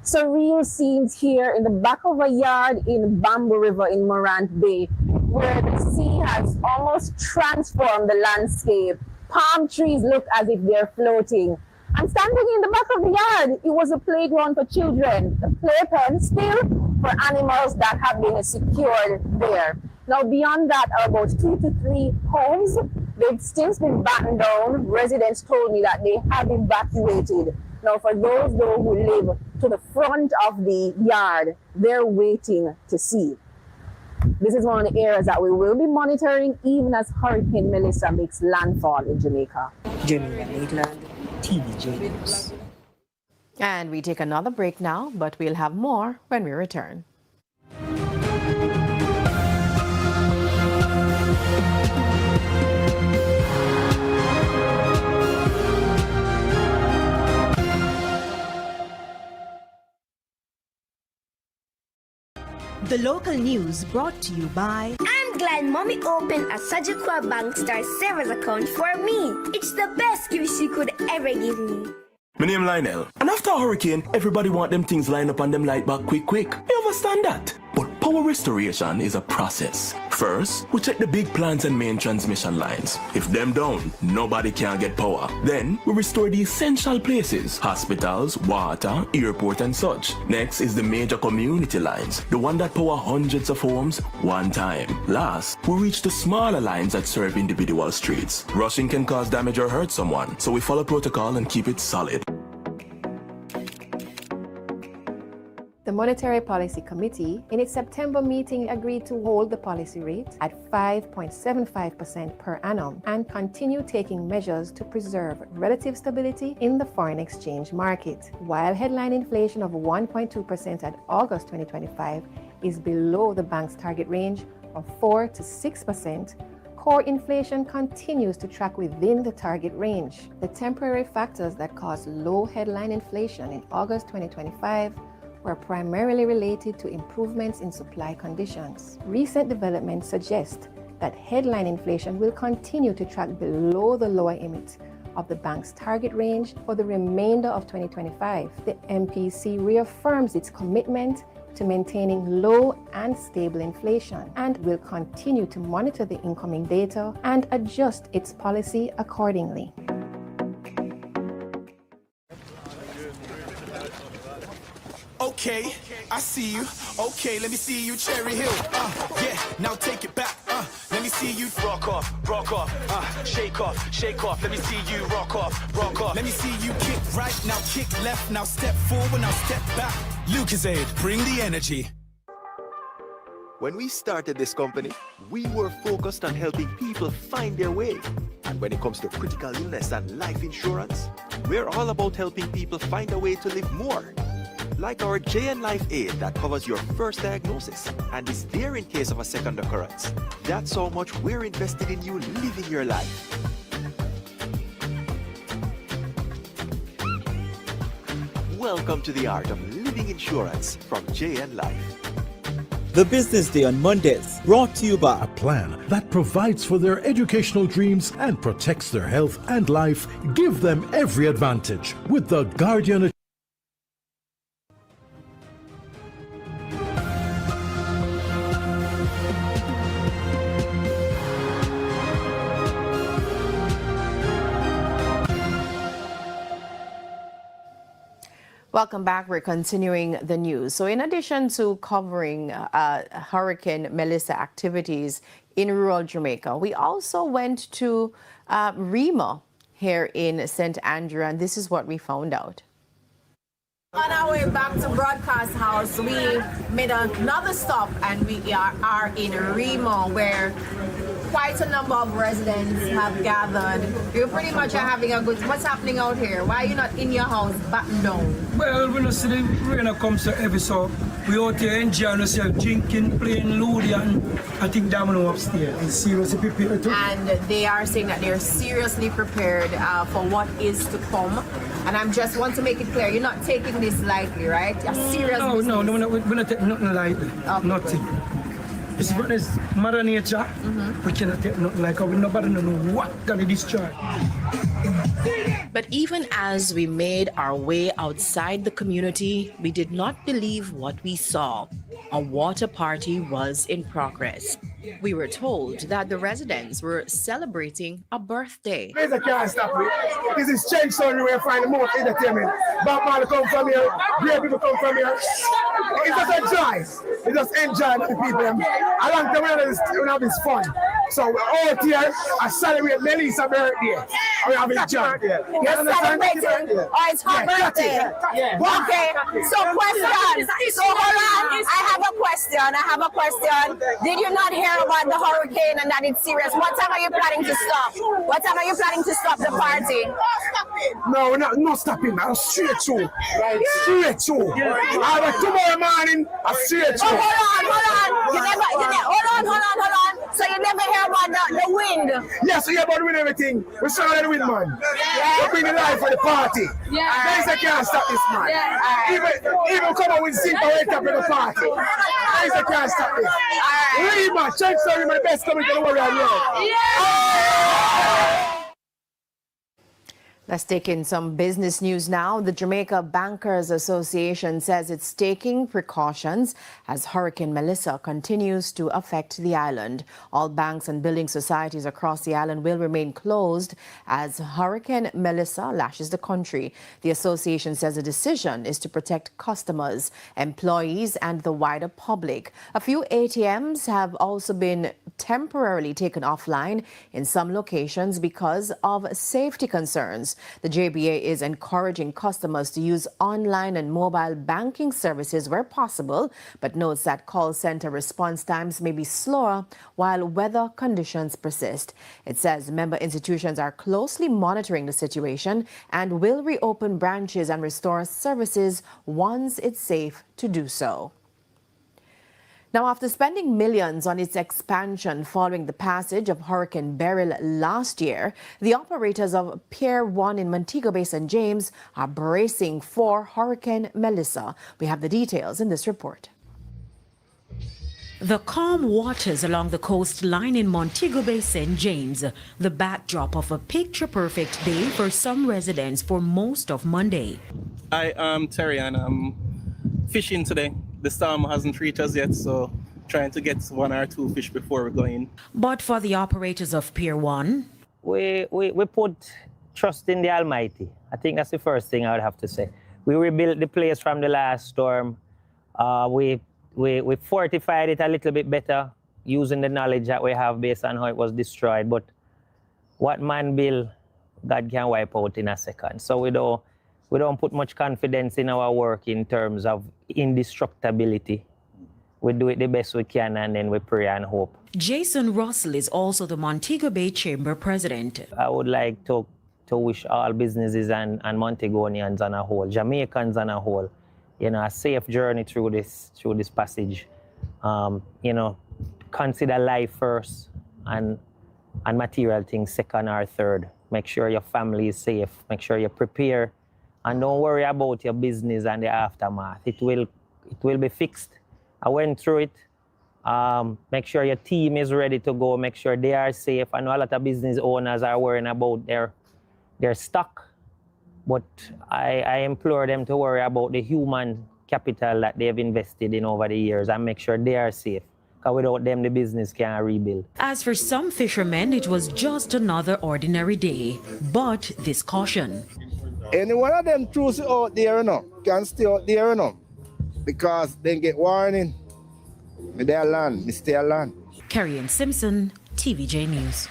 S2: Surreal scenes here in the back of a yard in Bamboo River in Morant Bay, where the sea has almost transformed the landscape. Palm trees look as if they're floating, And standing in the back of the yard, it was a playground for children, a playpen still for animals that have been secured there. Now, beyond that, are about 2 to 3 homes. They've since been battened down. Residents told me that they have evacuated. Now, for those though who live to the front of the yard, they're waiting to see. This is one of the areas that we will be monitoring even as Hurricane Melissa makes landfall in Jamaica.
S4: Jamaica, Maitland, TVJ News.
S15: And we take another break now, but we'll have more when we return.
S26: The local news brought to you by...
S5: I'm glad Mommy opened a Sajikwa Bank Star Savers account for me. It's the best gift she could ever give me.
S17: My name Lionel. And after a hurricane, everybody want them things lined up and them light back quick. You understand that? But power restoration is a process. First, we check the big plants and main transmission lines. If them down, nobody can get power. Then, we restore the essential places. Hospitals, water, airport and such. Next is the major community lines. The one that power hundreds of homes, one time. Last, we reach the smaller lines that serve individual streets. Rushing can cause damage or hurt someone, so we follow protocol and keep it solid.
S15: The Monetary Policy Committee, in its September meeting, agreed to hold the policy rate at 5.75% per annum and continue taking measures to preserve relative stability in the foreign exchange market. While headline inflation of 1.2% at August 2025 is below the bank's target range of 4 to 6%, core inflation continues to track within the target range. The temporary factors that caused low headline inflation in August 2025 were primarily related to improvements in supply conditions. Recent developments suggest that headline inflation will continue to track below the lower limit of the bank's target range for the remainder of 2025. The MPC reaffirms its commitment to maintaining low and stable inflation and will continue to monitor the incoming data and adjust its policy accordingly.
S10: Okay, I see you. Okay, let me see you, Cherry Hill. Yeah, now take it back. Let me see you rock off, shake off, shake off. Let me see you rock off, rock off. Let me see you kick right, now kick left, now step forward, now step back. Lucasade, bring the energy.
S18: When we started this company, we were focused on helping people find their way. And when it comes to critical illness and life insurance, we're all about helping people find a way to live more. Like our JN Life Aid that covers your first diagnosis and is there in case of a second occurrence. That's how much we're invested in you living your life. Welcome to the art of living insurance from JN Life.
S19: The Business Day on Mondays, brought to you by
S20: a plan that provides for their educational dreams and protects their health and life. Give them every advantage with the Guardian.
S15: Welcome back. We're continuing the news. So in addition to covering Hurricane Melissa activities in rural Jamaica, we also went to REMA here in St. Andrew, and this is what we found out.
S2: On our way back to Broadcast House, we made another stop and we are in REMA, where quite a number of residents have gathered. You pretty much are having a good... What's happening out here? Why are you not in your house battened down?
S21: Well, we don't see the rain comes so heavy, so we out here enjoying ourselves, drinking, playing Ludi, and I think Domino upstairs is seriously prepared too.
S2: And they are saying that they're seriously prepared for what is to come. And I just want to make it clear, you're not taking this lightly, right? You're serious.
S21: No, we're not taking nothing lightly. Okay, nothing. It's Mother Nature. We cannot take nothing like we nobody know what gonna destroy.
S8: But even as we made our way outside the community, we did not believe what we saw. A water party was in progress. We were told that the residents were celebrating a birthday.
S14: There's a can't stop it. This is change so we find the most entertainment. Batman come from here, great people come from here. It's just enjoy. We just enjoy with the people. Along the way, we have this fun. So we're out here and celebrate Melissa's birthday. We have enjoyed.
S9: You're celebrating? Oh, it's her birthday. Okay, so question. So hold on, I have a question. Did you not hear about the hurricane and that it's serious? What time are you planning to stop? What time are you planning to stop the party?
S14: No, no stopping. I'm straight through. Straight through. Tomorrow morning, I'm straight through.
S9: Oh, hold on. So you never hear about the wind?
S14: Yes, we hear about the wind and everything. We saw the wind, man.
S9: Yeah.
S14: We bring the life for the party.
S9: Yeah.
S14: Guys, I can't stop this, man.
S9: Yeah.
S14: Even come out with Zinc to wake up in the party. Guys, I can't stop this. Really, man. Change story, my best coming to the world right now.
S9: Yeah.
S15: Let's take in some business news now. The Jamaica Bankers Association says it's taking precautions as Hurricane Melissa continues to affect the island. All banks and building societies across the island will remain closed as Hurricane Melissa lashes the country. The association says the decision is to protect customers, employees, and the wider public. A few ATMs have also been temporarily taken offline in some locations because of safety concerns. The JBA is encouraging customers to use online and mobile banking services where possible, but notes that call center response times may be slower while weather conditions persist. It says member institutions are closely monitoring the situation and will reopen branches and restore services once it's safe to do so. Now, after spending millions on its expansion following the passage of Hurricane Beryl last year, the operators of Pier 1 in Montego Bay St. James are bracing for Hurricane Melissa. We have the details in this report.
S22: The calm waters along the coastline in Montego Bay St. James, the backdrop of a picture-perfect day for some residents for most of Monday.
S23: I am Terry and I'm fishing today. The storm hasn't reached us yet, so trying to get 1 or 2 fish before we go in.
S22: But for the operators of Pier 1,
S24: we put trust in the Almighty. I think that's the first thing I would have to say. We rebuilt the place from the last storm. We fortified it a little bit better using the knowledge that we have based on how it was destroyed. But what man build, God can wipe out in a second. So we don't put much confidence in our work in terms of indestructibility. We do it the best we can and then we pray and hope.
S22: Jason Russell is also the Montego Bay Chamber President.
S24: I would like to wish all businesses and Montegonians on a whole, Jamaicans on a whole, a safe journey through this passage. Consider life first and material things second or third. Make sure your family is safe. Make sure you prepare. And don't worry about your business and the aftermath. It will be fixed. I went through it. Make sure your team is ready to go. Make sure they are safe. I know a lot of business owners are worrying about their stock. But I implore them to worry about the human capital that they've invested in over the years and make sure they are safe. Because without them, the business can't rebuild.
S22: As for some fishermen, it was just another ordinary day. But this caution.
S14: Any one of them choose out there, can stay out there, because they get warning. Me stay alone.
S22: Carrie Ann Simpson, TVJ News.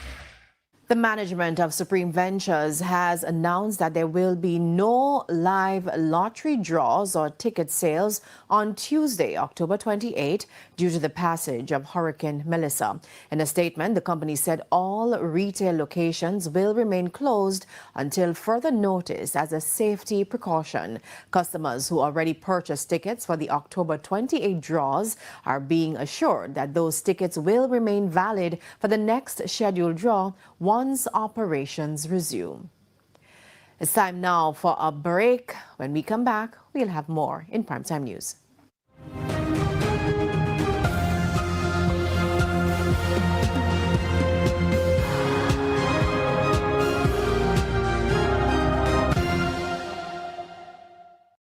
S15: The management of Supreme Ventures has announced that there will be no live lottery draws or ticket sales on Tuesday, October 28, due to the passage of Hurricane Melissa. In a statement, the company said all retail locations will remain closed until further notice as a safety precaution. Customers who already purchased tickets for the October 28 draws are being assured that those tickets will remain valid for the next scheduled draw once operations resume. It's time now for a break. When we come back, we'll have more in Primetime News.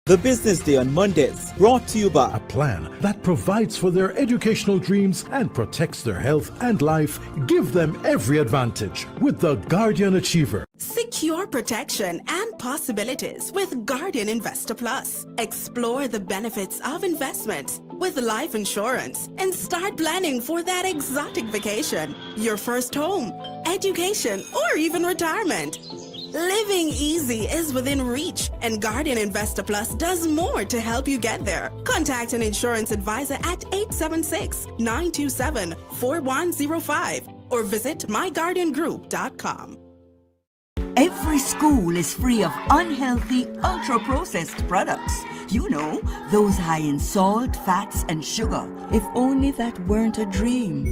S19: The Business Day on Mondays, brought to you by
S20: A plan that provides for their educational dreams and protects their health and life. Give them every advantage with the Guardian Achiever.
S1: Secure protection and possibilities with Guardian Investor Plus. Explore the benefits of investment with life insurance and start planning for that exotic vacation, your first home, education, or even retirement. Living easy is within reach, and Guardian Investor Plus does more to help you get there. Contact an insurance advisor at 876-927-4105 or visit myguardiangroup.com.
S11: Every school is free of unhealthy, ultra-processed products. You know, those high in salt, fats, and sugar. If only that weren't a dream.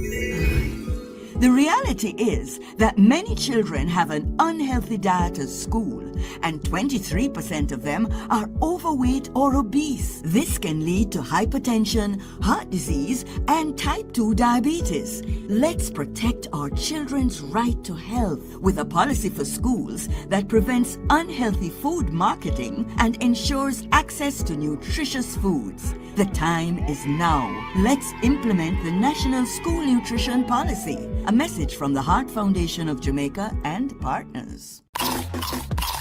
S11: The reality is that many children have an unhealthy diet at school, and 23% of them are overweight or obese. This can lead to hypertension, heart disease, and type 2 diabetes. Let's protect our children's right to health with a policy for schools that prevents unhealthy food marketing and ensures access to nutritious foods. The time is now. Let's implement the National School Nutrition Policy. A message from the Heart Foundation of Jamaica and partners.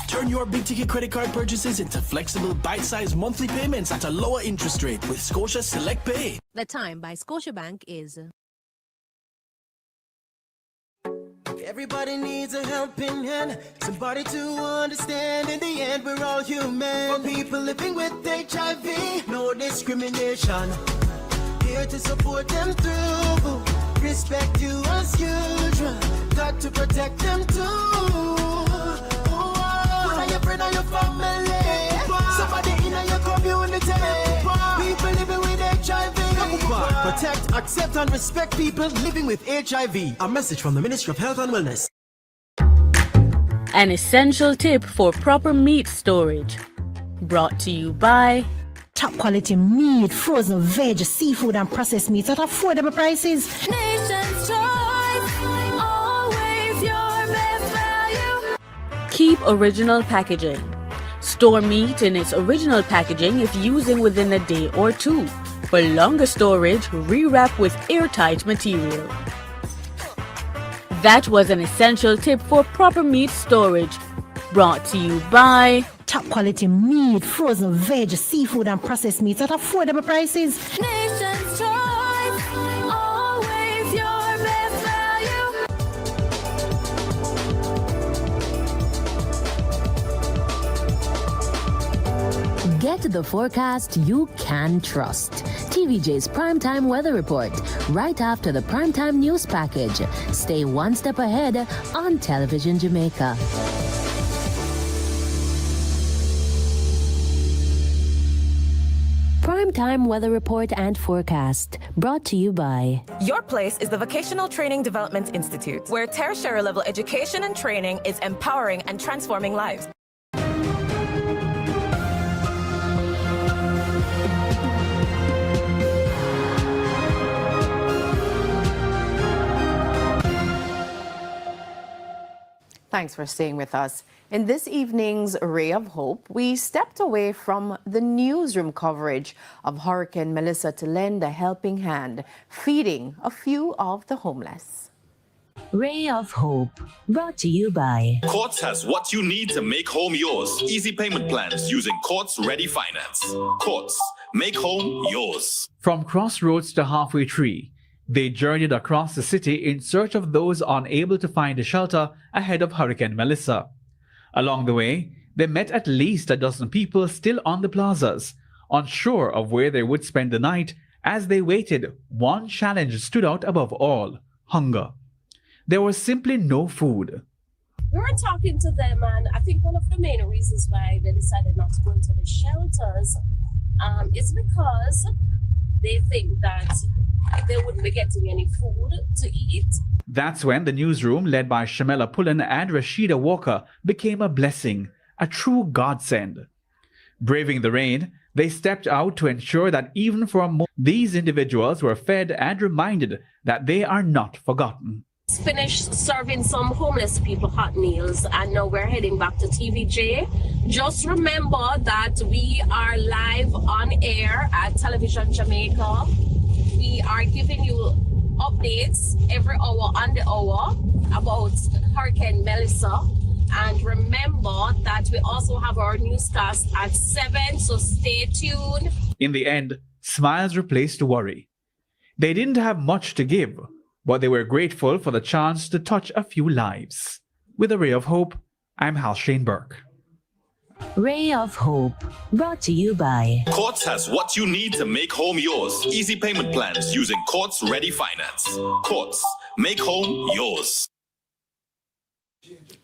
S17: Turn your big-ticket credit card purchases into flexible, bite-sized monthly payments at a lower interest rate with Scotia Select Pay.
S12: The time by Scotiabank is...
S13: Everybody needs a helping hand, somebody to understand. In the end, we're all human. For people living with HIV, no discrimination. Here to support them through. Respect you as usual. Got to protect them too. Put on your friend or your family. Somebody in your community. People living with HIV. Protect, accept, and respect people living with HIV. A message from the Ministry of Health and Wellness.
S22: An essential tip for proper meat storage. Brought to you by
S16: top quality meat, frozen veg, seafood, and processed meats at affordable prices.
S22: Nation's Choice, always your best value. Keep original packaging. Store meat in its original packaging if using within a day or two. For longer storage, rewrap with airtight material. That was an essential tip for proper meat storage. Brought to you by
S16: top quality meat, frozen veg, seafood, and processed meats at affordable prices.
S22: Nation's Choice, always your best value.
S25: Get the forecast you can trust. TVJ's Primetime Weather Report, right after the Primetime News Package. Stay one step ahead on Television Jamaica. Primetime Weather Report and Forecast, brought to you by...
S27: Your place is the Vocational Training Development Institute, where tertiary level education and training is empowering and transforming lives.
S15: Thanks for staying with us. In this evening's Ray of Hope, we stepped away from the newsroom coverage of Hurricane Melissa to lend a helping hand, feeding a few of the homeless.
S25: Ray of Hope, brought to you by...
S28: Quartz has what you need to make home yours. Easy payment plans using Quartz Ready Finance. Quartz, make home yours.
S29: From Crossroads to Halfway Tree, they journeyed across the city in search of those unable to find a shelter ahead of Hurricane Melissa. Along the way, they met at least a dozen people still on the plazas, unsure of where they would spend the night. As they waited, one challenge stood out above all: hunger. There was simply no food.
S30: We were talking to them, and I think one of the main reasons why they decided not to go into the shelters is because they think that they wouldn't be getting any food to eat.
S29: That's when the newsroom, led by Shamela Pullen and Rashida Walker, became a blessing, a true godsend. Braving the rain, they stepped out to ensure that even for a moment, these individuals were fed and reminded that they are not forgotten.
S30: Finished serving some homeless people hot meals, and now we're heading back to TVJ. Just remember that we are live on air at Television Jamaica. We are giving you updates every hour on the hour about Hurricane Melissa. And remember that we also have our newscast at 7, so stay tuned.
S29: In the end, smiles replaced worry. They didn't have much to give, but they were grateful for the chance to touch a few lives. With a ray of hope, I'm Hal Shane Burke.
S25: Ray of Hope, brought to you by
S28: Quartz has what you need to make home yours. Easy payment plans using Quartz Ready Finance. Quartz, make home yours.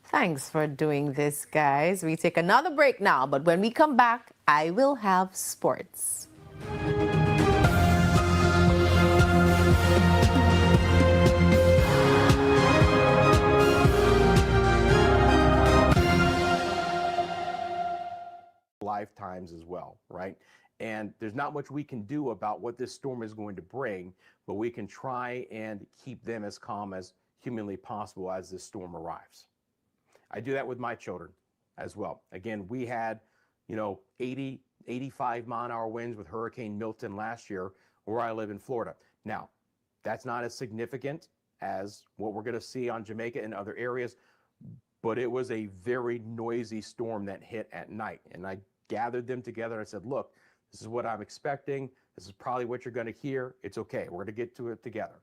S15: Thanks for doing this, guys. We take another break now, but when we come back, I will have sports.
S2: Lifetimes as well, right? And there's not much we can do about what this storm is going to bring, but we can try and keep them as calm as humanly possible as this storm arrives. I do that with my children as well. Again, we had, 80, 85 mile-an-hour winds with Hurricane Milton last year where I live in Florida. Now, that's not as significant as what we're going to see on Jamaica and other areas, but it was a very noisy storm that hit at night. And I gathered them together and I said, look, this is what I'm expecting. This is probably what you're going to hear. It's okay. We're going to get to it together.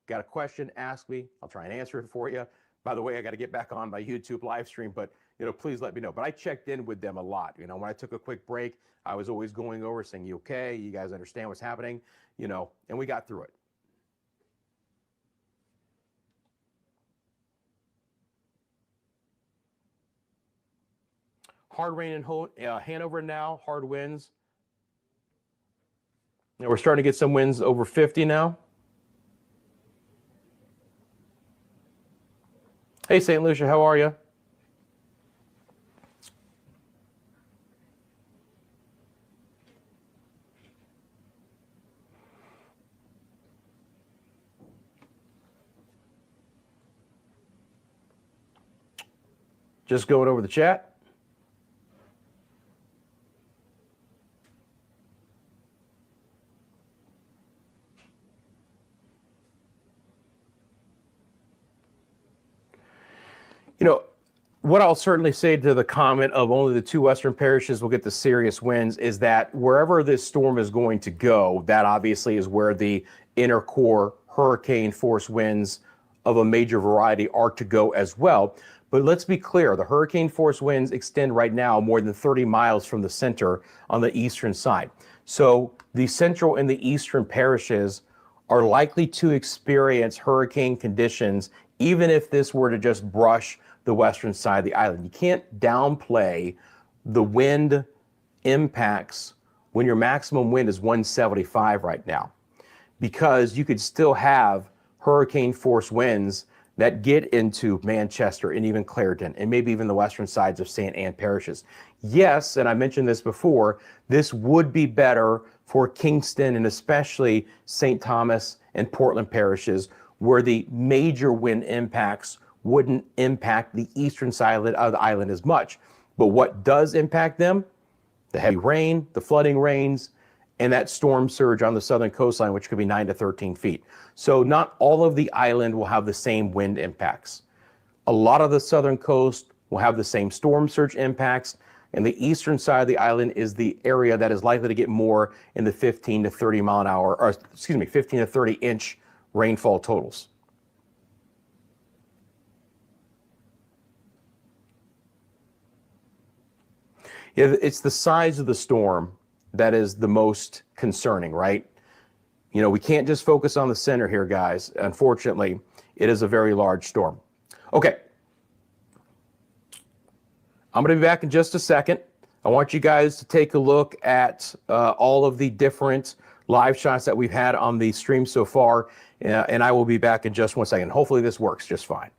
S2: Got a question, ask me. I'll try and answer it for you. By the way, I got to get back on my YouTube live stream, but please let me know. But I checked in with them a lot. When I took a quick break, I was always going over saying, you okay? You guys understand what's happening? And we got through it. Hard rain in Hanover now, hard winds. Now we're starting to get some winds over 50 now. Hey, St. Lucia, how are you? Just going over the chat. What I'll certainly say to the comment of only the 2 western parishes will get the serious winds is that wherever this storm is going to go, that obviously is where the inner core hurricane force winds of a major variety are to go as well. But let's be clear, the hurricane force winds extend right now more than 30 miles from the center on the eastern side. So the central and the eastern parishes are likely to experience hurricane conditions even if this were to just brush the western side of the island. You can't downplay the wind impacts when your maximum wind is 175 right now, because you could still have hurricane force winds that get into Manchester and even Clarendon and maybe even the western sides of St. Anne parishes. Yes, and I mentioned this before, this would be better for Kingston and especially St. Thomas and Portland parishes where the major wind impacts wouldn't impact the eastern side of the island as much. But what does impact them? The heavy rain, the flooding rains, and that storm surge on the southern coastline, which could be 9 to 13 feet. So not all of the island will have the same wind impacts. A lot of the southern coast will have the same storm surge impacts, and the eastern side of the island is the area that is likely to get more in the 15 to 30 mile an hour, or 15 to 30 inch rainfall totals. Yeah, it's the size of the storm that is the most concerning, right? We can't just focus on the center here, guys. Unfortunately, it is a very large storm. Okay. I'm going to be back in just a second. I want you guys to take a look at all of the different live shots that we've had on the stream so far, and I will be back in just 1 second. Hopefully this works just fine.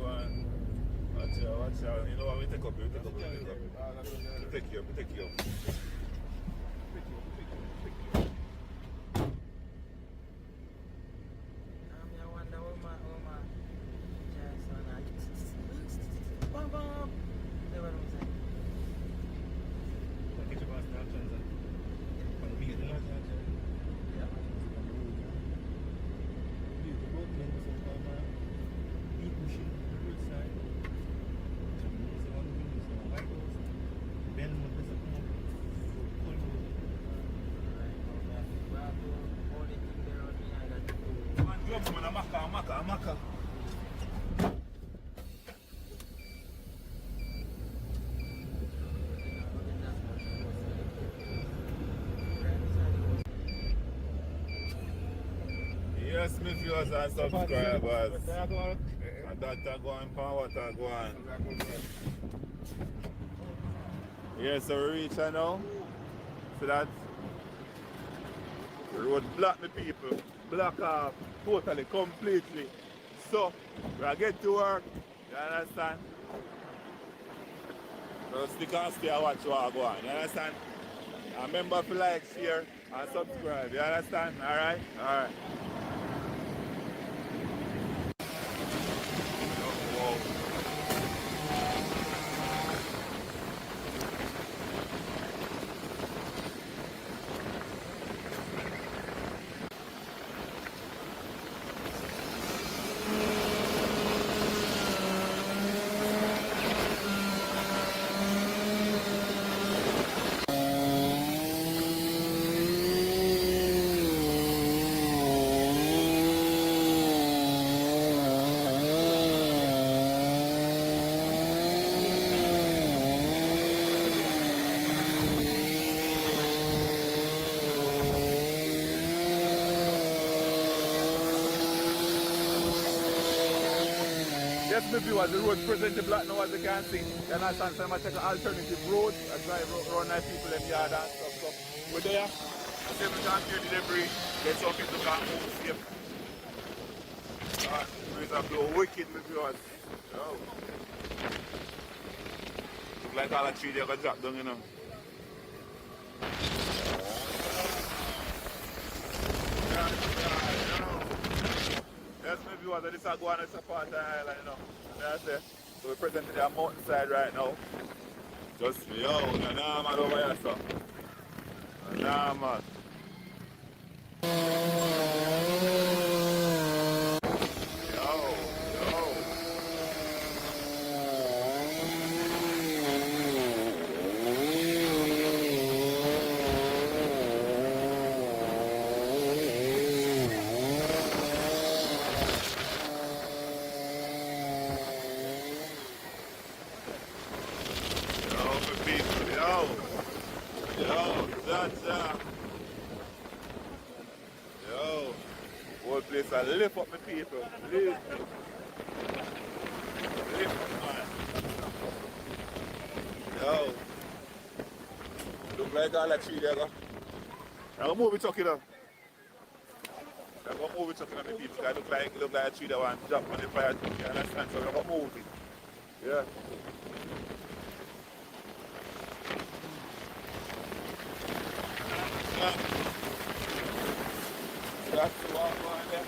S3: Watch out. You know what? We take up. We take you up.
S14: I wonder what my Jackson. Bum. Never know what
S3: Catch your bastard actions. Amaka. Yes, me viewers and subscribers. And that go on, power go on. Yes, so we reach now. So that the road block the people. Block off totally, completely. So, we get to work. You understand? So stick and stay and watch what go on. You understand? And remember to like, share and subscribe. You understand? Alright? Alright. Yes, my viewers, the road presently blocked now as you can see. You understand? So I'm going to take an alternative road. I drive around my people in the yard and stuff. So we're there. I see we can clear the debris. Get some people can move safe. The breeze are blow wicked, my viewers. Oh. Look like all the tree they got dropped down, you know. Yes, my viewers, this is going on part of the island, you know. That's it. So we're presently on the mountainside right now. Just me, yo, nah man over here, so. Nah man. Yo, whole place I lift up my people. Lift up, man. Yo, look like all that tree there, go. I'm gonna move it chucking up. I'm gonna move it chucking up my people. It look like a tree that want to jump on the fire. You understand? So I'm gonna move it. Yeah. That's the walk behind there.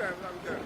S3: Long term.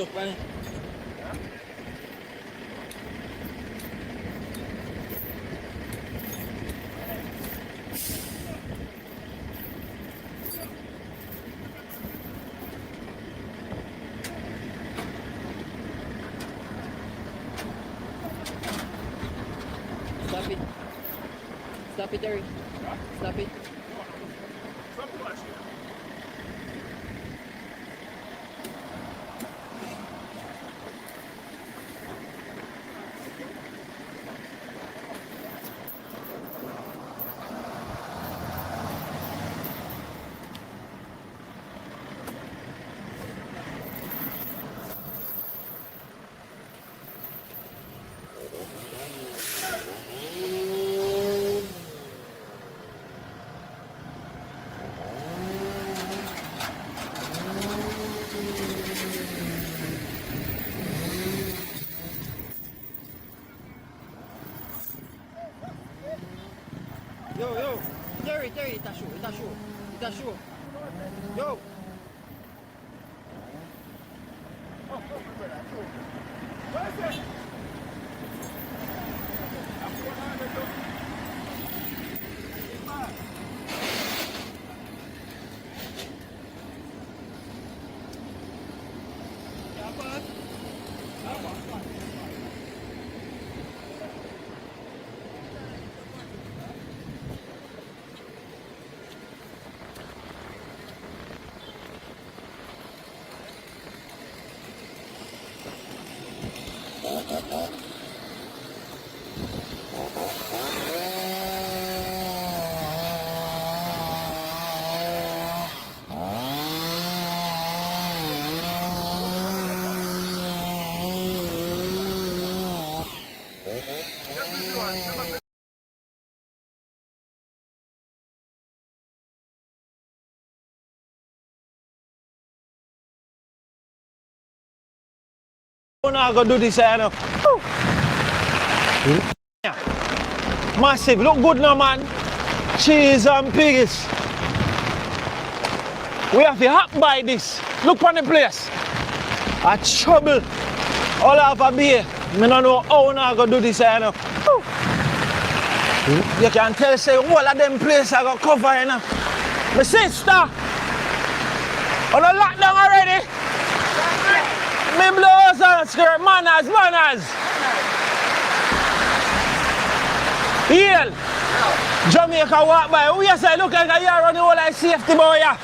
S4: stuff, man. Stop it. Stop it, Terry. Stop it. Yo, Terry, ita show. Yo.
S5: We're not gonna do this, Anna. Massive, look good now, man. Cheese and pigs. We have to hop by this. Look on the place. A trouble. All of a beer. I don't know how we're not gonna do this, Anna. You can tell, say, all of them places are gonna cover, you know. My sister. On the lockdown already. Me blows and skirt, manners. Heel. Jamaica walk by. Who you say look like a year on the whole like safety boy? Yeah.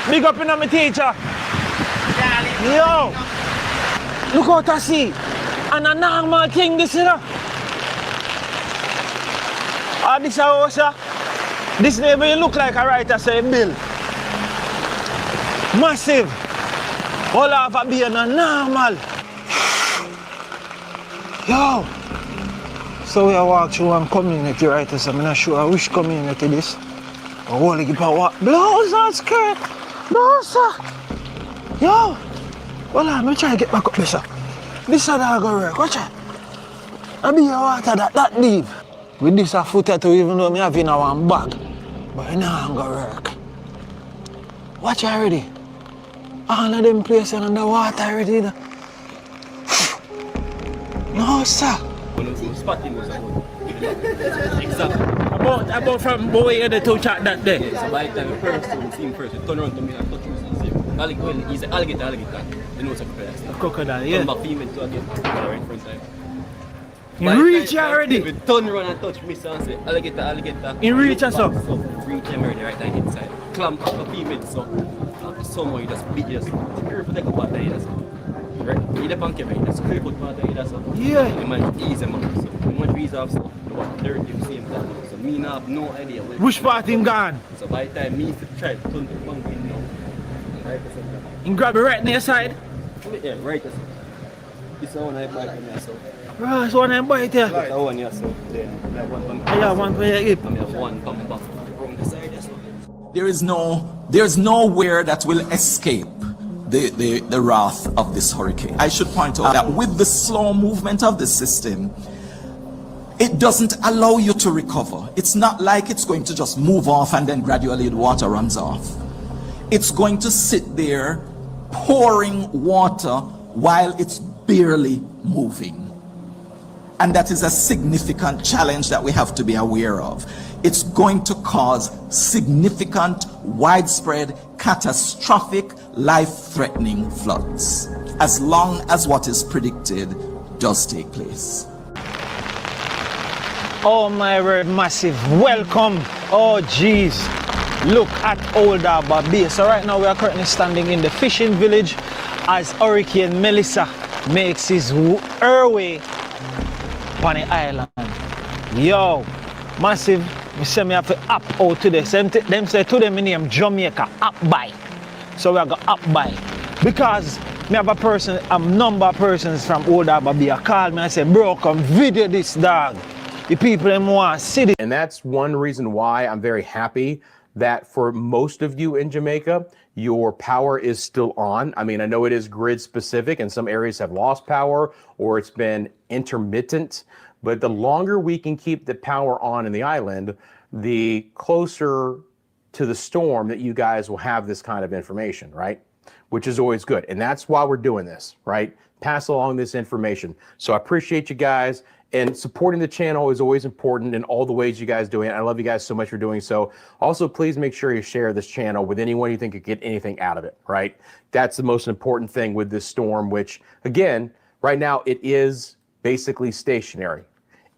S5: Big up in my teacher. Yo. Look out I see. And a normal thing this is. This house. This neighbor look like a writer say bill. Massive. All of a being a normal. Yo. So we walk through one community right so I'm not sure which community this. I want to give a walk. Blouse and skirt. Blouse. Yo. Hold on, I'm trying to get back up this. This is not going to work. Watch it. I be a water that deep. With this a foot to even though I have in one bag. But it's not going to work. Watch it already. All of them places under water already. No, sir.
S4: Spotting was exactly. About from boy and the two chat that day. Yeah, so by the time the person see him first, he turn around to me and touch me. He's an alligator. You know something like that.
S5: A crocodile, yeah.
S4: Come back female to again. Right in front of him.
S5: You reach already?
S4: He turn around and touch me and say, alligator.
S5: You reach us up?
S4: So, reach him already right there inside. Clamp up a female, so somehow you just beat yourself. You protect a part of it. Right? You depend on camera, you just creep out part of it.
S5: Yeah.
S4: You might ease them up. So, you might ease off stuff. You want dirty at the same time. So, me now have no idea.
S5: Which part him gone?
S4: So, by the time me try to turn the bunk in now. Right?
S5: You grab it right near side?
S4: Yeah, right. This one I buy from yourself.
S5: Right, so one I buy it here.
S4: That one yourself. Then, one.
S5: Yeah, one for your hip.
S4: I have one pump back from the side.
S6: There's nowhere that will escape the wrath of this hurricane. I should point out that with the slow movement of the system, it doesn't allow you to recover. It's not like it's going to just move off and then gradually the water runs off. It's going to sit there pouring water while it's barely moving. And that is a significant challenge that we have to be aware of. It's going to cause significant, widespread, catastrophic, life-threatening floods, as long as what is predicted does take place.
S5: Oh my word, massive. Welcome. Oh jeez. Look at Old Harbour Bay. So right now we are currently standing in the fishing village as Hurricane Melissa makes her way on the island. Yo, massive. We say me have to up out to this. Them say to them name Jamaica, up by. So we are going up by. Because me have a number of persons from Old Harbour Bay call me and say, bro, come video this dog. The people them want to see this.
S2: And that's one reason why I'm very happy that for most of you in Jamaica, your power is still on. I mean, I know it is grid specific and some areas have lost power or it's been intermittent, but the longer we can keep the power on in the island, the closer to the storm that you guys will have this kind of information, right? Which is always good. And that's why we're doing this, right? Pass along this information. So I appreciate you guys. And supporting the channel is always important in all the ways you guys do it. I love you guys so much for doing so. Also, please make sure you share this channel with anyone you think could get anything out of it, right? That's the most important thing with this storm, which, again, right now it is basically stationary.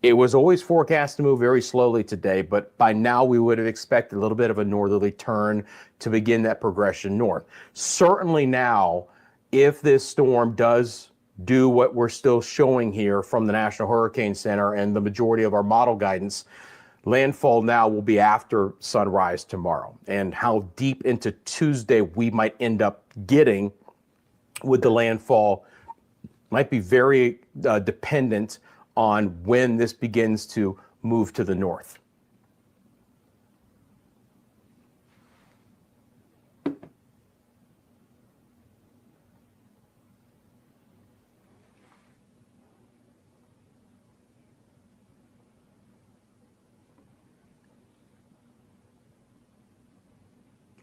S2: It was always forecast to move very slowly today, but by now we would have expected a little bit of a northerly turn to begin that progression north. Certainly now, if this storm does do what we're still showing here from the National Hurricane Center and the majority of our model guidance, landfall now will be after sunrise tomorrow. And how deep into Tuesday we might end up getting with the landfall might be very dependent on when this begins to move to the north.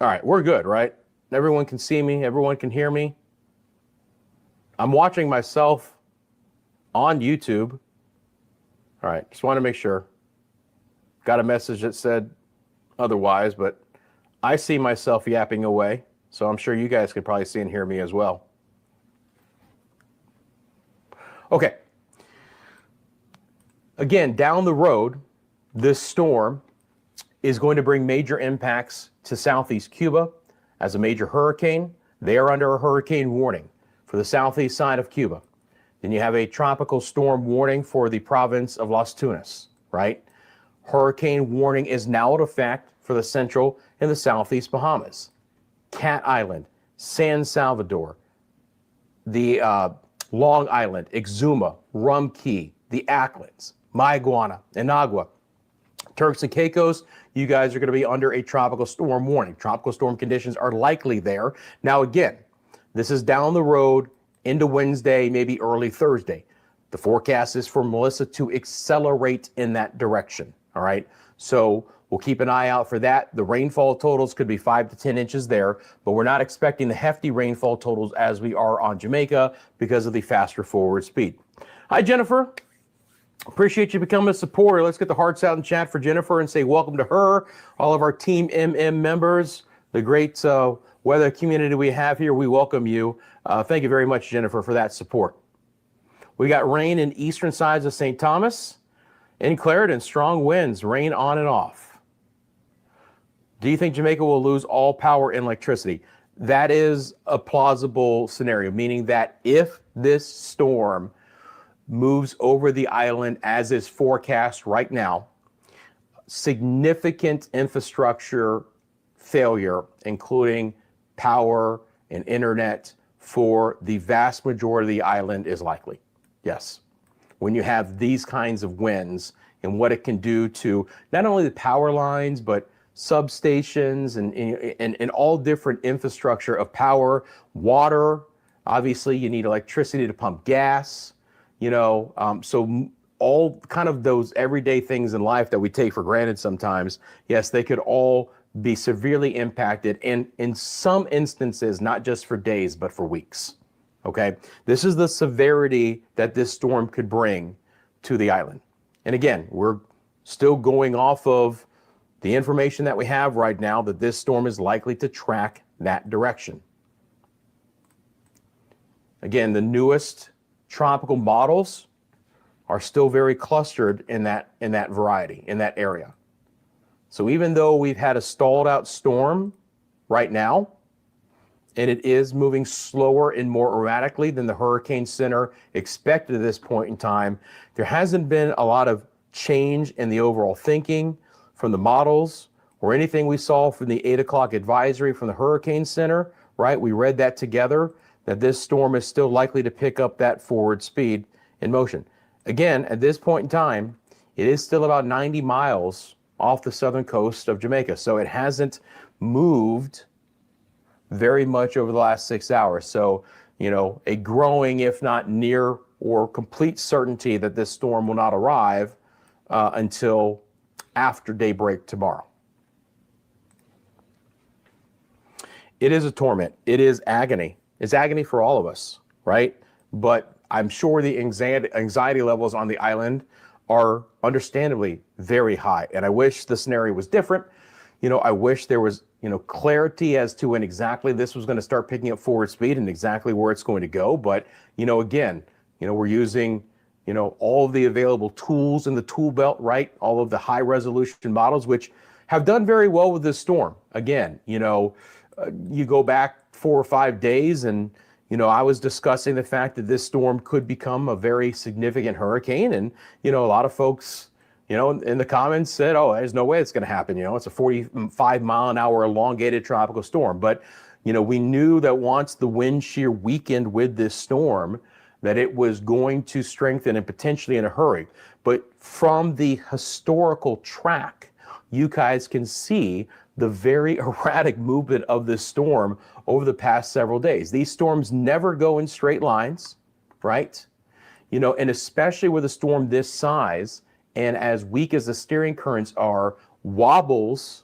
S2: All right, we're good, right? Everyone can see me, everyone can hear me. I'm watching myself on YouTube. All right, just want to make sure. Got a message that said otherwise, but I see myself yapping away, so I'm sure you guys can probably see and hear me as well. Okay. Again, down the road, this storm is going to bring major impacts to southeast Cuba as a major hurricane. They are under a hurricane warning for the southeast side of Cuba. Then you have a tropical storm warning for the province of Las Tunas, right? Hurricane warning is now in effect for the central and the southeast Bahamas, Cat Island, San Salvador, the Long Island, Exuma, Rum Key, the Acklins, Maiguana, Inagua, Turks and Caicos. You guys are going to be under a tropical storm warning. Tropical storm conditions are likely there. Now, again, this is down the road into Wednesday, maybe early Thursday. The forecast is for Melissa to accelerate in that direction. All right. So we'll keep an eye out for that. The rainfall totals could be 5 to 10 inches there, but we're not expecting the hefty rainfall totals as we are on Jamaica because of the faster forward speed. Hi, Jennifer. Appreciate you becoming a supporter. Let's get the hearts out in chat for Jennifer and say welcome to her, all of our Team MM members, the great weather community we have here. We welcome you. Thank you very much, Jennifer, for that support. We got rain in eastern sides of St. Thomas, in Clarendon, strong winds, rain on and off. Do you think Jamaica will lose all power and electricity? That is a plausible scenario, meaning that if this storm moves over the island as is forecast right now, significant infrastructure failure, including power and internet for the vast majority of the island is likely. Yes. When you have these kinds of winds and what it can do to not only the power lines, but substations and all different infrastructure of power, water, obviously you need electricity to pump gas, you know, so all kind of those everyday things in life that we take for granted sometimes, yes, they could all be severely impacted, and in some instances, not just for days, but for weeks. Okay, this is the severity that this storm could bring to the island. And again, we're still going off of the information that we have right now that this storm is likely to track that direction. Again, the newest tropical models are still very clustered in that variety, in that area. So even though we've had a stalled out storm right now, and it is moving slower and more erratically than the Hurricane Center expected at this point in time, there hasn't been a lot of change in the overall thinking from the models or anything we saw from the 8 o'clock advisory from the Hurricane Center, right? We read that together, that this storm is still likely to pick up that forward speed in motion. Again, at this point in time, it is still about 90 miles off the southern coast of Jamaica. So it hasn't moved very much over the last 6 hours. So, you know, a growing, if not near or complete certainty that this storm will not arrive until after daybreak tomorrow. It is a torment. It is agony. It's agony for all of us, right? But I'm sure the anxiety levels on the island are understandably very high. And I wish the scenario was different. You know, I wish there was, you know, clarity as to when exactly this was going to start picking up forward speed and exactly where it's going to go. But, you know, again, you know, we're using, you know, all of the available tools in the tool belt, right? All of the high resolution models, which have done very well with this storm. Again, you know, you go back 4 or 5 days and, you know, I was discussing the fact that this storm could become a very significant hurricane. And, you know, a lot of folks, you know, in the comments said, oh, there's no way it's going to happen. You know, it's a 45-mile-an-hour elongated tropical storm. But, you know, we knew that once the wind shear weakened with this storm, that it was going to strengthen and potentially in a hurry. But from the historical track, you guys can see the very erratic movement of this storm over the past several days. These storms never go in straight lines, right? You know, and especially with a storm this size, and as weak as the steering currents are, wobbles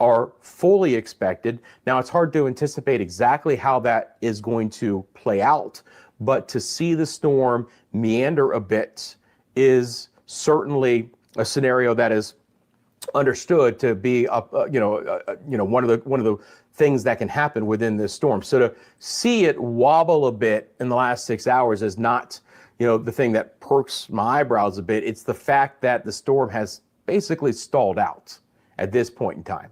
S2: are fully expected. Now, it's hard to anticipate exactly how that is going to play out, but to see the storm meander a bit is certainly a scenario that is understood to be one of the things that can happen within this storm. So to see it wobble a bit in the last 6 hours is not, you know, the thing that perks my eyebrows a bit. It's the fact that the storm has basically stalled out at this point in time.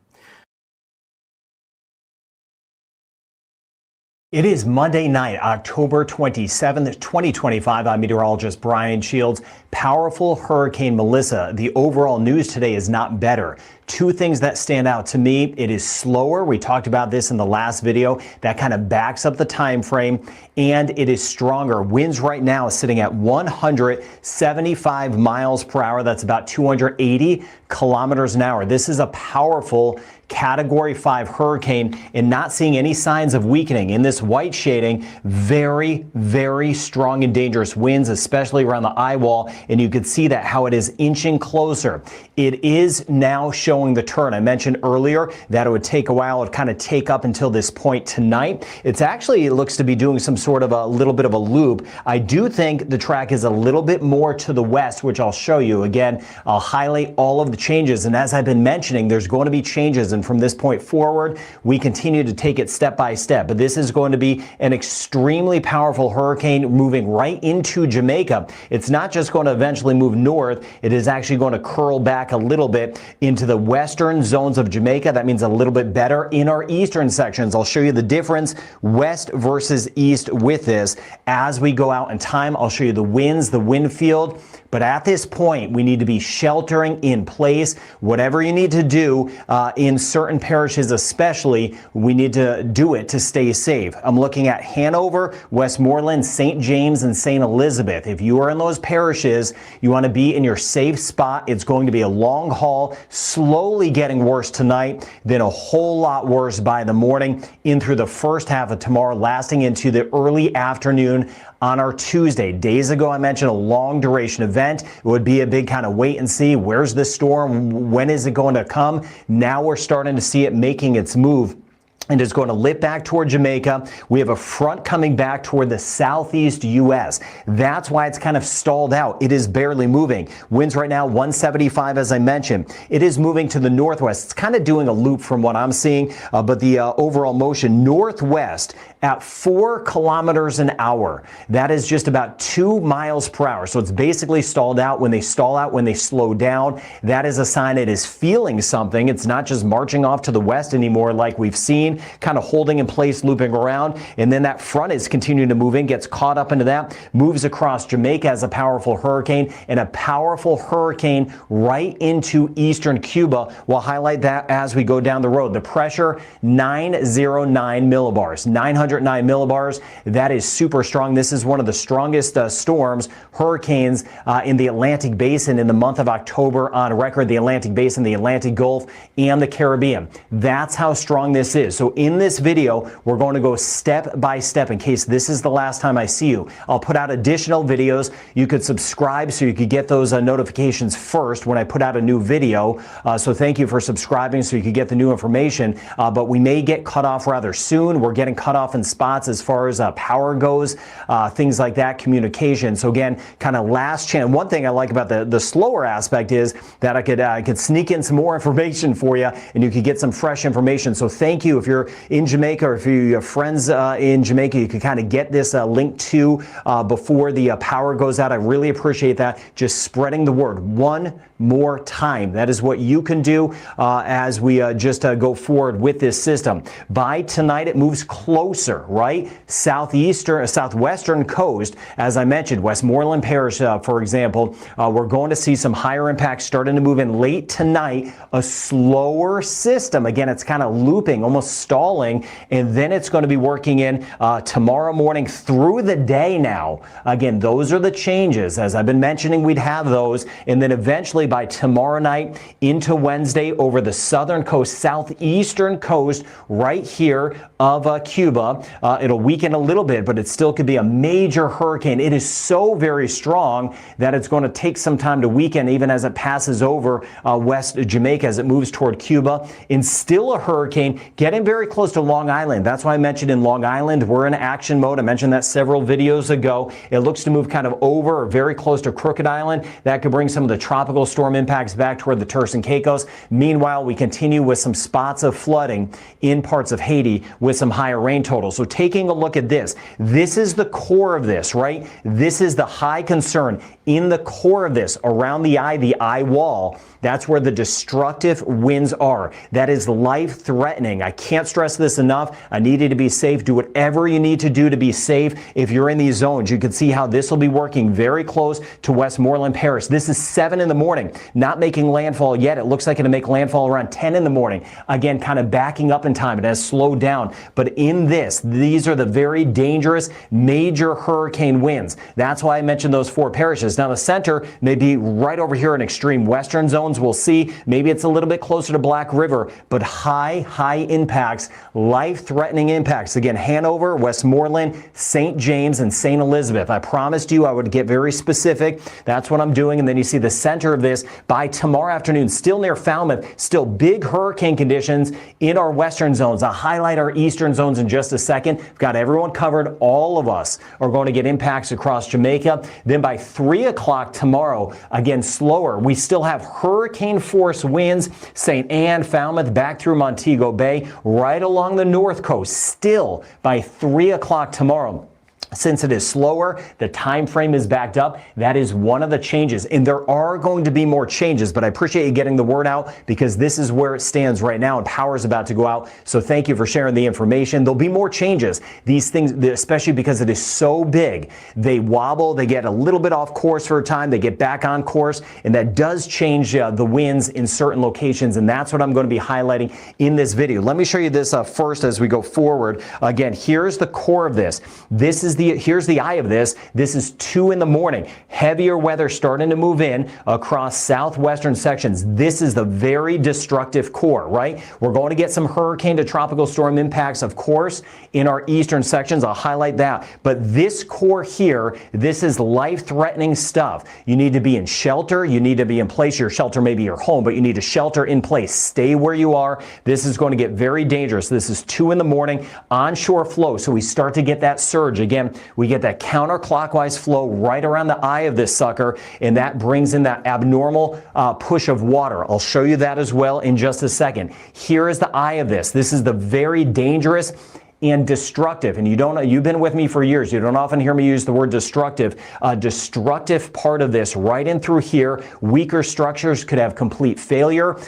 S7: It is Monday night, October 27th, 2025. I'm meteorologist Brian Shields. Powerful Hurricane Melissa. The overall news today is not better. Two things that stand out to me. It is slower. We talked about this in the last video. That kind of backs up the time frame. And it is stronger. Winds right now is sitting at 175 miles per hour. That's about 280 kilometers an hour. This is a powerful Category 5 hurricane, and not seeing any signs of weakening. In this white shading, very, very strong and dangerous winds, especially around the eye wall, and you can see that how it is inching closer. It is now showing the turn. I mentioned earlier that it would take a while. It kind of take up until this point tonight. It's actually, it looks to be doing some sort of a little bit of a loop. I do think the track is a little bit more to the west, which I'll show you. Again, I'll highlight all of the changes, and as I've been mentioning, there's going to be changes, and from this point forward, we continue to take it step by step. But this is going to be an extremely powerful hurricane moving right into Jamaica. It's not just going to eventually move north. It is actually going to curl back a little bit into the western zones of Jamaica. That means a little bit better in our eastern sections. I'll show you the difference west versus east with this. As we go out in time, I'll show you the winds, the wind field. But at this point, we need to be sheltering in place. Whatever you need to do in certain parishes especially, we need to do it to stay safe. I'm looking at Hanover, Westmoreland, St. James, and St. Elizabeth. If you are in those parishes, you want to be in your safe spot. It's going to be a long haul, slowly getting worse tonight, then a whole lot worse by the morning, in through the first half of tomorrow, lasting into the early afternoon on our Tuesday. Days ago, I mentioned a long duration event. It would be a big kind of wait and see. Where's the storm? When is it going to come? Now we're starting to see it making its move. and is going to lift back toward Jamaica. We have a front coming back toward the southeast U.S. That's why it's kind of stalled out. It is barely moving. Winds right now 175, as I mentioned. It is moving to the northwest. It's kind of doing a loop from what I'm seeing, but the overall motion northwest at 4 kilometers an hour. That is just about 2 miles per hour. So it's basically stalled out. When they stall out, when they slow down, that is a sign it is feeling something. It's not just marching off to the west anymore like we've seen, kind of holding in place, looping around. And then that front is continuing to move in, gets caught up into that, moves across Jamaica as a powerful hurricane, and a powerful hurricane right into eastern Cuba. We'll highlight that as we go down the road. The pressure, 909 millibars. 909 millibars. That is super strong. This is one of the strongest storms, hurricanes in the Atlantic Basin in the month of October on record. The Atlantic Basin, the Atlantic Gulf, and the Caribbean. That's how strong this is. So in this video, we're going to go step by step in case this is the last time I see you. I'll put out additional videos. You could subscribe so you could get those notifications first when I put out a new video. So thank you for subscribing so you could get the new information. But we may get cut off rather soon. We're getting cut off in spots as far as power goes, things like that, communication. So again, kind of last chance. One thing I like about the slower aspect is that I could sneak in some more information for you and you could get some fresh information. So thank you. If you're in Jamaica or if you have friends in Jamaica, you could kind of get this link to before the power goes out. I really appreciate that. Just spreading the word one more time. That is what you can do as we just go forward with this system. By tonight, it moves closer, right? Southwestern coast, as I mentioned, Westmoreland Parish, for example, we're going to see some higher impacts starting to move in late tonight. A slower system. Again, it's kind of looping, almost stalling, and then it's going to be working in tomorrow morning through the day now. Again, those are the changes. As I've been mentioning, we'd have those, and then eventually by tomorrow night into Wednesday over the southern coast, southeastern coast, right here of Cuba. It'll weaken a little bit, but it still could be a major hurricane. It is so very strong that it's going to take some time to weaken even as it passes over West Jamaica as it moves toward Cuba. And still a hurricane getting very close to Long Island. That's why I mentioned in Long Island, we're in action mode. I mentioned that several videos ago. It looks to move kind of over or very close to Crooked Island. That could bring some of the tropical storm impacts back toward the Turks and Caicos. Meanwhile, we continue with some spots of flooding in parts of Haiti with some higher rain totals. So taking a look at this is the core of this, right? This is the high concern in the core of this, around the eye wall. That's where the destructive winds are. That is life-threatening. I can't stress this enough. I need you to be safe. Do whatever you need to do to be safe. If you're in these zones, you can see how this will be working very close to Westmoreland Parish. This is 7 in the morning, not making landfall yet. It looks like it'll make landfall around 10 in the morning. Again, kind of backing up in time. It has slowed down. But in this, these are the very dangerous major hurricane winds. That's why I mentioned those 4 parishes. Now, the center may be right over here in extreme western zones. We'll see. Maybe it's a little bit closer to Black River, but high impacts, life-threatening impacts. Again, Hanover, Westmoreland, St. James, and St. Elizabeth. I promised you I would get very specific. That's what I'm doing. And then you see the center of this by tomorrow afternoon, still near Falmouth, still big hurricane conditions in our western zones. I'll highlight our eastern zones in just a second. We've got everyone covered. All of us are going to get impacts across Jamaica. Then by 3 o'clock tomorrow, again, slower. We still have hurricane force winds, St. Anne, Falmouth, back through Montego Bay, right along the north coast. Still by 3 o'clock tomorrow. Since it is slower, the time frame is backed up. That is one of the changes. And there are going to be more changes, but I appreciate you getting the word out because this is where it stands right now and power is about to go out. So thank you for sharing the information. There'll be more changes. These things, especially because it is so big, they wobble, they get a little bit off course for a time, they get back on course, and that does change the winds in certain locations. And that's what I'm going to be highlighting in this video. Let me show you this first as we go forward. Again, here's the core of this. This is here's the eye of this. This is 2 in the morning. Heavier weather starting to move in across southwestern sections. This is the very destructive core, right? We're going to get some hurricane to tropical storm impacts, of course, in our eastern sections. I'll highlight that. But this core here, this is life-threatening stuff. You need to be in shelter. You need to be in place. Your shelter may be your home, but you need to shelter in place. Stay where you are. This is going to get very dangerous. This is 2 in the morning, onshore flow. So we start to get that surge. Again, we get that counterclockwise flow right around the eye of this sucker, and that brings in that abnormal push of water. I'll show you that as well in just a second. Here is the eye of this. This is the very dangerous and destructive. And you've been with me for years. You don't often hear me use the word destructive. Destructive part of this right in through here. Weaker structures could have complete failure.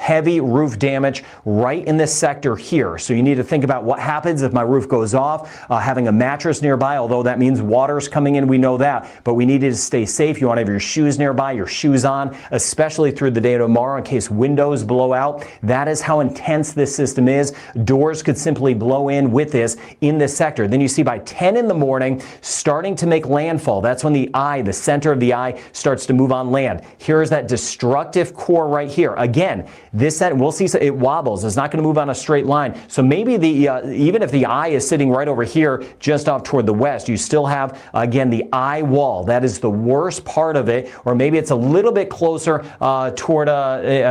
S7: Heavy roof damage right in this sector here. So you need to think about what happens if my roof goes off. Having a mattress nearby, although that means water's coming in, we know that. But we need to stay safe. You want to have your shoes nearby, your shoes on, especially through the day tomorrow in case windows blow out. That is how intense this system is. Doors could simply blow in with this in this sector. Then you see by 10 in the morning, starting to make landfall. That's when the eye, the center of the eye, starts to move on land. Here's that destructive core right here. Again, this set, we'll see it wobbles. It's not going to move on a straight line. So maybe even if the eye is sitting right over here, just off toward the west, you still have, again, the eye wall. That is the worst part of it. Or maybe it's a little bit closer toward,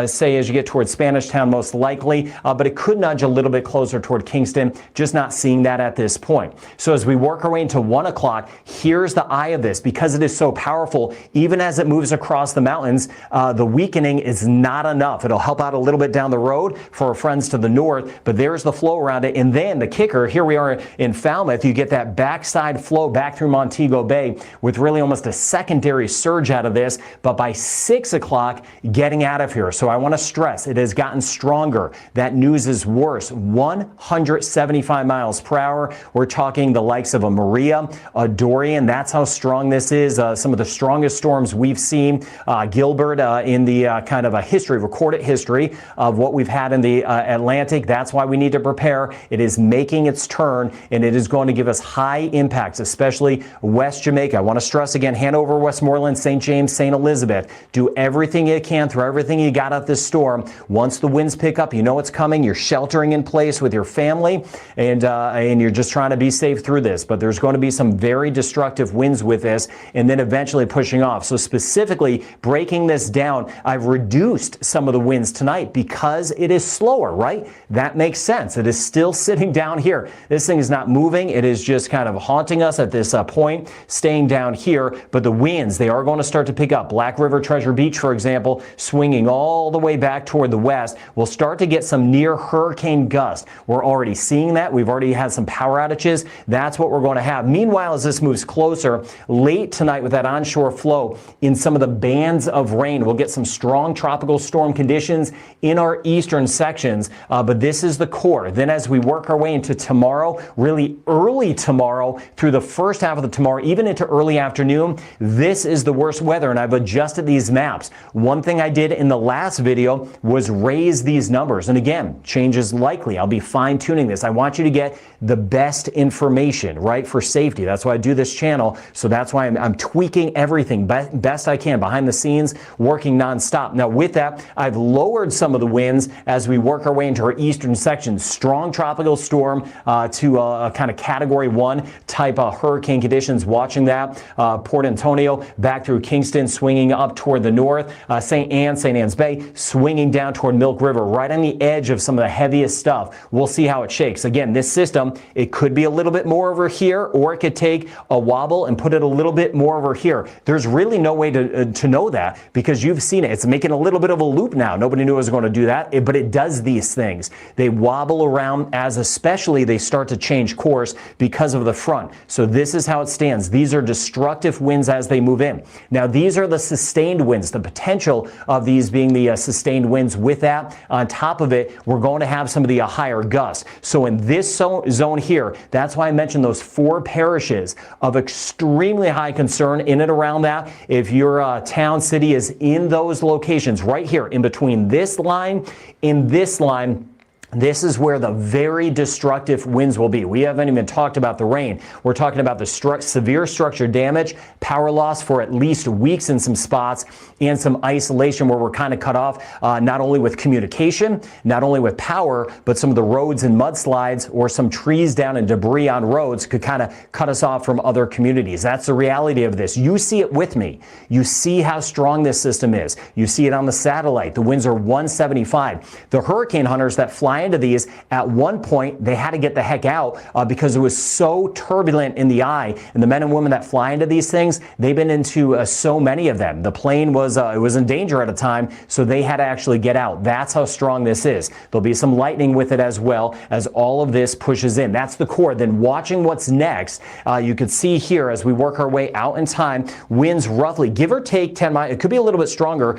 S7: say, as you get toward Spanish Town, most likely. But it could nudge a little bit closer toward Kingston. Just not seeing that at this point. So as we work our way into 1 o'clock, here's the eye of this. Because it is so powerful, even as it moves across the mountains, the weakening is not enough. It'll help out a little bit down the road for our friends to the north, but there's the flow around it. And then the kicker, here we are in Falmouth, you get that backside flow back through Montego Bay with really almost a secondary surge out of this, but by 6 o'clock, getting out of here. So I want to stress, it has gotten stronger. That news is worse. 175 miles per hour. We're talking the likes of a Maria, a Dorian. That's how strong this is. Some of the strongest storms we've seen. Gilbert in the kind of a recorded history of what we've had in the Atlantic. That's why we need to prepare. It is making its turn, and it is going to give us high impacts, especially West Jamaica. I want to stress again, Hanover, Westmoreland, St. James, St. Elizabeth. Do everything you can, throw everything you got at this storm. Once the winds pick up, you know it's coming. You're sheltering in place with your family, and you're just trying to be safe through this. But there's going to be some very destructive winds with this, and then eventually pushing off. So specifically breaking this down, I've reduced some of the winds tonight because it is slower, right? That makes sense. It is still sitting down here. This thing is not moving. It is just kind of haunting us at this point, staying down here. But the winds, they are going to start to pick up. Black River, Treasure Beach, for example, swinging all the way back toward the west. We'll start to get some near hurricane gusts. We're already seeing that. We've already had some power outages. That's what we're going to have. Meanwhile, as this moves closer, late tonight with that onshore flow in some of the bands of rain, we'll get some strong tropical storm conditions in our eastern sections, but this is the core. Then as we work our way into tomorrow, really early tomorrow, through the first half of the tomorrow, even into early afternoon, this is the worst weather, and I've adjusted these maps. One thing I did in the last video was raise these numbers, and again, change is likely. I'll be fine-tuning this. I want you to get the best information, right, for safety. That's why I do this channel, so that's why I'm tweaking everything best I can behind the scenes, working nonstop. Now with that, I've lowered some of the winds as we work our way into our eastern sections. Strong tropical storm to a kind of category 1 type of hurricane conditions. Watching that, Port Antonio back through Kingston, swinging up toward the north. St. Anne's Bay, swinging down toward Milk River, right on the edge of some of the heaviest stuff. We'll see how it shakes. Again, this system, it could be a little bit more over here, or it could take a wobble and put it a little bit more over here. There's really no way to know that, because you've seen it. It's making a little bit of a loop now. Nobody knew it was going to do that, but it does these things. They wobble around as especially they start to change course because of the front. So this is how it stands. These are destructive winds as they move in. Now these are the sustained winds, the potential of these being the sustained winds. With that, on top of it, we're going to have some of the higher gusts. So in this zone here, that's why I mentioned those 4 parishes of extremely high concern in and around that. If your town, city is in those locations right here in between this line and this line, This is where the very destructive winds will be. We haven't even talked about the rain. We're talking about the severe structure damage, power loss for at least weeks in some spots, and some isolation where we're kind of cut off, not only with communication, not only with power, but some of the roads and mudslides or some trees down and debris on roads could kind of cut us off from other communities. That's the reality of this. You see it with me. You see how strong this system is. You see it on the satellite. The winds are 175. The hurricane hunters that fly into these, at one point, they had to get the heck out because it was so turbulent in the eye. And the men and women that fly into these things, they've been into so many of them. The plane was it was in danger at a time, so they had to actually get out. That's how strong this is. There'll be some lightning with it as well as all of this pushes in. That's the core. Then watching what's next, you can see here as we work our way out in time, winds roughly, give or take 10 miles. It could be a little bit stronger,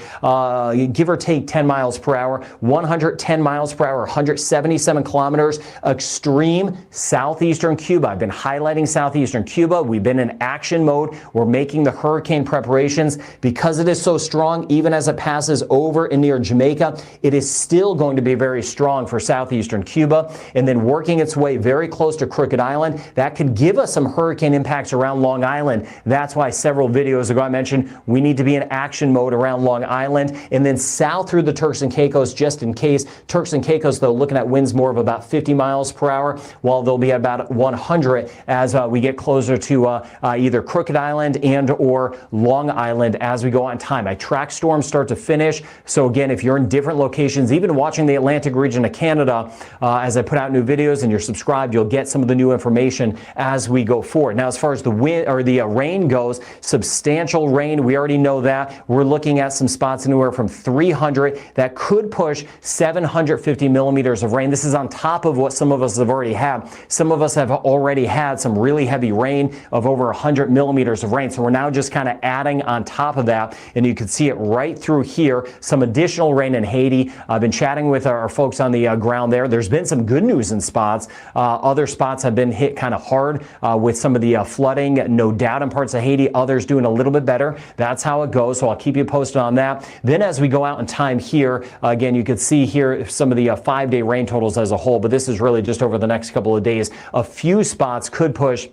S7: give or take 10 miles per hour, 110 miles per hour, 177 kilometers, extreme southeastern Cuba. I've been highlighting southeastern Cuba. We've been in action mode. We're making the hurricane preparations. Because it is so strong, even as it passes over and near Jamaica, it is still going to be very strong for southeastern Cuba, and then working its way very close to Crooked Island. That could give us some hurricane impacts around Long Island. That's why several videos ago I mentioned we need to be in action mode around Long Island, and then south through the Turks and Caicos, just in case. Turks and Caicos, though, looking at winds more of about 50 miles per hour, while they'll be at about 100 as we get closer to either Crooked Island and or Long Island as we go on time. I track storms start to finish. So again, if you're in different locations, even watching the Atlantic region of Canada, as I put out new videos and you're subscribed, you'll get some of the new information as we go forward. Now, as far as the wind or the rain goes, substantial rain. We already know that. We're looking at some spots anywhere from 300 that could push 750 millimeters of rain. This is on top of what some of us have already had. Some of us have already had some really heavy rain of over 100 millimeters of rain. So we're now just kind of adding on top of that, and you can see it right through here. Some additional rain in Haiti. I've been chatting with our folks on the ground there. There's been some good news in spots. Other spots have been hit kind of hard with some of the flooding, no doubt, in parts of Haiti. Others doing a little bit better. That's how it goes. So I'll keep you posted on that. Then as we go out in time here, again, you can see here some of the 5-day rain totals as a whole, but this is really just over the next couple of days. A few spots could push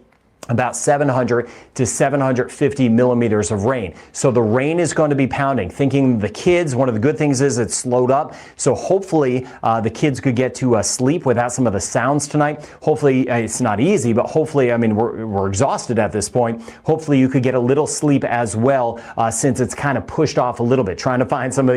S7: about 700 to 750 millimeters of rain. So the rain is going to be pounding. Thinking the kids, one of the good things is it's slowed up. So hopefully the kids could get to sleep without some of the sounds tonight. Hopefully it's not easy, but hopefully, I mean, we're exhausted at this point. Hopefully you could get a little sleep as well, since it's kind of pushed off a little bit, trying to find some of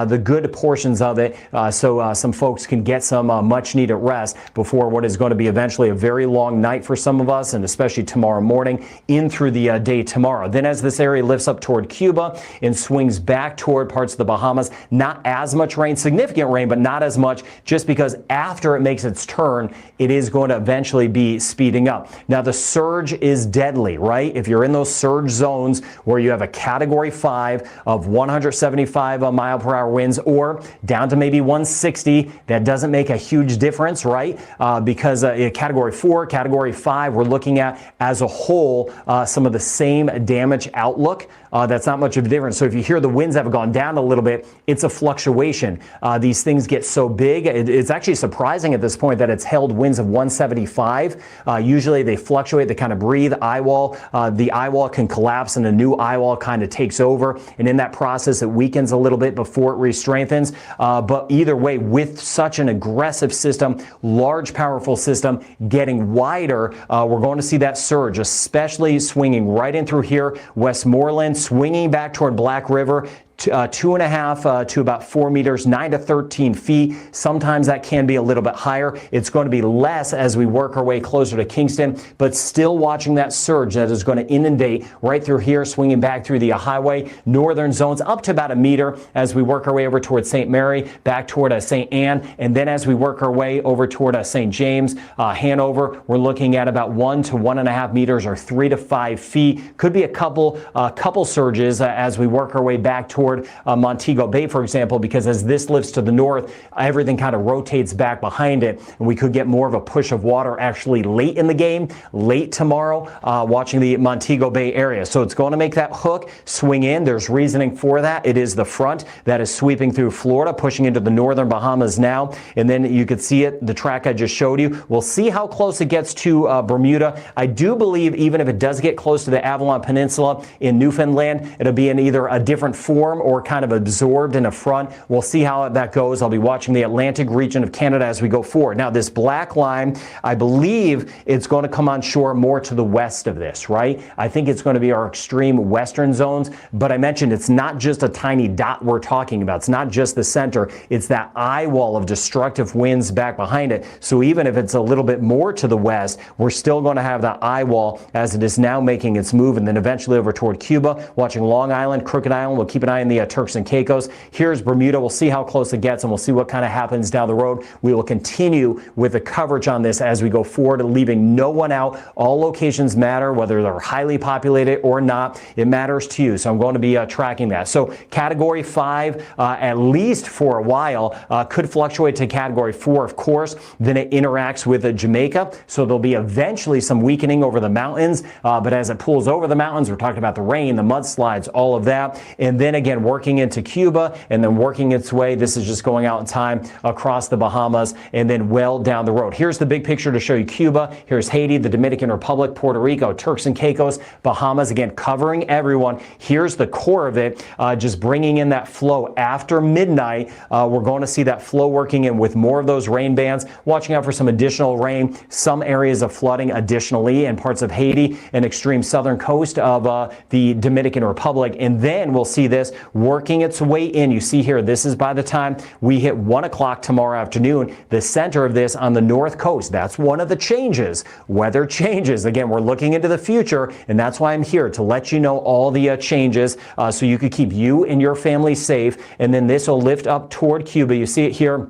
S7: the good portions of it, so some folks can get some much needed rest before what is going to be eventually a very long night for some of us, and especially tomorrow morning in through the day tomorrow. Then as this area lifts up toward Cuba and swings back toward parts of the Bahamas, not as much rain, significant rain, but not as much, just because after it makes its turn, it is going to eventually be speeding up. Now the surge is deadly, right? If you're in those surge zones where you have a category 5 of 175 mile per hour winds or down to maybe 160, that doesn't make a huge difference, right? Because category 4, category 5, we're looking at as a whole some of the same damage outlook. That's not much of a difference. So if you hear the winds have gone down a little bit, it's a fluctuation. These things get so big. It's actually surprising at this point that it's held winds of 175. Usually they fluctuate, they kind of breathe. The eye wall can collapse and a new eye wall kind of takes over. And in that process, it weakens a little bit before it re-strengthens. But either way, with such an aggressive system, large, powerful system, getting wider, we're going to see that surge, especially swinging right in through here, Westmoreland, swinging back toward Black River, 2.5 to about 4 meters, 9 to 13 feet. Sometimes that can be a little bit higher. It's going to be less as we work our way closer to Kingston, but still watching that surge that is going to inundate right through here, swinging back through the highway, northern zones up to about 1 meter as we work our way over toward St. Mary, back toward St. Anne, and then as we work our way over toward St. James, Hanover, we're looking at about 1 to 1.5 meters or 3 to 5 feet. Could be a couple surges as we work our way back toward toward Montego Bay, for example, because as this lifts to the north, everything kind of rotates back behind it, and we could get more of a push of water actually late in the game, late tomorrow, watching the Montego Bay area. So it's going to make that hook swing in. There's reasoning for that. It is the front that is sweeping through Florida, pushing into the northern Bahamas now, and then you could see it, the track I just showed you. We'll see how close it gets to Bermuda. I do believe even if it does get close to the Avalon Peninsula in Newfoundland, it'll be in either a different form or kind of absorbed in a front. We'll see how that goes. I'll be watching the Atlantic region of Canada as we go forward. Now, this black line, I believe it's going to come on shore more to the west of this, right? I think it's going to be our extreme western zones, but I mentioned it's not just a tiny dot we're talking about. It's not just the center. It's that eye wall of destructive winds back behind it. So even if it's a little bit more to the west, we're still going to have that eye wall as it is now making its move, and then eventually over toward Cuba, watching Long Island, Crooked Island. We'll keep an eye on the Turks and Caicos. Here's Bermuda. We'll see how close it gets, and we'll see what kind of happens down the road. We will continue with the coverage on this as we go forward, leaving no one out. All locations matter, whether they're highly populated or not. It matters to you, so I'm going to be tracking that. So Category 5, at least for a while, could fluctuate to Category 4, of course. Then it interacts with Jamaica, so there'll be eventually some weakening over the mountains, but as it pulls over the mountains, we're talking about the rain, the mudslides, all of that, and then again working into Cuba, and then working its way. This is just going out in time across the Bahamas, and then well down the road. Here's the big picture to show you Cuba. Here's Haiti, the Dominican Republic, Puerto Rico, Turks and Caicos, Bahamas, again covering everyone. Here's the core of it, just bringing in that flow after midnight. We're going to see that flow working in with more of those rain bands, watching out for some additional rain, some areas of flooding additionally in parts of Haiti and extreme southern coast of the Dominican Republic. And then we'll see this working its way in. You see here, this is by the time we hit 1 o'clock tomorrow afternoon, the center of this on the north coast. That's one of the changes. Weather changes. Again, we're looking into the future, and that's why I'm here to let you know all the changes so you could keep you and your family safe. And then this will lift up toward Cuba. You see it here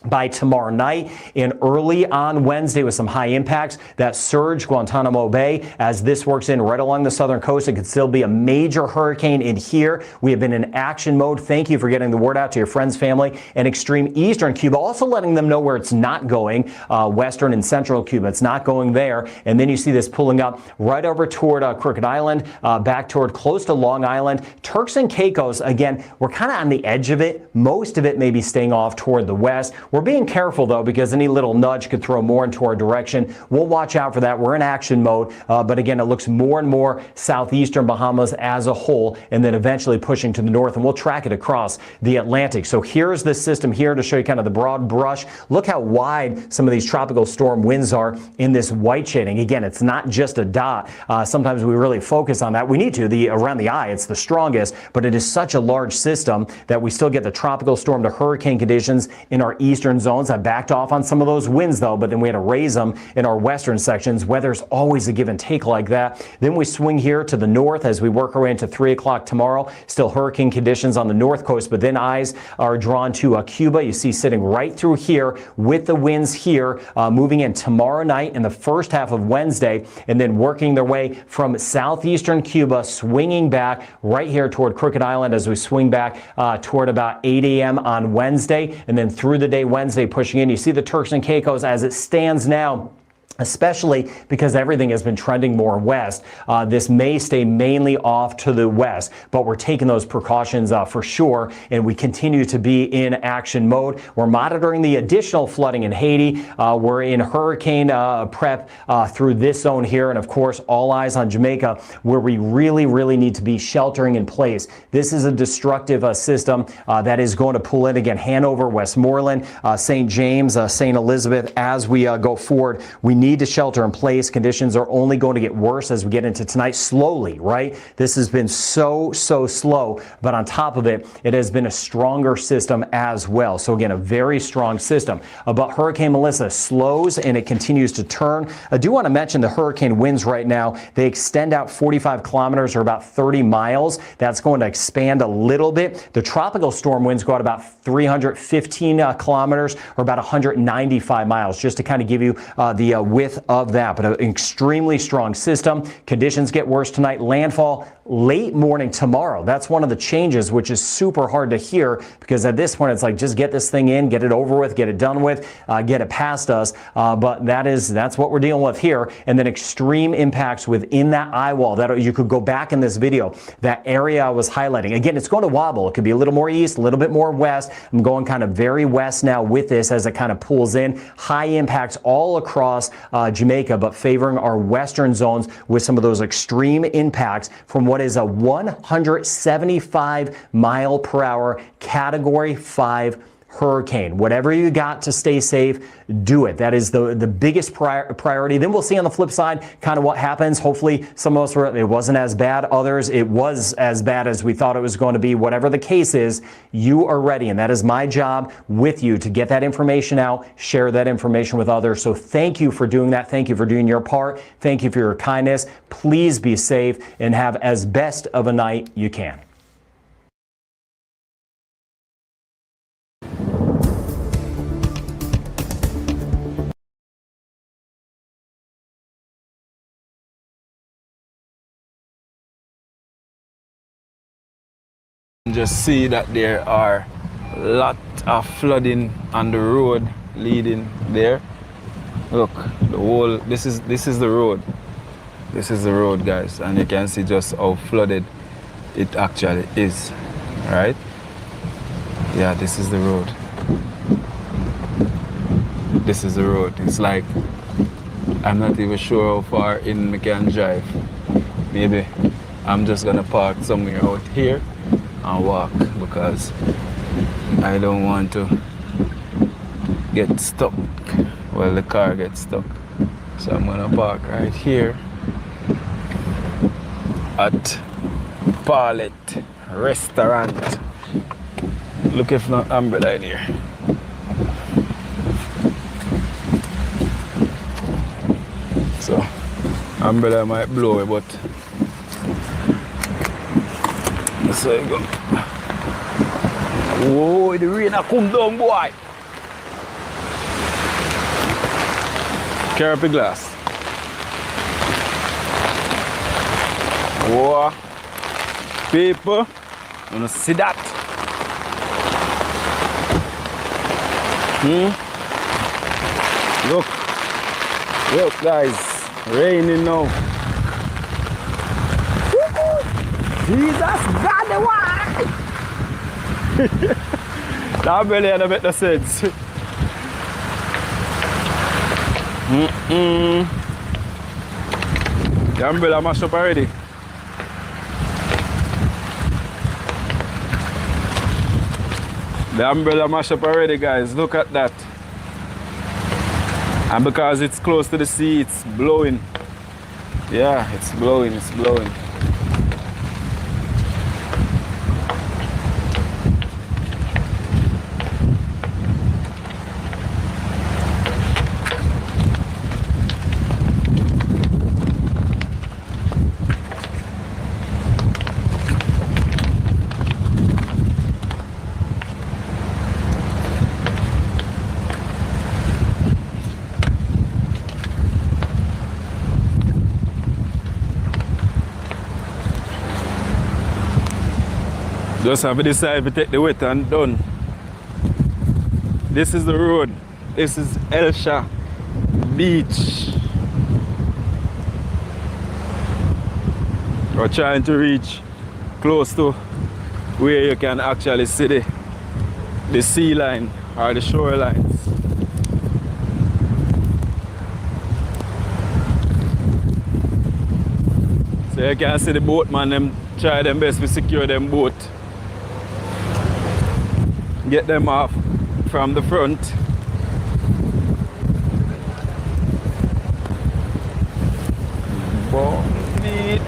S7: by tomorrow night and early on Wednesday with some high impacts. That surge, Guantanamo Bay, as this works in right along the southern coast, it could still be a major hurricane in here. We have been in action mode. Thank you for getting the word out to your friends, family, and extreme eastern Cuba, also letting them know where it's not going, western and central Cuba. It's not going there. And then you see this pulling up right over toward Crooked Island, back toward close to Long Island. Turks and Caicos, again, we're kind of on the edge of it. Most of it may be staying off toward the west. We're being careful, though, because any little nudge could throw more into our direction. We'll watch out for that. We're in action mode. But again, it looks more and more southeastern Bahamas as a whole, and then eventually pushing to the north, and we'll track it across the Atlantic. So here's the system here to show you kind of the broad brush. Look how wide some of these tropical storm winds are in this white shading. Again, it's not just a dot. Sometimes we really focus on that. We need to. Around the eye, it's the strongest, but it is such a large system that we still get the tropical storm to hurricane conditions in our eastern zones. I backed off on some of those winds, though, but then we had to raise them in our western sections. Weather's always a give and take like that. Then we swing here to the north as we work our way into 3 o'clock tomorrow. Still hurricane conditions on the north coast, but then eyes are drawn to Cuba. You see sitting right through here with the winds here, moving in tomorrow night in the first half of Wednesday, and then working their way from southeastern Cuba, swinging back right here toward Crooked Island as we swing back toward about 8 a.m. on Wednesday, and then through the day Wednesday pushing in. You see the Turks and Caicos as it stands now, especially because everything has been trending more west. This may stay mainly off to the west, but we're taking those precautions for sure, and we continue to be in action mode. We're monitoring the additional flooding in Haiti. We're in hurricane prep through this zone here, and of course, all eyes on Jamaica, where we really need to be sheltering in place. This is a destructive system that is going to pull in, again, Hanover, Westmoreland, St. James, St. Elizabeth. As we go forward, we need to shelter in place. Conditions are only going to get worse as we get into tonight, slowly, right? This has been so slow, but on top of it, it has been a stronger system as well. So again, a very strong system. But Hurricane Melissa slows and it continues to turn. I do want to mention the hurricane winds right now. They extend out 45 kilometers or about 30 miles. That's going to expand a little bit. The tropical storm winds go out about 315 kilometers or about 195 miles, just to kind of give you the wind width of that, but an extremely strong system. Conditions get worse tonight. Landfall late morning tomorrow. That's one of the changes, which is super hard to hear because at this point it's like, just get this thing in, get it over with, get it done with, get it past us. But that's what we're dealing with here. And then extreme impacts within that eye wall. That you could go back in this video. That area I was highlighting. Again, it's going to wobble. It could be a little more east, a little bit more west. I'm going kind of very west now with this as it kind of pulls in. High impacts all across Jamaica, but favoring our western zones with some of those extreme impacts from what is a 175 mile per hour Category 5 hurricane. Whatever you got to stay safe, do it. That is the biggest priority. Then we'll see on the flip side kind of what happens. Hopefully some of us it wasn't as bad. Others, it was as bad as we thought it was going to be. Whatever the case is, you are ready. And that is my job with you to get that information out, share that information with others. So thank you for doing that. Thank you for doing your part. Thank you for your kindness. Please be safe and have as best of a night you can.
S8: Just see that there are a lot of flooding on the road leading there. Look, the whole this is the road. This is the road, guys, and you can see just how flooded it actually is. Right? Yeah, this is the road. This is the road. It's like I'm not even sure how far in we can drive. Maybe I'm just gonna park somewhere out here and walk because I don't want to get stuck. Well, the car gets stuck. So I'm gonna park right here at Palet Restaurant. Look if not umbrella in here. So umbrella might blow it, but that's how you go. Whoa, the rain a come down, boy. Carry up the glass. Whoa. People, you wanna see that? Look guys, raining now. Jesus, God, the why? That really had a bit of sense. The umbrella mashed up already. The umbrella mashed up already, guys. Look at that. And because it's close to the sea, it's blowing. Yeah, it's blowing, it's blowing. Just have to decide to take the wet and done. This is the road. This is Elsha Beach. We're trying to reach close to where you can actually see the sea line or the shorelines. So you can see the boatman, them try their best to secure them boat. Get them off from the front. Neat.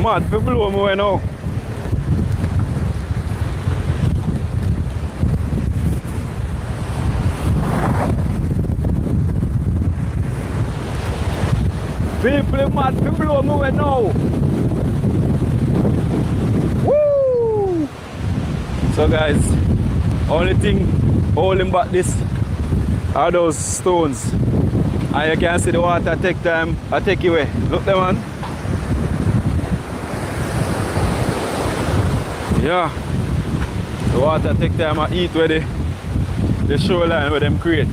S8: Mad for blow me away now. People mad to blow me away now. Woo! So guys, only thing holding back this are those stones. And you can see the water take time, I take you away. Look there, man. Yeah. The water take time I eat where the shoreline where them create.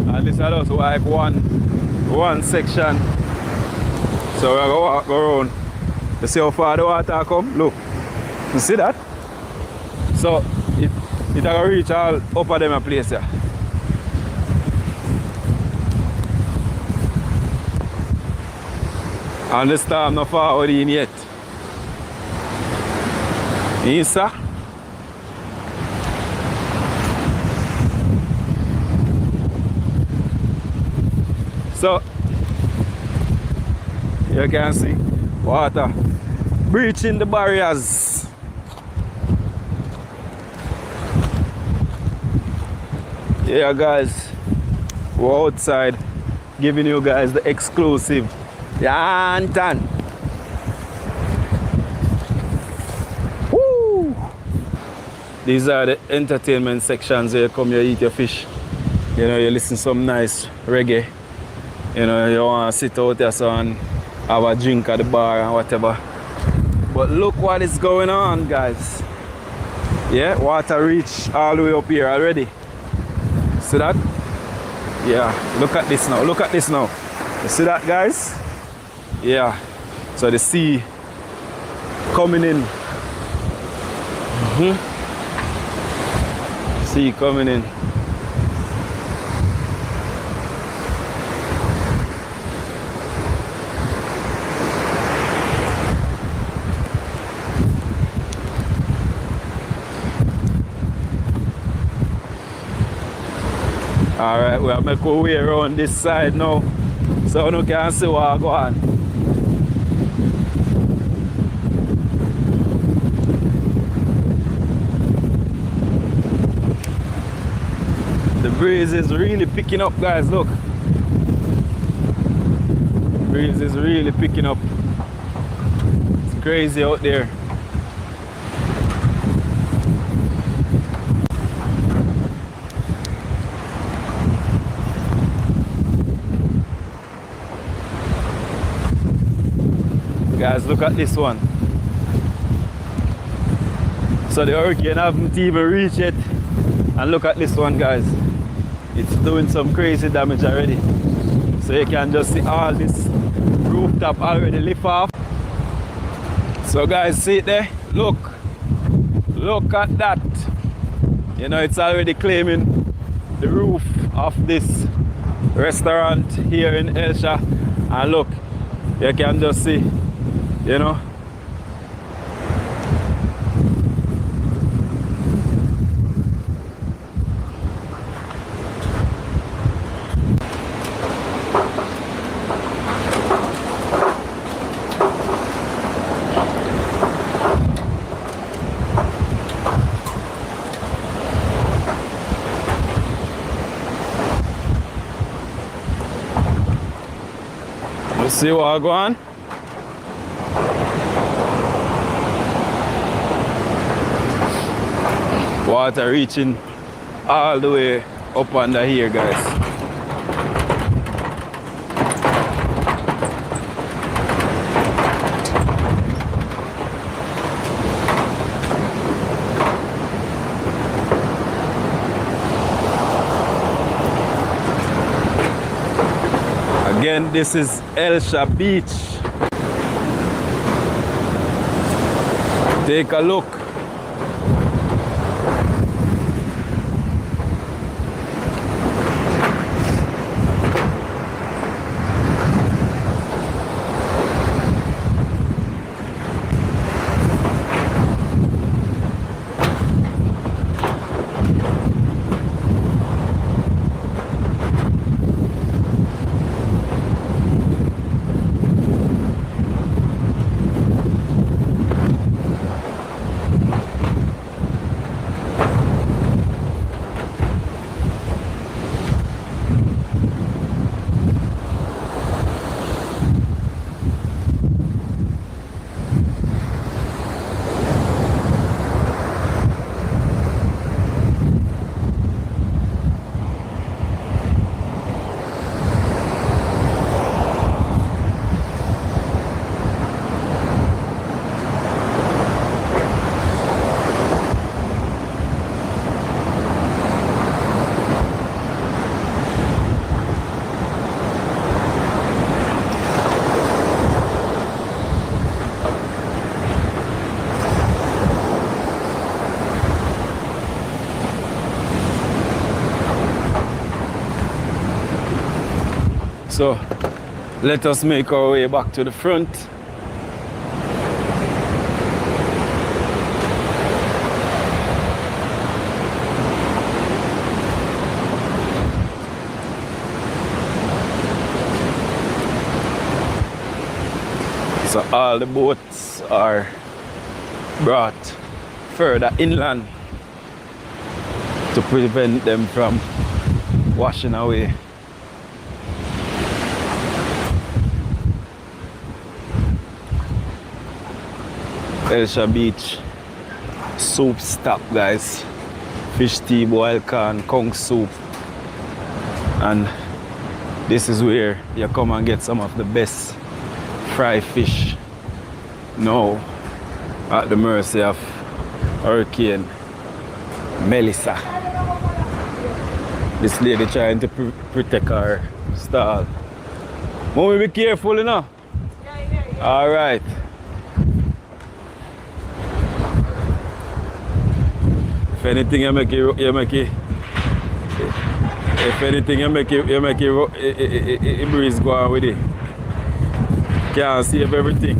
S8: And this is just like one section. So we're gonna walk around. You see how far the water come? Look. You see that? So it gonna reach all up of them place here. And the storm not forward in yet. Isa. So you can see water breaching the barriers. Yeah guys, we're outside giving you guys the exclusive. Yantan. Woo! These are the entertainment sections where you come here, eat your fish. You know, you listen to some nice reggae. You know, you want to sit out there so and have a drink at the bar and whatever. But look what is going on, guys. Yeah, water reach all the way up here already. See that? Yeah, look at this now. Look at this now. You see that, guys? Yeah. So the sea coming in. Sea coming in. Alright, we'll make our way around this side now so you can see what go on. The breeze is really picking up, guys, look. The breeze is really picking up. It's crazy out there. Guys, look at this one. So the hurricane haven't even reached it. And look at this one, guys. It's doing some crazy damage already. So you can just see all this rooftop already lift off. So guys, see it there? Look. Look at that. You know, it's already claiming the roof of this restaurant here in Elsha. And look, you can just see, you know, you see what go on? Water reaching all the way up under here, guys. Again, this is Elsha Beach. Take a look. So let us make our way back to the front. So all the boats are brought further inland to prevent them from washing away. Elsha Beach soup stop, guys. Fish tea, boiled corn, kong soup. And this is where you come and get some of the best fried fish now at the mercy of Hurricane Melissa. This lady trying to protect her stall. Mommy, be careful, you know? All right. If anything you make it, if anything you make it breeze go on with it. Can't save everything.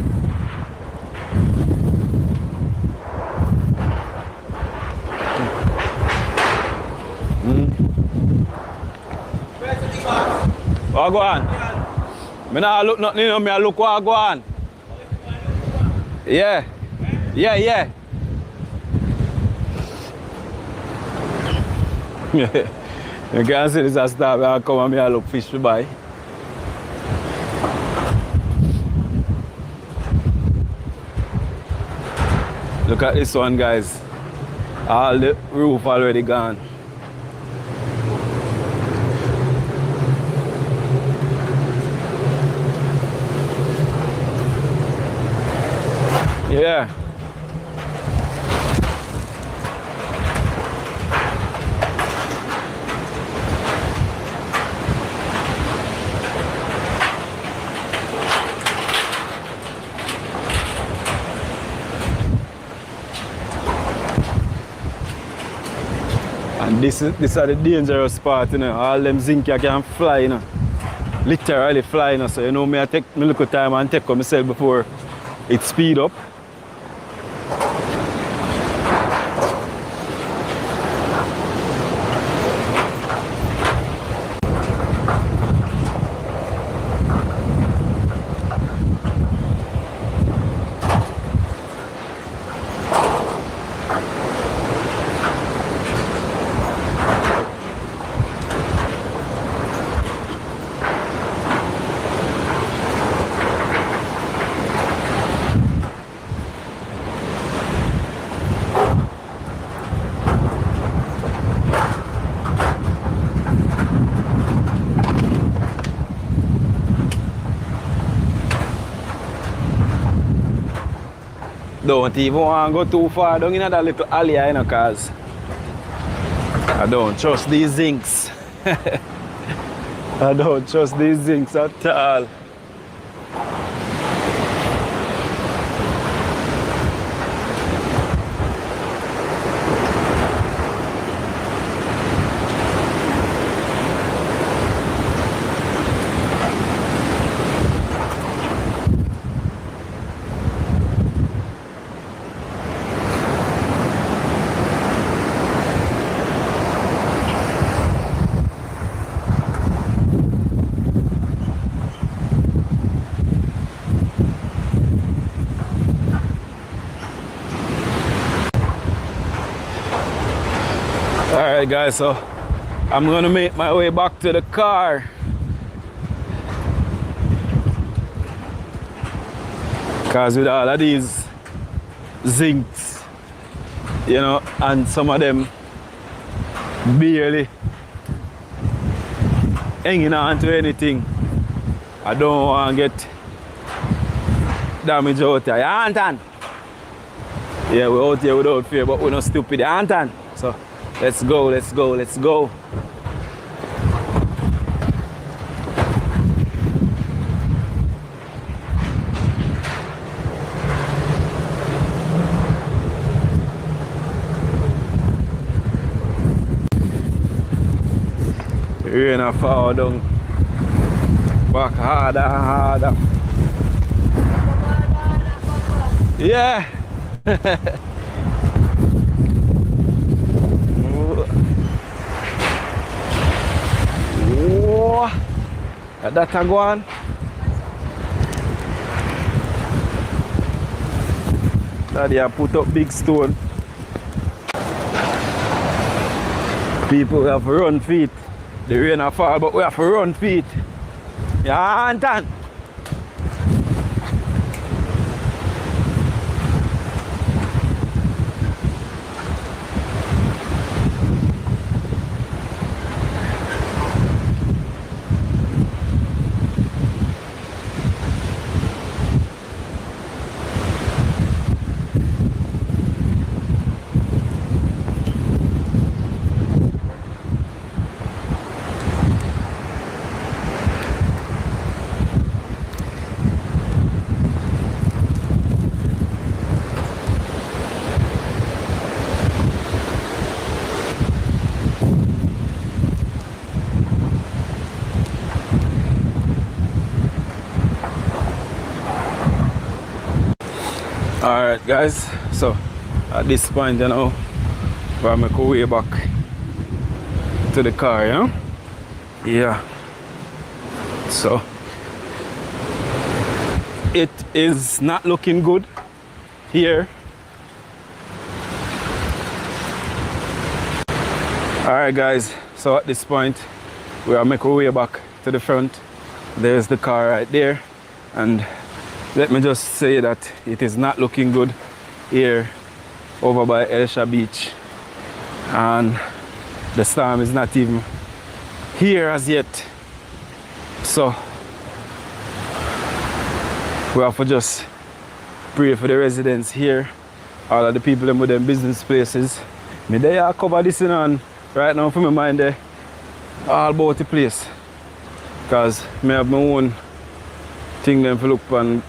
S8: What go on? Me not look nothing, you know, me I look what go on. Yeah. Yeah. You can't see this as start when I come and me I look fish to buy. Look at this one, guys. All the roof already gone. Yeah. And this are the dangerous part, you know. All them zinc can fly, you know. Literally fly, you know. So you know me I take me little time and take on myself before it speed up. Don't even want to go too far down in that little alley, you know, cause I don't trust these zincs. I don't trust these zincs at all. Alright guys, so I'm gonna make my way back to the car. Cause with all of these zincs, you know, and some of them barely hanging on to anything, I don't want to get damage out there. Anton? Yeah, we're out here without fear, but we're not stupid. Anton? So let's go, let's go, let's go. Rain a fall down. Back harder and harder. Yeah. Whoa. That's a go on. Daddy, I put up big stone. People have to run feet. The rain a fall, but we have to run feet. Yeah, Anton. Alright guys, so at this point, you know, we'll make our way back to the car, you know? Yeah. So it is not looking good here. Alright guys, so at this point we'll make our way back to the front. There's the car right there, and let me just say that it is not looking good here over by Elsha Beach, and the storm is not even here as yet. So we have to just pray for the residents here, all of the people in with them business places. Me there cover this in on right now for my mind there all about the place, because me have my own thing them to look and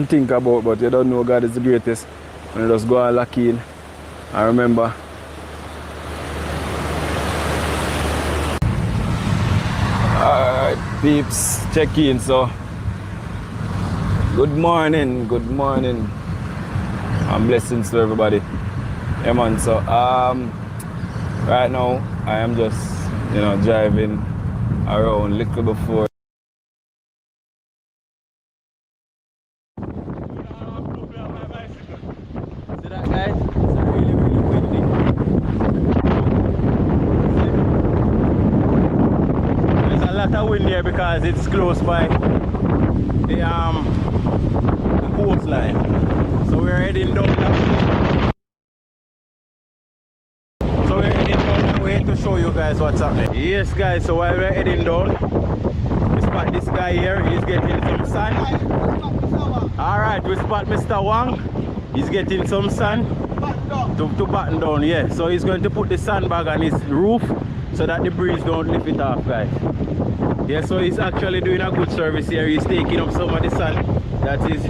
S8: think about, but you don't know God is the greatest when you just go and lock in. I remember alright peeps, check in. So good morning and blessings to everybody. Yeah man, so right now I am just, you know, driving around little before. Because it's close by the coastline, so we're heading down that way. So we're heading down that way to show you guys what's happening. Yes guys, so while we're heading down, we spot this guy here. He's getting some sun. Alright, we spot Mr. Wang. He's getting some sun to batten down. Yeah, so he's going to put the sandbag on his roof so that the breeze don't lift it off, guys. Yeah, so he's actually doing a good service here. He's taking up some of the sand that is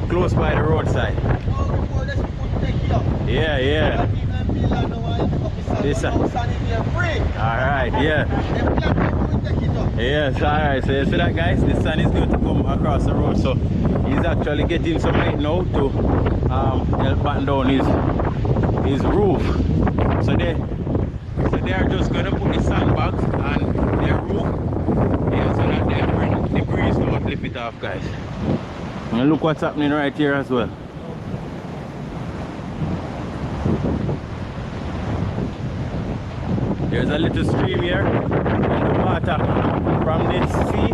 S8: close by the roadside. Yeah, yeah. This alright, yeah. Yes, alright. So you see that, guys? The sun is going to come across the road. So he's actually getting some light now to help batten down his roof. So they are just gonna put the sandbags on their roof. Yeah, so that the breeze don't lift it off, guys. And look what's happening right here as well. There's a little stream here, and the water from this sea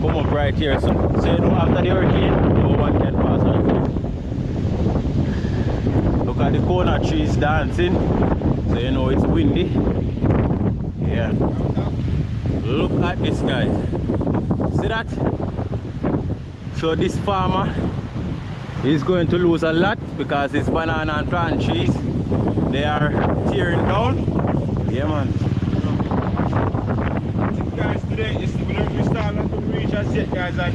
S8: come up right here. So you know, after the hurricane, no one can pass right here. Look at the coconut trees dancing, so you know it's windy. Yeah. Look at this, guys. See that? So this farmer is going to lose a lot because his banana and plant trees, they are tearing down. Yeah man.
S3: Guys, today is we start not to reach as yet, guys, and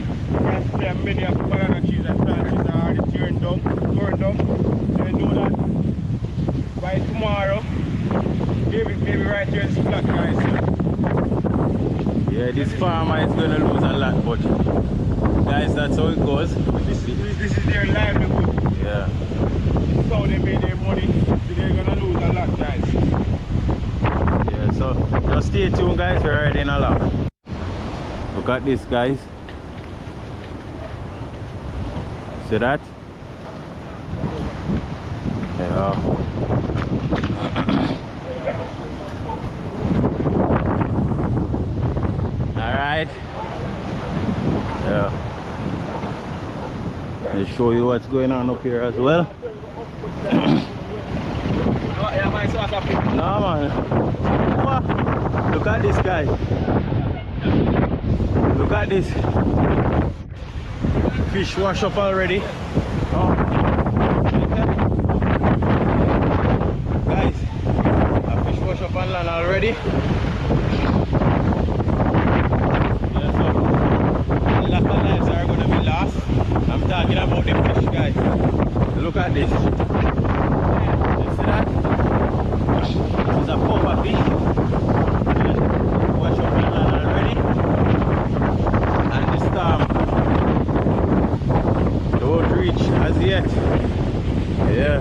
S3: there are many of the banana trees and plant trees are already tearing down, torn down. So you know that by tomorrow, maybe right here it's flat, guys.
S8: Yeah, this farmer is going to lose a lot, but guys, that's how it goes.
S3: This is their livelihood.
S8: Yeah.
S3: This is how they made their money. So they're going to lose a lot, guys.
S8: Yeah, so just stay tuned, guys. We're riding along. Look at this, guys. See that? Yeah. Alright. Yeah. I'll show you what's going on up here as well. No, man. Look at this, guy. Look at this. Fish wash up already. Oh. Guys, a fish wash up on land already. Yeah, so a lot of lives are going to be lost. I'm talking about the fish, guys. Look at this. You see that? This is a puffer fish. Wash up on land already. And the storm don't reach as yet. Yeah.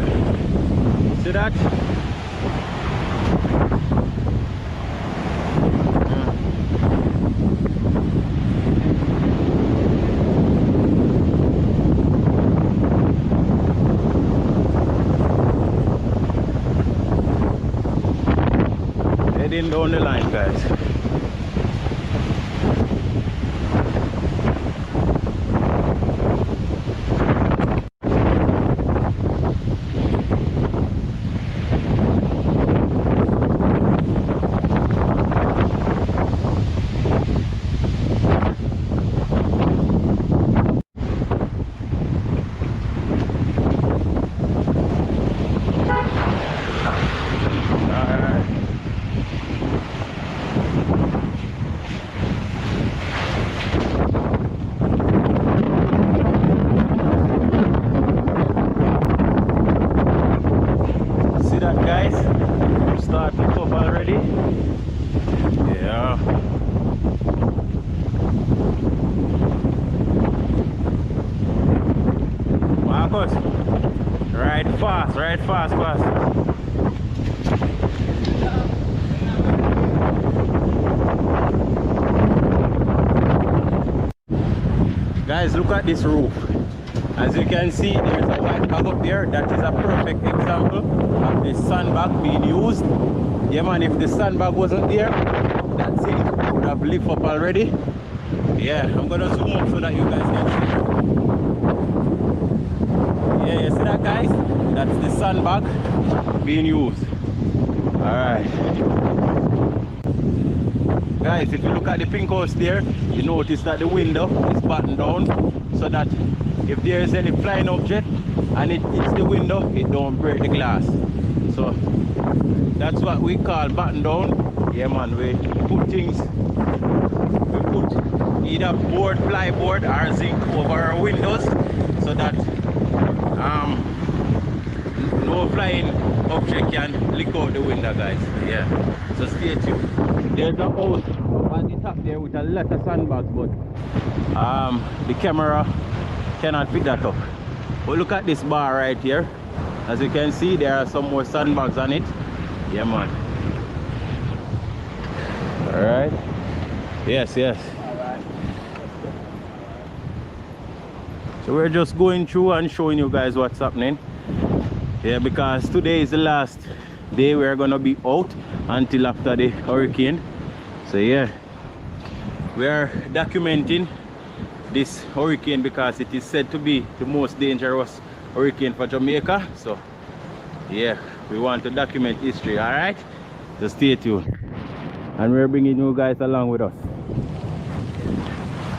S8: See that? Heading down the line, guys. Ride fast. Guys, look at this roof. As you can see, there's a white bag up there. That is a perfect example of the sandbag being used. Yeah, man, if the sandbag wasn't there, that's it. It would have lifted up already. Yeah, I'm gonna zoom up so that you guys can see. Yeah, you see that, guys? That's the sandbag being used. Alright. Guys, if you look at the pink house there, you notice that the window is battened down so that if there is any flying object and it hits the window, it don't break the glass. So that's what we call batten down. Yeah, man, we put things, we put either board, plyboard or zinc over our windows so that no flying object can leak out the window, guys. Yeah, so stay tuned. There's a house on the top there with a lot of sandbags, but the camera cannot pick that up. But look at this bar right here. As you can see, there are some more sandbags on it. Yeah, man. All right. Yes. So we're just going through and showing you guys what's happening. Yeah, because today is the last day we're gonna be out until after the hurricane. So yeah, we are documenting this hurricane because it is said to be the most dangerous hurricane for Jamaica. So yeah, we want to document history. All right, just stay tuned, and we're bringing you guys along with us.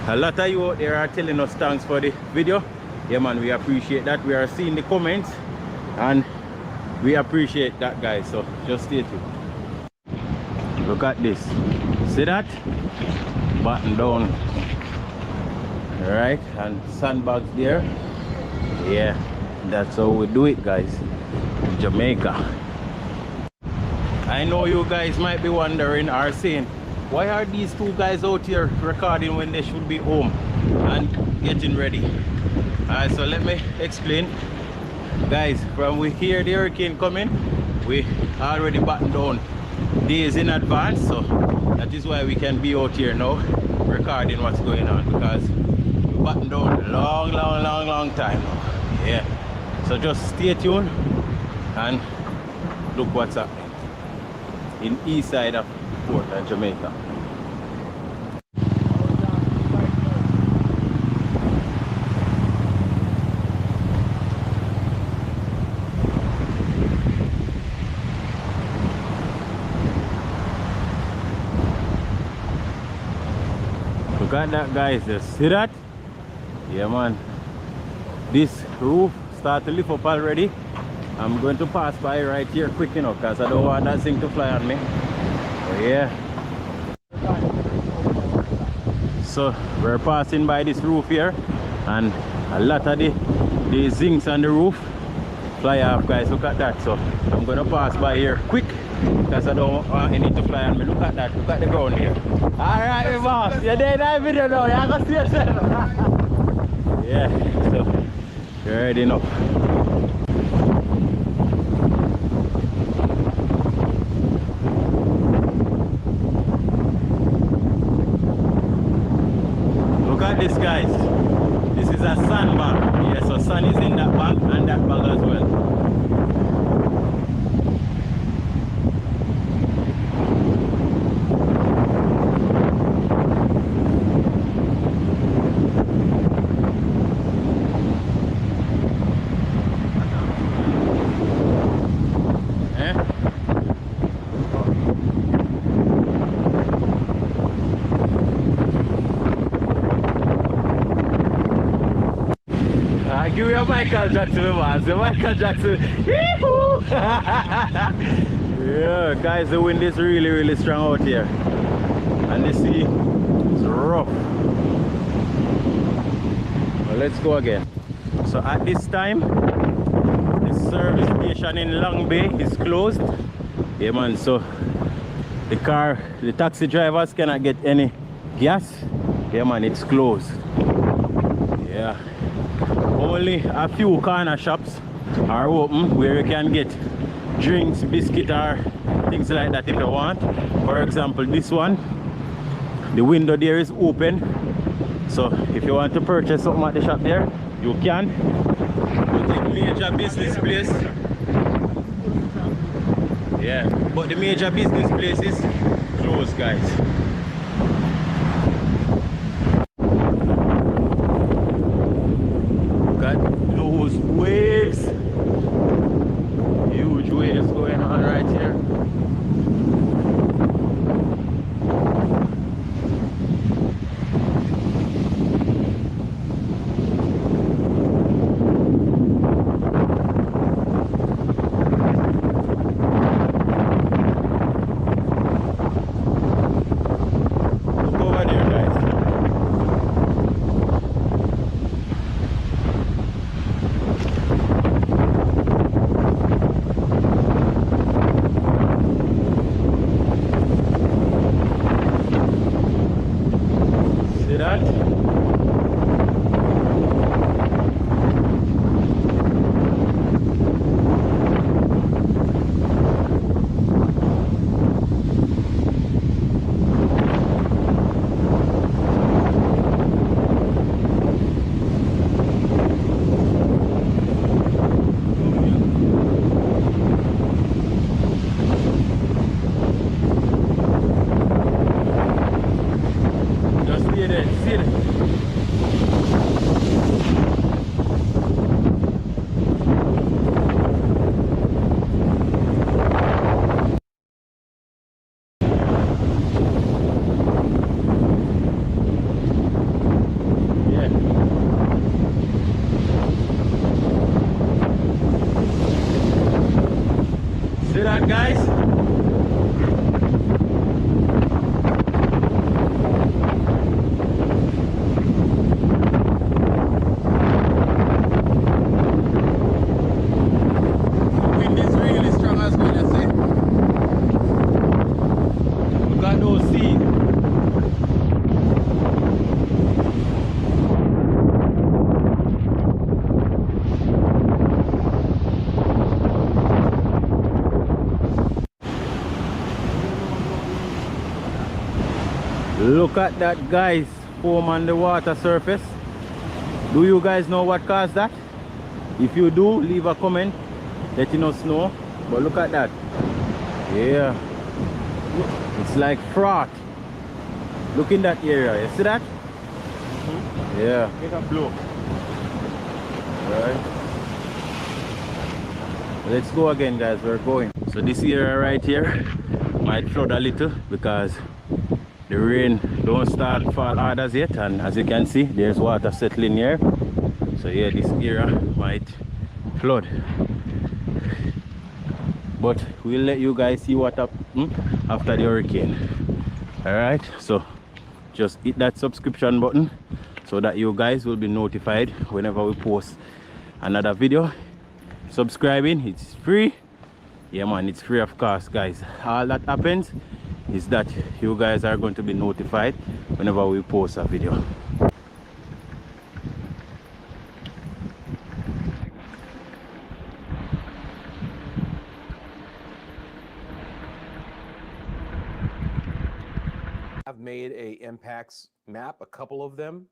S8: A lot of you out there are telling us thanks for the video. Yeah, man, we appreciate that. We are seeing the comments and we appreciate that, guys. So just stay tuned. Look at this. See that? Button down. All right, and sandbags there. Yeah, that's how we do it, guys. In Jamaica. I know you guys might be wondering or saying,
S1: Why are these two guys out here recording when they should be home and getting ready? Alright, so let me explain. Guys, when we hear the hurricane coming, we already buttoned down days in advance, so that is why we can be out here now recording what's going on, because we buttoned down a long time now. Yeah, so just stay tuned and look what's happening in east side of Port of Jamaica. Look at that, guys, just see that? Yeah man, this roof start to lift up already. I'm going to pass by right here quick enough because I don't want that thing to fly on me. Oh yeah, so we're passing by this roof here and a lot of the zincs on the roof fly off, guys. Look at that. So I'm going to pass by here quick because I don't want any to fly on me. Look at that, look at the ground here. Alright, boss, you're there in that video now, you're going to see yourself. Yeah, so you're ready enough. Look at this, guys. This is a sandbag. Yeah, so sun is in that bag and that bag as well. Give me a Michael Jackson, man. Michael Jackson. Yeah, guys, the wind is really strong out here. And the sea is rough. Well, let's go again. So at this time, the service station in Long Bay is closed. Yeah, man, so the taxi drivers cannot get any gas. Yeah, man, it's closed. Yeah. Only a few corner shops are open where you can get drinks, biscuit or things like that if you want. For example, this one, the window there is open, so if you want to purchase something at the shop there, you can. But the major business place, yeah, but the major business place is closed, guys. Those waves, huge waves going on right here. Look over there, guys. See that, guys? The wind is really strong as well, you see? Look at those seas. Look at that, guys. Foam on the water surface. Do you guys know what caused that? If you do, leave a comment letting us know. But look at that. Yeah. It's like froth. Look in that area. You see that? Yeah.
S3: Make a blow.
S1: Right. Let's go again, guys. We're going. So this area right here might flood a little because the rain don't start fall hard as yet, and as you can see, there's water settling here. So yeah, this area might flood. But we'll let you guys see what up after the hurricane. Alright, so just hit that subscription button so that you guys will be notified whenever we post another video. Subscribing, it's free. Yeah man, it's free of course, guys. All that happens is that you guys are going to be notified whenever we post a video.
S2: I've made a impacts map, a couple of them.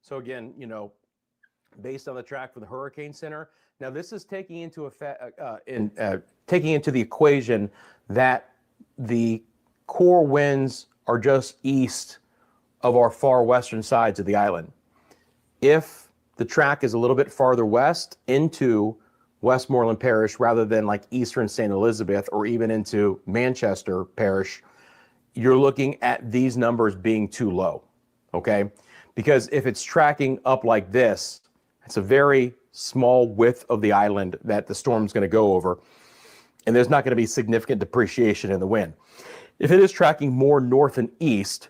S2: So again, you know, based on the track for the Hurricane Center. Now this is taking into taking into the equation that the core winds are just east of our far western sides of the island. If the track is a little bit farther west into Westmoreland Parish rather than like eastern St. Elizabeth or even into Manchester Parish, you're looking at these numbers being too low, okay? Because if it's tracking up like this, it's a very small width of the island that the storm's going to go over, and there's not going to be significant depreciation in the wind. If it is tracking more north and east,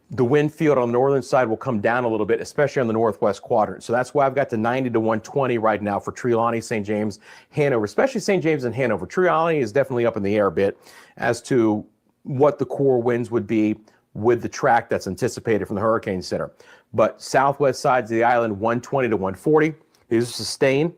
S2: the wind field on the northern side will come down a little bit, especially on the northwest quadrant. So that's why I've got the 90 to 120 right now for Trelawney, St. James, Hanover, especially St. James and Hanover. Trelawney is definitely up in the air a bit as to what the core winds would be with the track that's anticipated from the Hurricane Center. But southwest sides of the island, 120 to 140. These are sustained.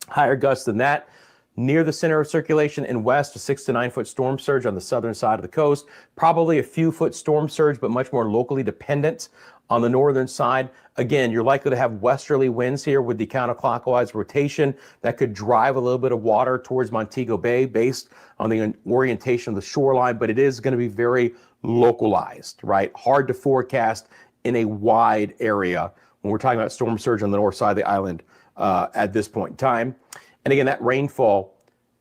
S2: Higher gusts than that. Near the center of circulation in west, a 6 to 9 foot storm surge on the southern side of the coast. Probably a few foot storm surge, but much more locally dependent on the northern side. Again, you're likely to have westerly winds here with the counterclockwise rotation that could drive a little bit of water towards Montego Bay based on the orientation of the shoreline, but it is going to be very localized, right? Hard to forecast in a wide area when we're talking about storm surge on the north side of the island at this point in time. And again, that rainfall,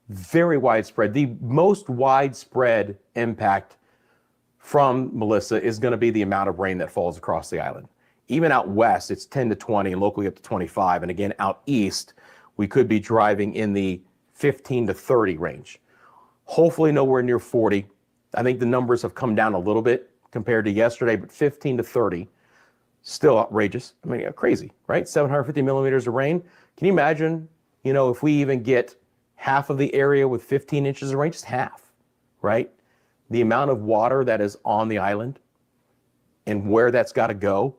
S2: very widespread. The most widespread impact from Melissa is going to be the amount of rain that falls across the island. Even out west, it's 10 to 20 and locally up to 25. And again, out east, we could be driving in the 15 to 30 range. Hopefully nowhere near 40. I think the numbers have come down a little bit compared to yesterday, but 15 to 30, still outrageous. I mean, crazy, right? 750 millimeters of rain. Can you imagine, you know, if we even get half of the area with 15 inches of rain, just half, right? The amount of water that is on the island and where that's got to go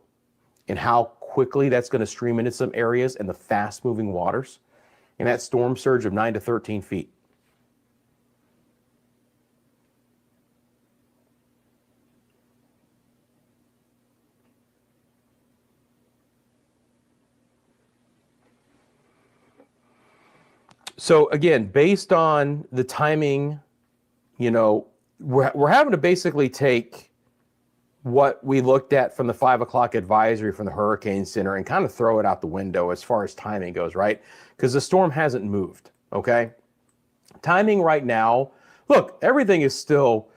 S2: and how quickly that's going to stream into some areas and the fast moving waters and that storm surge of 9 to 13 feet. So again, based on the timing, you know, we're having to basically take what we looked at from the 5 o'clock advisory from the Hurricane Center and kind of throw it out the window as far as timing goes, right? Because the storm hasn't moved, okay? Timing right now, look, everything is still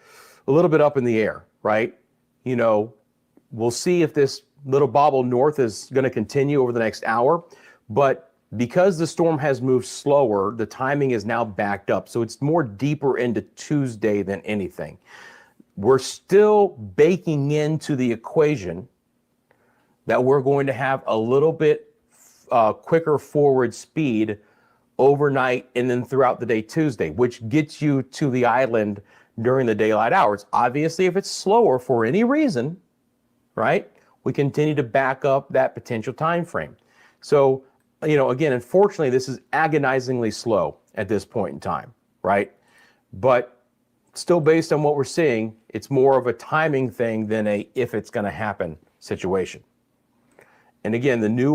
S2: a little bit up in the air, right? You know, we'll see if this little bobble north is going to continue over the next hour, but because the storm has moved slower, the timing is now backed up. So it's more deeper into Tuesday than anything. We're still baking into the equation that we're going to have a little bit quicker forward speed overnight and then throughout the day Tuesday, which gets you to the island during the daylight hours. Obviously, if it's slower for any reason, right, we continue to back up that potential time frame. So you know, again, unfortunately, this is agonizingly slow at this point in time, right? But still, based on what we're seeing, it's more of a timing thing than a if it's going to happen situation. And again, the new